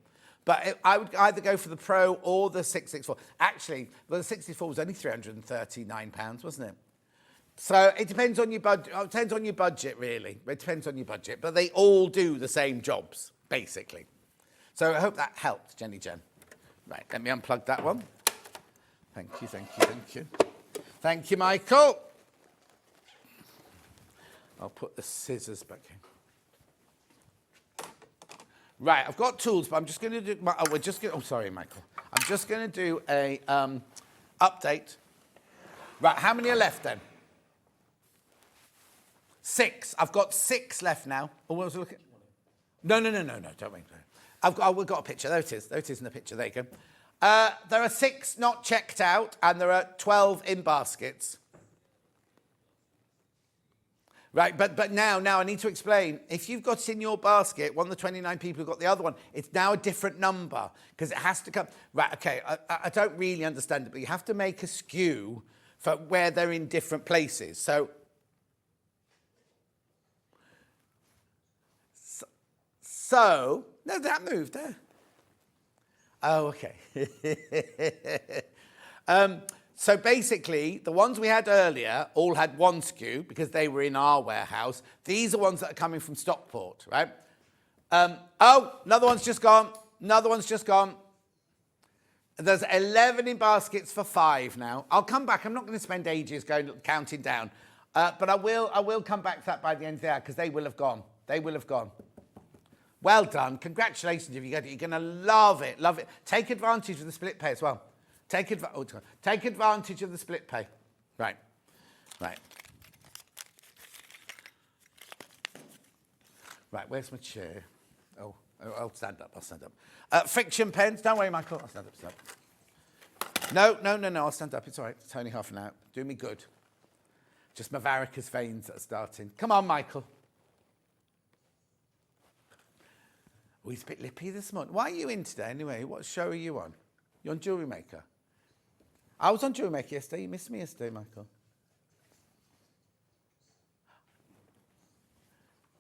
but I would either go for the Pro or the 664. Actually, well, the 664 was only £339, wasn't it? So it depends on your budget. It depends on your budget, really. It depends on your budget. But they all do the same jobs, basically. So I hope that helped, Jenny Jen. Right, let me unplug that one. Thank you, thank you, thank you. Thank you, Michael. I'll put the scissors back in. Right, I've got tools, but I'm just going to do... sorry, Michael. I'm just going to do a update. Right, how many are left, then? 6. I've got 6 left now. Oh, what was I looking? No, don't wait. We've got a picture. There it is. There it is in the picture. There you go. There are 6 not checked out, and there are 12 in baskets. Right, but now I need to explain. If you've got in your basket one of the 29 people who got the other one, it's now a different number because it has to come. Right, okay, I don't really understand it, but you have to make a skew for where they're in different places. So no, that moved there. Oh, okay. So basically, the ones we had earlier all had one skew because they were in our warehouse. These are ones that are coming from Stockport, right? Oh, another one's just gone. Another one's just gone. There's 11 in baskets for 5 now. I'll come back. I'm not going to spend ages counting down. But I will come back to that by the end of the hour because they will have gone. They will have gone. Well done. Congratulations if you get it. You're going to love it. Love it. Take advantage of the split pay as well. Take advantage of the split pay. Right. Right, where's my chair? Oh, I'll stand up. Friction pens. Don't worry, Michael. I'll stand up. No, I'll stand up. It's all right. It's only half an hour. Do me good. Just my varicose veins that are starting. Come on, Michael. Oh, he's a bit lippy this morning. Why are you in today anyway? What show are you on? You're on Jewellery Maker? I was on Jewellery Maker yesterday. You missed me yesterday, Michael.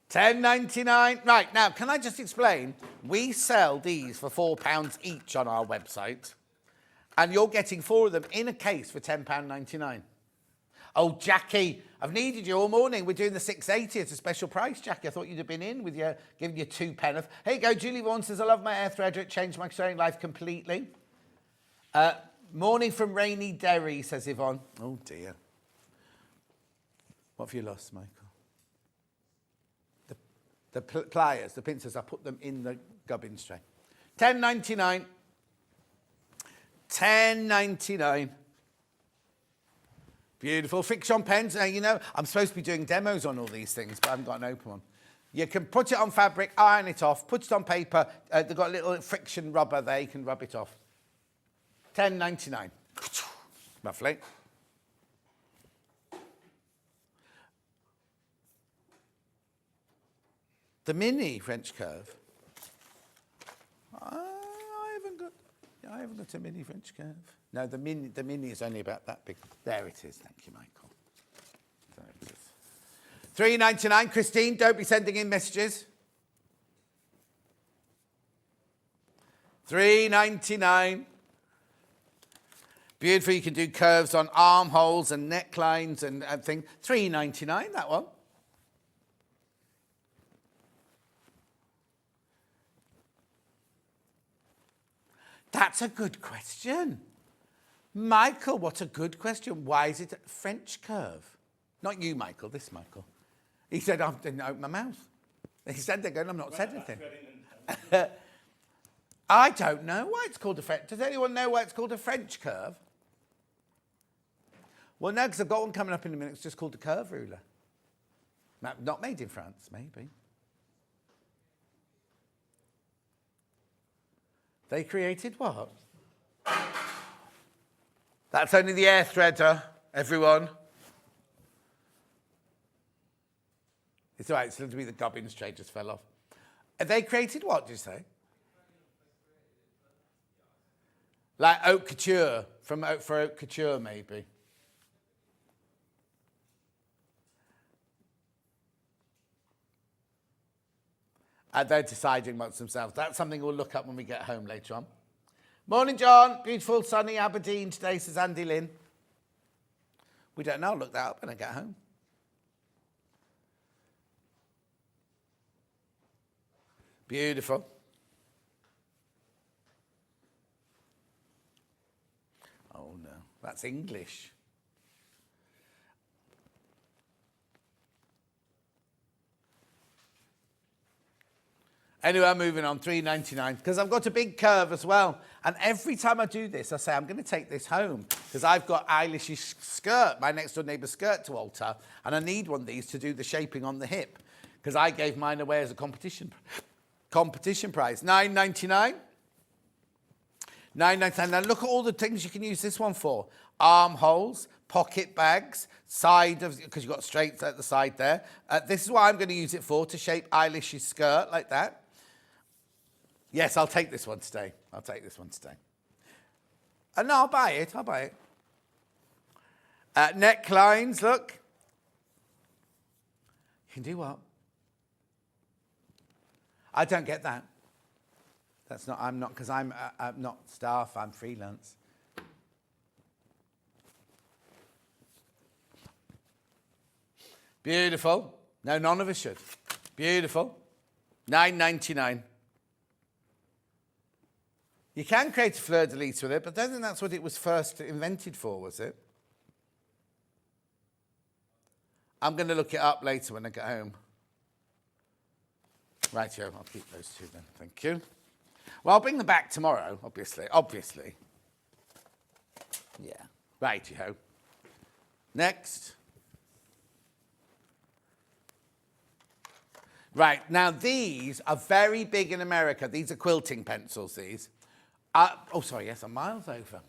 $10.99. Right, now, can I just explain? We sell these for £4 each on our website, and you're getting 4 of them in a case for £10.99. Oh, Jackie, I've needed you all morning. We're doing the 680 at a special price, Jackie. I thought you'd have been in with your, giving you 2 pence. Here you go, Julie Vaughan says, I love my air threader. It changed my sewing life completely. Morning from rainy Derry, says Yvonne. Oh, dear. What have you lost, Michael? The pliers, the pincers, I put them in the gubbins tray. $10.99. $10.99. Beautiful. Friction pens. Now, you know, I'm supposed to be doing demos on all these things, but I haven't got an open one. You can put it on fabric, iron it off, put it on paper. They've got a little friction rubber there. You can rub it off. $10.99. Roughly. The mini French curve. I haven't got a mini French curve. No, the mini is only about that big. There it is. Thank you, Michael. There it is. $3.99. Christine, don't be sending in messages. $3.99. Beautiful. You can do curves on armholes and necklines and things. $3.99, that one. That's a good question. Michael, what a good question. Why is it a French curve? Not you, Michael, this Michael. He said, I didn't open my mouth. He said they're going, I've not said anything. I don't know why it's called a French. Does anyone know why it's called a French curve? Well, no, because I've got one coming up in a minute. It's just called a curve ruler. Not made in France, maybe. They created what? That's only the air threader, everyone. It's all right, it's going to be the gubbins tray just fell off. They created what, did you say? Like haute couture, for haute couture, maybe. They're deciding amongst themselves. That's something we'll look up when we get home later on. Morning, John. Beautiful, sunny Aberdeen today, says Andy Lynn. We don't know. I'll look that up when I get home. Beautiful. Oh, no. That's English. Anyway, I'm moving on, $3.99, because I've got a big curve as well. And every time I do this, I say, I'm going to take this home, because I've got Eilish's skirt, my next-door neighbour's skirt to alter, and I need one of these to do the shaping on the hip, because I gave mine away as a competition prize. $9.99. $9.99. Now, look at all the things you can use this one for. Armholes, pocket bags, side of, because you've got straights at the side there. This is what I'm going to use it for, to shape Eilish's skirt like that. Yes, I'll take this one today. I'll take this one today. No, I'll buy it. I'll buy it. Necklines, look. You can do what? I don't get that. That's not, I'm not, because I'm not staff, I'm freelance. Beautiful. No, none of us should. Beautiful. $9.99. You can create a fleur-de-lis with it, but I don't think that's what it was first invented for, was it? I'm going to look it up later when I get home. Rightio, I'll keep those two then. Thank you. Well, I'll bring them back tomorrow, obviously. Obviously. Yeah. Rightio. Next. Right, now these are very big in America. These are quilting pencils, these. Oh, sorry, yes, I'm miles over.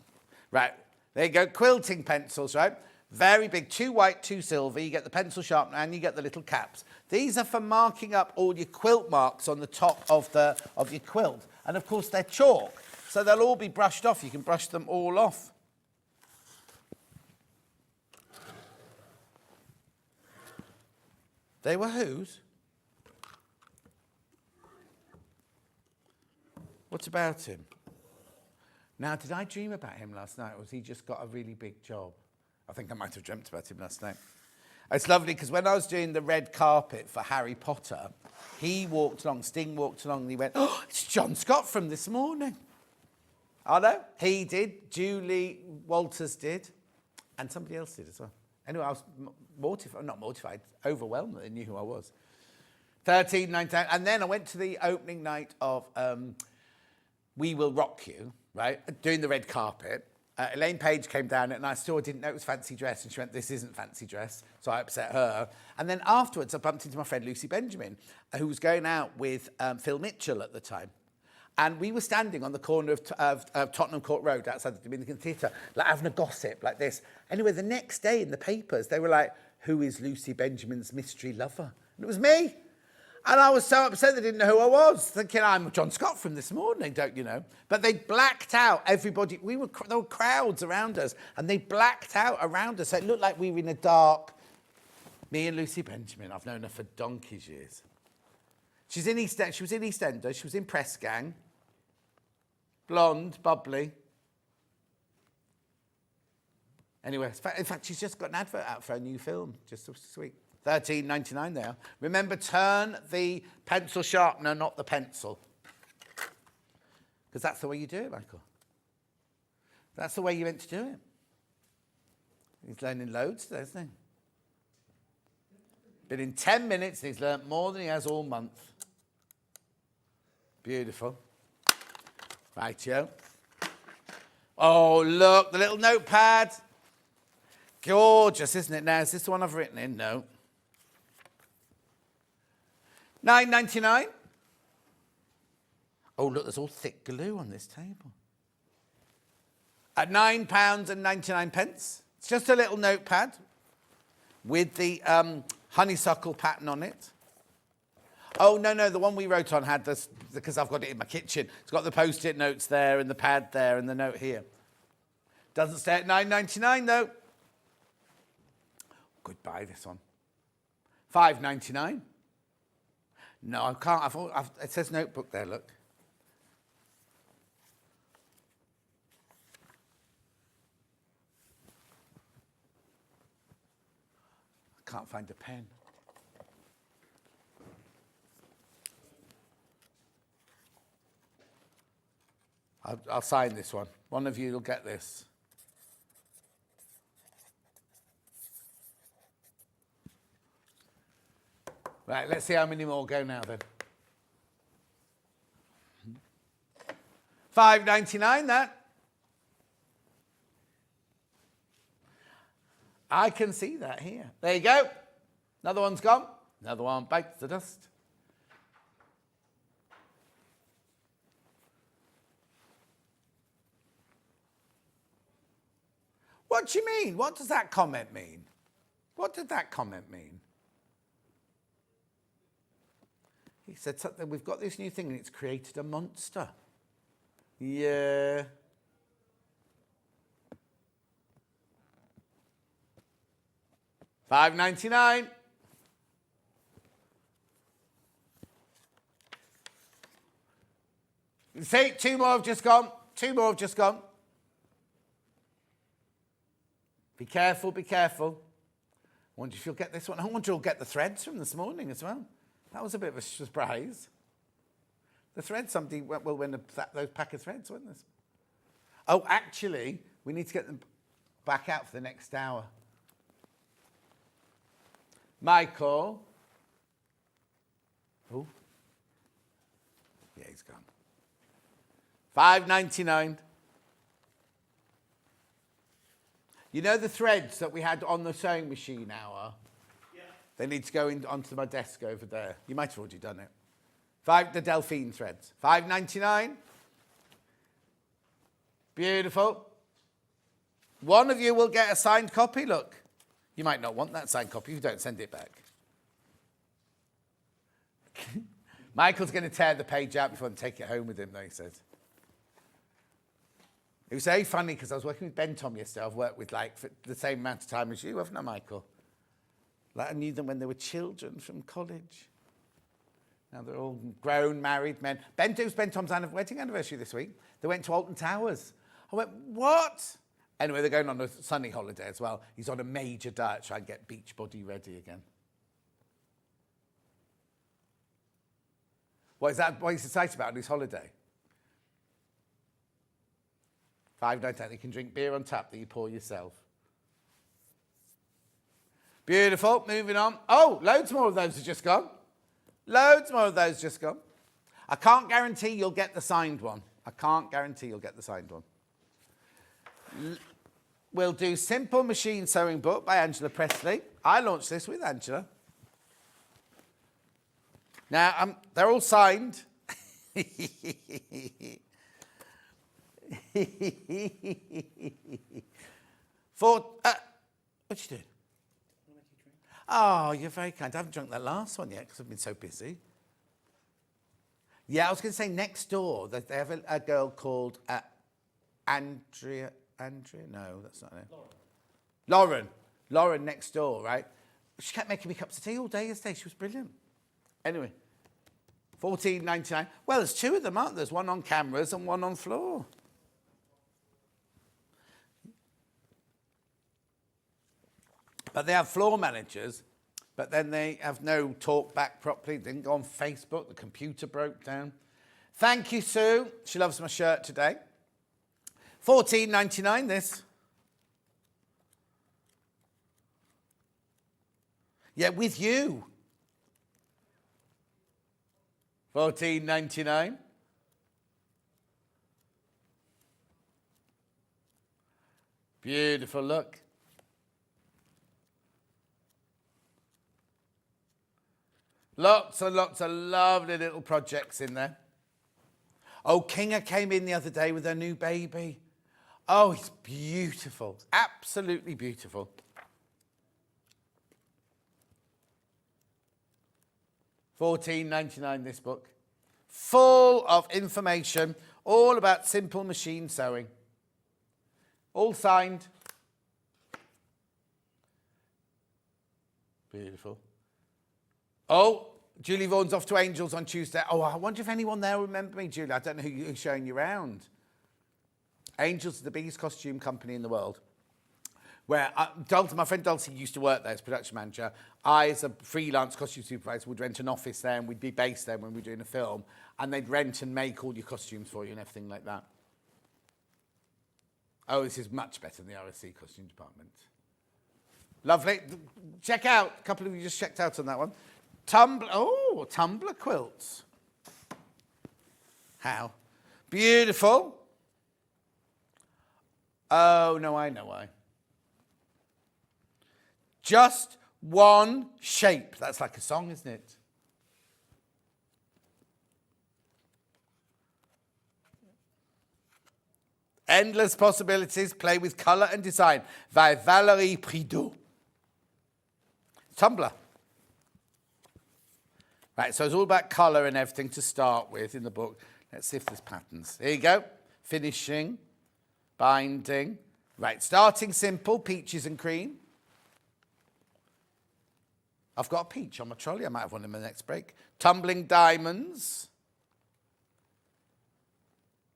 Right, there you go, quilting pencils, right? Very big, 2 white, 2 silver. You get the pencil sharpener and you get the little caps. These are for marking up all your quilt marks on the top of your quilt. And of course, they're chalk, so they'll all be brushed off. You can brush them all off. They were whose? What about him? Now, did I dream about him last night, or has he just got a really big job? I think I might have dreamt about him last night. It's lovely, because when I was doing the red carpet for Harry Potter, he walked along, Sting walked along, and he went, "Oh, it's John Scott from this morning." I know, he did, Julie Walters did, and somebody else did as well. Anyway, I was mortified, not mortified, overwhelmed that they knew who I was. 13, 19, and then I went to the opening night of We Will Rock You, right, doing the red carpet. Elaine Page came down and I still didn't know it was fancy dress, and she went, "This isn't fancy dress," so I upset her. And then afterwards I bumped into my friend Lucy Benjamin, who was going out with Phil Mitchell at the time. And we were standing on the corner of Tottenham Court Road outside the Dominican Theatre, like having a gossip like this. Anyway, the next day in the papers, they were like, "Who is Lucy Benjamin's mystery lover?" And it was me. And I was so upset they didn't know who I was, thinking I'm John Scott from this morning, don't you know? But they blacked out everybody. There were crowds around us, and they blacked out around us. So it looked like we were in a dark. Me and Lucy Benjamin, I've known her for donkey's years. She was in EastEnders, she was in Press Gang. Blonde, bubbly. Anyway, in fact, she's just got an advert out for a new film, just so sweet. $13.99 there. Remember, turn the pencil sharpener, not the pencil. Because that's the way you do it, Michael. That's the way you're meant to do it. He's learning loads today, isn't he? But in 10 minutes, he's learnt more than he has all month. Beautiful. Rightio. Oh, look, the little notepad. Gorgeous, isn't it? Now, is this the one I've written in? No. $9.99. Oh, look, there's all thick glue on this table. At £9.99. It's just a little notepad with the honeysuckle pattern on it. Oh, no, the one we wrote on had this, because I've got it in my kitchen. It's got the Post-it notes there and the pad there and the note here. Doesn't stay at $9.99, though. Goodbye, this one. $5.99. No, I can't. It says notebook there, look. I can't find a pen. I'll sign this one. One of you will get this. Right, let's see how many more go now then. $5.99, that. I can see that here. There you go. Another one's gone. Another one bites the dust. What do you mean? What does that comment mean? What did that comment mean? He said something, we've got this new thing and it's created a monster. Yeah. $5.99. See, 2 more have just gone. 2 more have just gone. Be careful, be careful. I wonder if you'll get this one. I wonder if you'll get the threads from this morning as well. That was a bit of a surprise. The threads, somebody will win those pack of threads, won't they? Oh, actually, we need to get them back out for the next hour. Michael. Oh. Yeah, he's gone. $5.99. You know the threads that we had on the sewing machine hour? Yeah. They need to go onto my desk over there. You might have already done it. The Delphine threads. $5.99. Beautiful. One of you will get a signed copy, look. You might not want that signed copy if you don't send it back. Michael's going to tear the page out before I take it home with him, though, he says. It was very funny because I was working with Ben Tom yesterday. I've worked with for the same amount of time as you, haven't I, Michael? I knew them when they were children from college. Now they're all grown, married men. Ben Tom's wedding anniversary this week. They went to Alton Towers. I went, what? Anyway, they're going on a sunny holiday as well. He's on a major diet trying to get beach body ready again. What is that? What he's excited about on his holiday? $5.99. You can drink beer on tap that you pour yourself. Beautiful. Moving on. Oh, loads more of those have just gone. Loads more of those just gone. I can't guarantee you'll get the signed one. I can't guarantee you'll get the signed one. We'll do Simple Machine Sewing Book by Angela Presley. I launched this with Angela. Now, they're all signed. What you doing? Oh, you're very kind. I haven't drunk that last one yet because I've been so busy. Yeah, I was going to say next door, they have a girl called Andrea? No, that's not it. Lauren next door, right? She kept making me cups of tea all day yesterday. She was brilliant. Anyway, $14.99. Well, there's 2 of them, aren't there? There's one on cameras and one on floor. But they have floor managers, but then they have no talk back properly. They didn't go on Facebook. The computer broke down. Thank you, Sue. She loves my shirt today. $14.99, this. Yeah, with you. $14.99. Beautiful look. Lots and lots of lovely little projects in there. Oh, Kinga came in the other day with her new baby. Oh, it's beautiful. Absolutely beautiful. $14.99 this book. Full of information, all about simple machine sewing. All signed. Beautiful. Oh, Julie Vaughan's off to Angels on Tuesday. Oh, I wonder if anyone there will remember me, Julie. I don't know who's showing you around. Angels is the biggest costume company in the world. Where my friend Dulcie used to work there as production manager. I, as a freelance costume supervisor, would rent an office there and we'd be based there when we were doing a film. And they'd rent and make all your costumes for you and everything like that. Oh, this is much better than the RSC costume department. Lovely. Check out. A couple of you just checked out on that one. Tumbler quilts. How? Beautiful. Oh, no, I know why. Just one shape. That's like a song, isn't it? Endless Possibilities, Play with Colour and Design by Valérie Prideaux. Tumblr. Right, so it's all about colour and everything to start with in the book. Let's see if there's patterns. Here you go. Finishing, binding. Right, starting simple, peaches and cream. I've got a peach on my trolley. I might have one in my next break. Tumbling diamonds.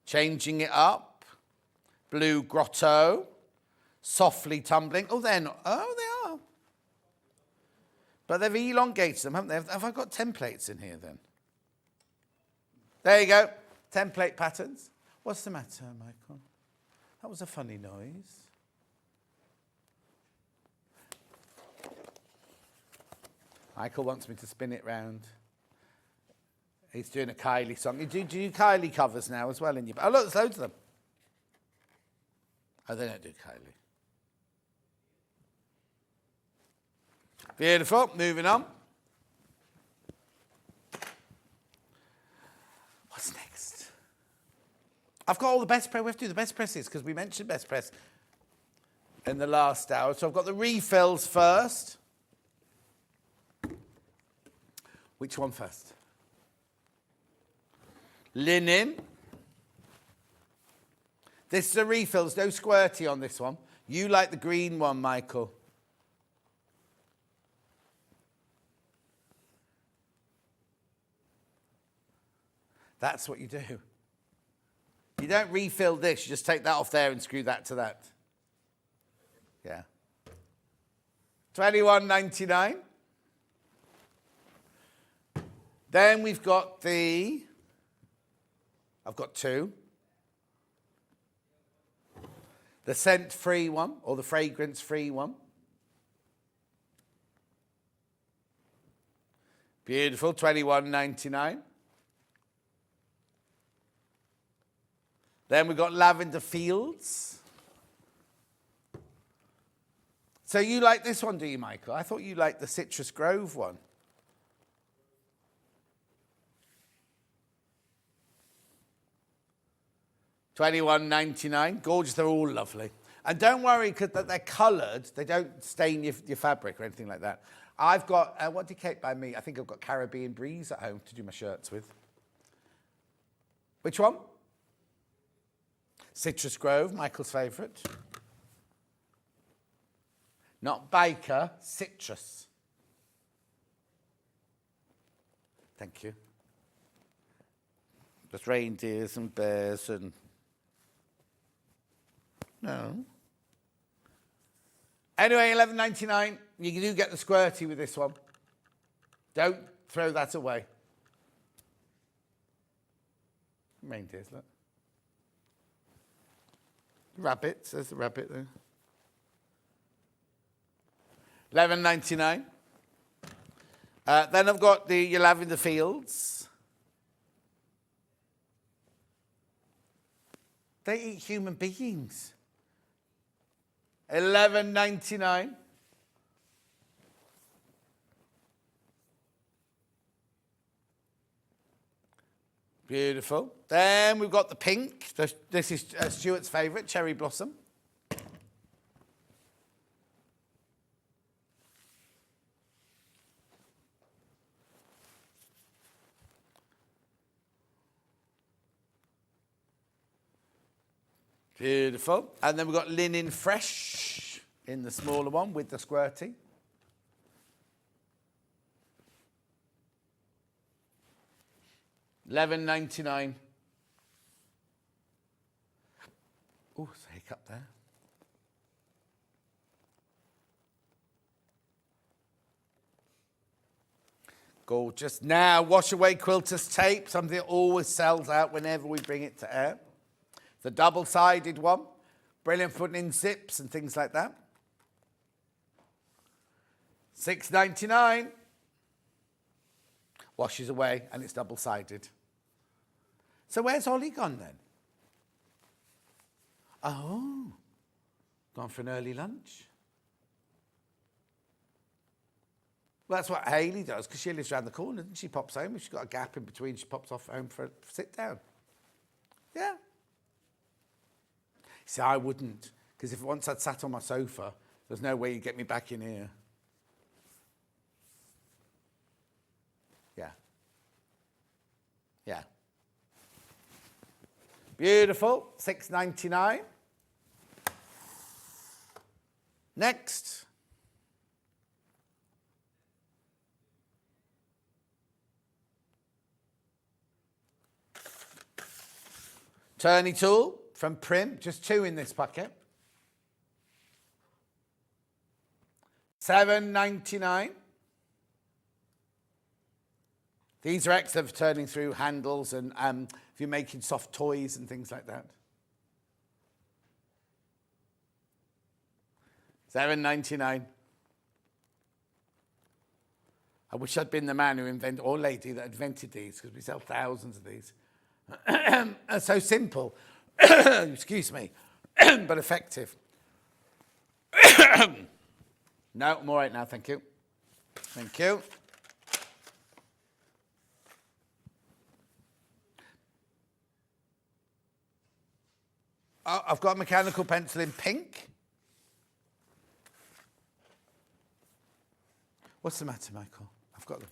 Changing it up. Blue grotto. Softly tumbling. Oh, they're not. Oh, they are. But they've elongated them, haven't they? Have I got templates in here then? There you go. Template patterns. What's the matter, Michael? That was a funny noise. Michael wants me to spin it round. He's doing a Kylie song. Do you do Kylie covers now as well in your... Oh, look, there's loads of them. Oh, they don't do Kylie. Beautiful. Moving on. What's next? I've got all the best press. We have to do the best presses because we mentioned best press in the last hour. So I've got the refills first. Which one first? Linen. This is a refill. There's no squirty on this one. You like the green one, Michael. That's what you do. You don't refill this. You just take that off there and screw that to that. Yeah. $21.99. Then we've got the... I've got two. The scent-free one, or the fragrance-free one. Beautiful, $21.99. Then we've got Lavender Fields. So you like this one, do you, Michael? I thought you liked the Citrus Grove one. $21.99. Gorgeous, they're all lovely. And don't worry, because they're coloured. They don't stain your fabric or anything like that. I've got, what did Kate buy me? I think I've got Caribbean Breeze at home to do my shirts with. Which one? Citrus Grove, Michael's favourite. Not Baker, Citrus. Thank you. Just reindeers and bears and... No. Anyway, $11.99. You do get the squirty with this one. Don't throw that away. Reindeers, look. Rabbits, there's the rabbit there. $11.99. Then I've got the Lavender Fields. They eat human beings. $11.99. Beautiful. Then we've got the pink. This is Stuart's favourite, Cherry Blossom. Beautiful. And then we've got Linen Fresh in the smaller one with the squirty. $11.99. Oh, there's a hiccup there. Gorgeous. Now, Wash Away Quilter's Tape, something that always sells out whenever we bring it to air. The double-sided one. Brilliant for putting in zips and things like that. $6.99. Washes away, and it's double-sided. So where's Ollie gone then? Oh, gone for an early lunch. Well, that's what Hayley does, because she lives around the corner, and she pops home. If she's got a gap in between, she pops off home for a sit down. Yeah. See, I wouldn't, because if once I'd sat on my sofa, there's no way you'd get me back in here. Yeah. Yeah. Beautiful, £6.99. Next. Turning tool from Prim, just 2 in this packet. £7.99. These are excellent for turning through handles and if you're making soft toys and things like that. £7.99. I wish I'd been the man who invented, or lady that invented these, because we sell thousands of these. They're so simple, excuse me, but effective. No, I'm all right now, thank you. Thank you. Oh, I've got a mechanical pencil in pink. What's the matter, Michael? I've got them.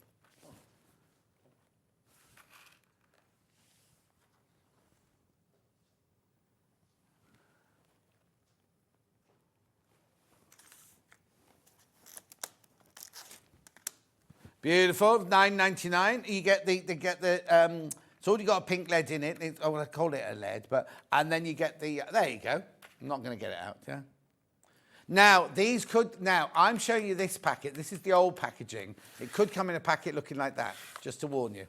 Beautiful, £9.99. You get it's already got a pink lead in it. I call it a lead, and then you get the, there you go. I'm not going to get it out, yeah? Now, I'm showing you this packet. This is the old packaging. It could come in a packet looking like that, just to warn you.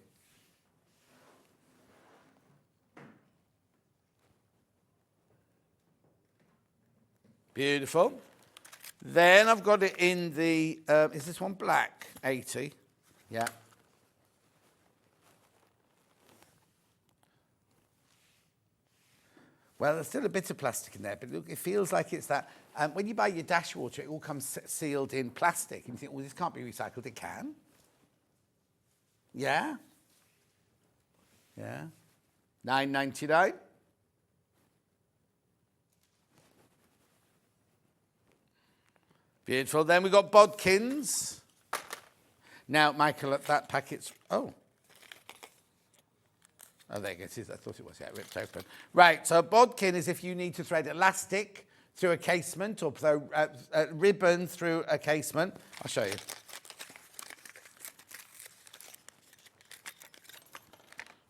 Beautiful. Then I've got it in the, is this one black? 80. Yeah. Well, there's still a bit of plastic in there, but look, it feels like it's that. When you buy your dash water, it all comes sealed in plastic. And you think, well, this can't be recycled. It can. Yeah. Yeah. £9.99. Beautiful. Then we've got bodkins. Now, Michael, that packet's... Oh, there you go. I thought it was. Yeah, it ripped open. Right, so a bodkin is if you need to thread elastic through a casement or throw a ribbon through a casement. I'll show you.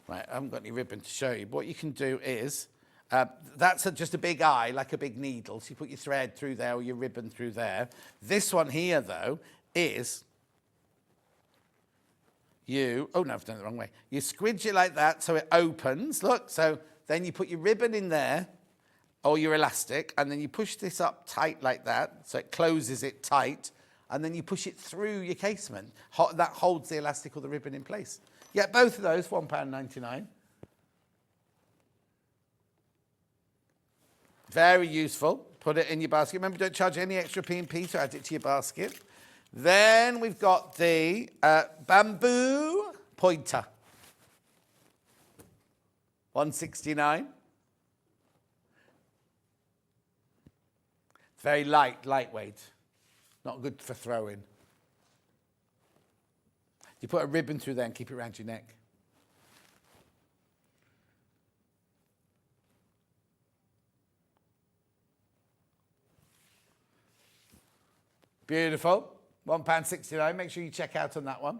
Right, I haven't got any ribbon to show you. But what you can do is... that's just a big eye, like a big needle. So you put your thread through there or your ribbon through there. This one here, though, is oh no, I've done it the wrong way. You squidge it like that so it opens. Look, so then you put your ribbon in there or your elastic, and then you push this up tight like that so it closes it tight, and then you push it through your casement. That holds the elastic or the ribbon in place. Yeah, both of those, £1.99. Very useful. Put it in your basket. Remember, don't charge any extra P&P to add it to your basket. Then we've got the bamboo pointer. £1.69. It's very lightweight. Not good for throwing. You put a ribbon through there and keep it around your neck. Beautiful. £1.69. Make sure you check out on that one.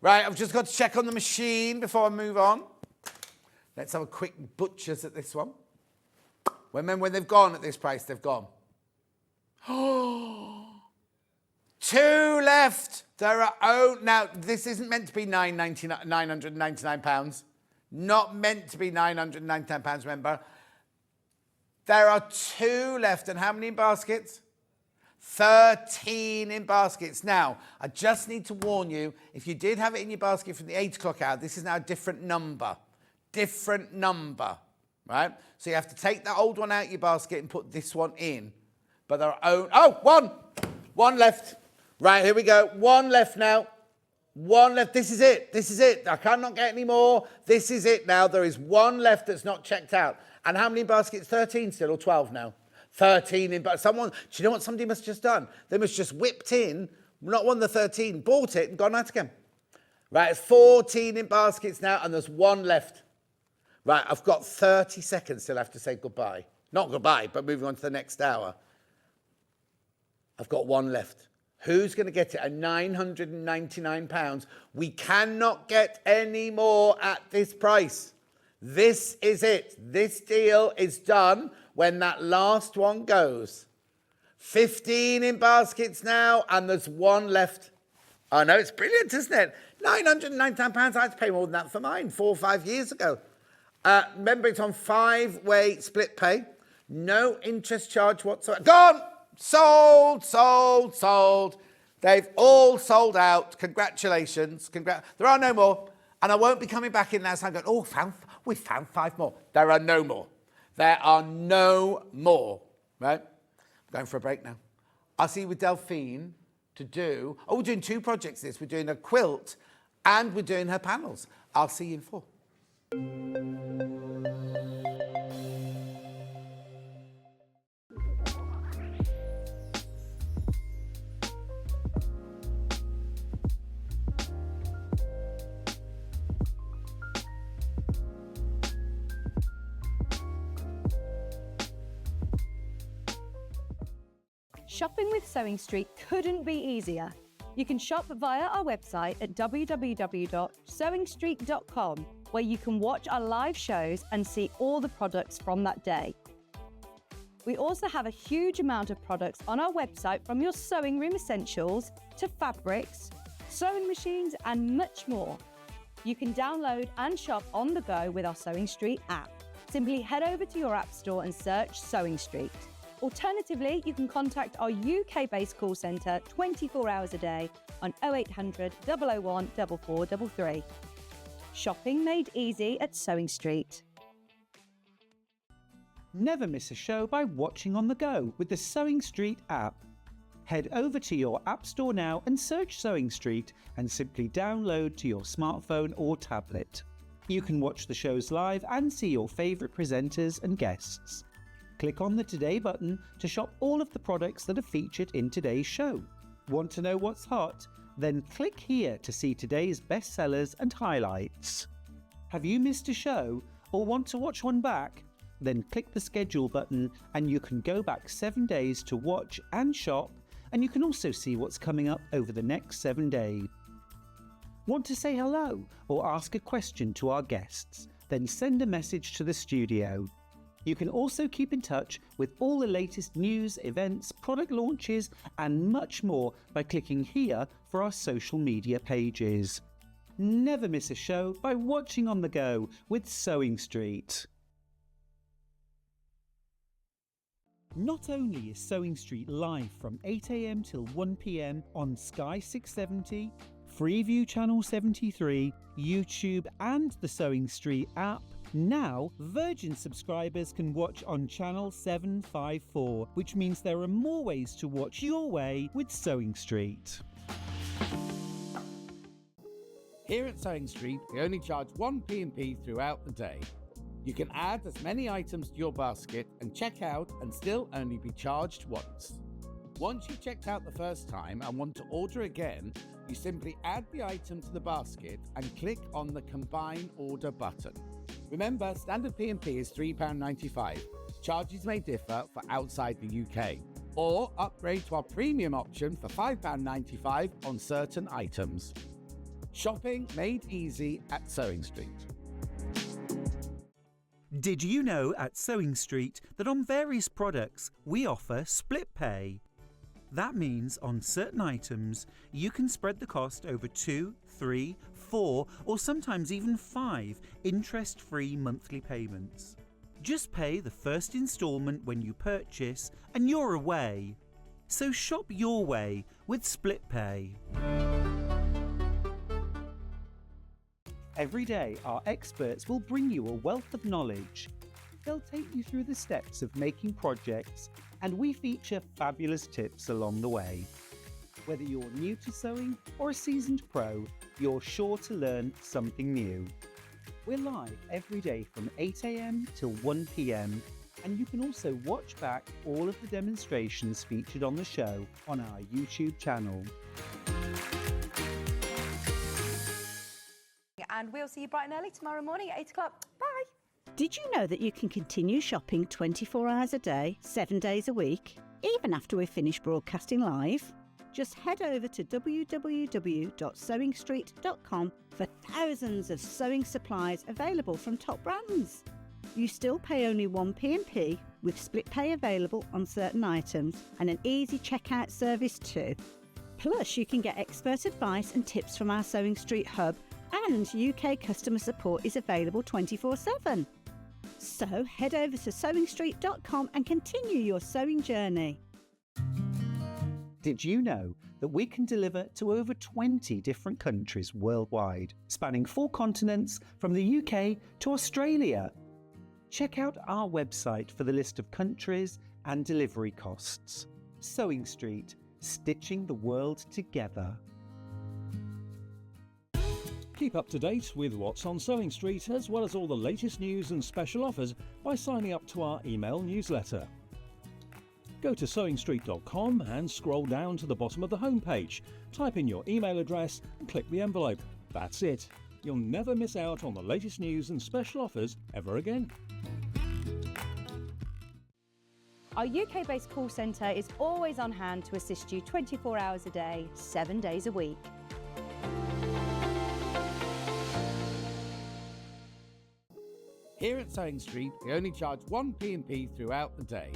Right, I've just got to check on the machine before I move on. Let's have a quick butchers at this one. Remember, when they've gone at this price, they've gone. Oh, 2 left. There are, now, this isn't meant to be £999. Not meant to be £999, remember. There are 2 left. And how many in baskets? 13 in baskets. Now, I just need to warn you, if you did have it in your basket from the 8 o'clock hour, this is now a different number. Different number, right? So you have to take that old one out of your basket and put this one in. But there are, one left. Right, here we go. 1 left now. 1 left. This is it. This is it. I cannot get any more. This is it now. There is 1 left that's not checked out. And how many baskets? 13 still, or 12 now? 13 in, but someone, do you know what somebody must have just done? They must have just whipped in, not one of the 13, bought it and gone out again. Right, it's 14 in baskets now, and there's one left. Right, I've got 30 seconds till I have to say goodbye. Not goodbye, but moving on to the next hour. I've got one left. Who's going to get it at £999? We cannot get any more at this price. This is it. This deal is done when that last one goes. 15 in baskets now, and there's one left. I know, it's brilliant, isn't it? £999. I had to pay more than that for mine 4 or 5 years ago. Remember, it's on 5-way split pay. No interest charge whatsoever. Gone! Sold, sold, sold. They've all sold out. Congratulations. There are no more. And I won't be coming back in now saying, oh, we found 5 more. There are no more. There are no more. Right? I'm going for a break now. I'll see you with Delphine to do... Oh, we're doing 2 projects this. We're doing a quilt and we're doing her panels. I'll see you in 4. Shopping with Sewing Street couldn't be easier. You can shop via our website at www.sewingstreet.com, where you can watch our live shows and see all the products from that day. We also have a huge amount of products on our website, from your sewing room essentials to fabrics, sewing machines and much more. You can download and shop on the go with our Sewing Street app. Simply head over to your app store and search Sewing Street. Alternatively, you can contact our UK-based call centre 24 hours a day on 0800 001 4433. Shopping made easy at Sewing Street. Never miss a show by watching on the go with the Sewing Street app. Head over to your app store now and search Sewing Street and simply download to your smartphone or tablet. You can watch the shows live and see your favourite presenters and guests. Click on the Today button to shop all of the products that are featured in today's show. Want to know what's hot? Then click here to see today's bestsellers and highlights. Have you missed a show or want to watch one back? Then click the schedule button and you can go back 7 days to watch and shop, and you can also see what's coming up over the next 7 days. Want to say hello or ask a question to our guests? Then send a message to the studio. You can also keep in touch with all the latest news, events, product launches and much more by clicking here for our social media pages. Never miss a show by watching on the go with Sewing Street. Not only is Sewing Street live from 8 AM till 1 PM on Sky 670, Freeview Channel 73, YouTube and the Sewing Street app, now Virgin subscribers can watch on Channel 754, which means there are more ways to watch your way with Sewing Street. Here at Sewing Street, we only charge 1 P&P throughout the day. You can add as many items to your basket and check out and still only be charged once. Once you've checked out the first time and want to order again, you simply add the item to the basket and click on the Combine Order button. Remember, standard P&P is £3.95. Charges may differ for outside the UK. Or upgrade to our premium option for £5.95 on certain items. Shopping made easy at Sewing Street. Did you know at Sewing Street that on various products we offer split pay? That means on certain items you can spread the cost over 2, 3, 4 or sometimes even 5 interest-free monthly payments. Just pay the first instalment when you purchase and you're away. So shop your way with split pay. Every day our experts will bring you a wealth of knowledge. They'll take you through the steps of making projects, and we feature fabulous tips along the way. Whether you're new to sewing or a seasoned pro, you're sure to learn something new. We're live every day from 8 a.m. till 1 p.m. And you can also watch back all of the demonstrations featured on the show on our YouTube channel. And we'll see you bright and early tomorrow morning at 8 o'clock. Bye. Did you know that you can continue shopping 24 hours a day, 7 days a week, even after we've finished broadcasting live? Just head over to www.sewingstreet.com for thousands of sewing supplies available from top brands. You still pay only 1p&p with split pay available on certain items and an easy checkout service too. Plus, you can get expert advice and tips from our Sewing Street hub, and UK customer support is available 24/7. So head over to sewingstreet.com and continue your sewing journey. Did you know that we can deliver to over 20 different countries worldwide, spanning 4 continents from the UK to Australia? Check out our website for the list of countries and delivery costs. Sewing Street, stitching the world together. Keep up to date with what's on Sewing Street, as well as all the latest news and special offers by signing up to our email newsletter. Go to sewingstreet.com and scroll down to the bottom of the homepage. Type in your email address and click the envelope. That's it. You'll never miss out on the latest news and special offers ever again. Our UK-based call centre is always on hand to assist you 24 hours a day, 7 days a week. Here at Sewing Street, we only charge 1p&p throughout the day.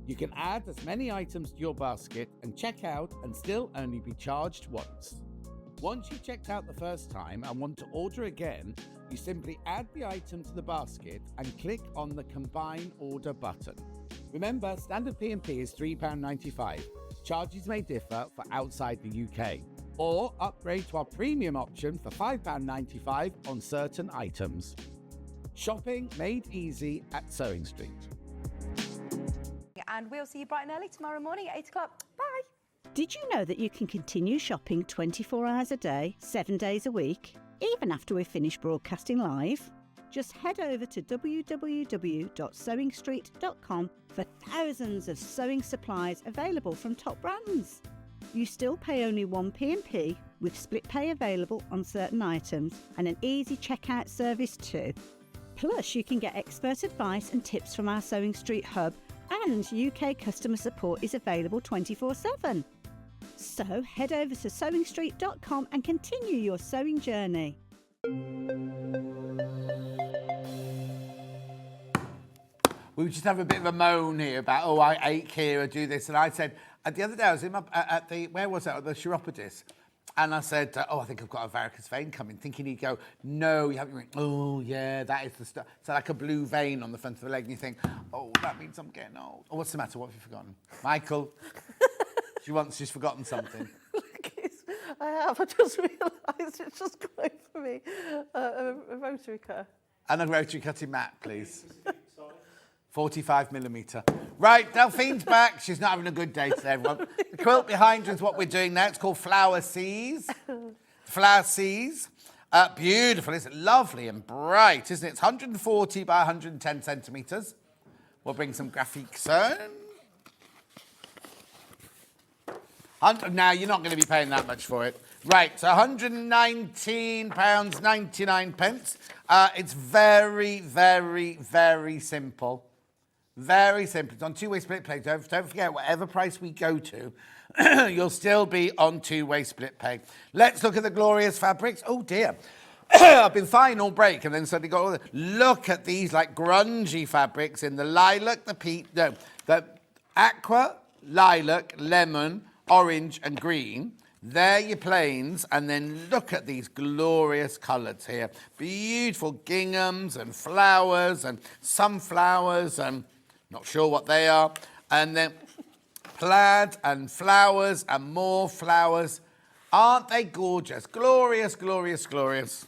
You can add as many items to your basket and check out and still only be charged once. Once you've checked out the first time and want to order again, you simply add the item to the basket and click on the Combine Order button. Remember, standard P&P is £3.95. Charges may differ for outside the UK. Or upgrade to our premium option for £5.95 on certain items. Shopping made easy at Sewing Street. And we'll see you bright and early tomorrow morning at 8 o'clock. Bye. Did you know that you can continue shopping 24 hours a day, 7 days a week, even after we've finished broadcasting live? Just head over to www.sewingstreet.com for thousands of sewing supplies available from top brands. You still pay only 1p&p with split pay available on certain items and an easy checkout service too. Plus, you can get expert advice and tips from our Sewing Street hub, and UK customer support is available 24/7. So head over to sewingstreet.com and continue your sewing journey. We were just having a bit of a moan here about, oh, I ache here, I do this. And I said, the other day I was at the, where was that, at the chiropodist. And I said, oh, I think I've got a varicose vein coming, thinking he'd go, no, you haven't. Oh, yeah, that is the stuff. So like a blue vein on the front of the leg, and you think, oh, that means I'm getting old. Oh, what's the matter? What have you forgotten? Michael, she's forgotten something. I have. I just realised it's just going for me. A rotary cut. And a rotary cutting mat, please. 45mm. Right, Delphine's back. She's not having a good day today, everyone. The quilt behind her is what we're doing now. It's called Flower Seas. Flower Seas. Beautiful. It's lovely and bright, isn't it? It's 140 by 110 centimetres. We'll bring some graphics in. Now, you're not going to be paying that much for it. Right, so £119.99. It's very, very, very simple. Very simple. It's on two-way split pay. Don't forget, whatever price we go to, you'll still be on two-way split pay. Let's look at the glorious fabrics. Oh, dear. I've been fine all break, and then suddenly got all the... Look at these, like, grungy fabrics in the lilac, the aqua, lilac, lemon, orange, and green. They're your plains, and then look at these glorious colours here. Beautiful ginghams and flowers and sunflowers and not sure what they are. And then plaid and flowers and more flowers. Aren't they gorgeous? Glorious, glorious, glorious.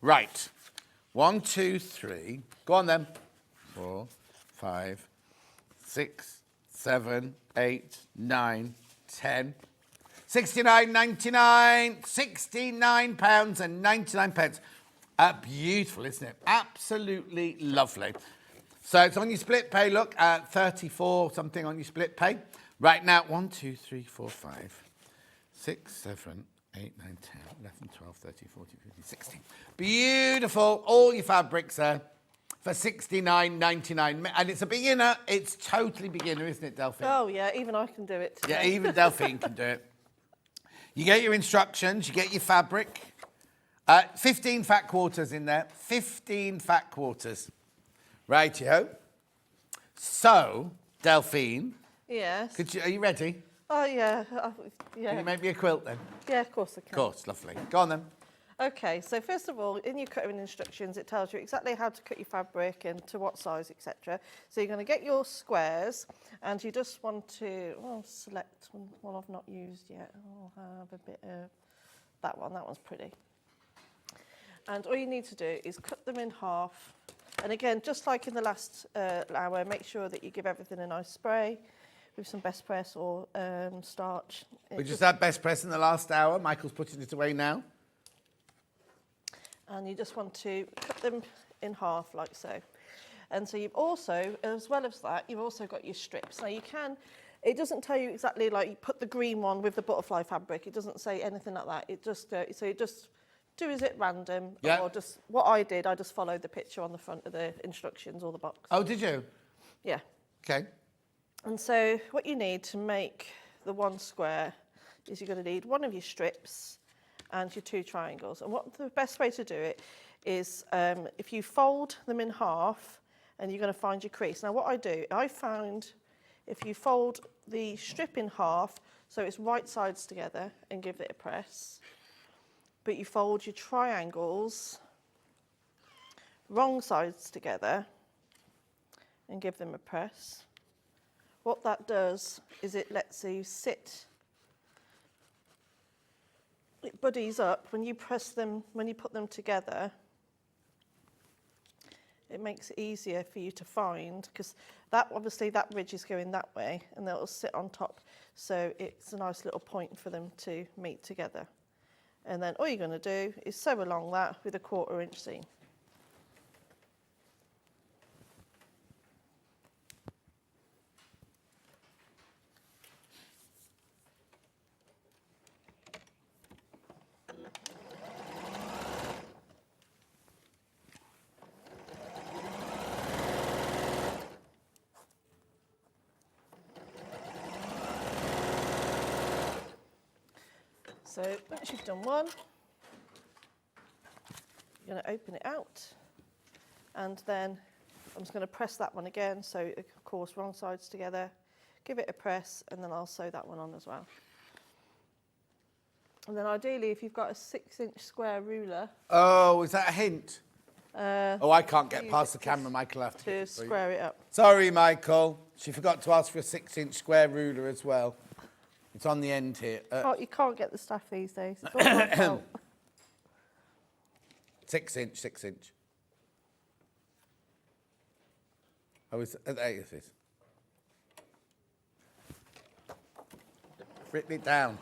Right. 1, 2, 3. Go on then. 4, 5, 6, 7, 8, 9, 10. £69.99, £69.99. Beautiful, isn't it? Absolutely lovely. So it's on your split pay, look, 34 something on your split pay. Right now, 1, 2, 3, 4, 5, 6, 7, 8, 9, 10, 11, 12, 13, 14, 15, 16. Beautiful. All your fabrics there for $69.99. And it's a beginner. It's totally beginner, isn't it, Delphine? Oh, yeah, even I can do it today. Yeah, even Delphine can do it. You get your instructions, you get your fabric. 15 fat quarters in there. 15 fat quarters. Rightio. So, Delphine. Yes. Are you ready? Oh, yeah. Yeah. Can you make me a quilt then? Yeah, of course I can. Of course, lovely. Go on then. Okay, so first of all, in your cutting instructions, it tells you exactly how to cut your fabric and to what size, etc. So you're going to get your squares, and you just want to select one I've not used yet. I'll have a bit of that one. That one's pretty. And all you need to do is cut them in half. And again, just like in the last hour, make sure that you give everything a nice spray with some best press or starch. We just had best press in the last hour. Michael's putting it away now. And you just want to cut them in half like so. And so you've also, as well as that, you've also got your strips. Now you can, it doesn't tell you exactly like you put the green one with the butterfly fabric. It doesn't say anything like that. It just, so you just do as it random. Yeah. Or just, what I did, I just followed the picture on the front of the instructions or the box. Oh, did you? Yeah. Okay. And so what you need to make the one square is you're going to need one of your strips and your 2 triangles. And what the best way to do it is if you fold them in half and you're going to find your crease. Now what I do, I found if you fold the strip in half so it's right sides together and give it a press, but you fold your triangles wrong sides together and give them a press. What that does is it lets you sit, it buddies up. When you press them, when you put them together, it makes it easier for you to find, because that obviously that ridge is going that way and they'll sit on top. So it's a nice little point for them to meet together. And then all you're going to do is sew along that with a 1/4 inch seam. So once you've done one, you're going to open it out, and then I'm just going to press that one again, so of course wrong sides together, give it a press, and then I'll sew that one on as well. And then ideally, if you've got a 6-inch square ruler. Oh, is that a hint? I can't get past the camera, Michael. I have to square it up. Sorry, Michael. She forgot to ask for a 6-inch square ruler as well. It's on the end here. You can't get the stuff these days. It's all my fault. 6-inch, 6-inch. Oh, there it is. Rip it down.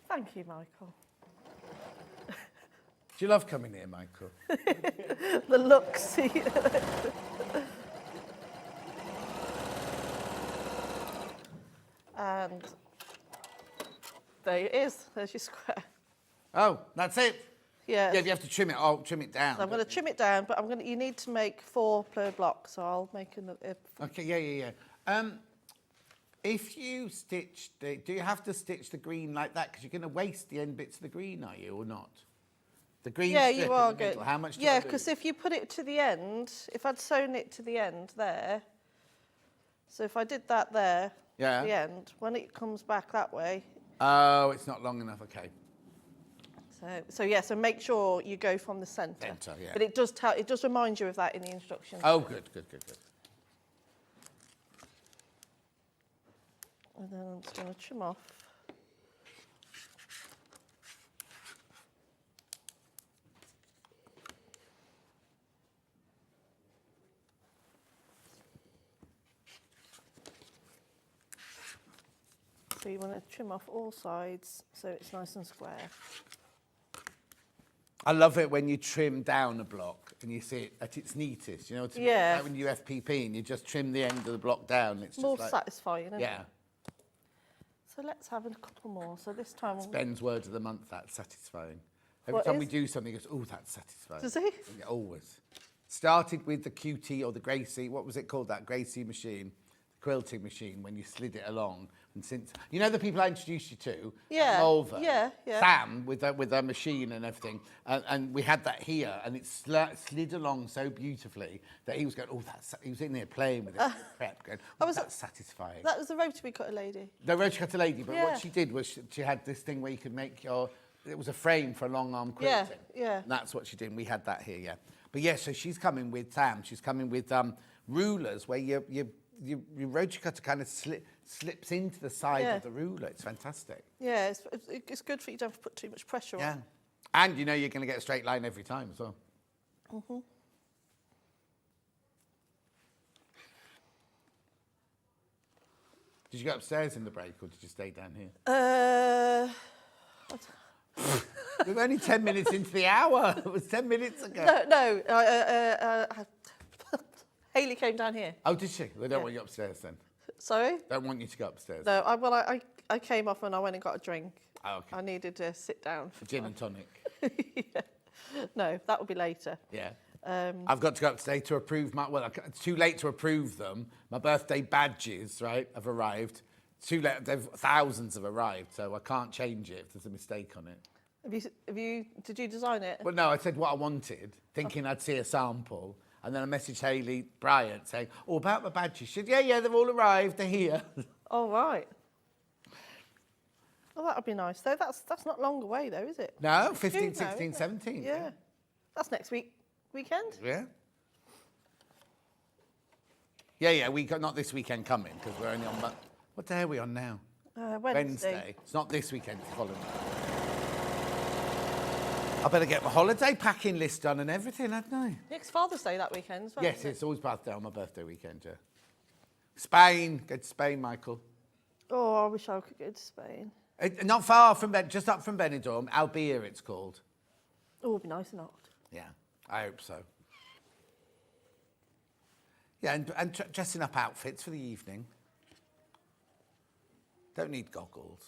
Thank you, Michael. Do you love coming here, Michael? The looks. And there it is. There's your square. Oh, that's it? Yeah. Yeah, if you have to trim it, I'll trim it down. So I'm going to trim it down, but you need to make 4 per block, so I'll make another. Okay, yeah. If you stitch do you have to stitch the green like that? Because you're going to waste the end bits of the green, are you, or not? The green strip you are in the middle. good. How much do Yeah, I do? because if you put it to the end, if I'd sewn it to the end there, so if I did that there, Yeah. the end, when it comes back that way. Oh, it's not long enough, okay. So make sure you go from the centre. Centre, yeah. But it does remind you of that in the instructions. Oh, good. And then I'm just going to trim off. So you want to trim off all sides so it's nice and square. I love it when you trim down a block and you see it at its neatest. You know what I mean? Yeah. Like when you FPP and you just trim the end of the block down. It's More just like, satisfying, isn't yeah. it? So let's have a couple more. So this time It's we'll... Ben's word of the month, that's satisfying. Every What time we is? do something, he goes, oh, that's satisfying. Does he? Yeah, always. Started with the QT or the Gracie, what was it called, that Gracie machine, the quilting machine, when you slid it along. And since, you know the people I introduced you to? Yeah, Mulver, yeah, yeah. Sam, with their machine and everything. And we had that here, and it slid along so beautifully that he was going, oh, he was in there playing with it, prep, going, oh, that's satisfying. That was the rotary cutter lady. The rotary cutter lady, but Yeah. what she did was she had this thing where you could make it was a frame for a long arm quilting. Yeah. And that's what she did. And we had that here, yeah. But yeah, so she's coming with Sam. She's coming with rulers where your rotary cutter kind of slips into the side Yeah. of the ruler. It's fantastic. Yeah, it's good for you to have to put too much pressure Yeah. on. And you know you're going to get a straight line every time as well. Mm-hmm. Did you go upstairs in the break or did you stay down here? We're only 10 minutes into the hour. It was 10 minutes ago. No. Hayley came down here. Oh, did she? They don't want you upstairs then. Sorry? Don't want you to go upstairs. No, I came off and I went and got a drink. Oh, okay. I needed to sit down. For Gin and tonic. yeah. No, that will be later. Yeah. I've got to go up today to approve it's too late to approve them. My birthday badges, right, have arrived. Too late, thousands have arrived, so I can't change it if there's a mistake on it. Did you design it? Well, no, I said what I wanted, thinking I'd see a sample. And then I messaged Hayley Bryant saying, oh, about my badges. She said, yeah, they've all arrived, they're here. Oh, right. Well, that would be nice, though. That's not long away, though, is it? No, It's 15, June now, 16, isn't it? 17. Yeah. That's next weekend. Yeah. Yeah, we got not this weekend coming because we're only on. What day are we on now? Wednesday. It's not this weekend. It's the following. I better get my holiday packing list done and everything, hadn't I? It's Father's Day that weekend as well. Yes, isn't it? it's always birthday on my birthday weekend. Yeah. Spain, go to Spain, Michael. Oh, I wish I could go to Spain. Not far from just up from Benidorm, Albia, it's called. Oh, it'd be nice or not. Yeah, I hope so. Yeah, and dressing up outfits for the evening. Don't need goggles.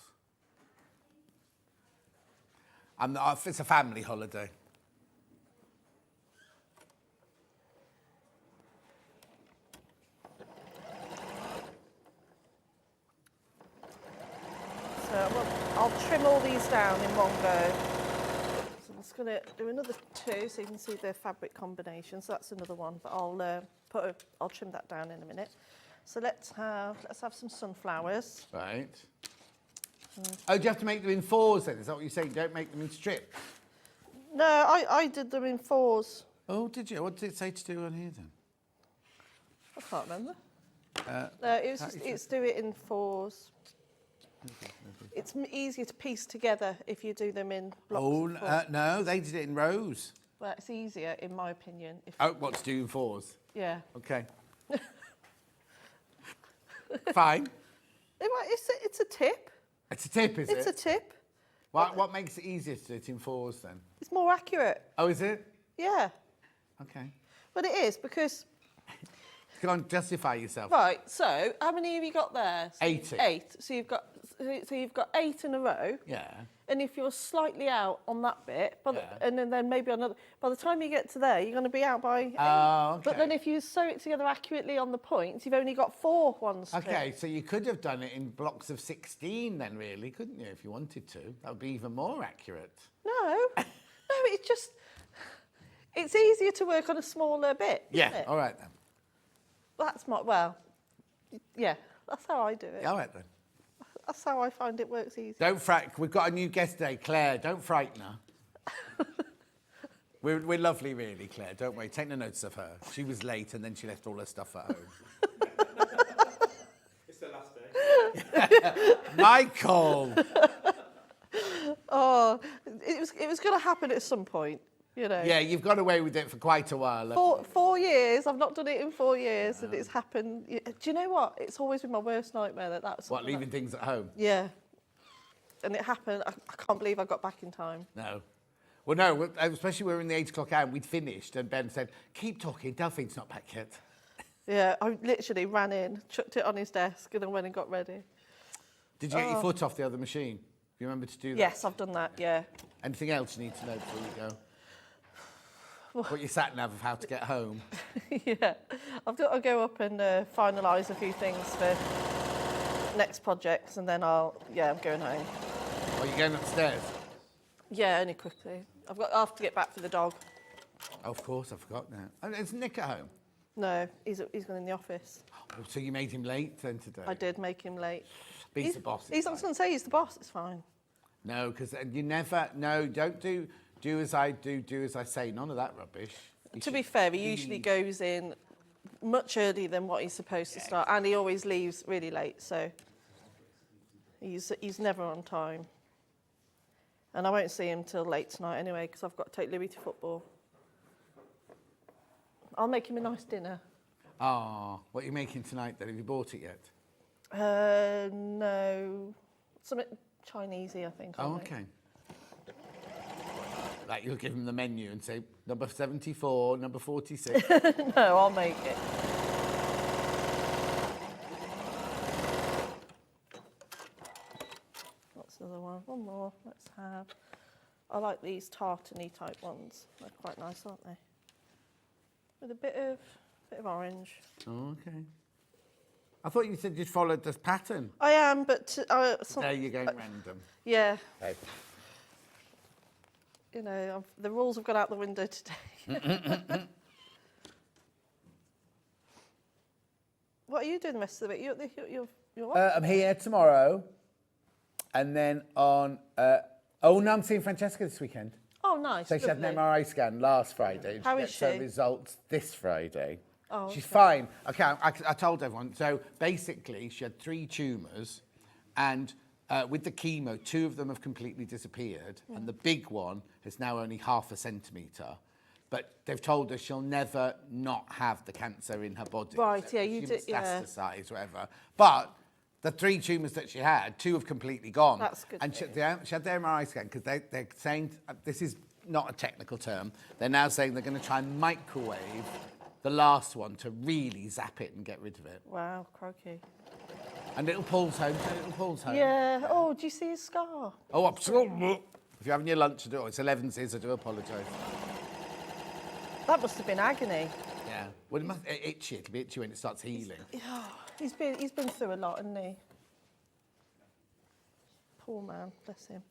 It's a family holiday. So I'll trim all these down in one go. So I'm just going to do another two so you can see the fabric combination. So that's another one, but I'll trim that down in a minute. So let's have some sunflowers. Right. Oh, do you have to make them in fours then? Is that what you're saying? Don't make them in strips? No, I did them in fours. Oh, did you? What did it say to do on here then? I can't remember. No, it's do it in fours. It's easier to piece together if you do them in blocks. Oh, no, they did it in rows. Well, it's easier, in my opinion. What to do in fours? Yeah. Okay. Fine. It's a tip. It's a tip, is it? It's a tip. What makes it easier to do it in fours then? It's more accurate. Oh, is it? Yeah. Okay. But it is because... Go on, justify yourself. Right, so how many have you got there? 80. 8. So you've got 8 in a row. Yeah. And if you're slightly out on that bit, and then maybe another, by the time you get to there, you're going to be out by 8. Oh, okay. But then if you sew it together accurately on the points, you've only got 4 ones. Okay, so you could have done it in blocks of 16 then, really, couldn't you, if you wanted to? That would be even more accurate. No, it's just, it's easier to work on a smaller bit. Yeah, isn't it? all right then. Yeah, that's how I do it. All right then. That's how I find it works easy. Don't frighten. We've got a new guest today, Claire. Don't frighten her. We're lovely, really, Claire. Don't worry. Take no notice of her. She was late and then she left all her stuff at home. It's the last day. Michael! Oh, it was going to happen at some point. You know. Yeah, you've got away with it for quite a while. Four years. I've not done it in 4 years, and it's happened. Do you know what? It's always been my worst nightmare that's. What, leaving things at home? Yeah. And it happened. I can't believe I got back in time. No. Well, no, especially we were in the 8 o'clock hour, we'd finished, and Ben said, keep talking, Delphine's not back yet. Yeah, I literally ran in, chucked it on his desk, and then went and got ready. Did you get your foot off the other machine? Do you remember to do that? Yes, I've done that, yeah. Anything else you need to know before you go? What your sat-nav of how to get home? Yeah, I've got to go up and finalise a few things for next projects, and then I'm going home. Are you going upstairs? Yeah, only quickly. I have to get back for the dog. Oh, of course, I forgot now. Oh, is Nick at home? No, he's gone in the office. Oh, so you made him late then today? I did make him late. He's the boss. I was going to say he's the boss. It's fine. No, because you never. No, don't do as I do. Do as I say. None of that rubbish. To be fair, he usually goes in much earlier than what he's supposed to start, and he always leaves really late. So he's never on time. And I won't see him till late tonight anyway, because I've got to take Louis to football. I'll make him a nice dinner. Ah, what are you making tonight then? Have you bought it yet? No. Something Chinesey, I think. Oh, okay. Like you'll give him the menu and say, number 74, number 46. No, I'll make it. That's another one. One more. Let's have. I like these tartany type ones. They're quite nice, aren't they? With a bit of orange. Oh, okay. I thought you said you'd followed this pattern. I am, but There you're going random. Yeah. Okay. You know, the rules have gone out the window today. What are you doing the rest of the week? You're what? I'm here tomorrow, and then on. Oh no, I'm seeing Francesca this weekend. Oh, nice. So she had an MRI scan last Friday. How gets is her she? results this Friday. Oh, She's okay. fine. Okay, I told everyone. So basically, she had 3 tumours, and with the chemo, 2 of them have completely disappeared, and the big one is now only half a centimetre. But they've told her she'll never not have the cancer in her body. Right, So yeah, you she did, yeah. metastasize, whatever. But the 3 tumours that she had, 2 have completely gone. That's good. And she had the MRI scan because they're saying, this is not a technical term, they're now saying they're going to try and microwave the last one to really zap it and get rid of it. Wow, crikey. And little Paul's home, so little Paul's home. Yeah. Oh, do you see his scar? Oh, absolutely. If you're having your lunch, it's 11's, I do apologise. That must have been agony. Yeah. Well, it must itchy. It'll be itchy when it starts healing. Yeah. He's been through a lot, hasn't he? Poor man, bless him.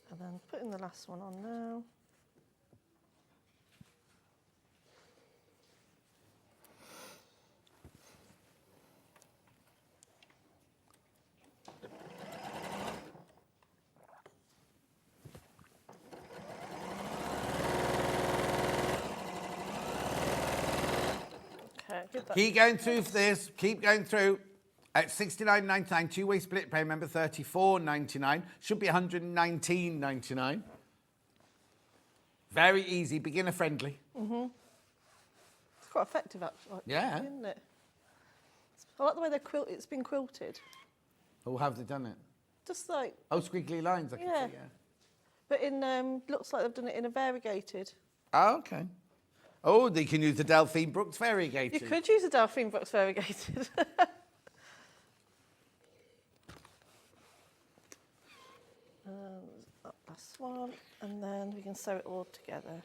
And then putting the last one on now. Okay, give that. Keep going through for this. Keep going through. At $69.99, two-way split pay, remember $34.99. Should be $119.99. Very easy, beginner friendly. It's quite effective, actually. Yeah. Isn't it? I like the way it's been quilted. Oh, how have they done it? Just like, Oh, squiggly lines, I can Yeah. see, yeah. but in looks like they've done it in a variegated. Oh, okay. Oh, they can use the Delphine Brooks variegated. You could use a Delphine Brooks variegated. That last one, and then we can sew it all together.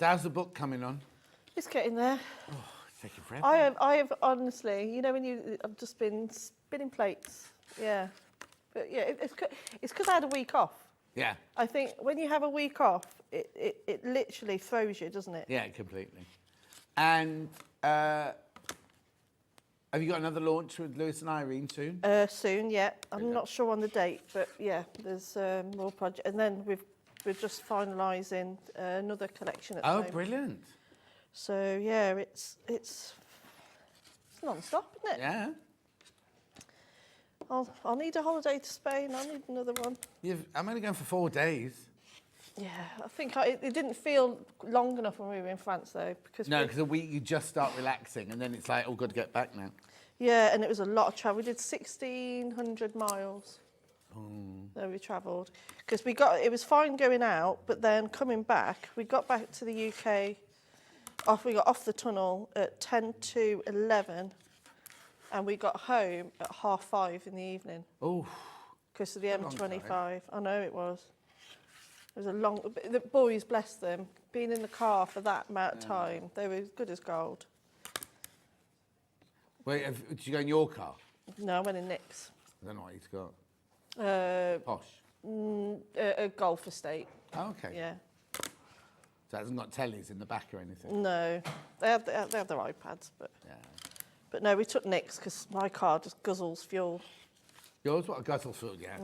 How's the book coming on? It's getting there. It's taking forever. I have honestly, you know, I've just been spinning plates. Yeah, but yeah, it's because I had a week off. Yeah, I think when you have a week off, it literally throws you, doesn't it? yeah, completely. And have you got another launch with Lewis and Irene soon? Soon, yeah. I'm not sure on the date, but yeah, there's more project, and then we're just finalising another collection at the Oh, moment. brilliant. So yeah, it's It's non-stop, isn't it? Yeah. I'll need a holiday to Spain. I'll need another one. I'm only going for 4 days. Yeah, I think it didn't feel long enough when we were in France, though. Because a week you just start relaxing, and then it's like, oh, got to get back now. Yeah, and it was a lot of travel. We did 1,600 miles. That we travelled. Because it was fine going out, but then coming back, we got back to the UK, we got off the tunnel at 10 to 11, and we got home at 5:30 in the evening. Oh. Because of the M25. I know it was. It was a long... The boys, bless them, being in the car for that amount of time, they were as good as gold. Wait, did you go in your car? No, I went in Nick's. I don't know what he's got. Posh? A golf estate. Oh, okay. Yeah. So it hasn't got tellies in the back or anything? No. They have their iPads, but... Yeah. But no, we took Nick's because my car just guzzles fuel. Yours? What a guzzle fuel, yeah.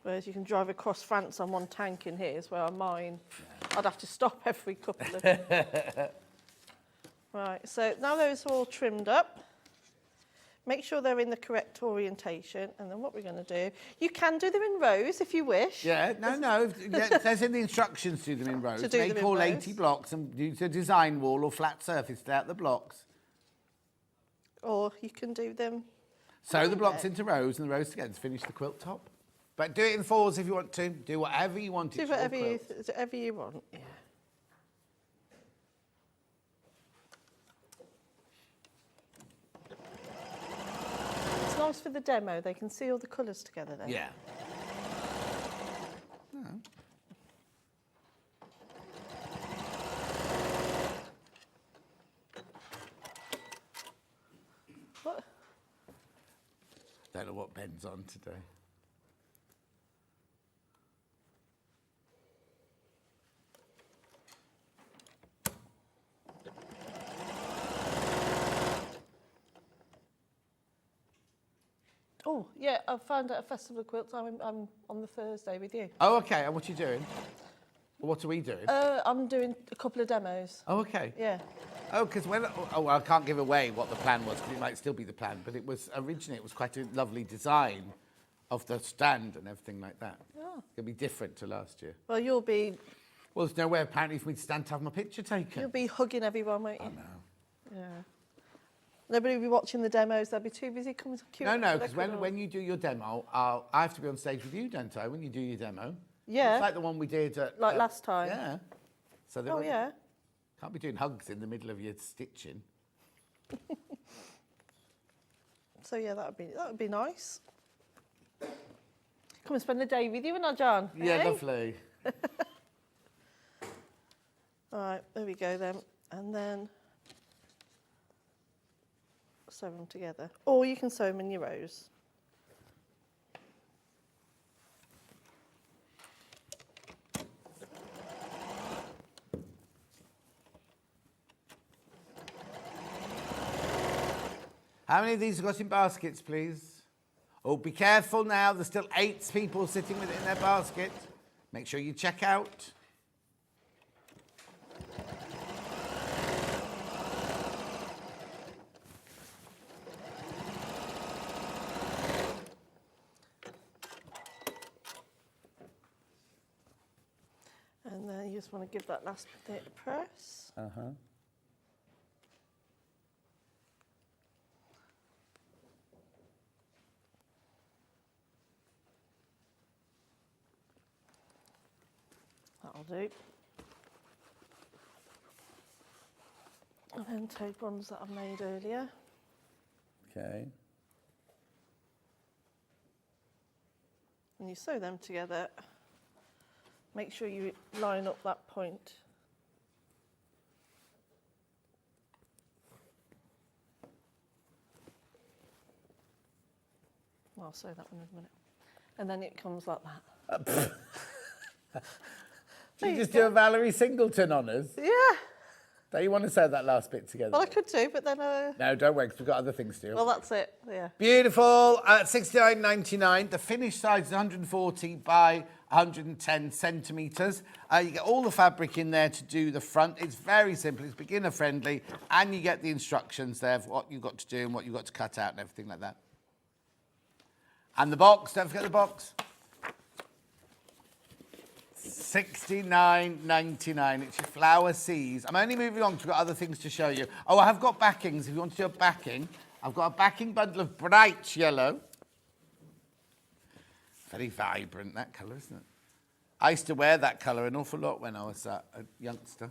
Whereas you can drive across France on one tank in here, where on mine, I'd have to stop every couple of... Right, so now those are all trimmed up. Make sure they're in the correct orientation, and then what we're going to do, you can do them in rows if you wish. Yeah, no. It says in the instructions to do them in rows. Make all 80 blocks and use a design wall or flat surface throughout the blocks. Or you can do them... Sew the blocks into rows and the rows together to finish the quilt top. But do it in 4s if you want to. Do whatever you want. Do whatever you want, yeah. It's nice for the demo. They can see all the colours together then. Yeah. What? Don't know what Ben's on today. Oh, yeah, I found at a festival of quilts. I'm on the Thursday with you. Oh, okay. And what are you doing? What are we doing? I'm doing a couple of demos. Oh, okay. Yeah. Oh, because well, I can't give away what the plan was because it might still be the plan, but it was originally it was quite a lovely design of the stand and everything like that. Oh. It'll be different to last year. Well, you'll be... Well, there's nowhere apparently for me to stand to have my picture taken. You'll be hugging everyone, won't you? I know. Yeah. Nobody will be watching the demos. They'll be too busy coming to queue. No, because when you do your demo, I have to be on stage with you, don't I, when you do your demo? Yeah. It's like the one we did at... Like last time? Yeah. So Oh, yeah. Can't be doing hugs in the middle of your stitching. So, yeah, that would be nice. Come and spend the day with you and I, John. Yeah, eh? lovely. All right, there we go then. And then... sew them together. Or you can sew them in your rows. How many of these have got in baskets, please? Oh, be careful now. There's still 8 people sitting with it in their basket. Make sure you check out. And then you just want to give that last bit a press. Uh-huh. That'll do. And then take ones that I've made earlier. Okay. And you sew them together. Make sure you line up that point. I'll sew that one in a minute. And then it comes like that. Did you just do a Valerie Singleton on us? Yeah. Don't you want to sew that last bit together? Well, I could do, but then... No, don't worry, because we've got other things to do. Well, that's it, yeah. Beautiful. $69.99. The finished size is 140 by 110 centimetres. You get all the fabric in there to do the front. It's very simple. It's beginner friendly. And you get the instructions there of what you've got to do and what you've got to cut out and everything like that. And the box, don't forget the box. $69.99. It's your Flower Seas. I'm only moving on because we've got other things to show you. Oh, I have got backings. If you want to do a backing, I've got a backing bundle of bright yellow. Very vibrant, that colour, isn't it? I used to wear that colour an awful lot when I was a youngster.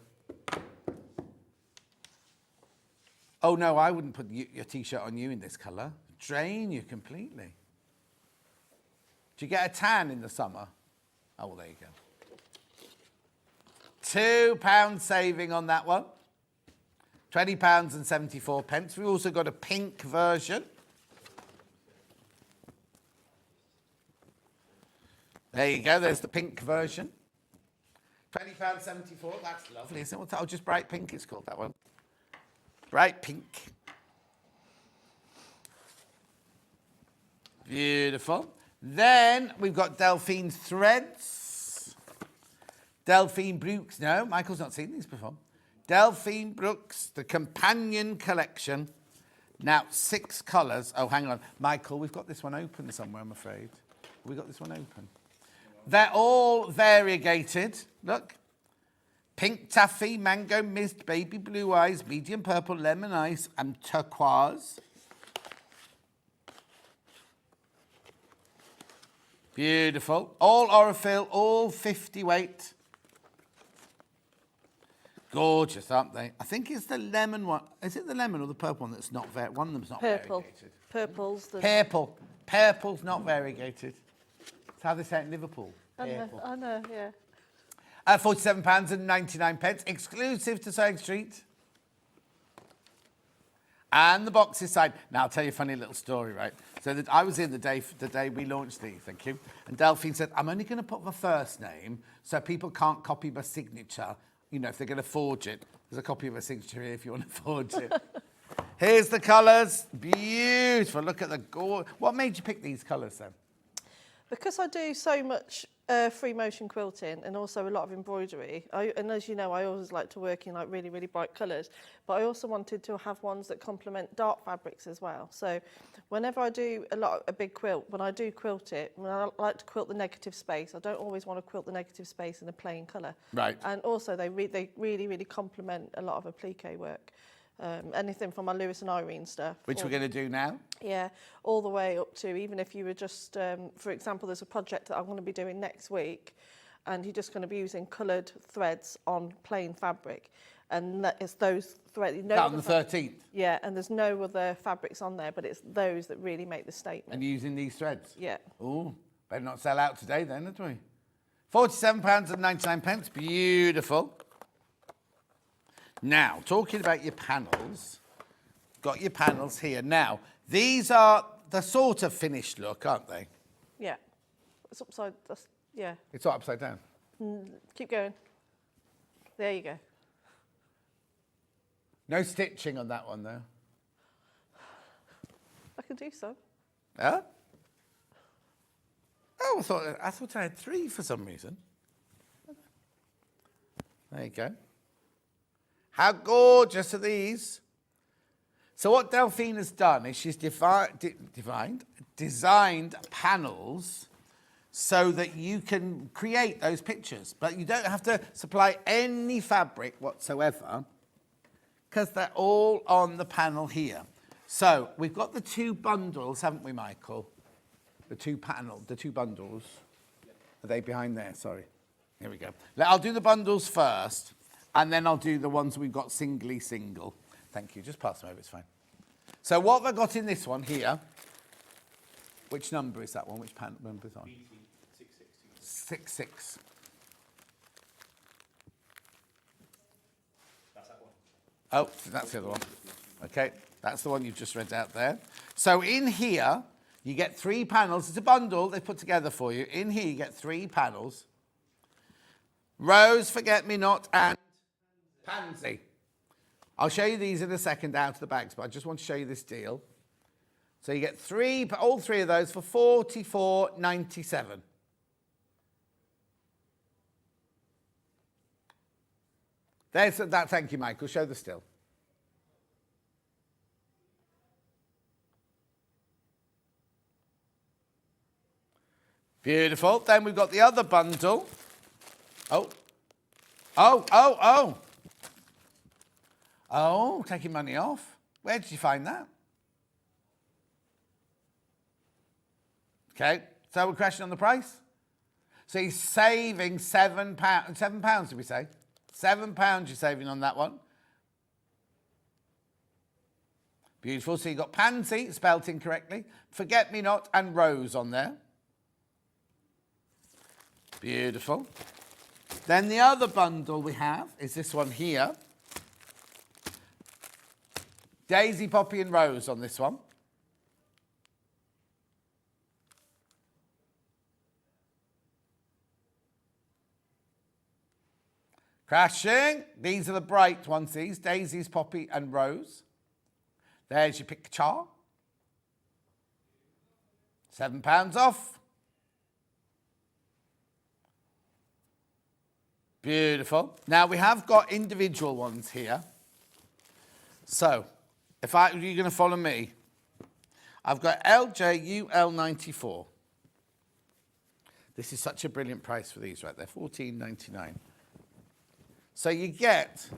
Oh, no, I wouldn't put your T-shirt on you in this colour. Drain you completely. Do you get a tan in the summer? Oh, well, there you go. £2 saving on that one. £20.74. We've also got a pink version. There you go, there's the pink version. £20.74, that's lovely, isn't it? Oh, just bright pink, it's called that one. Bright pink. Beautiful. Then we've got Delphine threads. Delphine Brooks, no, Michael's not seen these before. Delphine Brooks, the Companion Collection. Now, 6 colours. Oh, hang on. Michael, we've got this one open somewhere, I'm afraid. Have we got this one open? They're all variegated. Look. Pink taffy, mango mist, baby blue eyes, medium purple, lemon ice, and turquoise. Beautiful. All Orifil, all 50 weight. Gorgeous, aren't they? I think it's the lemon one. Is it the lemon or the purple one that's not variegated? One of them's not variegated. Purple's the... Purple. Purple's not variegated. That's how they say it in Liverpool. I know, yeah. £47.99, exclusive to Sewing Street. And the box is signed. Now, I'll tell you a funny little story, right? So that I was in the day we launched these, thank you. And Delphine said, I'm only going to put the first name so people can't copy my signature. You know, if they're going to forge it. There's a copy of my signature here if you want to forge it. Here's the colours. Beautiful. Look at the gore. What made you pick these colours, then? Because I do so much free motion quilting and also a lot of embroidery, and as you know, I always like to work in like really, really bright colours, but I also wanted to have ones that complement dark fabrics as well. So whenever I do a big quilt, when I do quilt it, when I like to quilt the negative space, I don't always want to quilt the negative space in a plain colour. Right. And also they really, really complement a lot of applique work. Anything from my Lewis and Irene stuff. Which we're going to do now? Yeah, all the way up to, even if you were just, for example, there's a project that I'm going to be doing next week, and you're just going to be using coloured threads on plain fabric. And it's those threads. You know, on the 13th? Yeah, and there's no other fabrics on there, but it's those that really make the statement. And using these threads? Yeah. Oh, better not sell out today then, don't we? £47.99, beautiful. Now, talking about your panels, got your panels here. Now, these are the sort of finished look, aren't they? Yeah. It's upside, yeah. It's not upside down. Keep going. There you go. No stitching on that one, though. I can do so. Huh? Oh, I thought I had 3 for some reason. There you go. How gorgeous are these? So what Delphine has done is she's designed panels so that you can create those pictures, but you don't have to supply any fabric whatsoever because they're all on the panel here. So we've got the 2 bundles, haven't we, Michael? The 2 bundles. Are they behind there? Sorry. Here we go. I'll do the bundles first. And then I'll do the ones we've got single. Thank you. Just pass them over, it's fine. So what have I got in this one here? Which number is that one? Which number is on? 662. 6-6. That's that one. Oh, that's the other one. Okay, that's the one you've just read out there. So in here, you get 3 panels. It's a bundle they put together for you. In here, you get 3 panels. Rose, Forget-Me-Not, and Pansy. I'll show you these in a second out of the bags, but I just want to show you this deal. So you get all three of those for $44.97. There's that. Thank you, Michael. Show the still. Beautiful. Then we've got the other bundle. Oh, taking money off. Where did you find that? Okay, so we're crashing on the price. So he's saving £7. £7, did we say? £7 you're saving on that one. Beautiful. So you've got pansy, spelt incorrectly, forget-me-not and rose on there. Beautiful. Then the other bundle we have is this one here. Daisy, poppy and rose on this one. Crashing. These are the bright ones, these. Daisies, poppy and rose. There's your picture. £7 off. Beautiful. Now we have got individual ones here. So, you're going to follow me. I've got LJUL94. This is such a brilliant price for these right there, $14.99. So you get,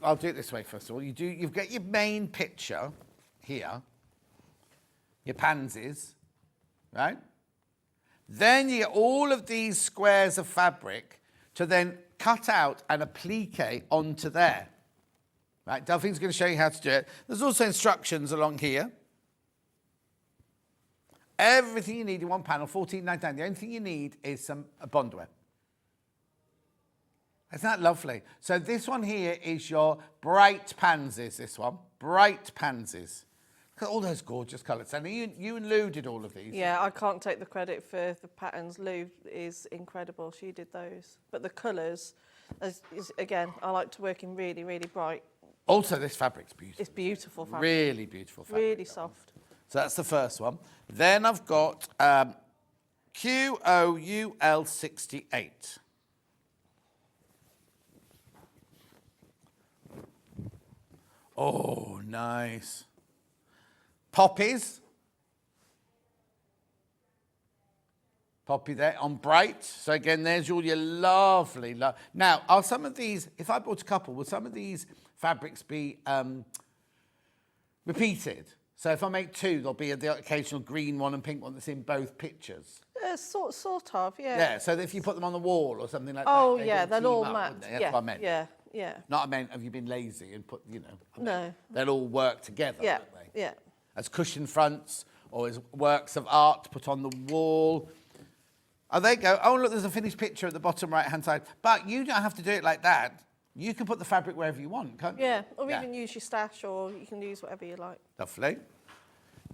I'll do it this way first of all. You've got your main picture here, your pansies, right? Then you get all of these squares of fabric to then cut out and applique onto there. Right, Delphine's going to show you how to do it. There's also instructions along here. Everything you need in one panel, $14.99. The only thing you need is some bondware. Isn't that lovely? So this one here is your bright pansies, this one. Bright pansies. Look at all those gorgeous colours. And you and Lou did all of these. Yeah, I can't take the credit for the patterns. Lou is incredible. She did those. But the colours, again, I like to work in really, really bright. Also, this fabric's beautiful. It's beautiful fabric. Really beautiful fabric. Really soft. So that's the first one. Then I've got QOUL68. Oh, nice. Poppies. Poppy there on bright. So again, there's all your lovely. Now, are some of these, if I bought a couple, will some of these fabrics be repeated? So if I make two, there'll be the occasional green one and pink one that's in both pictures. Sort of, yeah. Yeah, so if you put them on the wall or something like that. Yeah, they'll all match. That's what I meant. Yeah. Not I meant, have you been lazy and put, No. They'll all work together, Yeah, don't they? yeah. As cushion fronts or as works of art put on the wall. Oh, there you go. Oh, look, there's a finished picture at the bottom right-hand side. But you don't have to do it like that. You can put the fabric wherever you want, can't you? Yeah, or even use your stash, or you can use whatever you like. Lovely.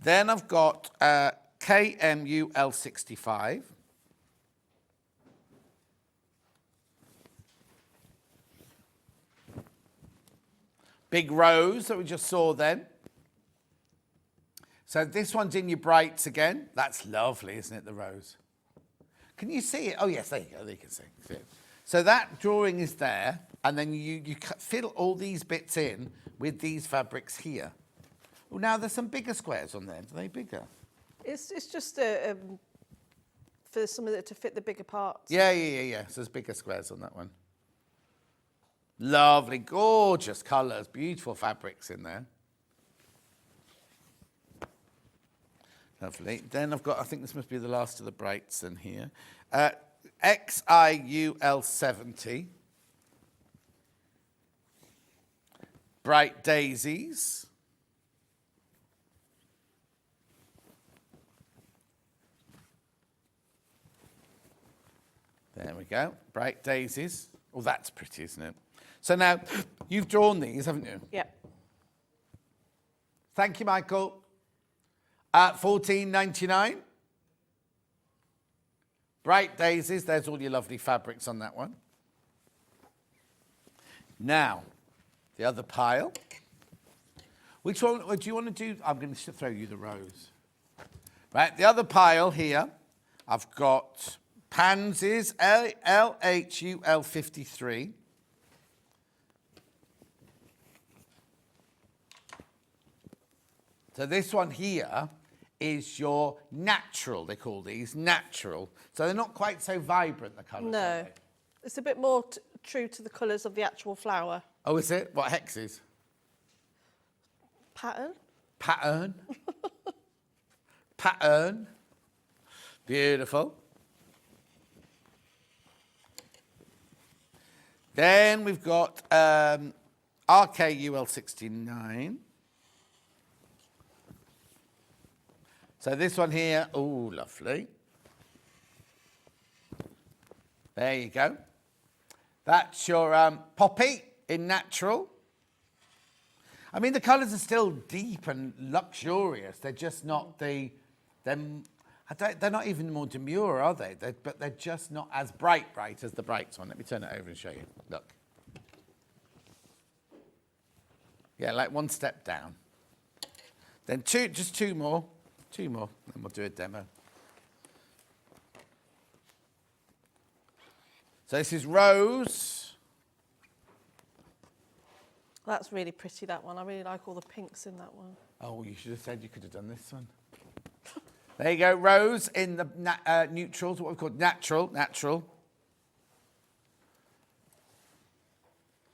Then I've got KMUL65. Big rose that we just saw then. So this one's in your brights again. That's lovely, isn't it, the rose? Can you see it? Oh, yes, there you go. There you can see it. So that drawing is there, and then you fill all these bits in with these fabrics here. Well, now there's some bigger squares on there. Are they bigger? It's just for some of it to fit the bigger parts. Yeah. So there's bigger squares on that one. Lovely, gorgeous colours, beautiful fabrics in there. Lovely. Then I've got, I think this must be the last of the brights in here. XIUL70. Bright daisies. There we go. Bright daisies. Oh, that's pretty, isn't it? So now, you've drawn these, haven't you? Yep. Thank you, Michael. At $14.99. Bright daisies. There's all your lovely fabrics on that one. Now, the other pile. Which one do you want to do? I'm going to throw you the rose. Right, the other pile here, I've got pansies, LHUL 53. So this one here is your natural, they call these, natural. So they're not quite so vibrant, the colours, No. are they? It's a bit more true to the colours of the actual flower. Oh, is it? What hexes? Pattern? Pattern. Pattern. Beautiful. Then we've got RKUL 69. So this one here, oh, lovely. There you go. That's your poppy in natural. I mean, the colours are still deep and luxurious. They're just not they're not even more demure, are they? But they're just not as bright as the brights one. Let me turn it over and show you. Look. Yeah, like one step down. Then just two more. Two more, then we'll do a demo. So this is rose. That's really pretty, that one. I really like all the pinks in that one. Oh, you should have said you could have done this one. There you go, rose in the neutrals, what we call natural.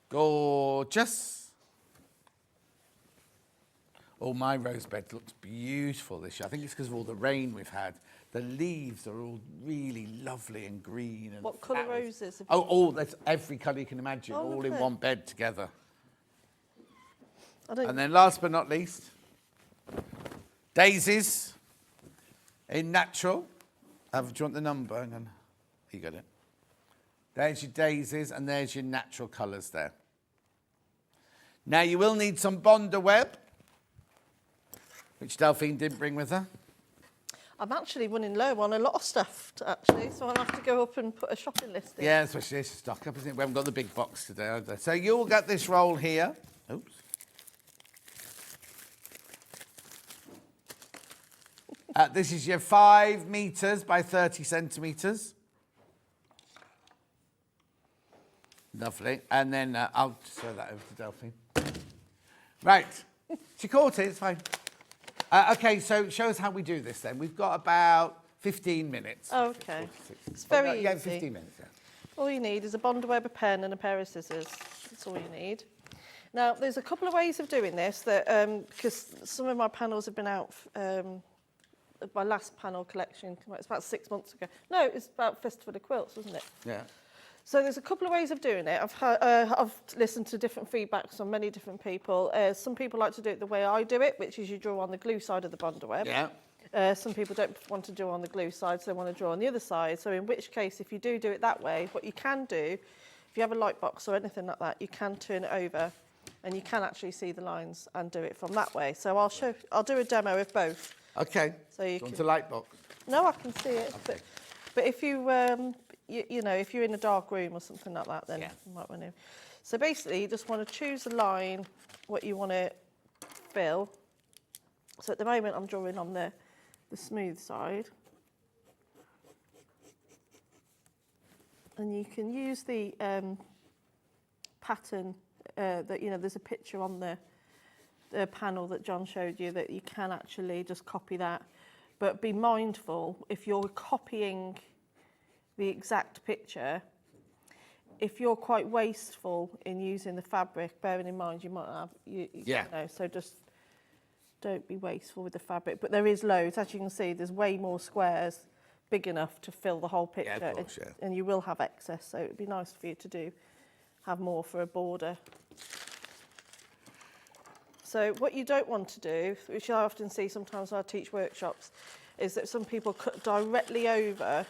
Gorgeous. Oh, my rose bed looks beautiful this year. I think it's because of all the rain we've had. The leaves are all really lovely and green. And what colour roses? Oh, that's every colour you can imagine, Oh, all in lovely. one bed together. I don't... And then last but not least, daisies in natural. Do you want the number? Hang on. You got it. There's your daisies and there's your natural colours there. Now you will need some Bonder web, which Delphine didn't bring with her. I'm actually running low on a lot of stuff, actually, so I'll have to go up and put a shopping list in. Yeah, especially this stock up, isn't it? We haven't got the big box today, either. So you'll get this roll here. Oops. This is your 5 metres by 30 centimetres. Lovely. And then I'll just throw that over to Delphine. Right. She caught it, it's fine. Okay, so show us how we do this then. We've got about 15 minutes. Oh, okay. It's very easy. Yeah, 15 minutes, yeah. All you need is a Bonder web, a pen and a pair of scissors. That's all you need. Now, there's a couple of ways of doing this, that because some of my panels have been out, my last panel collection, it's about 6 months ago. No, it's about Festival of Quilts, wasn't it? Yeah. So there's a couple of ways of doing it. I've listened to different feedbacks from many different people. Some people like to do it the way I do it, which is you draw on the glue side of the Bonder web. Yeah. Some people don't want to draw on the glue side, so they want to draw on the other side. So in which case, if you do it that way, what you can do, if you have a light box or anything like that, you can turn it over and you can actually see the lines and do it from that way. So I'll do a demo of both. Okay. So you want can... a light box? No, I can see it. Okay. But if you, you know, if you're in a dark room or something like that, then Yeah. you might want to. So basically, you just want to choose a line, what you want to fill. So at the moment, I'm drawing on the smooth side. And you can use the pattern that, you know, there's a picture on the panel that John showed you that you can actually just copy that. But be mindful, if you're copying the exact picture, if you're quite wasteful in using the fabric, bearing in mind you might have, you know, so just don't be wasteful with the fabric. But there is loads, as you can see, there's way more squares big enough to fill the whole picture. Yeah, of course, yeah. And you will have excess, so it'd be nice for you to have more for a border. So what you don't want to do, which I often see sometimes when I teach workshops, is that some people cut directly over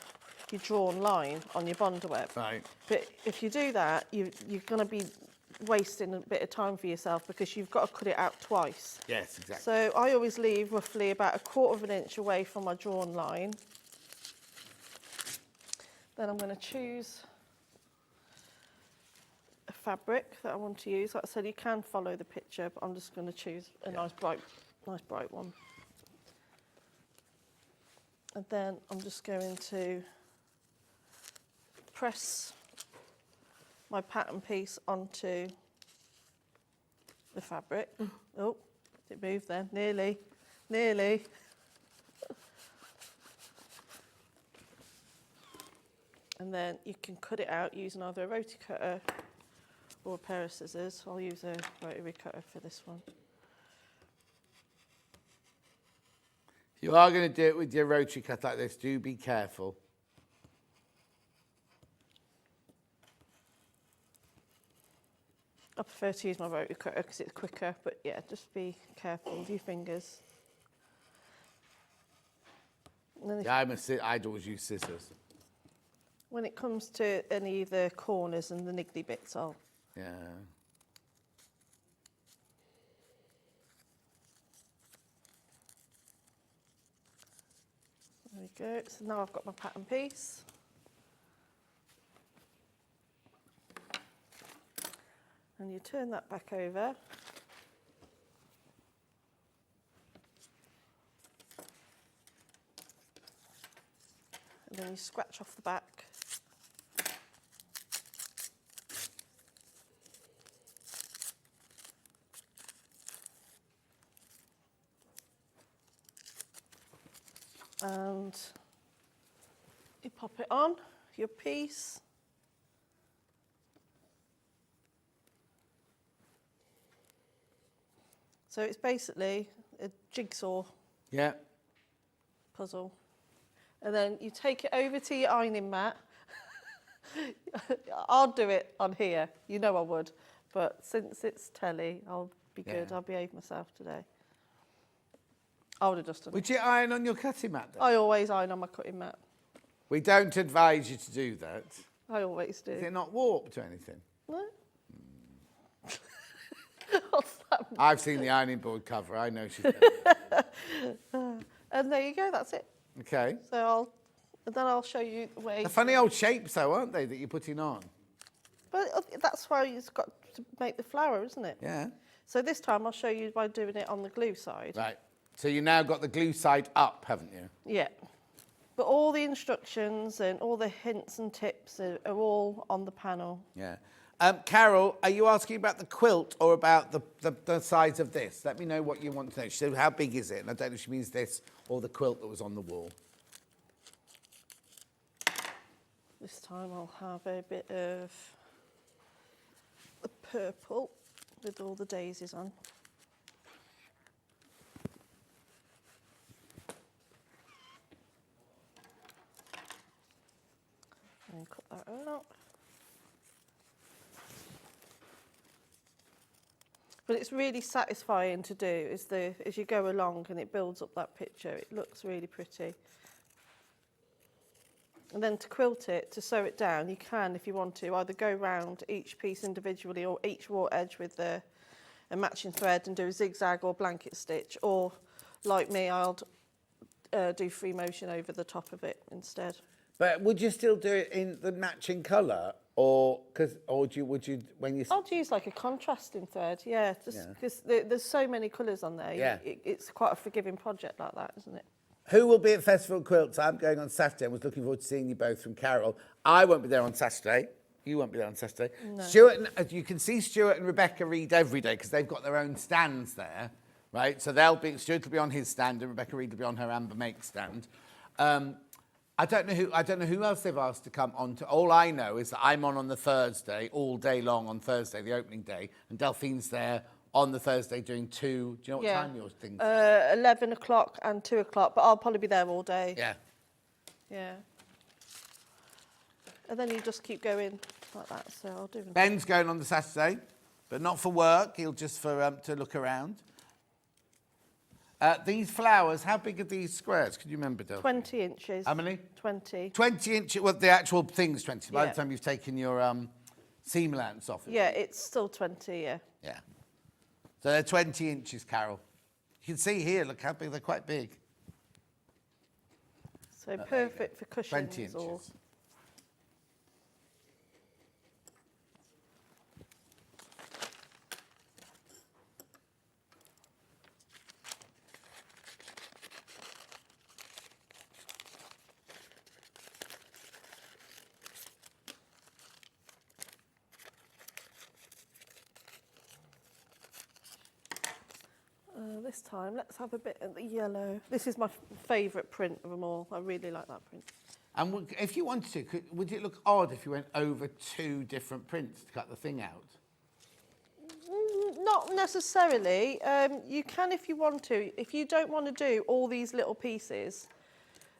your drawn line on your Bonder web. Right. But if you do that, you're going to be wasting a bit of time for yourself because you've got to cut it out twice. Yes, exactly. So I always leave roughly about 1/4 inch away from my drawn line. Then I'm going to choose a fabric that I want to use. Like I said, you can follow the picture, but I'm just going to choose a nice bright one. And then I'm just going to press my pattern piece onto the fabric. Oh, it moved then, nearly. And then you can cut it out using either a rotary cutter or a pair of scissors. I'll use a rotary cutter for this one. You are going to do it with your rotary cut like this. Do be careful. I prefer to use my rotary cutter because it's quicker, but yeah, just be careful with your fingers. Yeah, I'd always use scissors. When it comes to any of the corners and the niggly bits, I'll... Yeah. There we go. So now I've got my pattern piece. And you turn that back over. And then you scratch off the back. And you pop it on your piece. So it's basically a jigsaw puzzle. And then you take it over to your ironing mat. I'll do it on here, you know I would. But since it's telly, I'll be good. I'll behave myself today. I would have just done it. Would you iron on your cutting mat then? I always iron on my cutting mat. We don't advise you to do that. I always do. Is it not warped or anything? No? I've seen the ironing board cover. I know she's And there you go, that's it. Okay. So I'll show you the way. They're funny old shapes though, aren't they, that you're putting on? But that's why you've got to make the flower, isn't it? Yeah. So this time I'll show you by doing it on the glue side. Right. So you now got the glue side up, haven't you? Yeah. But all the instructions and all the hints and tips are all on the panel. Yeah. Carol, are you asking about the quilt or about the size of this? Let me know what you want to know. She said, how big is it? And I don't know if she means this or the quilt that was on the wall. This time I'll have a bit of the purple with all the daisies on. And cut that out. But it's really satisfying to do as you go along and it builds up that picture. It looks really pretty. And then to quilt it, to sew it down, you can, if you want to, either go round each piece individually or each raw edge with a matching thread and do a zigzag or blanket stitch, or like me, I'll do free motion over the top of it instead. But would you still do it in the matching colour, or would you when you? I'd use like a contrasting thread, yeah, just because there's so many colours on there. Yeah. It's quite a forgiving project like that, isn't it? Who will be at Festival Quilts? I'm going on Saturday. I was looking forward to seeing you both from Carol. I won't be there on Saturday. You won't be there on Saturday. No. Stuart, you can see Stuart and Rebecca Reid every day because they've got their own stands there, right? So Stuart will be on his stand and Rebecca Reid will be on her Amber Make stand. I don't know who else they've asked to come on to. All I know is that I'm on the Thursday, all day long on Thursday, the opening day, and Delphine's there on the Thursday doing 2. Do you know what time your thing's? 11 o'clock and 2 o'clock, but I'll probably be there all day. Yeah. Yeah. And then you just keep going like that, so I'll do them. Ben's going on the Saturday, but not for work. He'll just for to look around. These flowers, how big are these squares? Can you remember, Del? 20 inches. How many? 20. 20 inches. Well, the actual thing's 20. By the time you've taken your seam allowance off it. Yeah, it's still 20, yeah. Yeah. So they're 20 inches, Carol. You can see here, look how big, they're quite big. So perfect for cushions. 20 inches. this time, let's have a bit of the yellow. This is my favourite print of them all. I really like that print. And if you wanted to, would it look odd if you went over 2 different prints to cut the thing out? Not necessarily. You can if you want to. If you don't want to do all these little pieces.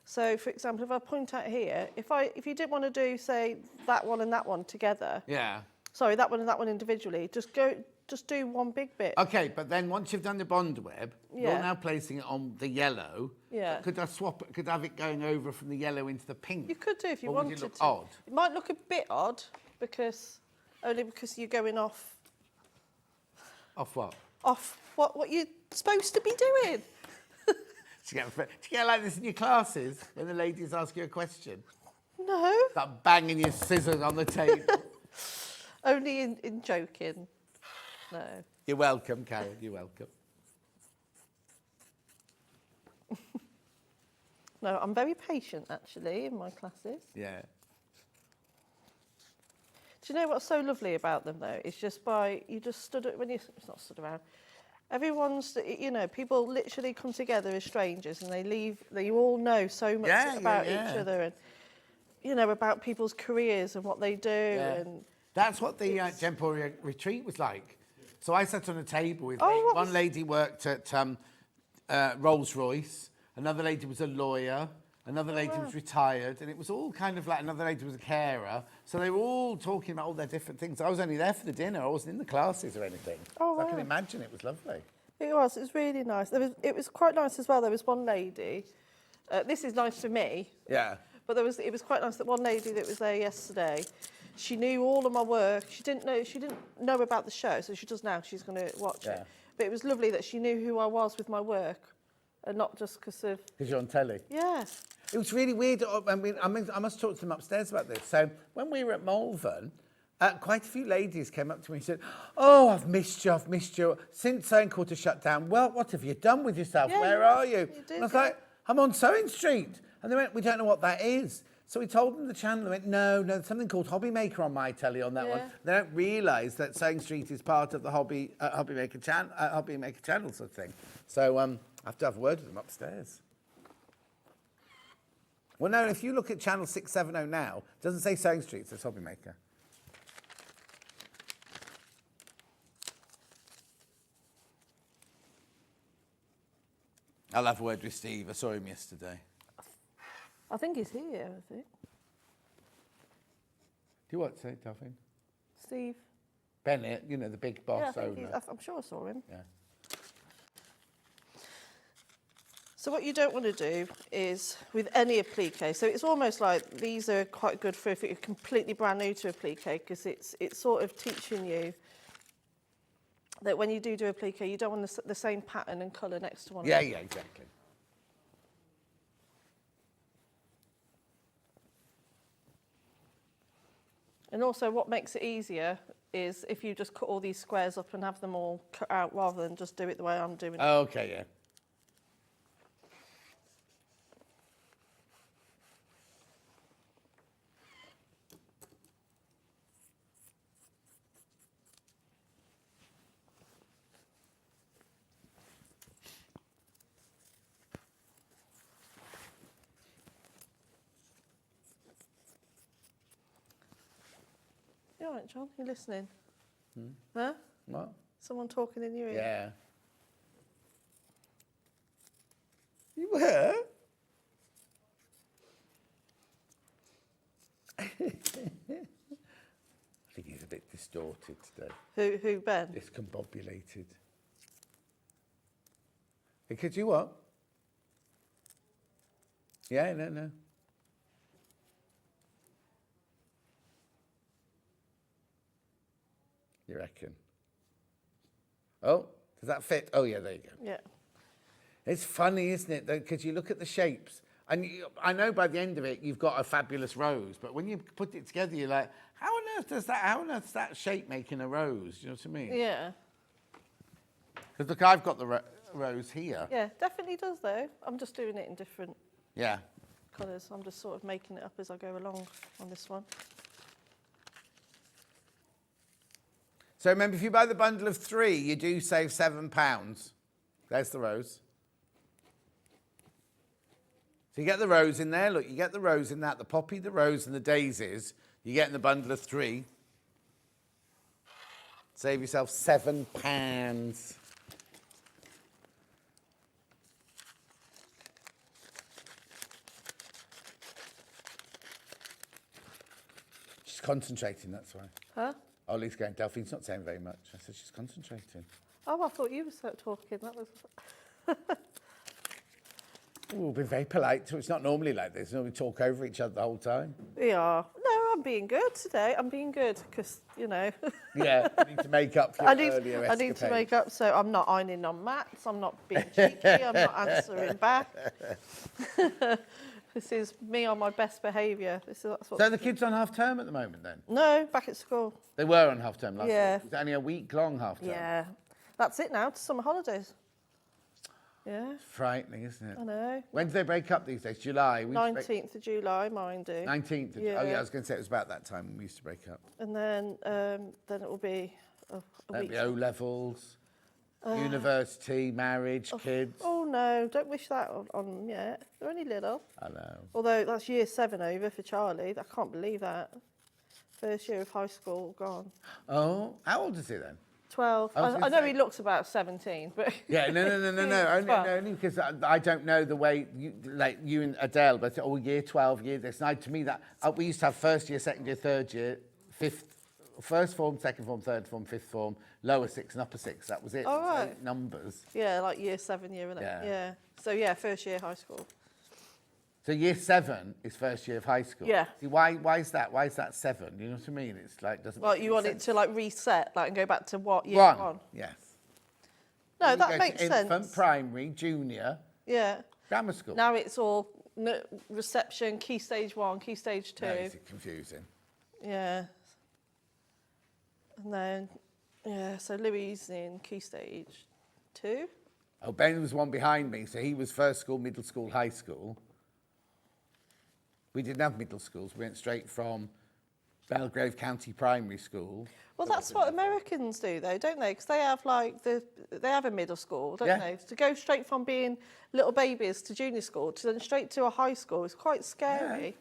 So, for example, if I point out here, if you didn't want to do, say, that one and that one together. Yeah. Sorry, that one and that one individually. Just do one big bit. Okay, but then once you've done the bond web, you're now placing it on the yellow. Yeah. Could I swap it? Could I have it going over from the yellow into the pink? You could do if you or wanted would it look to. odd? It might look a bit odd only because you're going off Off what? what you're supposed to be doing. Do you get like this in your classes when the ladies ask you a question? No. Start banging your scissors on the table. Only in joking. No. You're welcome, Karen. You're welcome. No, I'm very patient, actually, in my classes. Yeah. Do you know what's so lovely about them, though? It's just you just stood, it's not stood around. Everyone's, people literally come together as strangers and they all know so much about each other and, about people's careers and what they do. Yeah. And that's what the Gemporia retreat was like. So I sat on a table with one lady worked at Rolls-Royce, another lady was a lawyer, another lady was retired, and it was all kind of like another lady was a carer. So they were all talking about all their different things. I was only there for the dinner. I wasn't in the classes or anything. Oh, so I can imagine it was lovely. It was really nice. It was quite nice as well. There was one lady, this is nice for me. Yeah. But it was quite nice that one lady that was there yesterday, she knew all of my work. She didn't know about the show, so she does now. She's going to watch it. But it was lovely that she knew who I was with my work, and not just because of... Because you're on telly? Yeah. It was really weird. I must talk to them upstairs about this. So when we were at Malvern, quite a few ladies came up to me and said, "Oh, I've missed you. Since Sewing Quarter shut down, well, what have you done with yourself? Yeah, Where are you?" did, and I was like, "I'm on Sewing Street." And they went, "We don't know what that is." So we told them the channel. They went, no, there's something called Hobby Maker on my telly on that one. They don't realise that Sewing Street is part of the Hobby Maker channel sort of thing. So I have to have a word with them upstairs. Well, no, if you look at channel 670 now, it doesn't say Sewing Street, it says Hobby Maker. I'll have a word with Steve. I saw him yesterday. I think he's here, I think. Do you what say, Delphine? Steve. Bennett, the big boss owner. I'm sure I saw him. Yeah. So what you don't want to do is, with any applique, so it's almost like these are quite good for if you're completely brand new to applique, because it's sort of teaching you that when you do applique, you don't want the same pattern and colour next to one another. Yeah, exactly. And also what makes it easier is if you just cut all these squares up and have them all cut out rather than just do it the way I'm doing it. Okay, yeah. You all right, John? You listening? Huh? What? Someone talking in your ear? Yeah. You were? I think he's a bit distorted today. Who, Ben? Discombobulated. Could you what? Yeah, no. You reckon? Oh, does that fit? Oh, yeah, there you go. Yeah. It's funny, isn't it? Because you look at the shapes, and I know by the end of it you've got a fabulous rose, but when you put it together, you're like, how on earth is that shape making a rose? Do you know what I mean? Yeah. Because look, I've got the rose here. Yeah, definitely does though. I'm just doing it in different Yeah. colours. I'm just sort of making it up as I go along on this one. So remember, if you buy the bundle of 3, you do save £7. There's the rose. So you get the rose in there. Look, you get the rose in that. The poppy, the rose, and the daisies. You get in the bundle of 3. Save yourself £7. She's concentrating, that's why. Huh? Ollie's going, Delphine's not saying very much. I said, she's concentrating. Oh, I thought you were talking. That was... We've been very polite. It's not normally like this. We talk over each other the whole time. We are. No, I'm being good today. I'm being good because, you know. Yeah, you need to make up for your earlier I need to escapades. make up, so I'm not ironing on mats. I'm not being cheeky. I'm not answering back. This is me on my best behaviour. That's what. So the kids on half term at the moment then? No, back at school. They were on half term last Yeah. week. It was only a week long half term. Yeah, that's it now. To summer holidays. Yeah, Frightening, isn't it? I know. When do they break up these days? July? 19th of July, mine do. 19th. Yeah. Oh yeah, I was going to say it was about that time when we used to break up. And then it will be a That'd week. be O levels, university, marriage, kids. Oh no, don't wish that on yet. They're only little. I know. Although that's year 7 over for Charlie. I can't believe that. First year of high school gone. Oh, how old is he then? 12. I was I gonna know say- he looks about 17, but Yeah, no. Only because I don't know the way you and Adele, but year 12, year this. No, to me that we used to have first year, second year, third year, first form, second form, third form, fifth form, lower 6 and upper 6. That was it. Oh, It was right. 8 numbers. yeah, like year 7, year 11. Yeah. Yeah. So yeah, first year high school. So year 7 is first year of high school. Yeah. See, why is that? Why is that 7? You know what I mean? It's like doesn't. Well, make you want sense. it to like reset, like and go back to what year 1? Yes. No, You go that to makes infant, sense. primary, junior, Yeah. grammar school. Now it's all reception, key stage 1, key stage 2. No, it's confusing. Yeah. And then, yeah, so Louis in key stage 2. Oh, Ben was one behind me, so he was first school, middle school, high school. We didn't have middle schools. We went straight from Belgrave County Primary School. Well, that's what Americans do, though, don't they? Because they have like they have a middle school, don't Yeah. they? To go straight from being little babies to junior school to then straight to a high school is quite scary.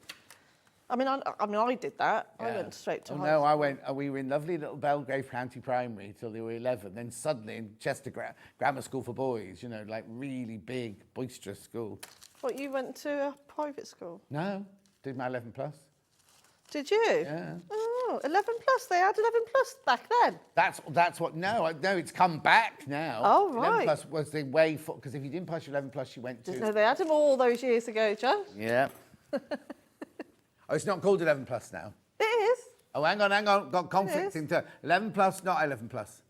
I mean, I did that. I went straight to high No, school. I went. We were in lovely little Belgrave County Primary till they were 11. Then suddenly in Chester Grammar School for boys, you know, like really big, boisterous school. What, you went to a private school? No, did my 11 plus. Did you? Yeah. Oh, 11 plus. They had 11 plus back then. That's what. No, it's come back now. Oh, 11 right. plus was the way for because if you didn't pass your 11 plus, you went to. No, they had them all those years ago, John. Yeah. Oh, it's not called 11 plus now. It is. Oh, hang on. Got conflict is. into 11 plus, not 11 plus.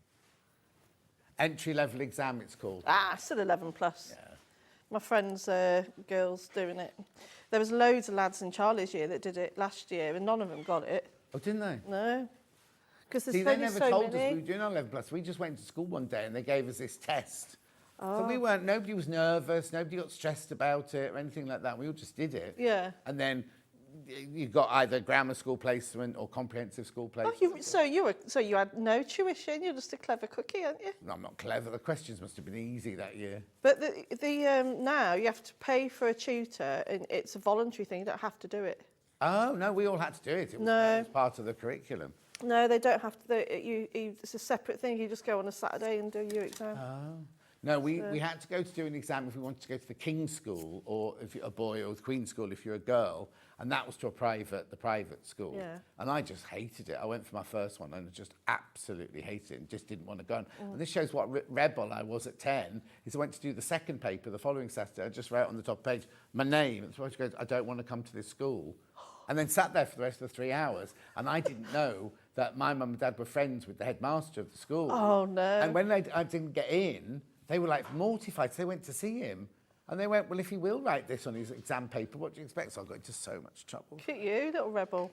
Entry level exam, it's called. Ah, still 11 plus. Yeah. My friends, girls doing it. There was loads of lads in Charlie's year that did it last year, and none of them got it. Oh, didn't they? No. Because there's See, they only never so told us many. we were doing 11 plus. We just went to school one day and they gave us this test. So we weren't. Nobody was nervous. Nobody got stressed about it or anything like that. We all just did it. Yeah. And then you got either grammar school placement or comprehensive school Oh, placement. so you had no tuition. You're just a clever cookie, aren't you? No, I'm not clever. The questions must have been easy that year. But now you have to pay for a tutor, and it's a voluntary thing. You don't have to do it. Oh no, we all had to do it. It was, No. it was part of the curriculum. No, they don't have to. It's a separate thing. You just go on a Saturday and do your exam. No, we had to go to do an exam if we wanted to go to the King's School, or if you're a boy, or the Queen's School if you're a girl, and that was to the private school. Yeah. And I just hated it. I went for my first one and I just absolutely hated it and just didn't want to go. And this shows what rebel I was at 10. Is I went to do the second paper the following Saturday. I just wrote on the top page my name. And so I goes, I don't want to come to this school. And then sat there for the rest of the 3 hours. And I didn't know that my mum and dad were friends with the headmaster of the school. Oh, no. And when I didn't get in, they were like mortified. So they went to see him. And they went, well, if he will write this on his exam paper, what do you expect? So I got into so much trouble. Look at you, little rebel.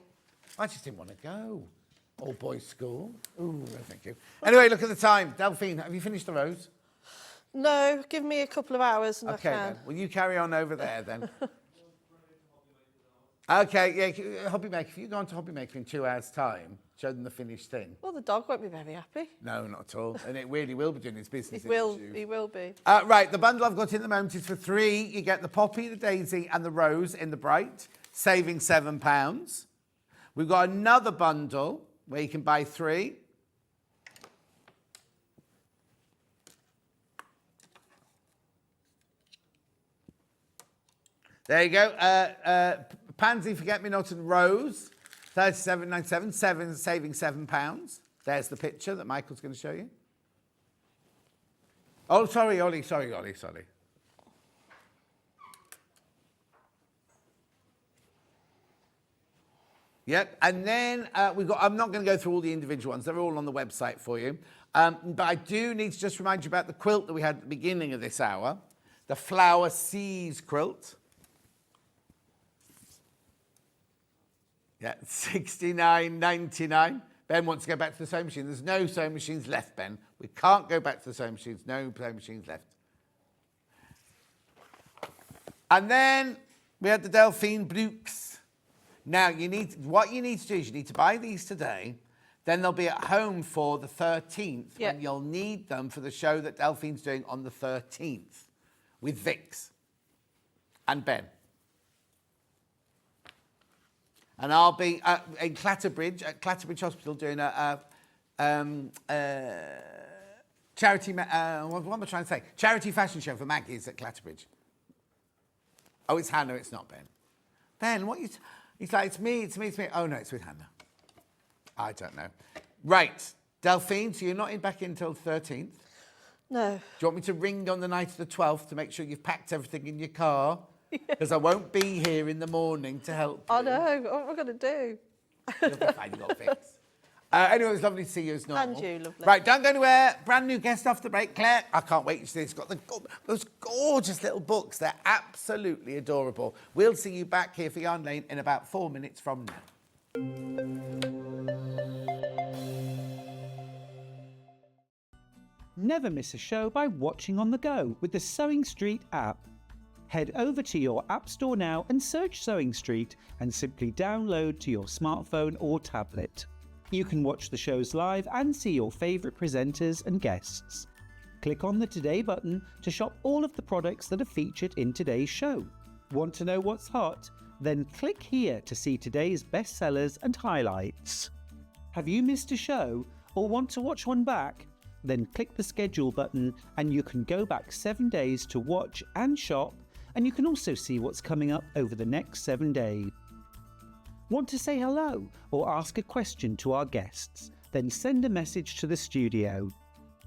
I just didn't want to go. All boys school. Ooh, no, thank you. Anyway, look at the time. Delphine, have you finished the rose? No, give me a couple of hours and Okay, I can. then. Well, you carry on over there then. Okay, yeah, Hobby Maker. If you go on to Hobby Maker in 2 hours' time, show them the finished thing. Well, the dog won't be very happy. No, not at all. And it really will be doing its business. He will be. Right, the bundle I've got in the moment is for 3. You get the poppy, the daisy, and the rose in the bright, saving £7. We've got another bundle where you can buy 3. There you go. Pansy, Forget-Me-Not, and Rose, £37.97, saving £7. There's the picture that Michael's going to show you. Oh, sorry, Ollie. Yep, and then we've got, I'm not going to go through all the individual ones. They're all on the website for you. But I do need to just remind you about the quilt that we had at the beginning of this hour, the Flower Seas Quilt. Yeah, $69.99. Ben wants to go back to the sewing machine. There's no sewing machines left, Ben. We can't go back to the sewing machines. No sewing machines left. And then we had the Delphine Brooks. Now, what you need to do is you need to buy these today. Then they'll be at home for the 13th, when you'll need them for the show that Delphine's doing on the 13th with Vix and Ben. And I'll be in Clatterbridge, at Clatterbridge Hospital, doing a charity, what am I trying to say? Charity fashion show for Maggie's at Clatterbridge. Oh, it's Hannah, it's not Ben. Ben, what you... He's like, it's me. Oh, no, it's with Hannah. I don't know. Right, Delphine, so you're not back in until the 13th? No. Do you want me to ring on the night of the 12th to make sure you've packed everything in your car? Because I won't be here in the morning to help you. I know. What am I going to do? You'll be fine. You've got Vix. Anyway, it was lovely to see you as normal. And you, lovely. Right, don't go anywhere. Brand new guest after the break. Claire, I can't wait to see this. It's got those gorgeous little books. They're absolutely adorable. We'll see you back here for Yarn Lane in about 4 minutes from now. Never miss a show by watching on the go with the Sewing Street app. Head over to your App Store now and search Sewing Street and simply download to your smartphone or tablet. You can watch the shows live and see your favourite presenters and guests. Click on the Today button to shop all of the products that are featured in today's show. Want to know what's hot? Then click here to see today's bestsellers and highlights. Have you missed a show or want to watch one back? Then click the schedule button and you can go back 7 days to watch and shop, and you can also see what's coming up over the next 7 days. Want to say hello or ask a question to our guests? Then send a message to the studio.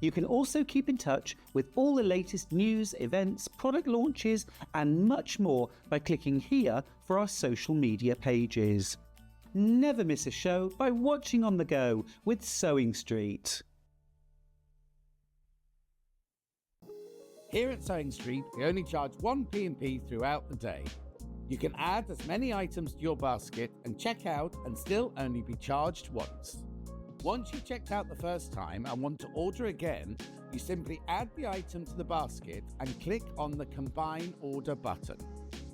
You can also keep in touch with all the latest news, events, product launches and much more by clicking here for our social media pages. Never miss a show by watching on the go with Sewing Street. Here at Sewing Street, we only charge 1 P&P throughout the day. You can add as many items to your basket and check out and still only be charged once. Once you've checked out the first time and want to order again, you simply add the item to the basket and click on the Combine Order button.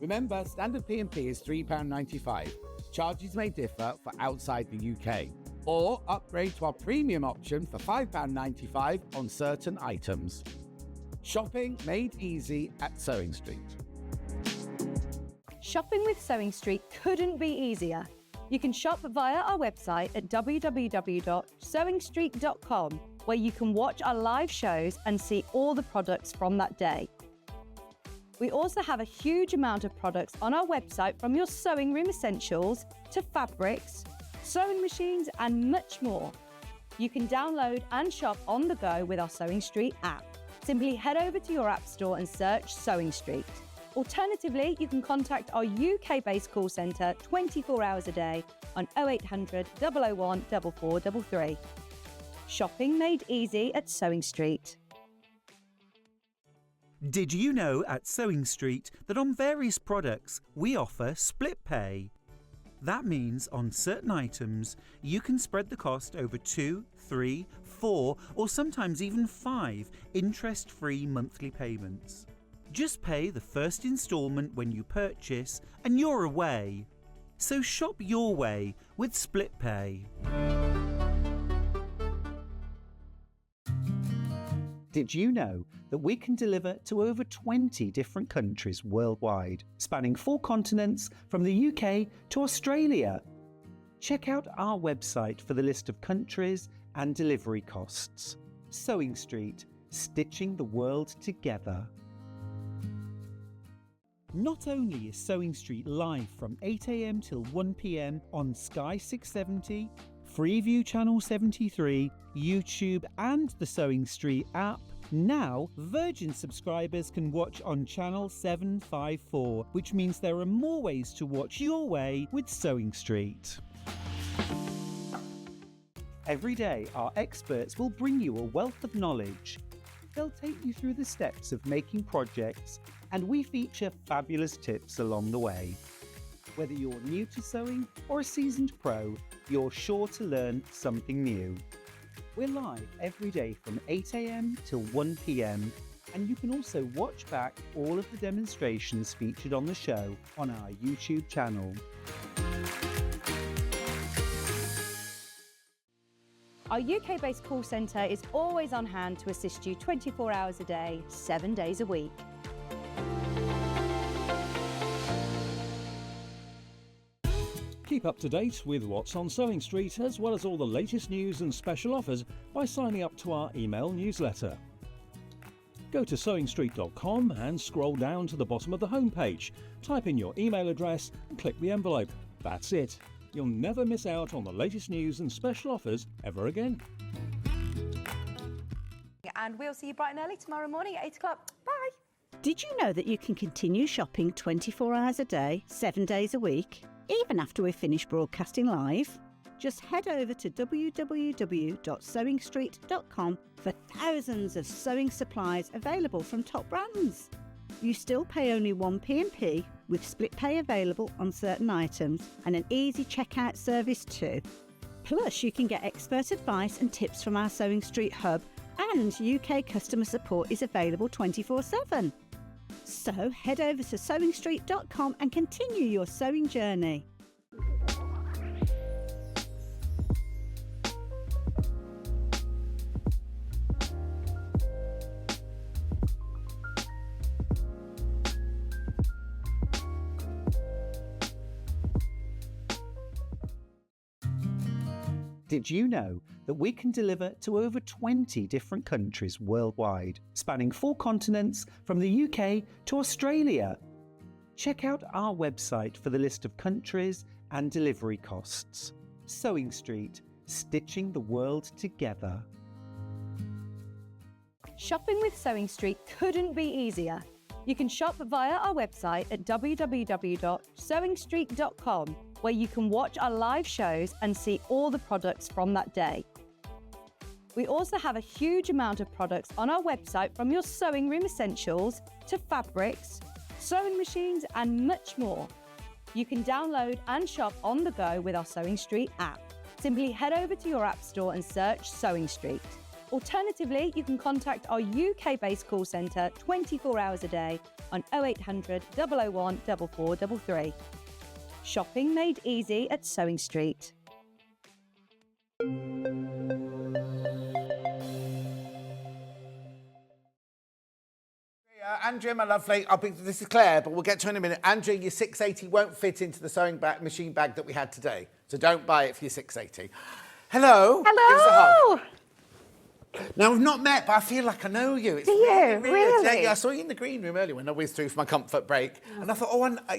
Remember, standard P&P is £3.95. Charges may differ for outside the UK. Or upgrade to our premium option for £5.95 on certain items. Shopping made easy at Sewing Street. Shopping with Sewing Street couldn't be easier. You can shop via our website at www.sewingstreet.com, where you can watch our live shows and see all the products from that day. We also have a huge amount of products on our website, from your sewing room essentials to fabrics, sewing machines and much more. You can download and shop on the go with our Sewing Street app. Simply head over to your App Store and search Sewing Street. Alternatively, you can contact our UK-based call centre 24 hours a day on 0800 001 4433. Shopping made easy at Sewing Street. Did you know at Sewing Street that on various products we offer split pay? That means on certain items you can spread the cost over 2, 3, 4 or sometimes even 5 interest-free monthly payments. Just pay the first instalment when you purchase and you're away. So shop your way with Split Pay. Did you know that we can deliver to over 20 different countries worldwide, spanning 4 continents from the UK to Australia? Check out our website for the list of countries and delivery costs. Sewing Street, stitching the world together. Not only is Sewing Street live from 8 a.m. till 1 p.m. on Sky 670, Freeview Channel 73, YouTube and the Sewing Street app, now Virgin subscribers can watch on Channel 754, which means there are more ways to watch your way with Sewing Street. Every day, our experts will bring you a wealth of knowledge. They'll take you through the steps of making projects, and we feature fabulous tips along the way. Whether you're new to sewing or a seasoned pro, you're sure to learn something new. We're live every day from 8 a.m. till 1 p.m, and you can also watch back all of the demonstrations featured on the show on our YouTube channel. Our UK-based call centre is always on hand to assist you 24 hours a day, 7 days a week. Keep up to date with what's on Sewing Street, as well as all the latest news and special offers by signing up to our email newsletter. Go to sewingstreet.com and scroll down to the bottom of the homepage. Type in your email address and click the envelope. That's it. You'll never miss out on the latest news and special offers ever again. And we'll see you bright and early tomorrow morning at 8 o'clock. Bye. Did you know that you can continue shopping 24 hours a day, 7 days a week, even after we've finished broadcasting live? Just head over to www.sewingstreet.com for thousands of sewing supplies available from top brands. You still pay only 1p&p, with split pay available on certain items and an easy checkout service too. Plus, you can get expert advice and tips from our Sewing Street hub, and UK customer support is available 24/7. So head over to sewingstreet.com and continue your sewing journey. Did you know that we can deliver to over 20 different countries worldwide, spanning 4 continents from the UK to Australia? Check out our website for the list of countries and delivery costs. Sewing Street, stitching the world together. Shopping with Sewing Street couldn't be easier. You can shop via our website at www.sewingstreet.com, where you can watch our live shows and see all the products from that day. We also have a huge amount of products on our website, from your sewing room essentials to fabrics, sewing machines and much more. You can download and shop on the go with our Sewing Street app. Simply head over to your app store and search Sewing Street. Alternatively, you can contact our UK-based call centre 24 hours a day on 0800 001 4433. Shopping made easy at Sewing Street. Andrea, my lovely, this is Claire, but we'll get to her in a minute. Andrea, your 680 won't fit into the sewing machine bag that we had today, so don't buy it for your 680. Hello. Hello. Now, we've not met, but I feel like I know you. It's Do you? really? Yeah, I saw you in the green room earlier when I whizzed through for my comfort break. And I thought,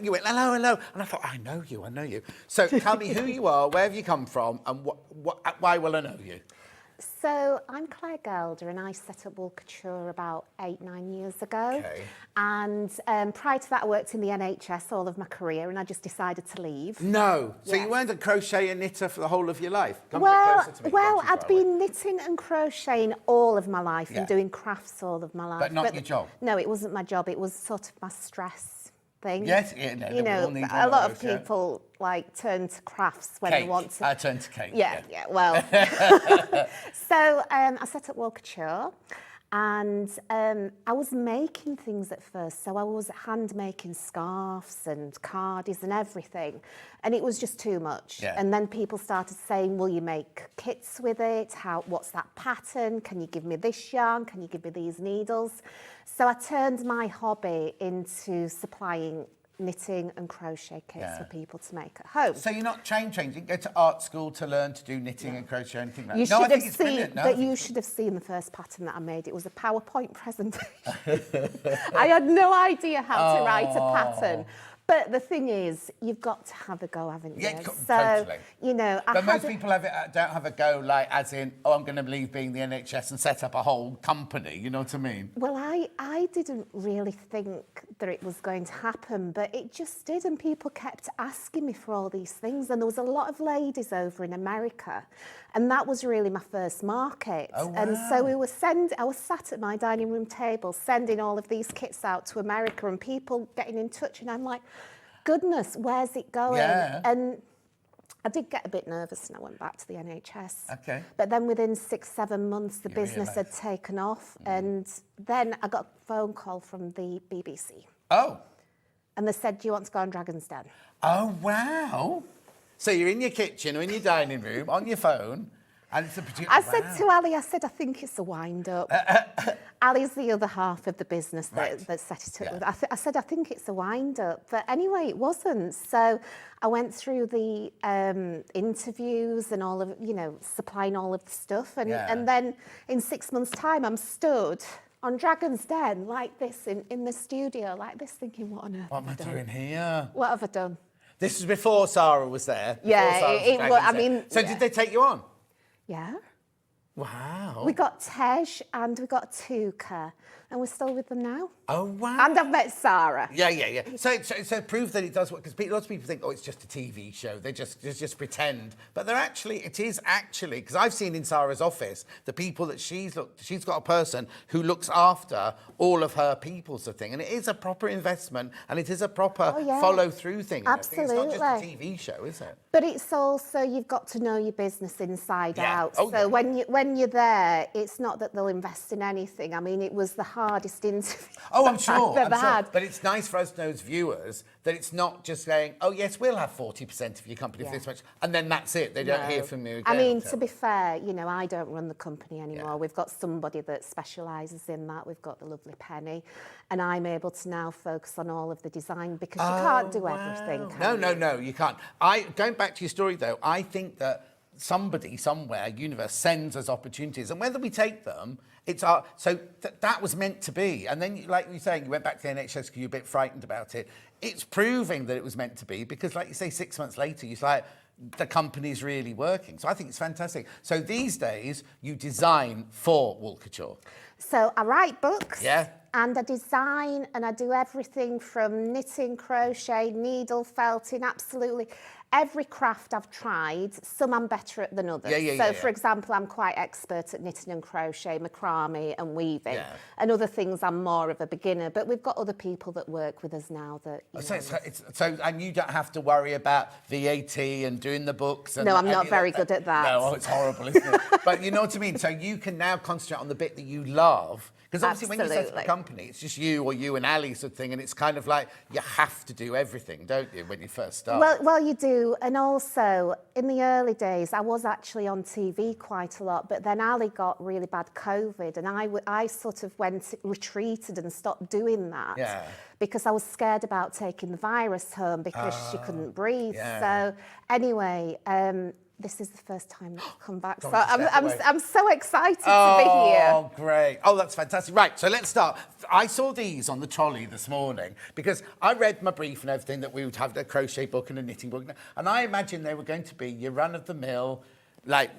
you went, hello. And I thought, I know you. So tell me who you are, where have you come from, and why will I know you? So I'm Claire Gelder, and I set up Wool Couture about 8-9 years ago. Okay. And prior to that, I worked in the NHS all of my career, and I just decided to leave. No. So Yes. you weren't a crocheter knitter for the whole of your life? Come a Well, bit closer to me, I'd been knitting and crocheting all of my life and doing crafts all of my life. But not your job? No, it wasn't my job. It was sort of my stress thing. Yes, yeah, no, you we know, all need one a of lot of those, yeah. people like turn to crafts when Cake. they want to. I turned to cake. Yeah, well. So I set up Wool Couture, And I was making things at first. So I was hand making scarves and cardies and everything. And it was just too much. Yeah. And then people started saying, will you make kits with it? What's that pattern? Can you give me this yarn? Can you give me these needles? So I turned my hobby into supplying knitting and crochet kits for people to make at home. So you're not trained. You didn't go to art school to learn to do knitting and crochet or anything like that? You No, I should think have it's seen, brilliant. No, but you should have seen the first pattern that I made. It was a PowerPoint presentation. I had no idea how to write a pattern. But the thing is, you've got to have a go, haven't you? Yeah, so, totally. You know, but most people don't have a go, like, as in, oh, I'm going to leave being the NHS and set up a whole company, you know what I mean? Well, I didn't really think that it was going to happen, but it just did, and people kept asking me for all these things, and there was a lot of ladies over in America, and that was really my first market. Oh, wow. And so I was sat at my dining room table sending all of these kits out to America, and people getting in touch, and I'm like, goodness, where's it going? Yeah. And I did get a bit nervous and I went back to the NHS. Okay. But then within 6-7 months, the business had taken off. And then I got a phone call from the BBC. Oh. And they said, do you want to go on Dragon's Den? Oh, wow. So you're in your kitchen or in your dining room on your phone. And it's I said to Ali, I think it's a wind-up. Ali's the other half of the business that set it up. Yeah. I said, I think it's a wind-up. But anyway, it wasn't. So I went through the interviews and all of, supplying all of the stuff. And then in 6 months' time, I'm stood on Dragon's Den like this, in the studio like this, thinking, what on earth What am I doing here? What have I done? This was before Sarah was there. Yeah, So did they take you on? Yeah. Wow. We got Tej and we got Tuka, and we're still with them now. Oh, wow. And I've met Sarah. Yeah. So prove that it does work, because lots of people think, oh, it's just a TV show. They just pretend. But it is actually, because I've seen in Sarah's office, the people that she's got a person who looks after all of her people, sort of thing. And it is a proper investment, and it is a proper follow-through thing. Absolutely. It's not just a TV show, is it? But it's also, you've got to know your business inside out. Oh, so when you're there, it's not that they'll invest in anything. I mean, it was the hardest interview I'm sure. I've ever had. But it's nice for us to know as viewers that it's not just saying, oh, yes, we'll have 40% of your company for this much, and then that's it. They don't hear from you again. I mean, to be fair, I don't run the company anymore. We've got somebody that specialises in that. We've got the lovely Penny, and I'm able to now focus on all of the design, because you can't do everything. No, you can't. Going back to your story, though, I think that somebody somewhere, universe, sends us opportunities, and whether we take them, it's our. So that was meant to be. And then, like you were saying, you went back to the NHS because you were a bit frightened about it. It's proving that it was meant to be, because, like you say, 6 months later, you're like, the company's really working. So I think it's fantastic. So these days, you design for Wool Couture. So I write books. Yeah. And I design, and I do everything from knitting, crochet, needle, felting, absolutely every craft I've tried. Some I'm better at than others. So, for example, I'm quite expert at knitting and crochet, macramé and weaving. Yeah. And other things I'm more of a beginner. But we've got other people that work with us now that... And you don't have to worry about VAT and doing the books. And, no, I'm not very good at that. No, it's horrible, isn't it? But you know what I mean? So you can now concentrate on the bit that you love. Because obviously when you set up a company, it's just you or you and Ali sort of thing, and it's kind of like you have to do everything, don't you, when you first start? Well, you do. And also, in the early days, I was actually on TV quite a lot, but then Ali got really bad COVID, and I sort of retreated and stopped doing that because I was scared about taking the virus home because she couldn't breathe. So anyway... this is the first time I've come back, so I'm so excited to be here. Oh, great. Oh, that's fantastic. Right, so let's start. I saw these on the trolley this morning because I read my brief and everything that we would have a crochet book and a knitting book, and I imagined they were going to be your run-of-the-mill, like,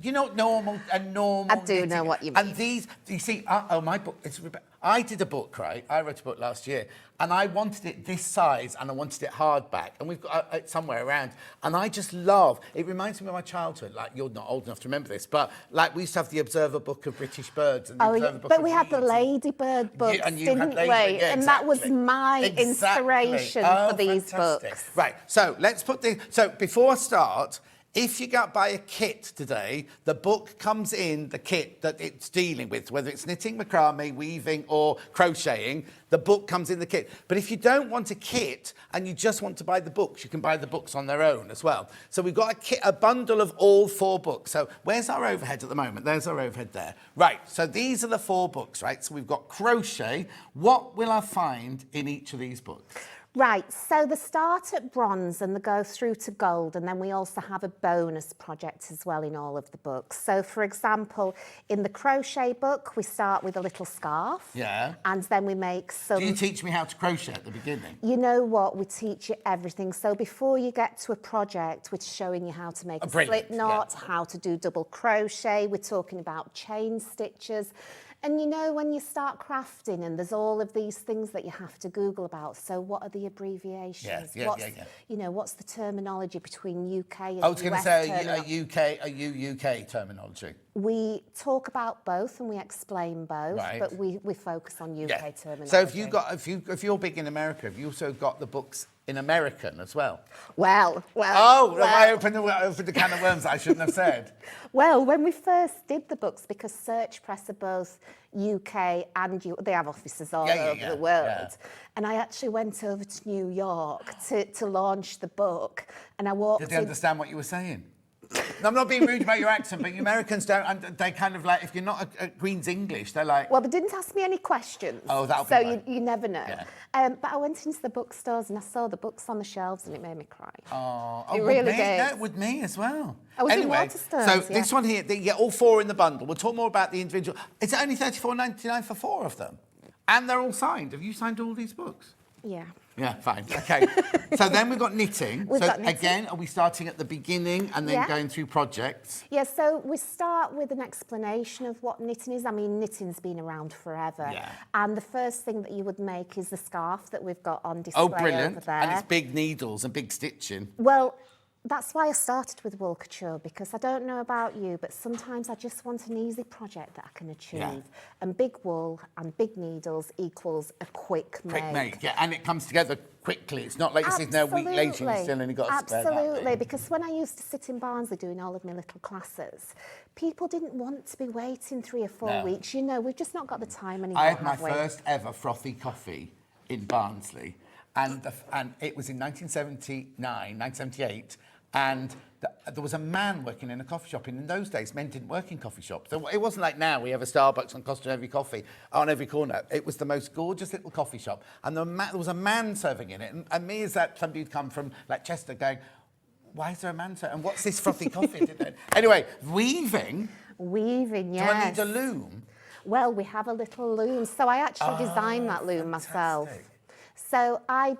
normal. I do knitting. know what you mean. And these, you see, my book, I did a book, right? I wrote a book last year, and I wanted it this size, and I wanted it hardback, and we've got it somewhere around. And I just love, it reminds me of my childhood. Like, you're not old enough to remember this, but like we used to have the Observer Book of British Birds. And the Observer Book but we had the Ladybird books, didn't we? And that was my inspiration for these books. Right, so let's put so before I start, If you buy a kit today, the book comes in the kit that it's dealing with, whether it's knitting, macrame, weaving or crocheting, the book comes in the kit. But if you don't want a kit and you just want to buy the books, you can buy the books on their own as well. So we've got a bundle of all 4 books. So where's our overhead at the moment? There's our overhead there. Right, so these are the 4 books, right? So we've got crochet. What will I find in each of these books? Right, so the start at bronze and the go through to gold, and then we also have a bonus project as well in all of the books. So for example, in the crochet book, we start with a little scarf. Yeah. And then we make some... Do you teach me how to crochet at the beginning? You know what, we teach you everything. So before you get to a project, we're showing you how to make a slip knot, how to do double crochet, we're talking about chain stitches. And you know, when you start crafting and there's all of these things that you have to Google about, so what are the abbreviations? Yeah. You know, what's the terminology between UK and US? I was going to say a UK terminology. We talk about both and we explain both, right. but we focus on UK terminology. So if you're big in America, have you also got the books in American as well? I opened the can of worms I shouldn't have said. Well, when we first did the books, because Search Press are both UK and they have offices all over the world. And I actually went over to New York to launch the book, and I walked in. Did they understand what you were saying? No, I'm not being rude about your accent, but Americans don't, and they kind of like, if you're not a Queen's English, they're like... Well, they didn't ask me any questions. Oh, that'll so be right. you never know. Yeah. But I went into the bookstores and I saw the books on the shelves and it made me cry. Oh, it really did. Yeah, with me as well. I was anyway, in Waterstones, so this one here, you get all 4 in the bundle. We'll talk more about the individual. It's only $34.99 for 4 of them. And they're all signed. Have you signed all these books? Yeah. Yeah, fine. Okay. So then we've got knitting. Again, are we starting at the beginning and then going through projects? Yeah, so we start with an explanation of what knitting is. I mean, knitting's been around forever. Yeah. And the first thing that you would make is the scarf that we've got on display over there. And it's big needles and big stitching. Well, that's why I started with wool couture, because I don't know about you, but sometimes I just want an easy project that I can achieve. Yeah. And big wool and big needles equals a quick make. Quick make, yeah, and it comes together quickly. It's not like you're sitting there a week later and you still only got a spare that. Absolutely, because when I used to sit in Barnsley doing all of my little classes, people didn't want to be waiting 3 or 4 weeks. You know, we've just not got the time anymore. I had my first ever frothy coffee in Barnsley, and it was in 1978. And there was a man working in a coffee shop. And in those days, men didn't work in coffee shops. So it wasn't like now we have a Starbucks on cost of every coffee on every corner. It was the most gorgeous little coffee shop. And there was a man serving in it. And me as that somebody who'd come from like Chester going, why is there a man serving? And what's this frothy coffee? Anyway, weaving. Weaving, yes. Do I need a loom? Well, we have a little loom. So I actually designed that loom myself. So I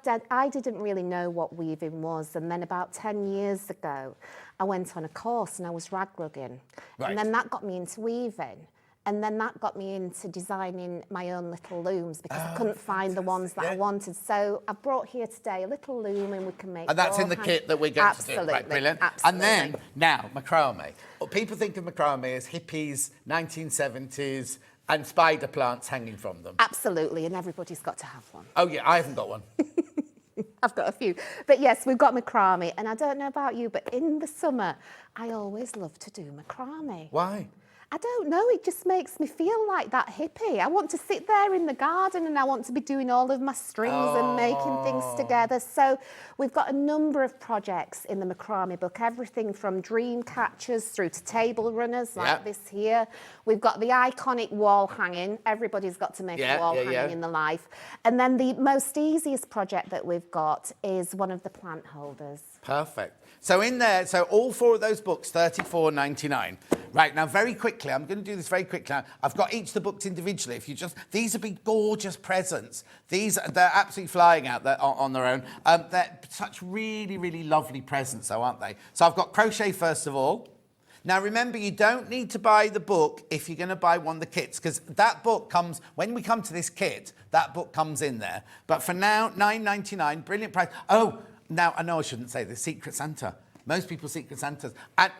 didn't really know what weaving was, and then about 10 years ago, I went on a course and I was rag rugging. Right. And then that got me into weaving. And then that got me into designing my own little looms because I couldn't find the ones that I wanted. So I brought here today a little loom and we can make... And that's in the kit that we're going to do. Right, brilliant. Absolutely. And then, now, macrame. Well, people think of macrame as hippies, 1970s, and spider plants hanging from them. Absolutely, and everybody's got to have one. Oh, yeah, I haven't got one. I've got a few. But yes, we've got macrame, and I don't know about you, but in the summer, I always love to do macrame. Why? I don't know, it just makes me feel like that hippie. I want to sit there in the garden and I want to be doing all of my strings and making things together. So we've got a number of projects in the macrame book, everything from dream catchers through to table runners like this here. We've got the iconic wall hanging. Everybody's got to make a wall hanging in their life. And then the most easiest project that we've got is one of the plant holders. Perfect. So in there, so all 4 of those books, $34.99. Right, now very quickly, I'm going to do this very quickly. Now, I've got each of the books individually. If you just, these would be gorgeous presents. They're absolutely flying out there on their own. They're such really, really lovely presents, though, aren't they? So I've got crochet first of all. Now, remember, you don't need to buy the book if you're going to buy one of the kits, because that book comes, when we come to this kit, that book comes in there. But for now, $9.99, brilliant price. Oh, now, I know I shouldn't say this, Secret Santa. Most people Secret Santas. And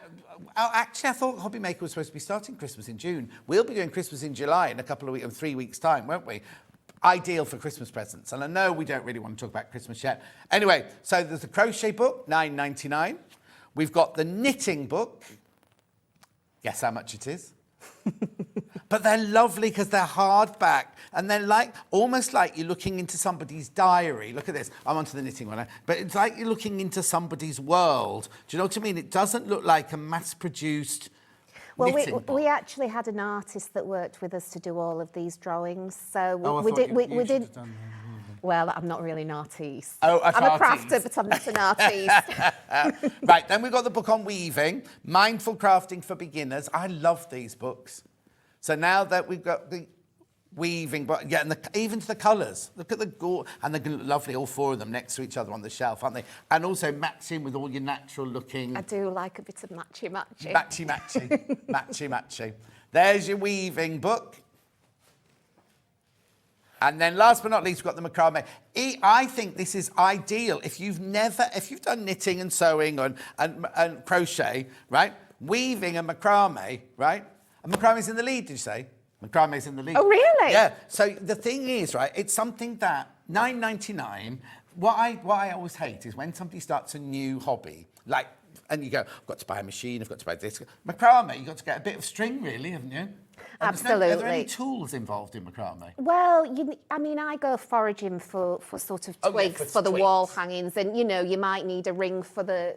actually, I thought Hobby Maker was supposed to be starting Christmas in June. We'll be doing Christmas in July in a couple of weeks, 3 weeks' time, won't we? Ideal for Christmas presents. And I know we don't really want to talk about Christmas yet. Anyway, so there's a crochet book, $9.99. We've got the knitting book. Guess how much it is? But they're lovely because they're hardback and they're like almost like you're looking into somebody's diary. Look at this. I'm onto the knitting one now. But it's like you're looking into somebody's world. Do you know what I mean? It doesn't look like a mass-produced knitting book. We actually had an artist that worked with us to do all of these drawings. So we did. Well, I'm not really an artiste. Oh, I'm a crafter, but I'm not an artiste. Right, then we've got the book on weaving, Mindful Crafting for Beginners. I love these books. So now that we've got the weaving, but yeah, and even to the colours. Look at the and they're lovely, all four of them next to each other on the shelf, aren't they? And also matching with all your natural looking. I do like a bit of matchy-matchy. Matchy-matchy, matchy-matchy. There's your weaving book. And then last but not least, we've got the macrame. I think this is ideal if you've done knitting and sewing and crochet, right? Weaving and macrame, right? And macrame's in the lead, did you say? Macrame's in the lead. Oh, really? Yeah. So the thing is, right, it's something that $9.99. What I always hate is when somebody starts a new hobby, like, and you go, I've got to buy a machine, I've got to buy this. Macrame, you've got to get a bit of string, really, haven't you? Absolutely. Are there any tools involved in macrame? Well, I go foraging for sort of twigs for the wall hangings, and you might need a ring for the.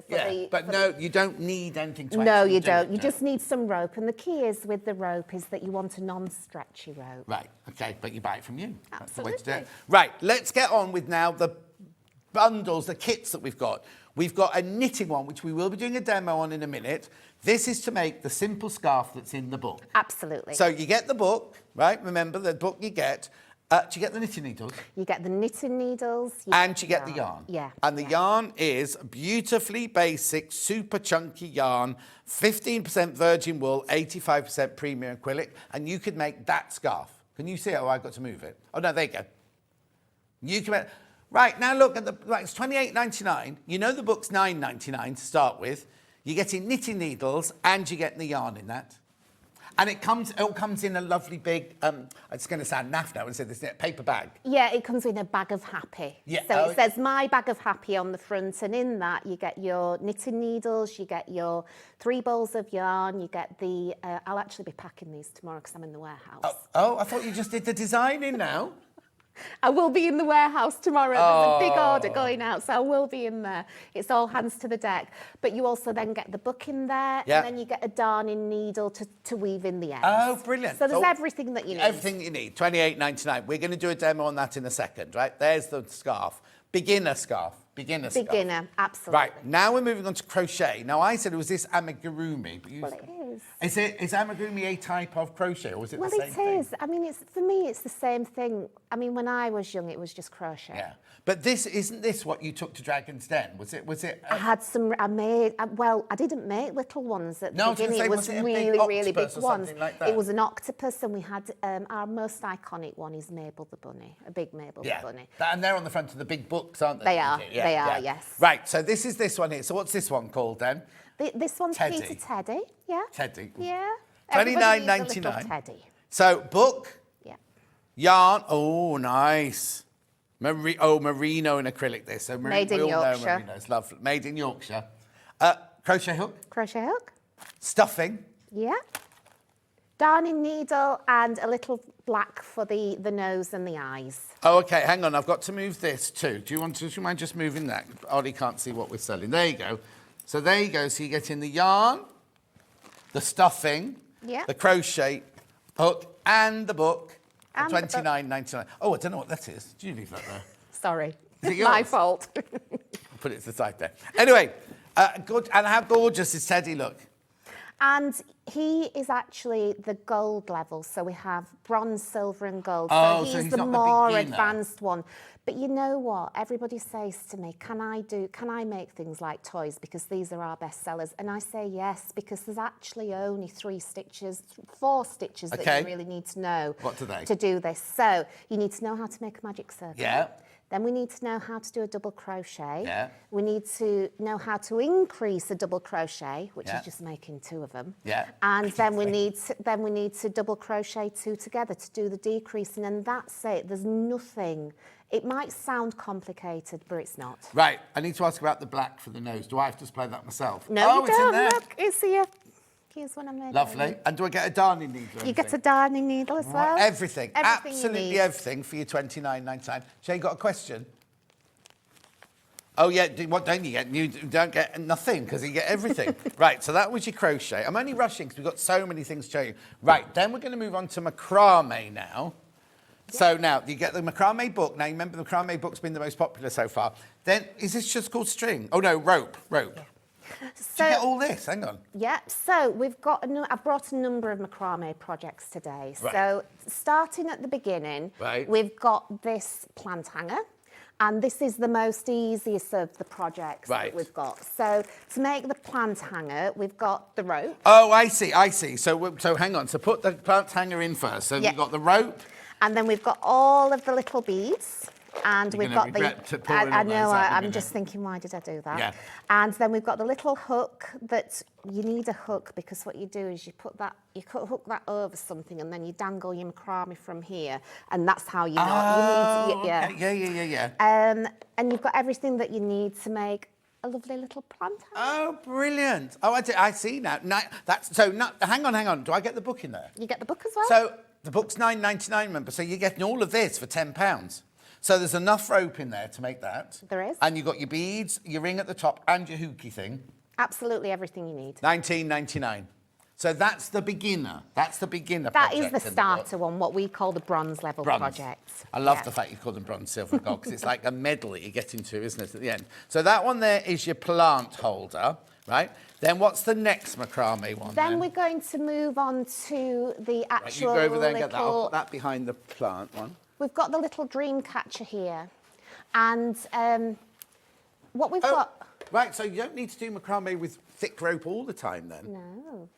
You don't need anything to. No, you don't. You just need some rope, and the key is with the rope is that you want a non-stretchy rope. Right. Okay, but you buy it from you. Absolutely. That's the way to do it. Right. Let's get on with now the bundles, the kits that we've got. We've got a knitting one, which we will be doing a demo on in a minute. This is to make the simple scarf that's in the book. Absolutely. So you get the book, right? Remember, the book you get. Do you get the knitting needles? You get the knitting needles. And you get the yarn. Yeah. And the yarn is beautifully basic, super chunky yarn, 15% virgin wool, 85% premium acrylic, and you could make that scarf. Can you see it? Oh, I've got to move it. Oh, no, there you go. You can make... Right, now look at it's $28.99. You know the book's $9.99 to start with. You're getting knitting needles and you're getting the yarn in that. And it all comes in a lovely big, it's going to sound naff now, is it, paper bag? Yeah, it comes in a bag of happy. Yeah. So it says my bag of happy on the front, and in that you get your knitting needles, you get your 3 balls of yarn, you get the, I'll actually be packing these tomorrow because I'm in the warehouse. Oh, I thought you just did the designing now. I will be in the warehouse tomorrow. There's a big order going out, so I will be in there. It's all hands to the deck. But you also then get the book in there, and then you get a darning needle to weave in the ends. Oh, brilliant. So there's everything that you need. Everything you need, $28.99. We're going to do a demo on that in a second, right? There's the scarf. Beginner scarf. Beginner, absolutely. Right, now we're moving on to crochet. Now, I said it was this amigurumi. But well, it is. Is amigurumi a type of crochet, or is it the same thing? Well, it is. I mean, for me, it's the same thing. I mean, when I was young, it was just crochet. Yeah. But isn't this what you took to Dragon's Den? Was it? I had some, I didn't make little ones at the beginning. It was a really big ones. Like that? It was an octopus, and we had, our most iconic one is Mabel the Bunny, a big Mabel the Bunny. And they're on the front of the big books, aren't they? They are, yes. Right, so this is this one here. So what's this one called then? This one's Teddy. Peter Teddy, yeah. Teddy. Yeah. $29.99. Teddy. So book, yarn, oh nice. Merino and acrylic this. So made in Yorkshire. It's lovely. Made in Yorkshire. Crochet hook. Crochet hook. Stuffing. Yeah. Darning needle and a little black for the nose and the eyes. Oh, okay, hang on. I've got to move this too. Do you mind just moving that? Ollie can't see what we're selling. There you go. So there you go. So you get in the yarn, the stuffing, the crochet hook, and the book. And $29.99. Oh, I don't know what that is. Did you leave that there? Sorry. Is it yours? My fault. I'll put it to the side there. Anyway, good. And how gorgeous is Teddy? Look. And he is actually the gold level. So we have bronze, silver and gold. Oh, so he's the more advanced one. But you know what? Everybody says to me, can I make things like toys? Because these are our best sellers. And I say yes, because there's actually only 4 stitches that you really need to know what do they? To do this. So you need to know how to make a magic circle. Yeah. Then we need to know how to do a double crochet. Yeah. We need to know how to increase a double crochet, which Yeah. is just making 2 of them. Yeah. And then we need to double crochet 2 together to do the decreasing, and that's it. There's nothing. It might sound complicated, but it's not. Right, I need to ask about the black for the nose. Do I have to display that myself? No, oh, you it's don't. in there. Look, it's here. Here's one I made. Lovely. And do I get a darning needle? or You get a anything? darning needle as well. Everything. Everything you Absolutely need. everything for your $29.99. Shane, got a question? Oh, yeah, what don't you get? You don't get nothing because you get everything. Right, so that was your crochet. I'm only rushing because we've got so many things to show you. Right, then we're going to move on to macrame now. So now, you get the macrame book. Now, you remember the macrame book's been the most popular so far. Then, is this just called string? Oh, no, rope. Yeah. Did you get all this? Hang on. Yeah, so we've got, I've brought a number of macrame projects today. Right. So starting at the beginning, Right. we've got this plant hanger. And this is the most easiest of the projects Right. that we've got. So to make the plant hanger, we've got the rope. Oh, I see. So hang on. So put the plant hanger in first. So Yeah. you've got the rope. And then we've got all of the little beads. And You're we've gonna got the. regret pouring I all those know. out in a I'm minute. just thinking, why did I do that? Yeah. And then we've got the little hook that you need a hook because what you do is you hook that over something and then you dangle your macrame from here, and that's how you know. Oh, you need to, yeah. okay. Yeah. And you've got everything that you need to make a lovely little plant hanger. Oh, brilliant. Oh, I see now. Hang on. Do I get the book in there? You get the book as well. So the book's $9.99, remember? So you're getting all of this for £10. So there's enough rope in there to make that. There is. And you've got your beads, your ring at the top, and your hooky thing. Absolutely everything you need. $19.99. So that's the beginner. That's the beginner That project. is the in book. starter one, what we call the bronze level Bronze. project. I love Yeah. the fact you call them bronze, silver, and gold, because it's like a medal that you get into, isn't it, at the end? So that one there is your plant holder, right? Then what's the next macrame one? Then we're going to move on to the Right, you actual go over there and get that. I'll little... put that behind the plant one. We've got the little dream catcher here. And what we've got... Right, so you don't need to do macrame with thick rope all the time then? No.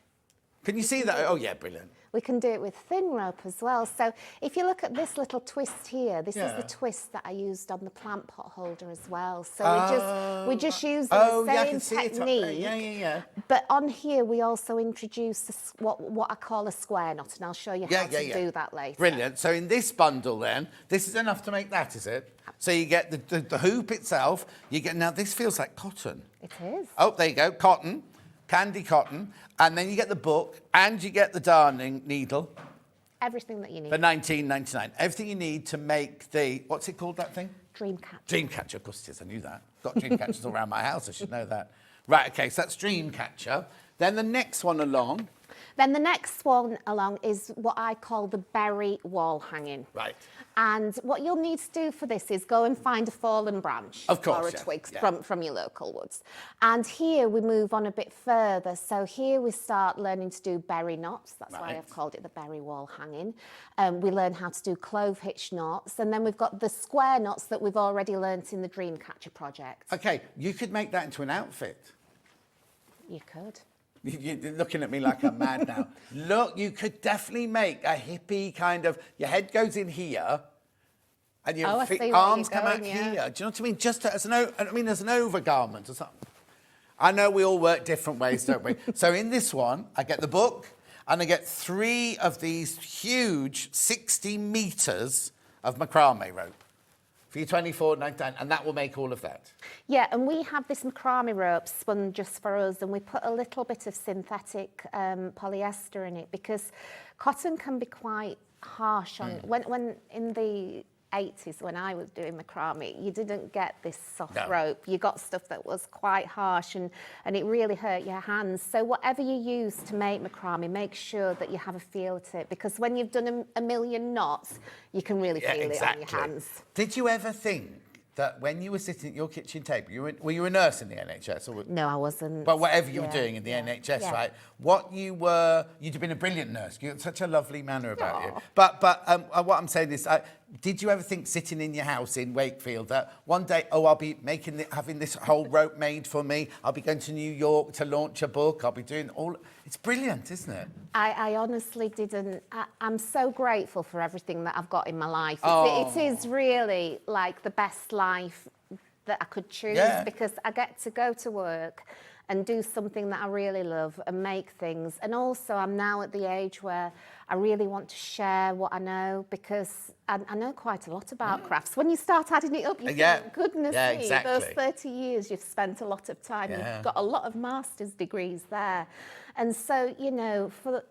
Can you see that? Oh, yeah, brilliant. We can do it with thin rope as well. So if you look at this little twist here, this is the twist that I used on the plant pot holder as well. So we just use the yeah, I same can see it up there. technique. Yeah. But on here, we also introduce what I call a square knot, and I'll show you how to do that later. Brilliant. So in this bundle then, this is enough to make that, is it? So you get the hoop itself. You get, now this feels like cotton. It is. Oh, there you go, cotton, candy cotton. And then you get the book and you get the darning needle Everything that you need. for $19.99. Everything you need to make the, what's it called, that thing? Dreamcatcher. Dreamcatcher, of course it is, I knew that. Got Dreamcatchers all around my house, I should know that. Right, okay, so that's Dreamcatcher. Then the next one along. Then the next one along is what I call the berry wall hanging. Right. And what you'll need to do for this is go and find a fallen branch Of course, or a yeah, twig yeah. from your local woods. And here we move on a bit further. So here we start learning to do berry knots. That's why Right. I've called it the berry wall hanging. We learn how to do clove hitch knots. And then we've got the square knots that we've already learnt in the Dreamcatcher project. Okay, you could make that into an outfit. You could. You're looking at me like I'm mad now. Look, you could definitely make a hippie kind of, your head goes in here and your Oh, I see where arms you're come out going, here. yeah. Do you know what I mean? Just as an overgarment or something. I know we all work different ways, don't we? So in this one, I get the book and I get 3 of these huge 60 metres of macrame rope for your $24.99, and that will make all of that. Yeah, and we have this macrame rope spun just for us, and we put a little bit of synthetic polyester in it because cotton can be quite harsh on when in the 80s when I was doing macrame, you didn't get this soft rope. You got stuff that was quite harsh and it really hurt your hands. So whatever you use to make macrame, make sure that you have a feel to it because when you've done a million knots, you can really feel it on your hands. Did you ever think that when you were sitting at your kitchen table, were you a nurse in the NHS? Or No, I wasn't. But whatever you were doing in the NHS, right? You'd have been a brilliant nurse. You had such a lovely manner about you. But what I'm saying is, did you ever think sitting in your house in Wakefield that one day, I'll be having this whole rope made for me. I'll be going to New York to launch a book. I'll be doing it's brilliant, isn't it? I honestly didn't. I'm so grateful for everything that I've got in my life. It is really like the best life that I could choose because I get to go to work and do something that I really love and make things. And also I'm now at the age where I really want to share what I know because I know quite a lot about crafts. When you start adding it up, you think, goodness me, exactly. those 30 years you've spent a lot of time. You've got a lot of master's degrees there. And so, you know, for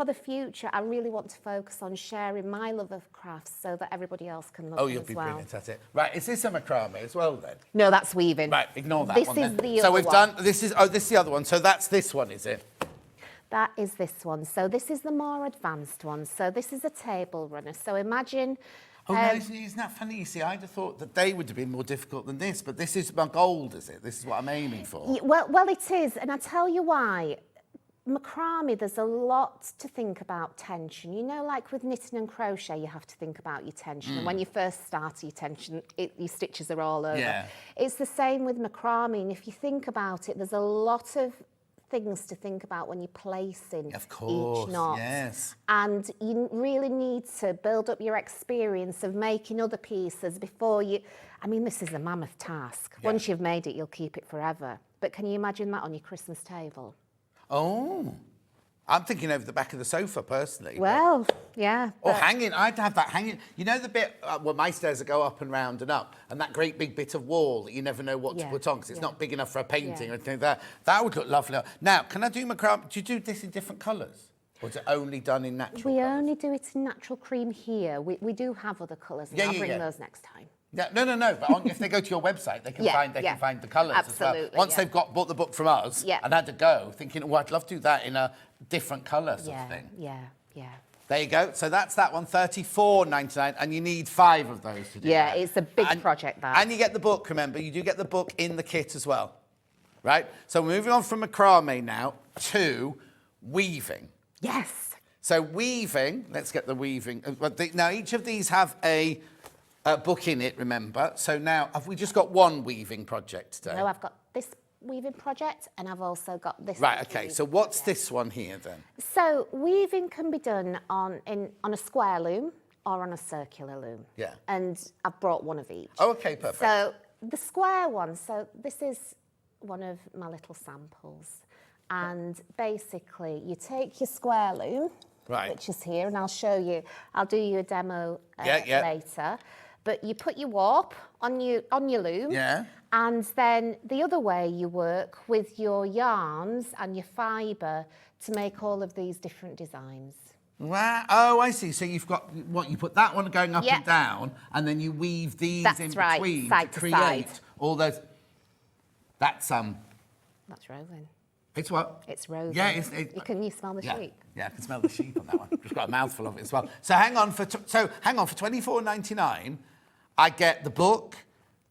the future, I really want to focus on sharing my love of crafts so that everybody else can love them as well. Oh, you'll be brilliant at it. Right, is this a macrame as well then? No, that's weaving. Right, ignore that this one is then. the so other we've one. done, this is the other one. So that's this one, is it? That is this one. So this is the more advanced one. So this is a table runner. So imagine... Oh, no, isn't that funny? You see, I'd have thought that they would have been more difficult than this, but this is my gold, is it? This is what I'm aiming for. Well, it is, and I tell you why. Macrame, there's a lot to think about tension. You know, like with knitting and crochet, you have to think about your tension. And when you first start your tension, your stitches are all over. Yeah. It's the same with macrame. And if you think about it, there's a lot of things to think about when you're placing each knot. Yes. And you really need to build up your experience of making other pieces before you... I mean, this is a mammoth task. Yeah. Once you've made it, you'll keep it forever. But can you imagine that on your Christmas table? Oh, I'm thinking over the back of the sofa, personally. Well, yeah. Or hanging, I'd have that hanging. You know the bit, well, my stairs that go up and round and up, and that great big bit of wall that you never know what to put on because it's not big enough for a painting or anything like that. That would look lovely. Now, can I do macrame? Do you do this in different colours? Or is it only done in natural We colours? only do it in natural cream here. We do have other colours, and I'll bring those next time. Yeah, no. But if they go to your website, they can find the colours as well. Once they've bought the book from us and had to go, thinking, oh, I'd love to do that in a different colour sort of thing. Yeah. There you go. So that's that one, $34.99, and you need 5 of those to do that. Yeah, it's a big project, that. And you get the book, remember. You do get the book in the kit as well, right? So we're moving on from macrame now to weaving. Yes. So weaving, let's get the weaving. Now, each of these have a book in it, remember. So now, have we just got one weaving project today? No, I've got this weaving project, and I've also got this. Right, okay. So what's this one here, then? So weaving can be done on a square loom or on a circular loom. Yeah. And I've brought one of each. Oh, okay, perfect. So the square one, so this is one of my little samples. And basically, you take your square loom, which is here, and I'll show you. I'll do you a demo later. But you put your warp on your loom, and then the other way you work with your yarns and your fibre to make all of these different designs. Wow. Oh, I see. So you've got you put that one going up and down, and then you weave these in between side to to create side. all those. That's That's roving. It's what? It's roving. Yeah, Can you smell the sheep? Yeah, I can smell the sheep on that one. Just got a mouthful of it as well. So hang on for $24.99, I get the book,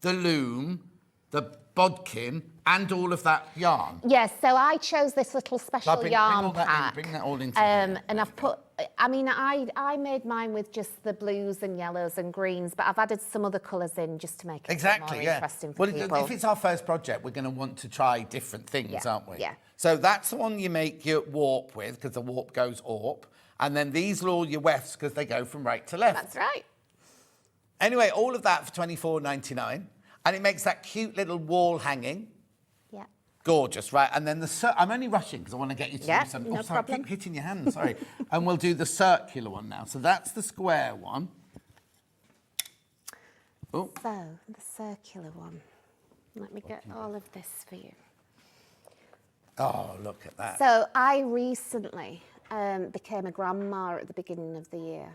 the loom, the bodkin, and all of that yarn. Yes, so I chose this little special yarn pack. Bring that all into here. And I've put, I made mine with just the blues and yellows and greens, but I've added some other colours in just to make it more interesting for people. If it's our first project, we're going to want to try different things, aren't we? Yeah. So that's the one you make your warp with, because the warp goes warp. And then these are all your wefts, because they go from right to left. That's right. Anyway, all of that for $24.99. And it makes that cute little wall hanging. Yeah. Gorgeous, right? And then I'm only rushing because I want to get you to do some... No sorry, problem. I keep hitting your hand, sorry. And we'll do the circular one now. So that's the square one. Oh. So, the circular one. Let me get all of this for you. Oh, look at that. So, I recently became a grandma at the beginning of the year.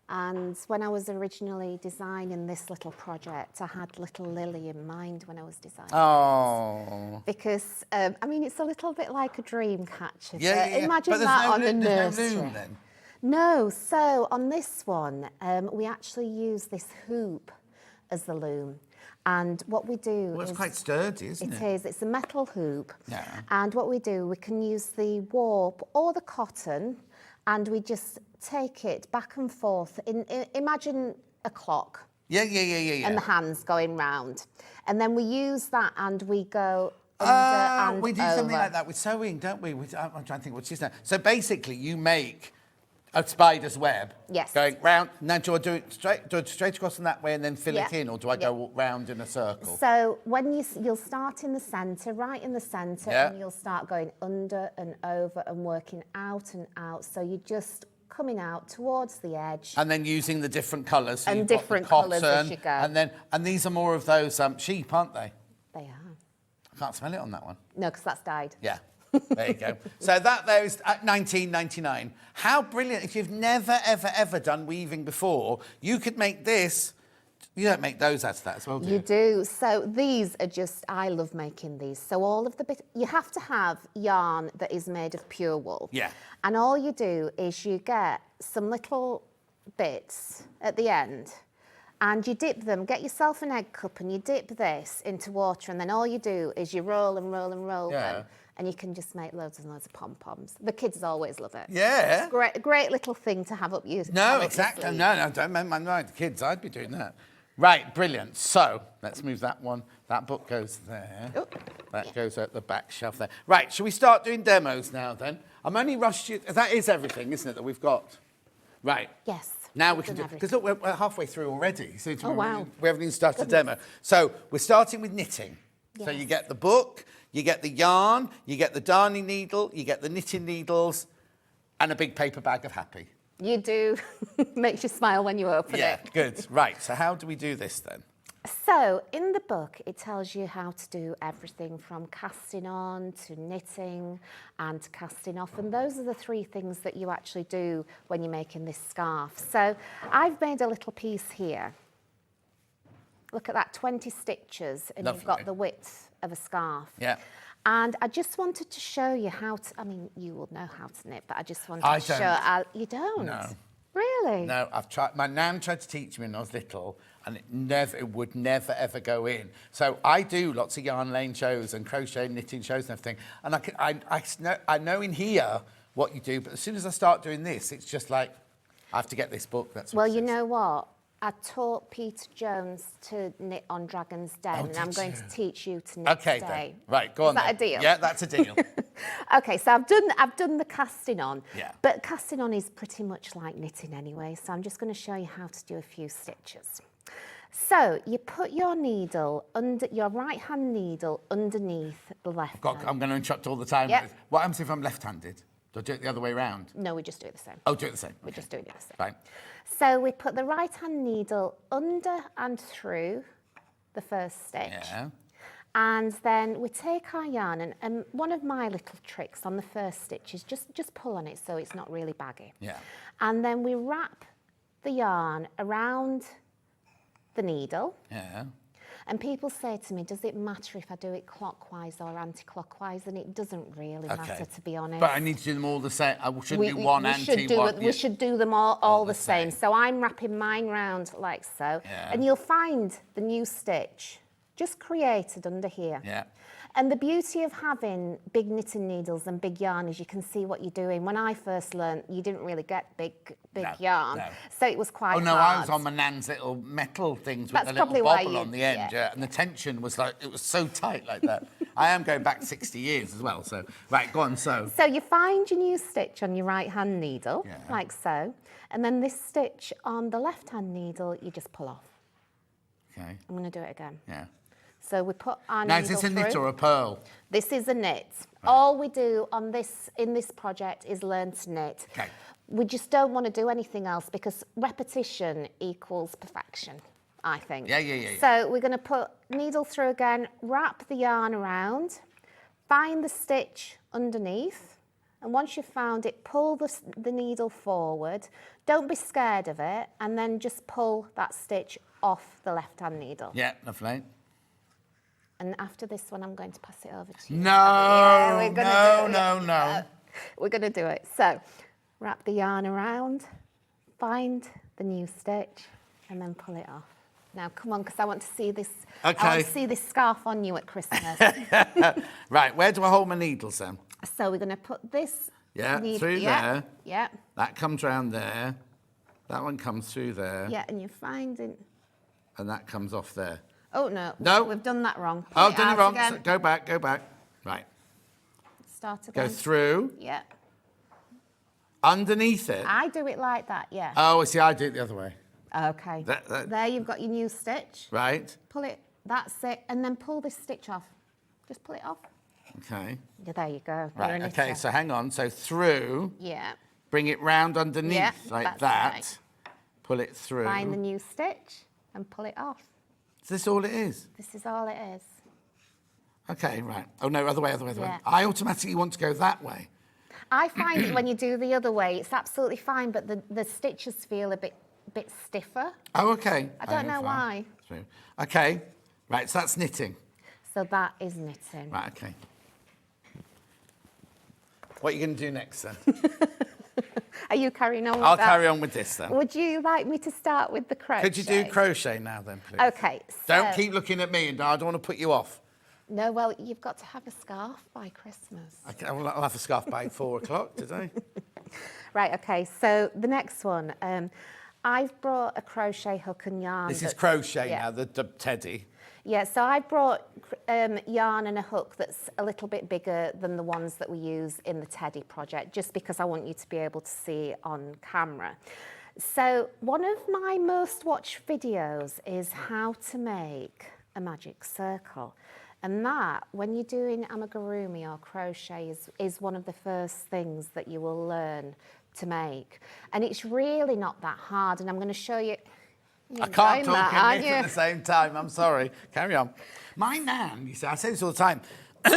And when I was originally designing this little project, I had little Lily in mind when I was designing it. Because, it's a little bit like a dream catcher. Yeah. Imagine but that on a nursery. There's no loom then? No, so on this one, we actually use this hoop as the loom. And what we do Well, it's quite sturdy, isn't it? It is. It's a metal hoop. Yeah. And what we do, we can use the warp or the cotton, and we just take it back and forth. Imagine a clock. Yeah. And the hands going round. And then we use that and we go under and we do over. something like that with sewing, don't we? I'm trying to think what she's done. So basically, you make a spider's web. Yes. Going round. Now, do I do it straight across in that way and then fill it in, or do I go round in a circle? So when you'll start in the centre, right in the centre, and you'll start going under and over and working out and out. So you're just coming out towards the edge. And then using the different colours. So And different colours as you go. And these are more of those sheep, aren't they? They are. I can't smell it on that one. No, because that's dyed. Yeah. There you go. So that there is at $19.99. How brilliant. If you've never, ever, ever done weaving before, you could make this. You don't make those out of that as well, do you? You do. So these are just, I love making these. So all of the you have to have yarn that is made of pure wool. Yeah. And all you do is you get some little bits at the end and you dip them, get yourself an egg cup and you dip this into water, and then all you do is you roll and roll and roll them. And you can just make loads and loads of pom-poms. The kids always love it. Yeah. It's great little thing to have up your No, exactly. No, don't mind the kids. I'd be doing that. Right, brilliant. So let's move that one. That book goes there. Oh, that goes at the back shelf there. Right, shall we start doing demos now then? I'm only rushed you. That is everything, isn't it, that we've got? Right. Yes. Now we can do, because look, we're halfway through already. So wow. We haven't even started a demo. So we're starting with knitting. Yes. So you get the book, you get the yarn, you get the darning needle, you get the knitting needles, and a big paper bag of happy. You do. Makes you smile when you open it. Yeah, good. Right, so how do we do this then? So in the book, it tells you how to do everything from casting on to knitting and to casting off. And those are the three things that you actually do when you're making this scarf. So I've made a little piece here. Look at that, 20 stitches, and Lovely. You've got the width of a scarf. Yeah. And I just wanted to show you how to, I mean, you will know how to knit, but I just wanted to show you don't? No. Really? No, I've tried. My nan tried to teach me when I was little, and it would never ever go in. So I do lots of yarn laying shows and crochet and knitting shows and everything. And I know in here what you do, but as soon as I start doing this, it's just like I have to get this book. That's what well, you know what? I taught Peter Jones to knit on Dragon's Den, and I'm going to teach you to knit today. Then. Right, go on. Is that a deal? Yeah, that's a deal. Okay, so I've done the casting on. Yeah. But casting on is pretty much like knitting anyway, so I'm just going to show you how to do a few stitches. So you put your needle under your right hand needle underneath the left hand. I'm going to interrupt all the time. Yep. What happens if I'm left-handed? Do I do it the other way around? No, we just do it the same. Oh, do it the same. We're just doing it the same. Fine. So we put the right hand needle under and through the first stitch. Yeah. And then we take our yarn, and one of my little tricks on the first stitch is just pull on it so it's not really baggy. Yeah. And then we wrap the yarn around the needle. Yeah. And people say to me, does it matter if I do it clockwise or anti-clockwise? And it doesn't really matter, to be honest. But I need to do them all the same. I shouldn't do one anti, one... We should do them all the same. So I'm wrapping mine round like so. Yeah. And you'll find the new stitch just created under here. Yeah. And the beauty of having big knitting needles and big yarn is you can see what you're doing. When I first learned, you didn't really get big yarn. No. So it was quite hard. Oh, no, I was on my nan's little metal things with the little bobble on the end. Yeah. And the tension was like, it was so tight like that. I am going back 60 years as well. So, right, go on, so. So you find your new stitch on your right-hand needle, like so. And then this stitch on the left-hand needle, you just pull off. Okay. I'm going to do it again. Yeah. So we put our now, needle is this a through. knit or a purl? This is a knit. Right. All we do on in this project is learn to knit. Okay. We just don't want to do anything else because repetition equals perfection, I think. Yeah. So we're going to put needle through again, wrap the yarn around, find the stitch underneath, and once you've found it, pull the needle forward. Don't be scared of it, and then just pull that stitch off the left-hand needle. Yeah, lovely. And after this one, I'm going to pass it over to you. No, yeah, we're gonna no. We're going to do it. So, wrap the yarn around, find the new stitch, and then pull it off. Now, come on, because I want to see this. Okay. I want to see this scarf on you at Christmas. Right, where do I hold my needles then? So we're going to put this. Through there. Yeah. That comes round there. That one comes through there. Yeah, and you're finding... And that comes off there. Oh, no. No. We've done that wrong. Oh, Pull done it out wrong. again. So go back, go back. Right. Start again. Go through. Yeah. Underneath it. I do it like that, yeah. Oh, see, I do it the other way. Okay. There you've got your new stitch. Right. Pull it, that's it, and then pull this stitch off. Just pull it off. Okay. Yeah, there you go. Right, You're a okay, knitter. so hang on. So through. Yeah. Bring it round underneath Yeah, like that's that. right. Pull it through. Find the new stitch and pull it off. Is this all it is? This is all it is. Okay, right. Oh, no, other way, other way, other way. Yeah. I automatically want to go that way. I find it when you do the other way, it's absolutely fine, but the stitches feel a bit stiffer. Oh, okay. I don't know fine. why. Through. Okay, right, so that's knitting. So that is knitting. Right, okay. What are you going to do next, then? Are you carrying on with I'll that? carry on with this, then. Would you like me to start with the crochet? Could you do crochet now, then, please? Okay, Don't so- keep looking at me, and I don't want to put you off. No, well, you've got to have a scarf by Christmas. Okay, I'll have a scarf by 4 o'clock today. Right, okay, so the next one. I've brought a crochet hook and yarn. This is that's- crochet yeah. now, the teddy. Yeah, so I brought yarn and a hook that's a little bit bigger than the ones that we use in the Teddy project, just because I want you to be able to see on camera. So one of my most watched videos is how to make a magic circle. And that, when you're doing amigurumi or crochet, is one of the first things that you will learn to make. And it's really not that hard, and I'm going to show you. I can't talk that, and knit at the same time. I'm sorry. Carry on. My nan, you see, I say this all the time.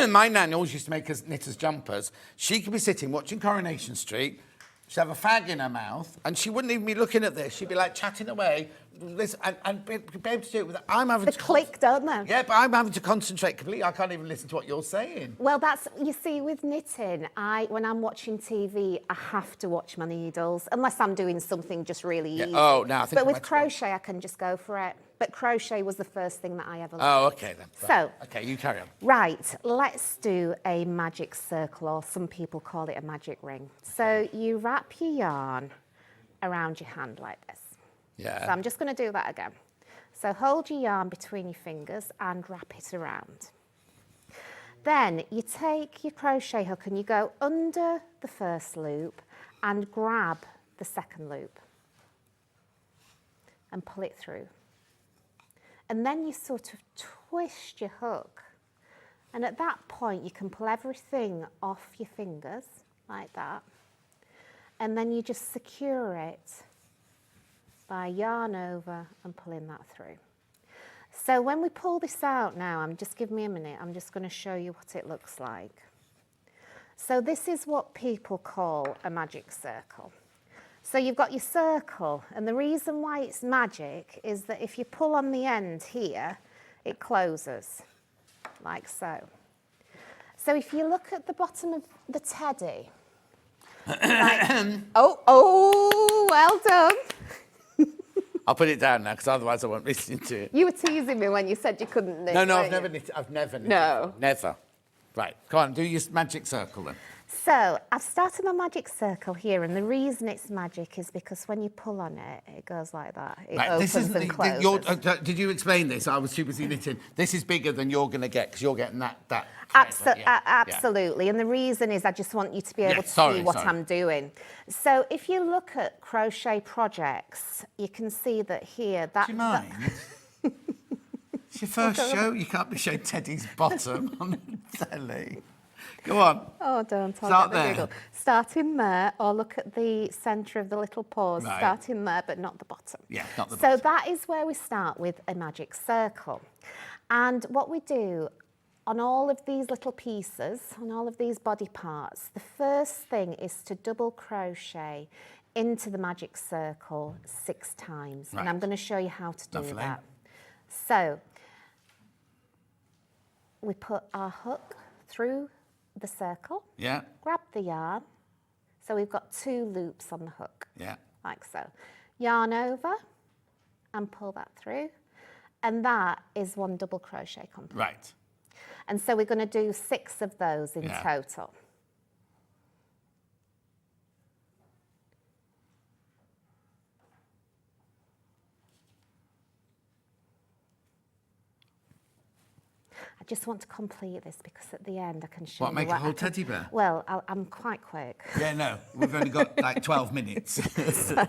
My nan always used to make us knit us jumpers. She could be sitting watching Coronation Street. She'd have a fag in her mouth, and she wouldn't even be looking at this. She'd be like chatting away, and be able to do it with. I'm having the to click, don't they? Yeah, but I'm having to concentrate completely. I can't even listen to what you're saying. Well, that's, you see, with knitting, when I'm watching TV, I have to watch my needles, unless I'm doing something just really easy. Oh, no, I think. But with crochet, I can just go for it. But crochet was the first thing that I ever learned. Oh, okay then. Right. So. Okay, you carry on. Right, let's do a magic circle, or some people call it a magic ring. So you wrap your yarn around your hand like this. Yeah. So I'm just going to do that again. So hold your yarn between your fingers and wrap it around. Then you take your crochet hook and you go under the first loop and grab the second loop and pull it through. And then you sort of twist your hook. And at that point, you can pull everything off your fingers like that. And then you just secure it by yarn over and pulling that through. So when we pull this out now, just give me a minute, I'm just going to show you what it looks like. So this is what people call a magic circle. So you've got your circle, and the reason why it's magic is that if you pull on the end here, it closes, like so. So if you look at the bottom of the teddy, like, oh, well done. I'll put it down now, because otherwise I won't listen to it. You were teasing me when you said you couldn't knit. No, I've weren't never you? knitted. I've never knitted. No. Never. Right, come on, do your magic circle then. So I've started my magic circle here, and the reason it's magic is because when you pull on it, it goes like that. It Right, opens this isn't and closes. did you explain this? I was too busy knitting. This is bigger than you're going to get, because you're getting that. Absolutely, and the reason is I just want you to be able to see what I'm doing. So if you look at crochet projects, you can see that here. Do you mind? It's your first show. You can't be showing Teddy's bottom on the telly. Go on. Oh, don't. I'll Start get the there. giggle. Start in there, or look at the centre of the little paws. Right. Start in there, but not the bottom. Yeah, not the So bottom. that is where we start with a magic circle. And what we do on all of these little pieces, on all of these body parts, the first thing is to double crochet into the magic circle 6 times. Right. And I'm going to show you how to do Lovely. that. So we put our hook through the circle, Yeah, grab the yarn. So we've got 2 loops on the hook, yeah. like so. Yarn over and pull that through. And that is 1 double crochet complete. Right. And so we're going to do 6 of those in Yeah. total. just want to complete this because at the end I can show What, you make a what whole I can- teddy bear? Well, I'm quite quick. Yeah, no, we've only got like 12 minutes. So,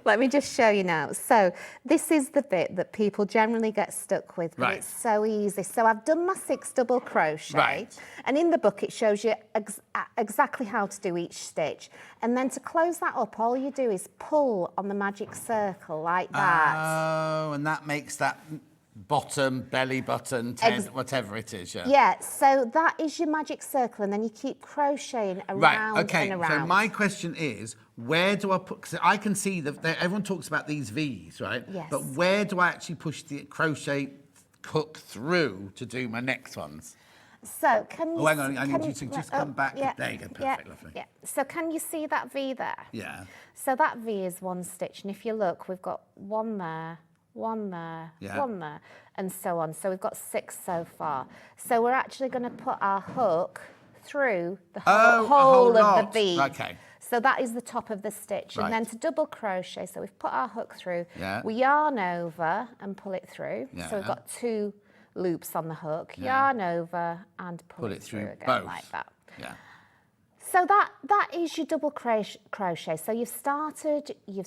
let me just show you now. So this is the bit that people generally get stuck with, but Right. it's so easy. So I've done my 6 double crochet, Right. and in the book it shows you exactly how to do each stitch. And then to close that up, all you do is pull on the magic circle like that. Oh, and that makes that bottom, belly button, whatever it is, yeah. Yeah, so that is your magic circle, and then you keep crocheting around Right, okay, and around. so my question is, where do I put, because I can see that everyone talks about these V's, right? Yes. But where do I actually push the crochet hook through to do my next ones? So can you... Oh, hang on, I need can you to just come back. Yeah, There you go, perfect, yeah, lovely. yeah. So can you see that V there? Yeah. So that V is 1 stitch, and if you look, we've got 1 there, 1 there, Yeah. 1 there, and so on. So we've got 6 so far. So we're actually going to put our hook through the whole of the V. Okay. So that is the top of the stitch. Right. And then to double crochet, so we've put our hook through, Yeah. we yarn over and pull it through. Yeah. So we've got 2 loops on the hook, Yeah. yarn over and pull it through again both. like that. Yeah. So that is your double crochet. So you've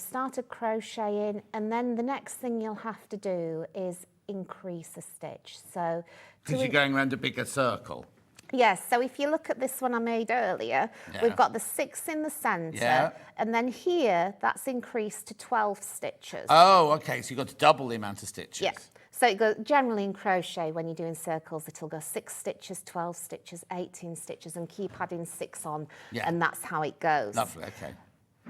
started crocheting, and then the next thing you'll have to do is increase a stitch. So Because you're going around a bigger circle. yes, so if you look at this one I made earlier, Yeah. we've got the 6 in the centre, Yeah. and then here that's increased to 12 stitches. Oh, okay, so you've got to double the amount of stitches. Yeah. So it goes, generally in crochet, when you're doing circles, it'll go 6 stitches, 12 stitches, 18 stitches, and keep adding 6 on, Yeah. and that's how it goes. Lovely, okay.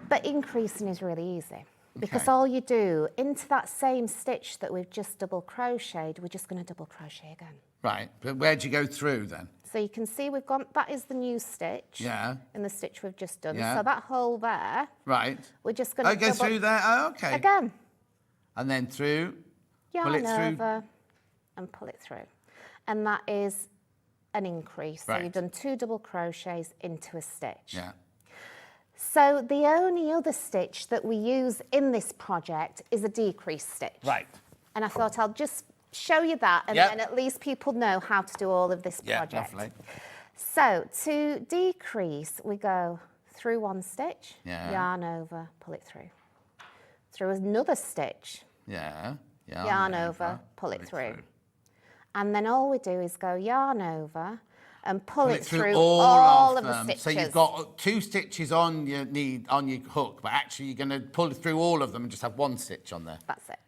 But increasing is really easy, because Okay. all you do, into that same stitch that we've just double crocheted, we're just going to double crochet again. Right, but where do you go through then? So you can see we've gone, that is the new stitch. Yeah. In the stitch we've just done. Yeah. So that hole there, Right. we're just going to go through there, oh, okay. again. And then through, Yarn pull it through. over and pull it through. And that is an increase. So Right. you've done 2 double crochets into a stitch. Yeah. So the only other stitch that we use in this project is a decrease stitch. Right. And I thought I'll just show you that, and Yep. then at least people know how to do all of this Yeah, project. lovely. So to decrease, we go through 1 stitch, Yeah. yarn over, pull it through. Through another stitch, Yeah. yarn over, pull it through. And then all we do is go yarn over and pull it through all of the them. stitches. So you've got 2 stitches on your hook, but actually you're going to pull it through all of them and just have 1 stitch on there. That's it.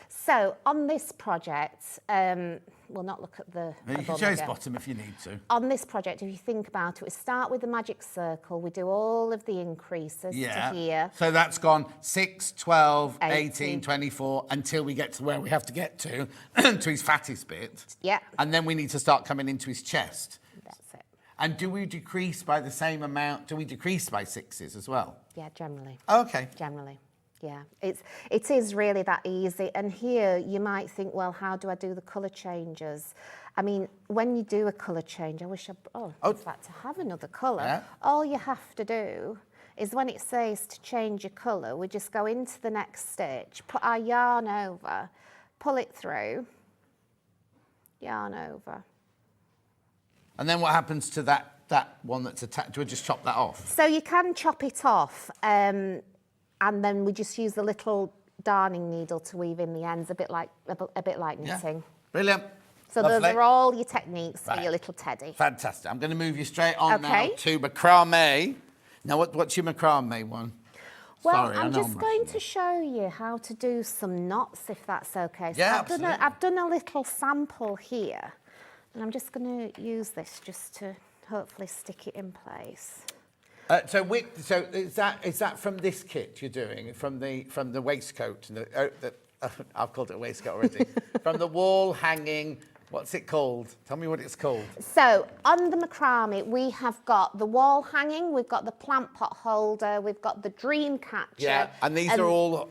So on this project, we'll not look at the You can bum show us again. bottom if you need to. On this project, if you think about it, we start with the magic circle, we do all of the increases Yeah. to here. So that's gone 6, 12, 18, 18, 24, until we get to where we have to get to, to his fattest bit. Yeah. And then we need to start coming into his chest. That's it. And do we decrease by the same amount? Do we decrease by 6s as well? Yeah, generally. Okay. Generally. Yeah, it is really that easy. And here you might think, well, how do I do the colour changes? I mean, when you do a colour change, I wish in fact, to have another colour. Yeah. All you have to do is when it says to change your colour, we just go into the next stitch, put our yarn over, pull it through, yarn over. And then what happens to that one that's attached? Do we just chop that off? So you can chop it off, and then we just use the little darning needle to weave in the ends, a bit like knitting. Brilliant. So Lovely. those are all your techniques for Right. your little teddy. Fantastic. I'm going to move you straight on now Okay. to macrame. Now, what's your macrame one? Well, Sorry, I I'm know just I'm going rushing to show you how to do some knots, if that's okay. So Yeah, I've done a little sample here, and I'm just going to use this just to hopefully stick it in place. So is that from this kit you're doing, from the waistcoat? And I've called it a waistcoat already. From the wall hanging, what's it called? Tell me what it's called. So on the macrame, we have got the wall hanging, we've got the plant pot holder, we've got the dream catcher. Yeah, and these are all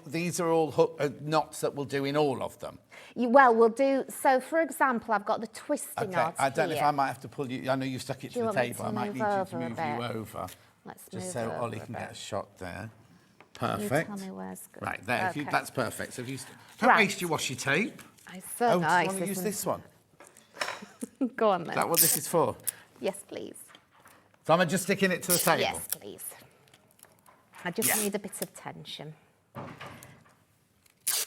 knots that we'll do in all of them. We'll do, so for example, I've got the twisty Okay, knots I don't know if here. I might have to pull you. I know you stuck it Do to you the want me table. to I might move need you to over a move bit? you over. Let's Just move so over Ollie a can bit. get a shot there. You Perfect. tell me where's good. Right, there. Okay. That's perfect. So if you don't Right. waste your washi tape. It's so Do nice, you want to use isn't this one? Go on then. Is that what this is for? Yes, please. So I'm just sticking it to the table? Yes, please. I just need a bit of tension. Is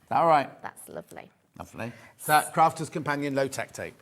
that all right? That's lovely. Lovely. So Crafter's Companion low-tech tape.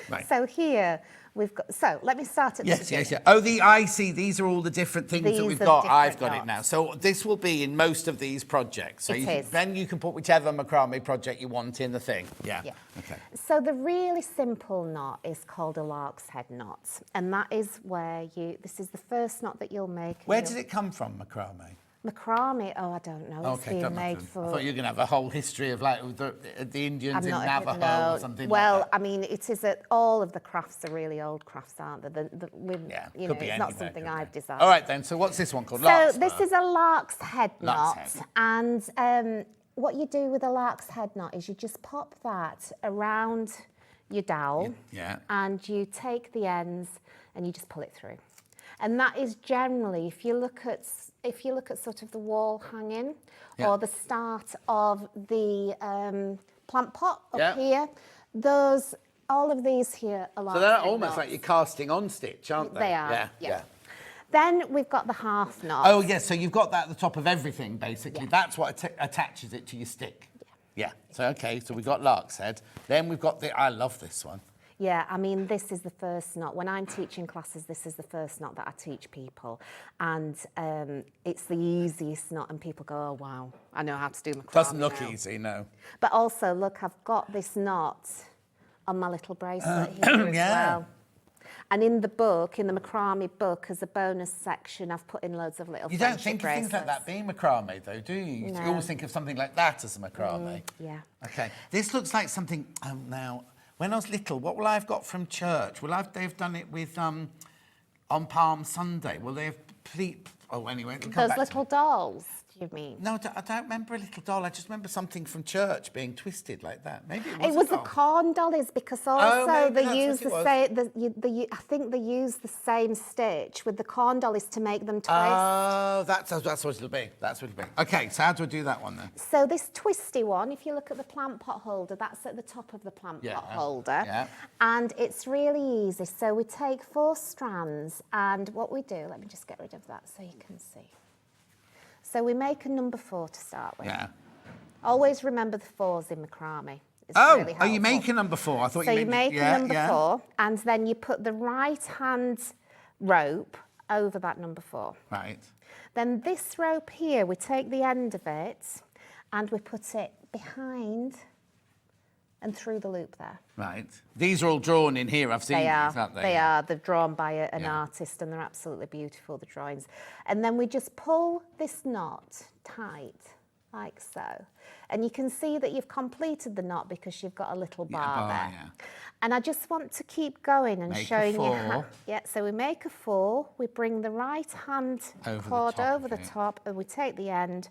Right. So here we've got, so let me start at the beginning. Yes. Oh, I see. These are all the different things that These we've are got. different I've got it knots. now. So this will be in most of these projects. So It is. then you can put whichever macrame project you want in the thing. Yeah. Okay. So the really simple knot is called a lark's head knot. And that is where this is the first knot that you'll make. Where did it come from, macrame? Macrame, I don't know. It's being made for... I thought you were going to have a whole history of like the Indians in Navajo or something well, like that. I mean, it is that all of the crafts are really old crafts, aren't they? Could be it's not anywhere, something couldn't I've it? designed. All right then, so what's this one called? So this is a lark's head Lark's knot. head. And what you do with a lark's head knot is you just pop that around your dowel. Yeah. And you take the ends and you just pull it through. And that is generally, if you look at sort of the wall hanging or the start of the plant pot up here, all of these here are lark's So they're head almost knots. like you're casting on stitch, aren't they? They are, Yeah. Then we've got the half knot. Oh, yes, so you've got that at the top of everything, basically. That's what attaches it to your stick. Yeah. So, okay, so we've got lark's head. Then we've got I love this one. Yeah, I mean, this is the first knot. When I'm teaching classes, this is the first knot that I teach people. And it's the easiest knot, and people go, oh, wow, I know how to do macrame Doesn't look now. easy, no. But also, look, I've got this knot on my little bracelet here as well. And in the book, in the macrame book, as a bonus section, I've put in loads of little You don't friendship think of things like that being macrame, though, do you? No. You always think of something like that as a macrame. Yeah. Okay. This looks like something, now, when I was little, what will I have got from church? They've done it with, on Palm Sunday. Will they have, anyway, it'll come Those back to little dolls, do you mean? No, I don't remember a little doll. I just remember something from church being twisted like that. Maybe It was the doll. corn dollies, because also maybe they that's use what the it same. I think they use the same stitch with the corn dollies to make them twist. Oh, that's what it'll be. That's what it'll be. Okay, so how do I do that one then? So this twisty one, if you look at the plant pot holder, that's at the top of the plant pot holder. Yeah. And it's really easy. So we take 4 strands, and what we do, let me just get rid of that so you can see. So we make a number 4 to start with. Yeah. Always remember the 4s in macrame. It's really are you helpful. making number 4? I thought So you you meant... make a number 4, and then you put the right hand rope over that number 4. Right. Then this rope here, we take the end of it and we put it behind and through the loop there. Right. These are all drawn in here. I've seen They are. these, aren't they? They are. They're drawn by an artist, and they're absolutely beautiful, the drawings. And then we just pull this knot tight, like so. And you can see that you've completed the knot because you've got a little bar there. Yeah. And I just want to keep going and Make a showing you how. 4. Yeah, so we make a 4, we bring the right hand cord over the top, and we take the end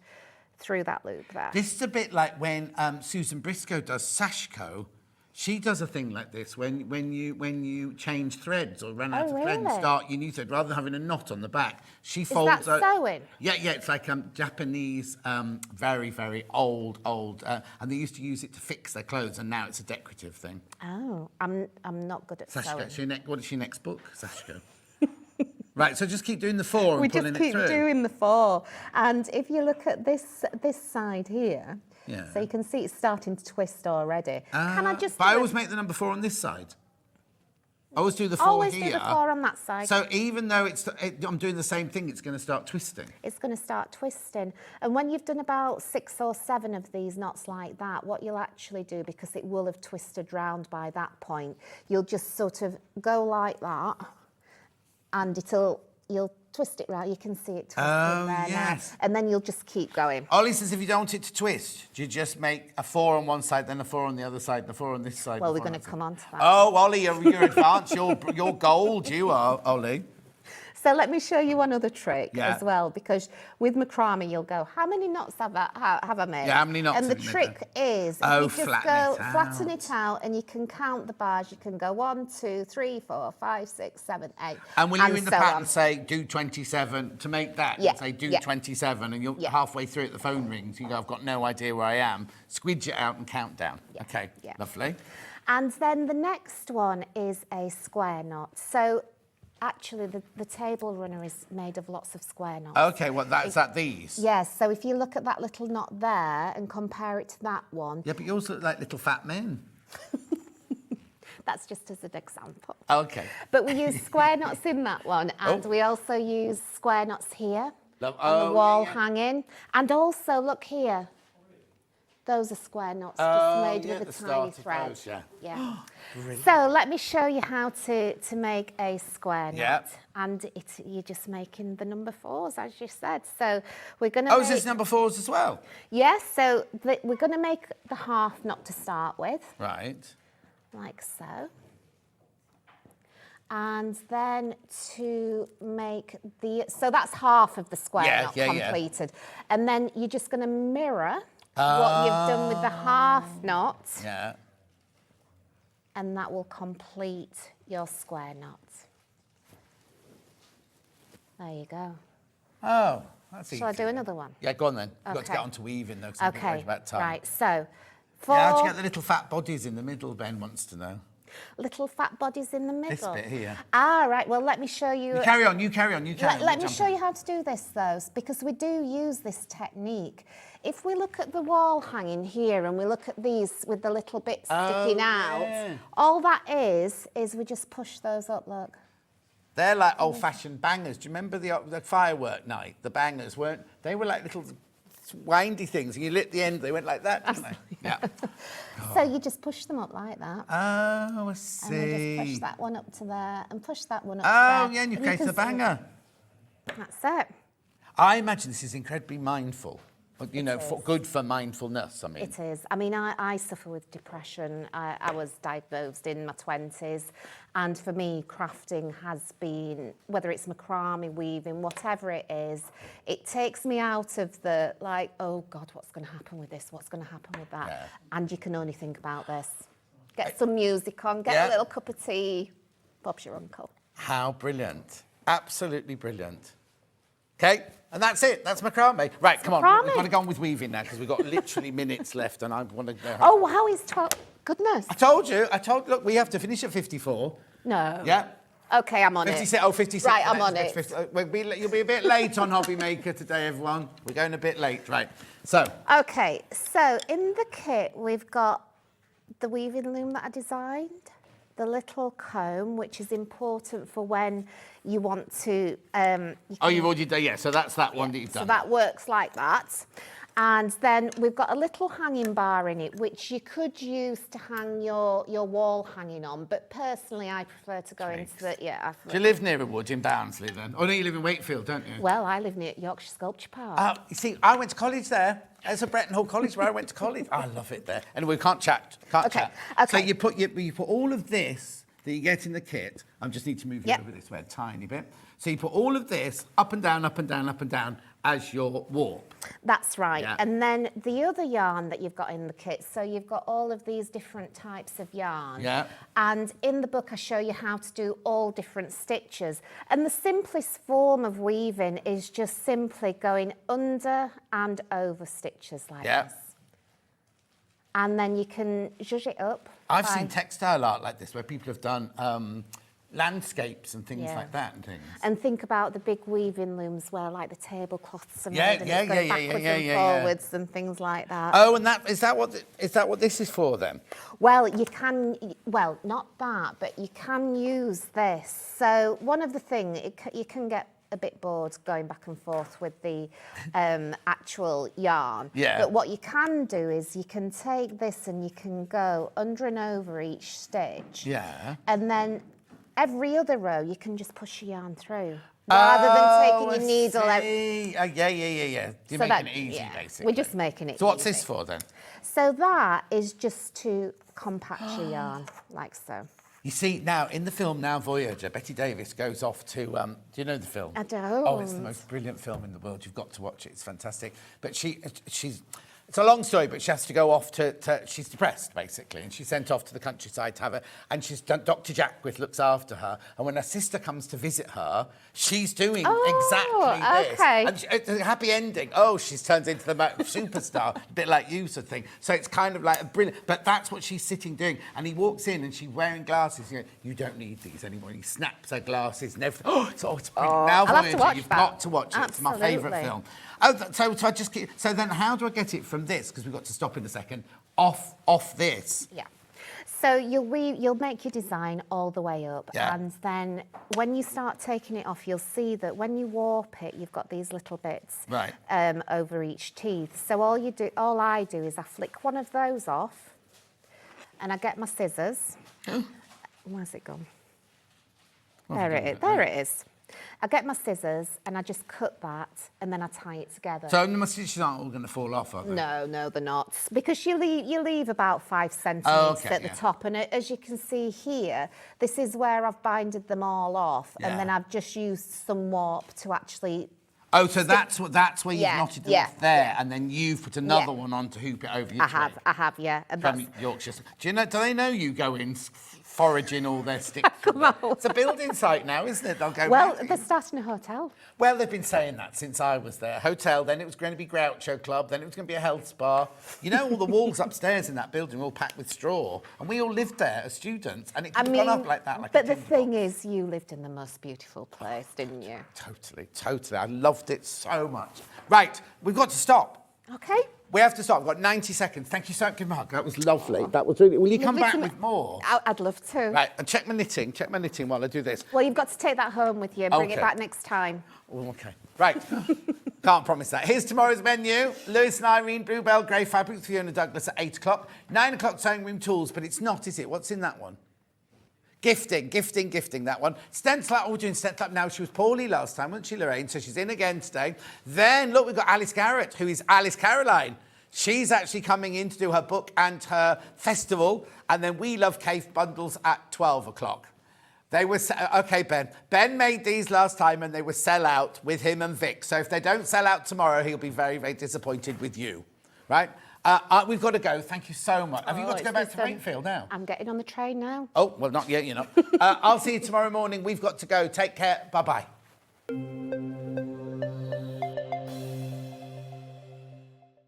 through that loop there. This is a bit like when Susan Briscoe does Sashko. She does a thing like this when you change threads or run out of thread and really? start your new thread, rather than having a knot on the back. She Is folds that sewing? Yeah, it's like Japanese, very, very old, and they used to use it to fix their clothes, and now it's a decorative thing. Oh, I'm not good at Sashko. sewing. What is your next book? Sashko. Right, so just keep doing the 4 and We pulling just it keep through. doing the 4. And if you look at this side here, so you can see it's starting to twist already. Can I just... But I always make the number 4 on this side. I always do the 4 always here. do the 4 on that side. So even though I'm doing the same thing, it's going to start twisting. It's going to start twisting. And when you've done about 6 or 7 of these knots like that, what you'll actually do, because it will have twisted round by that point, you'll just sort of go like that, and you'll twist it round. You can see it twisting there now. And then you'll just keep going. Ollie says if you don't want it to twist, do you just make a 4 on one side, then a 4 on the other side, and a 4 on this side? Well, we're going to come on to that. Oh, Ollie, you're advanced. You're gold, you are, Ollie. So let me show you one other trick Yeah. as well, because with macrame you'll go, how many knots have I made? Yeah, how many knots And the have you made trick is, Oh, you just flatten it out, and you can count the bars. You can go 1, 2, 3, 4, 5, 6, 7, 8. And will you in the so pattern on. say do 27 to make that? Yeah, Say do yeah. 27, and you're halfway through it, the phone rings. You go, I've got no idea where I am. Squidge it out and count down. Yeah, Okay, yeah. lovely. And then the next one is a square knot. So actually the table runner is made of lots of square knots. Okay, well, is that these? Yes, so if you look at that little knot there and compare it to that one. Yeah, but you also look like little fat men. That's just as an example. Okay. But we use square knots in that one, and we also use square knots here on the wall hanging. And also, look here. Those are square knots just made with a tiny thread. Those, yeah. Yeah. So let me show you how to make a square knot. And you're just making the number 4s, as you said. So we're going to is this number 4s as well? Yes, so we're going to make the half knot to start with. Right. Like so. And then to make so that's half of the square knot completed. And then you're just going to mirror what you've done with the half knot. Yeah. And that will complete your square knot. There you go. Oh, that's easy. Shall I do another one? Yeah, go on then. You've got to get on to weaving though, because I'm about time. Right, so how'd you get the little fat bodies in the middle, Ben wants to know. Little fat bodies in the middle. This bit here. Ah, right, well, let me show you. You carry on. Let me show you how to do this, though, because we do use this technique. If we look at the wall hanging here and we look at these with the little bits sticking out, all that is we just push those up, look. They're like old-fashioned bangers. Do you remember the firework night? The bangers weren't... They were like little windy things. And you lit the end, they went like that, didn't they? Yeah. So you just push them up like that. Oh, I see. And we just push that one up to there and push that one up to there. there. Yeah, and you create the banger. That's it. I imagine this is incredibly mindful. You know, good for mindfulness, I mean. It is. I mean, I suffer with depression. I was diagnosed in my 20s. And for me, crafting has been, whether it's macrame, weaving, whatever it is, it takes me out of the, like, oh, God, what's going to happen with this? What's going to happen with that? Yeah. And you can only think about this. Get some music on, get a little cup of tea. Bob's your uncle. How brilliant. Absolutely brilliant. Okay, and that's it. That's macrame. Right, come on. We've got to go on with weaving now because we've got literally minutes left and I want to go home. Oh, wow, it's 12. Goodness. I told you. Look, we have to finish at 54. No. Yeah. Okay, I'm on 56, it. Oh, 56. Right, I'm on it. You'll be a bit late on Hobby Maker today, everyone. We're going a bit late. Right, so. Okay, so in the kit, we've got the weaving loom that I designed, the little comb, which is important for when you want to... you've already done, yeah, so that's that one that you've done. So that works like that. And then we've got a little hanging bar in it, which you could use to hang your wall hanging on. But personally, I prefer to go into the... Do you live near a wood in Barnsley then? Oh, no, you live in Wakefield, don't you? Well, I live near Yorkshire Sculpture Park. You see, I went to college there. There's a Bretton Hall College where I went to college. I love it there. Anyway, we can't chat. Okay. So you put all of this that you get in the kit. I just need to move you over this way a tiny bit. So you put all of this up and down, up and down, up and down as your warp. That's right. Yeah. And then the other yarn that you've got in the kit, so you've got all of these different types of yarn. Yeah. And in the book, I show you how to do all different stitches. And the simplest form of weaving is just simply going under and over stitches like this. And then you can zhuzh it up. I've seen textile art like this where people have done landscapes and things like that and things. And think about the big weaving looms where like the tablecloths are made and it's going backwards and forwards and things like that. Oh, and is that what this is for then? Well, not that, but you can use this. So one of the things, you can get a bit bored going back and forth with the actual yarn. Yeah. But what you can do is you can take this and you can go under and over each stitch. Yeah. And then every other row, you can just push your yarn through rather than taking your needle out. Yeah. You're making it easy, basically. We're just making it easy. So what's this for, then? So that is just to compact your yarn, like so. You see, now, in the film Now Voyager, Betty Davis goes off to... do you know the film? I don't. Oh, it's the most brilliant film in the world. You've got to watch it. It's fantastic. But she's... It's a long story, but she has to go off she's depressed, basically, and she's sent off to the countryside to have her, and she's done, Dr. Jackwith looks after her, and when her sister comes to visit her, she's doing exactly this. Okay. And it's a happy ending. Oh, she turns into the superstar, a bit like you, sort of thing. So it's kind of like a brilliant, but that's what she's sitting doing, and he walks in, and she's wearing glasses. You don't need these anymore. And he snaps her glasses and everything. It's brilliant. Now, I'll have to watch you've that. got to watch it. Absolutely. It's my favourite film. Oh, so I just keep, so then how do I get it from this, because we've got to stop in a second, off this? Yeah. So you'll make your design all the way up, and then when you start taking it off, you'll see that when you warp it, you've got these little bits over each teeth. So all I do is I flick one of those off, and I get my scissors. Where's it gone? There it is. I get my scissors and I just cut that and then I tie it together. So my stitches aren't all going to fall off, are they? No, they're not. Because you leave about 5 centimetres at the top. And as you can see here, this is where I've binded them all off. And then I've just used some warp to actually... Oh, so that's where you've knotted them off there, and then you've put another one on to hoop it over your tree. I have, yeah. And from Yorkshire. Do they know you go in foraging all their sticks? Come on. It's a building site now, isn't it? They'll go Well, they're starting a hotel. Well, they've been saying that since I was there. Hotel, then it was going to be Groucho Club, then it was going to be a health spa. You know, all the walls upstairs in that building were all packed with straw, and we all lived there as students, and it could have gone up like that. But the thing is, you lived in the most beautiful place, didn't you? Totally. I loved it so much. Right, we've got to stop. Okay. We have to stop. We've got 90 seconds. Thank you so much. Give me a hug. That was lovely. That was really... Will you come back with more? I'd love to. Right, and check my knitting. Check my knitting while I do this. Well, you've got to take that home with you and bring it back next time. Oh, OK. Right. Can't promise that. Here's tomorrow's menu. Lewis and Irene, Bluebell, Grey Fabrics, Fiona Douglas at 8 o'clock. 9 o'clock, sewing room tools, but it's not, is it? What's in that one? Gifting, that one. Stencil up, we're doing stencil up now. She was poorly last time, wasn't she, Lorraine? So she's in again today. Then, look, we've got Alice Garrett, who is Alice Caroline. She's actually coming in to do her book and her festival. And then We Love Cave bundles at 12 o'clock. They were, OK, Ben. Ben made these last time and they were sell out with him and Vic. So if they don't sell out tomorrow, he'll be very, very disappointed with you, right? We've got to go. Thank you so much. Have you got to go back to Wakefield now? I'm getting on the train now. Oh, well, not yet, you're not. I'll see you tomorrow morning. We've got to go. Take care. Bye-bye.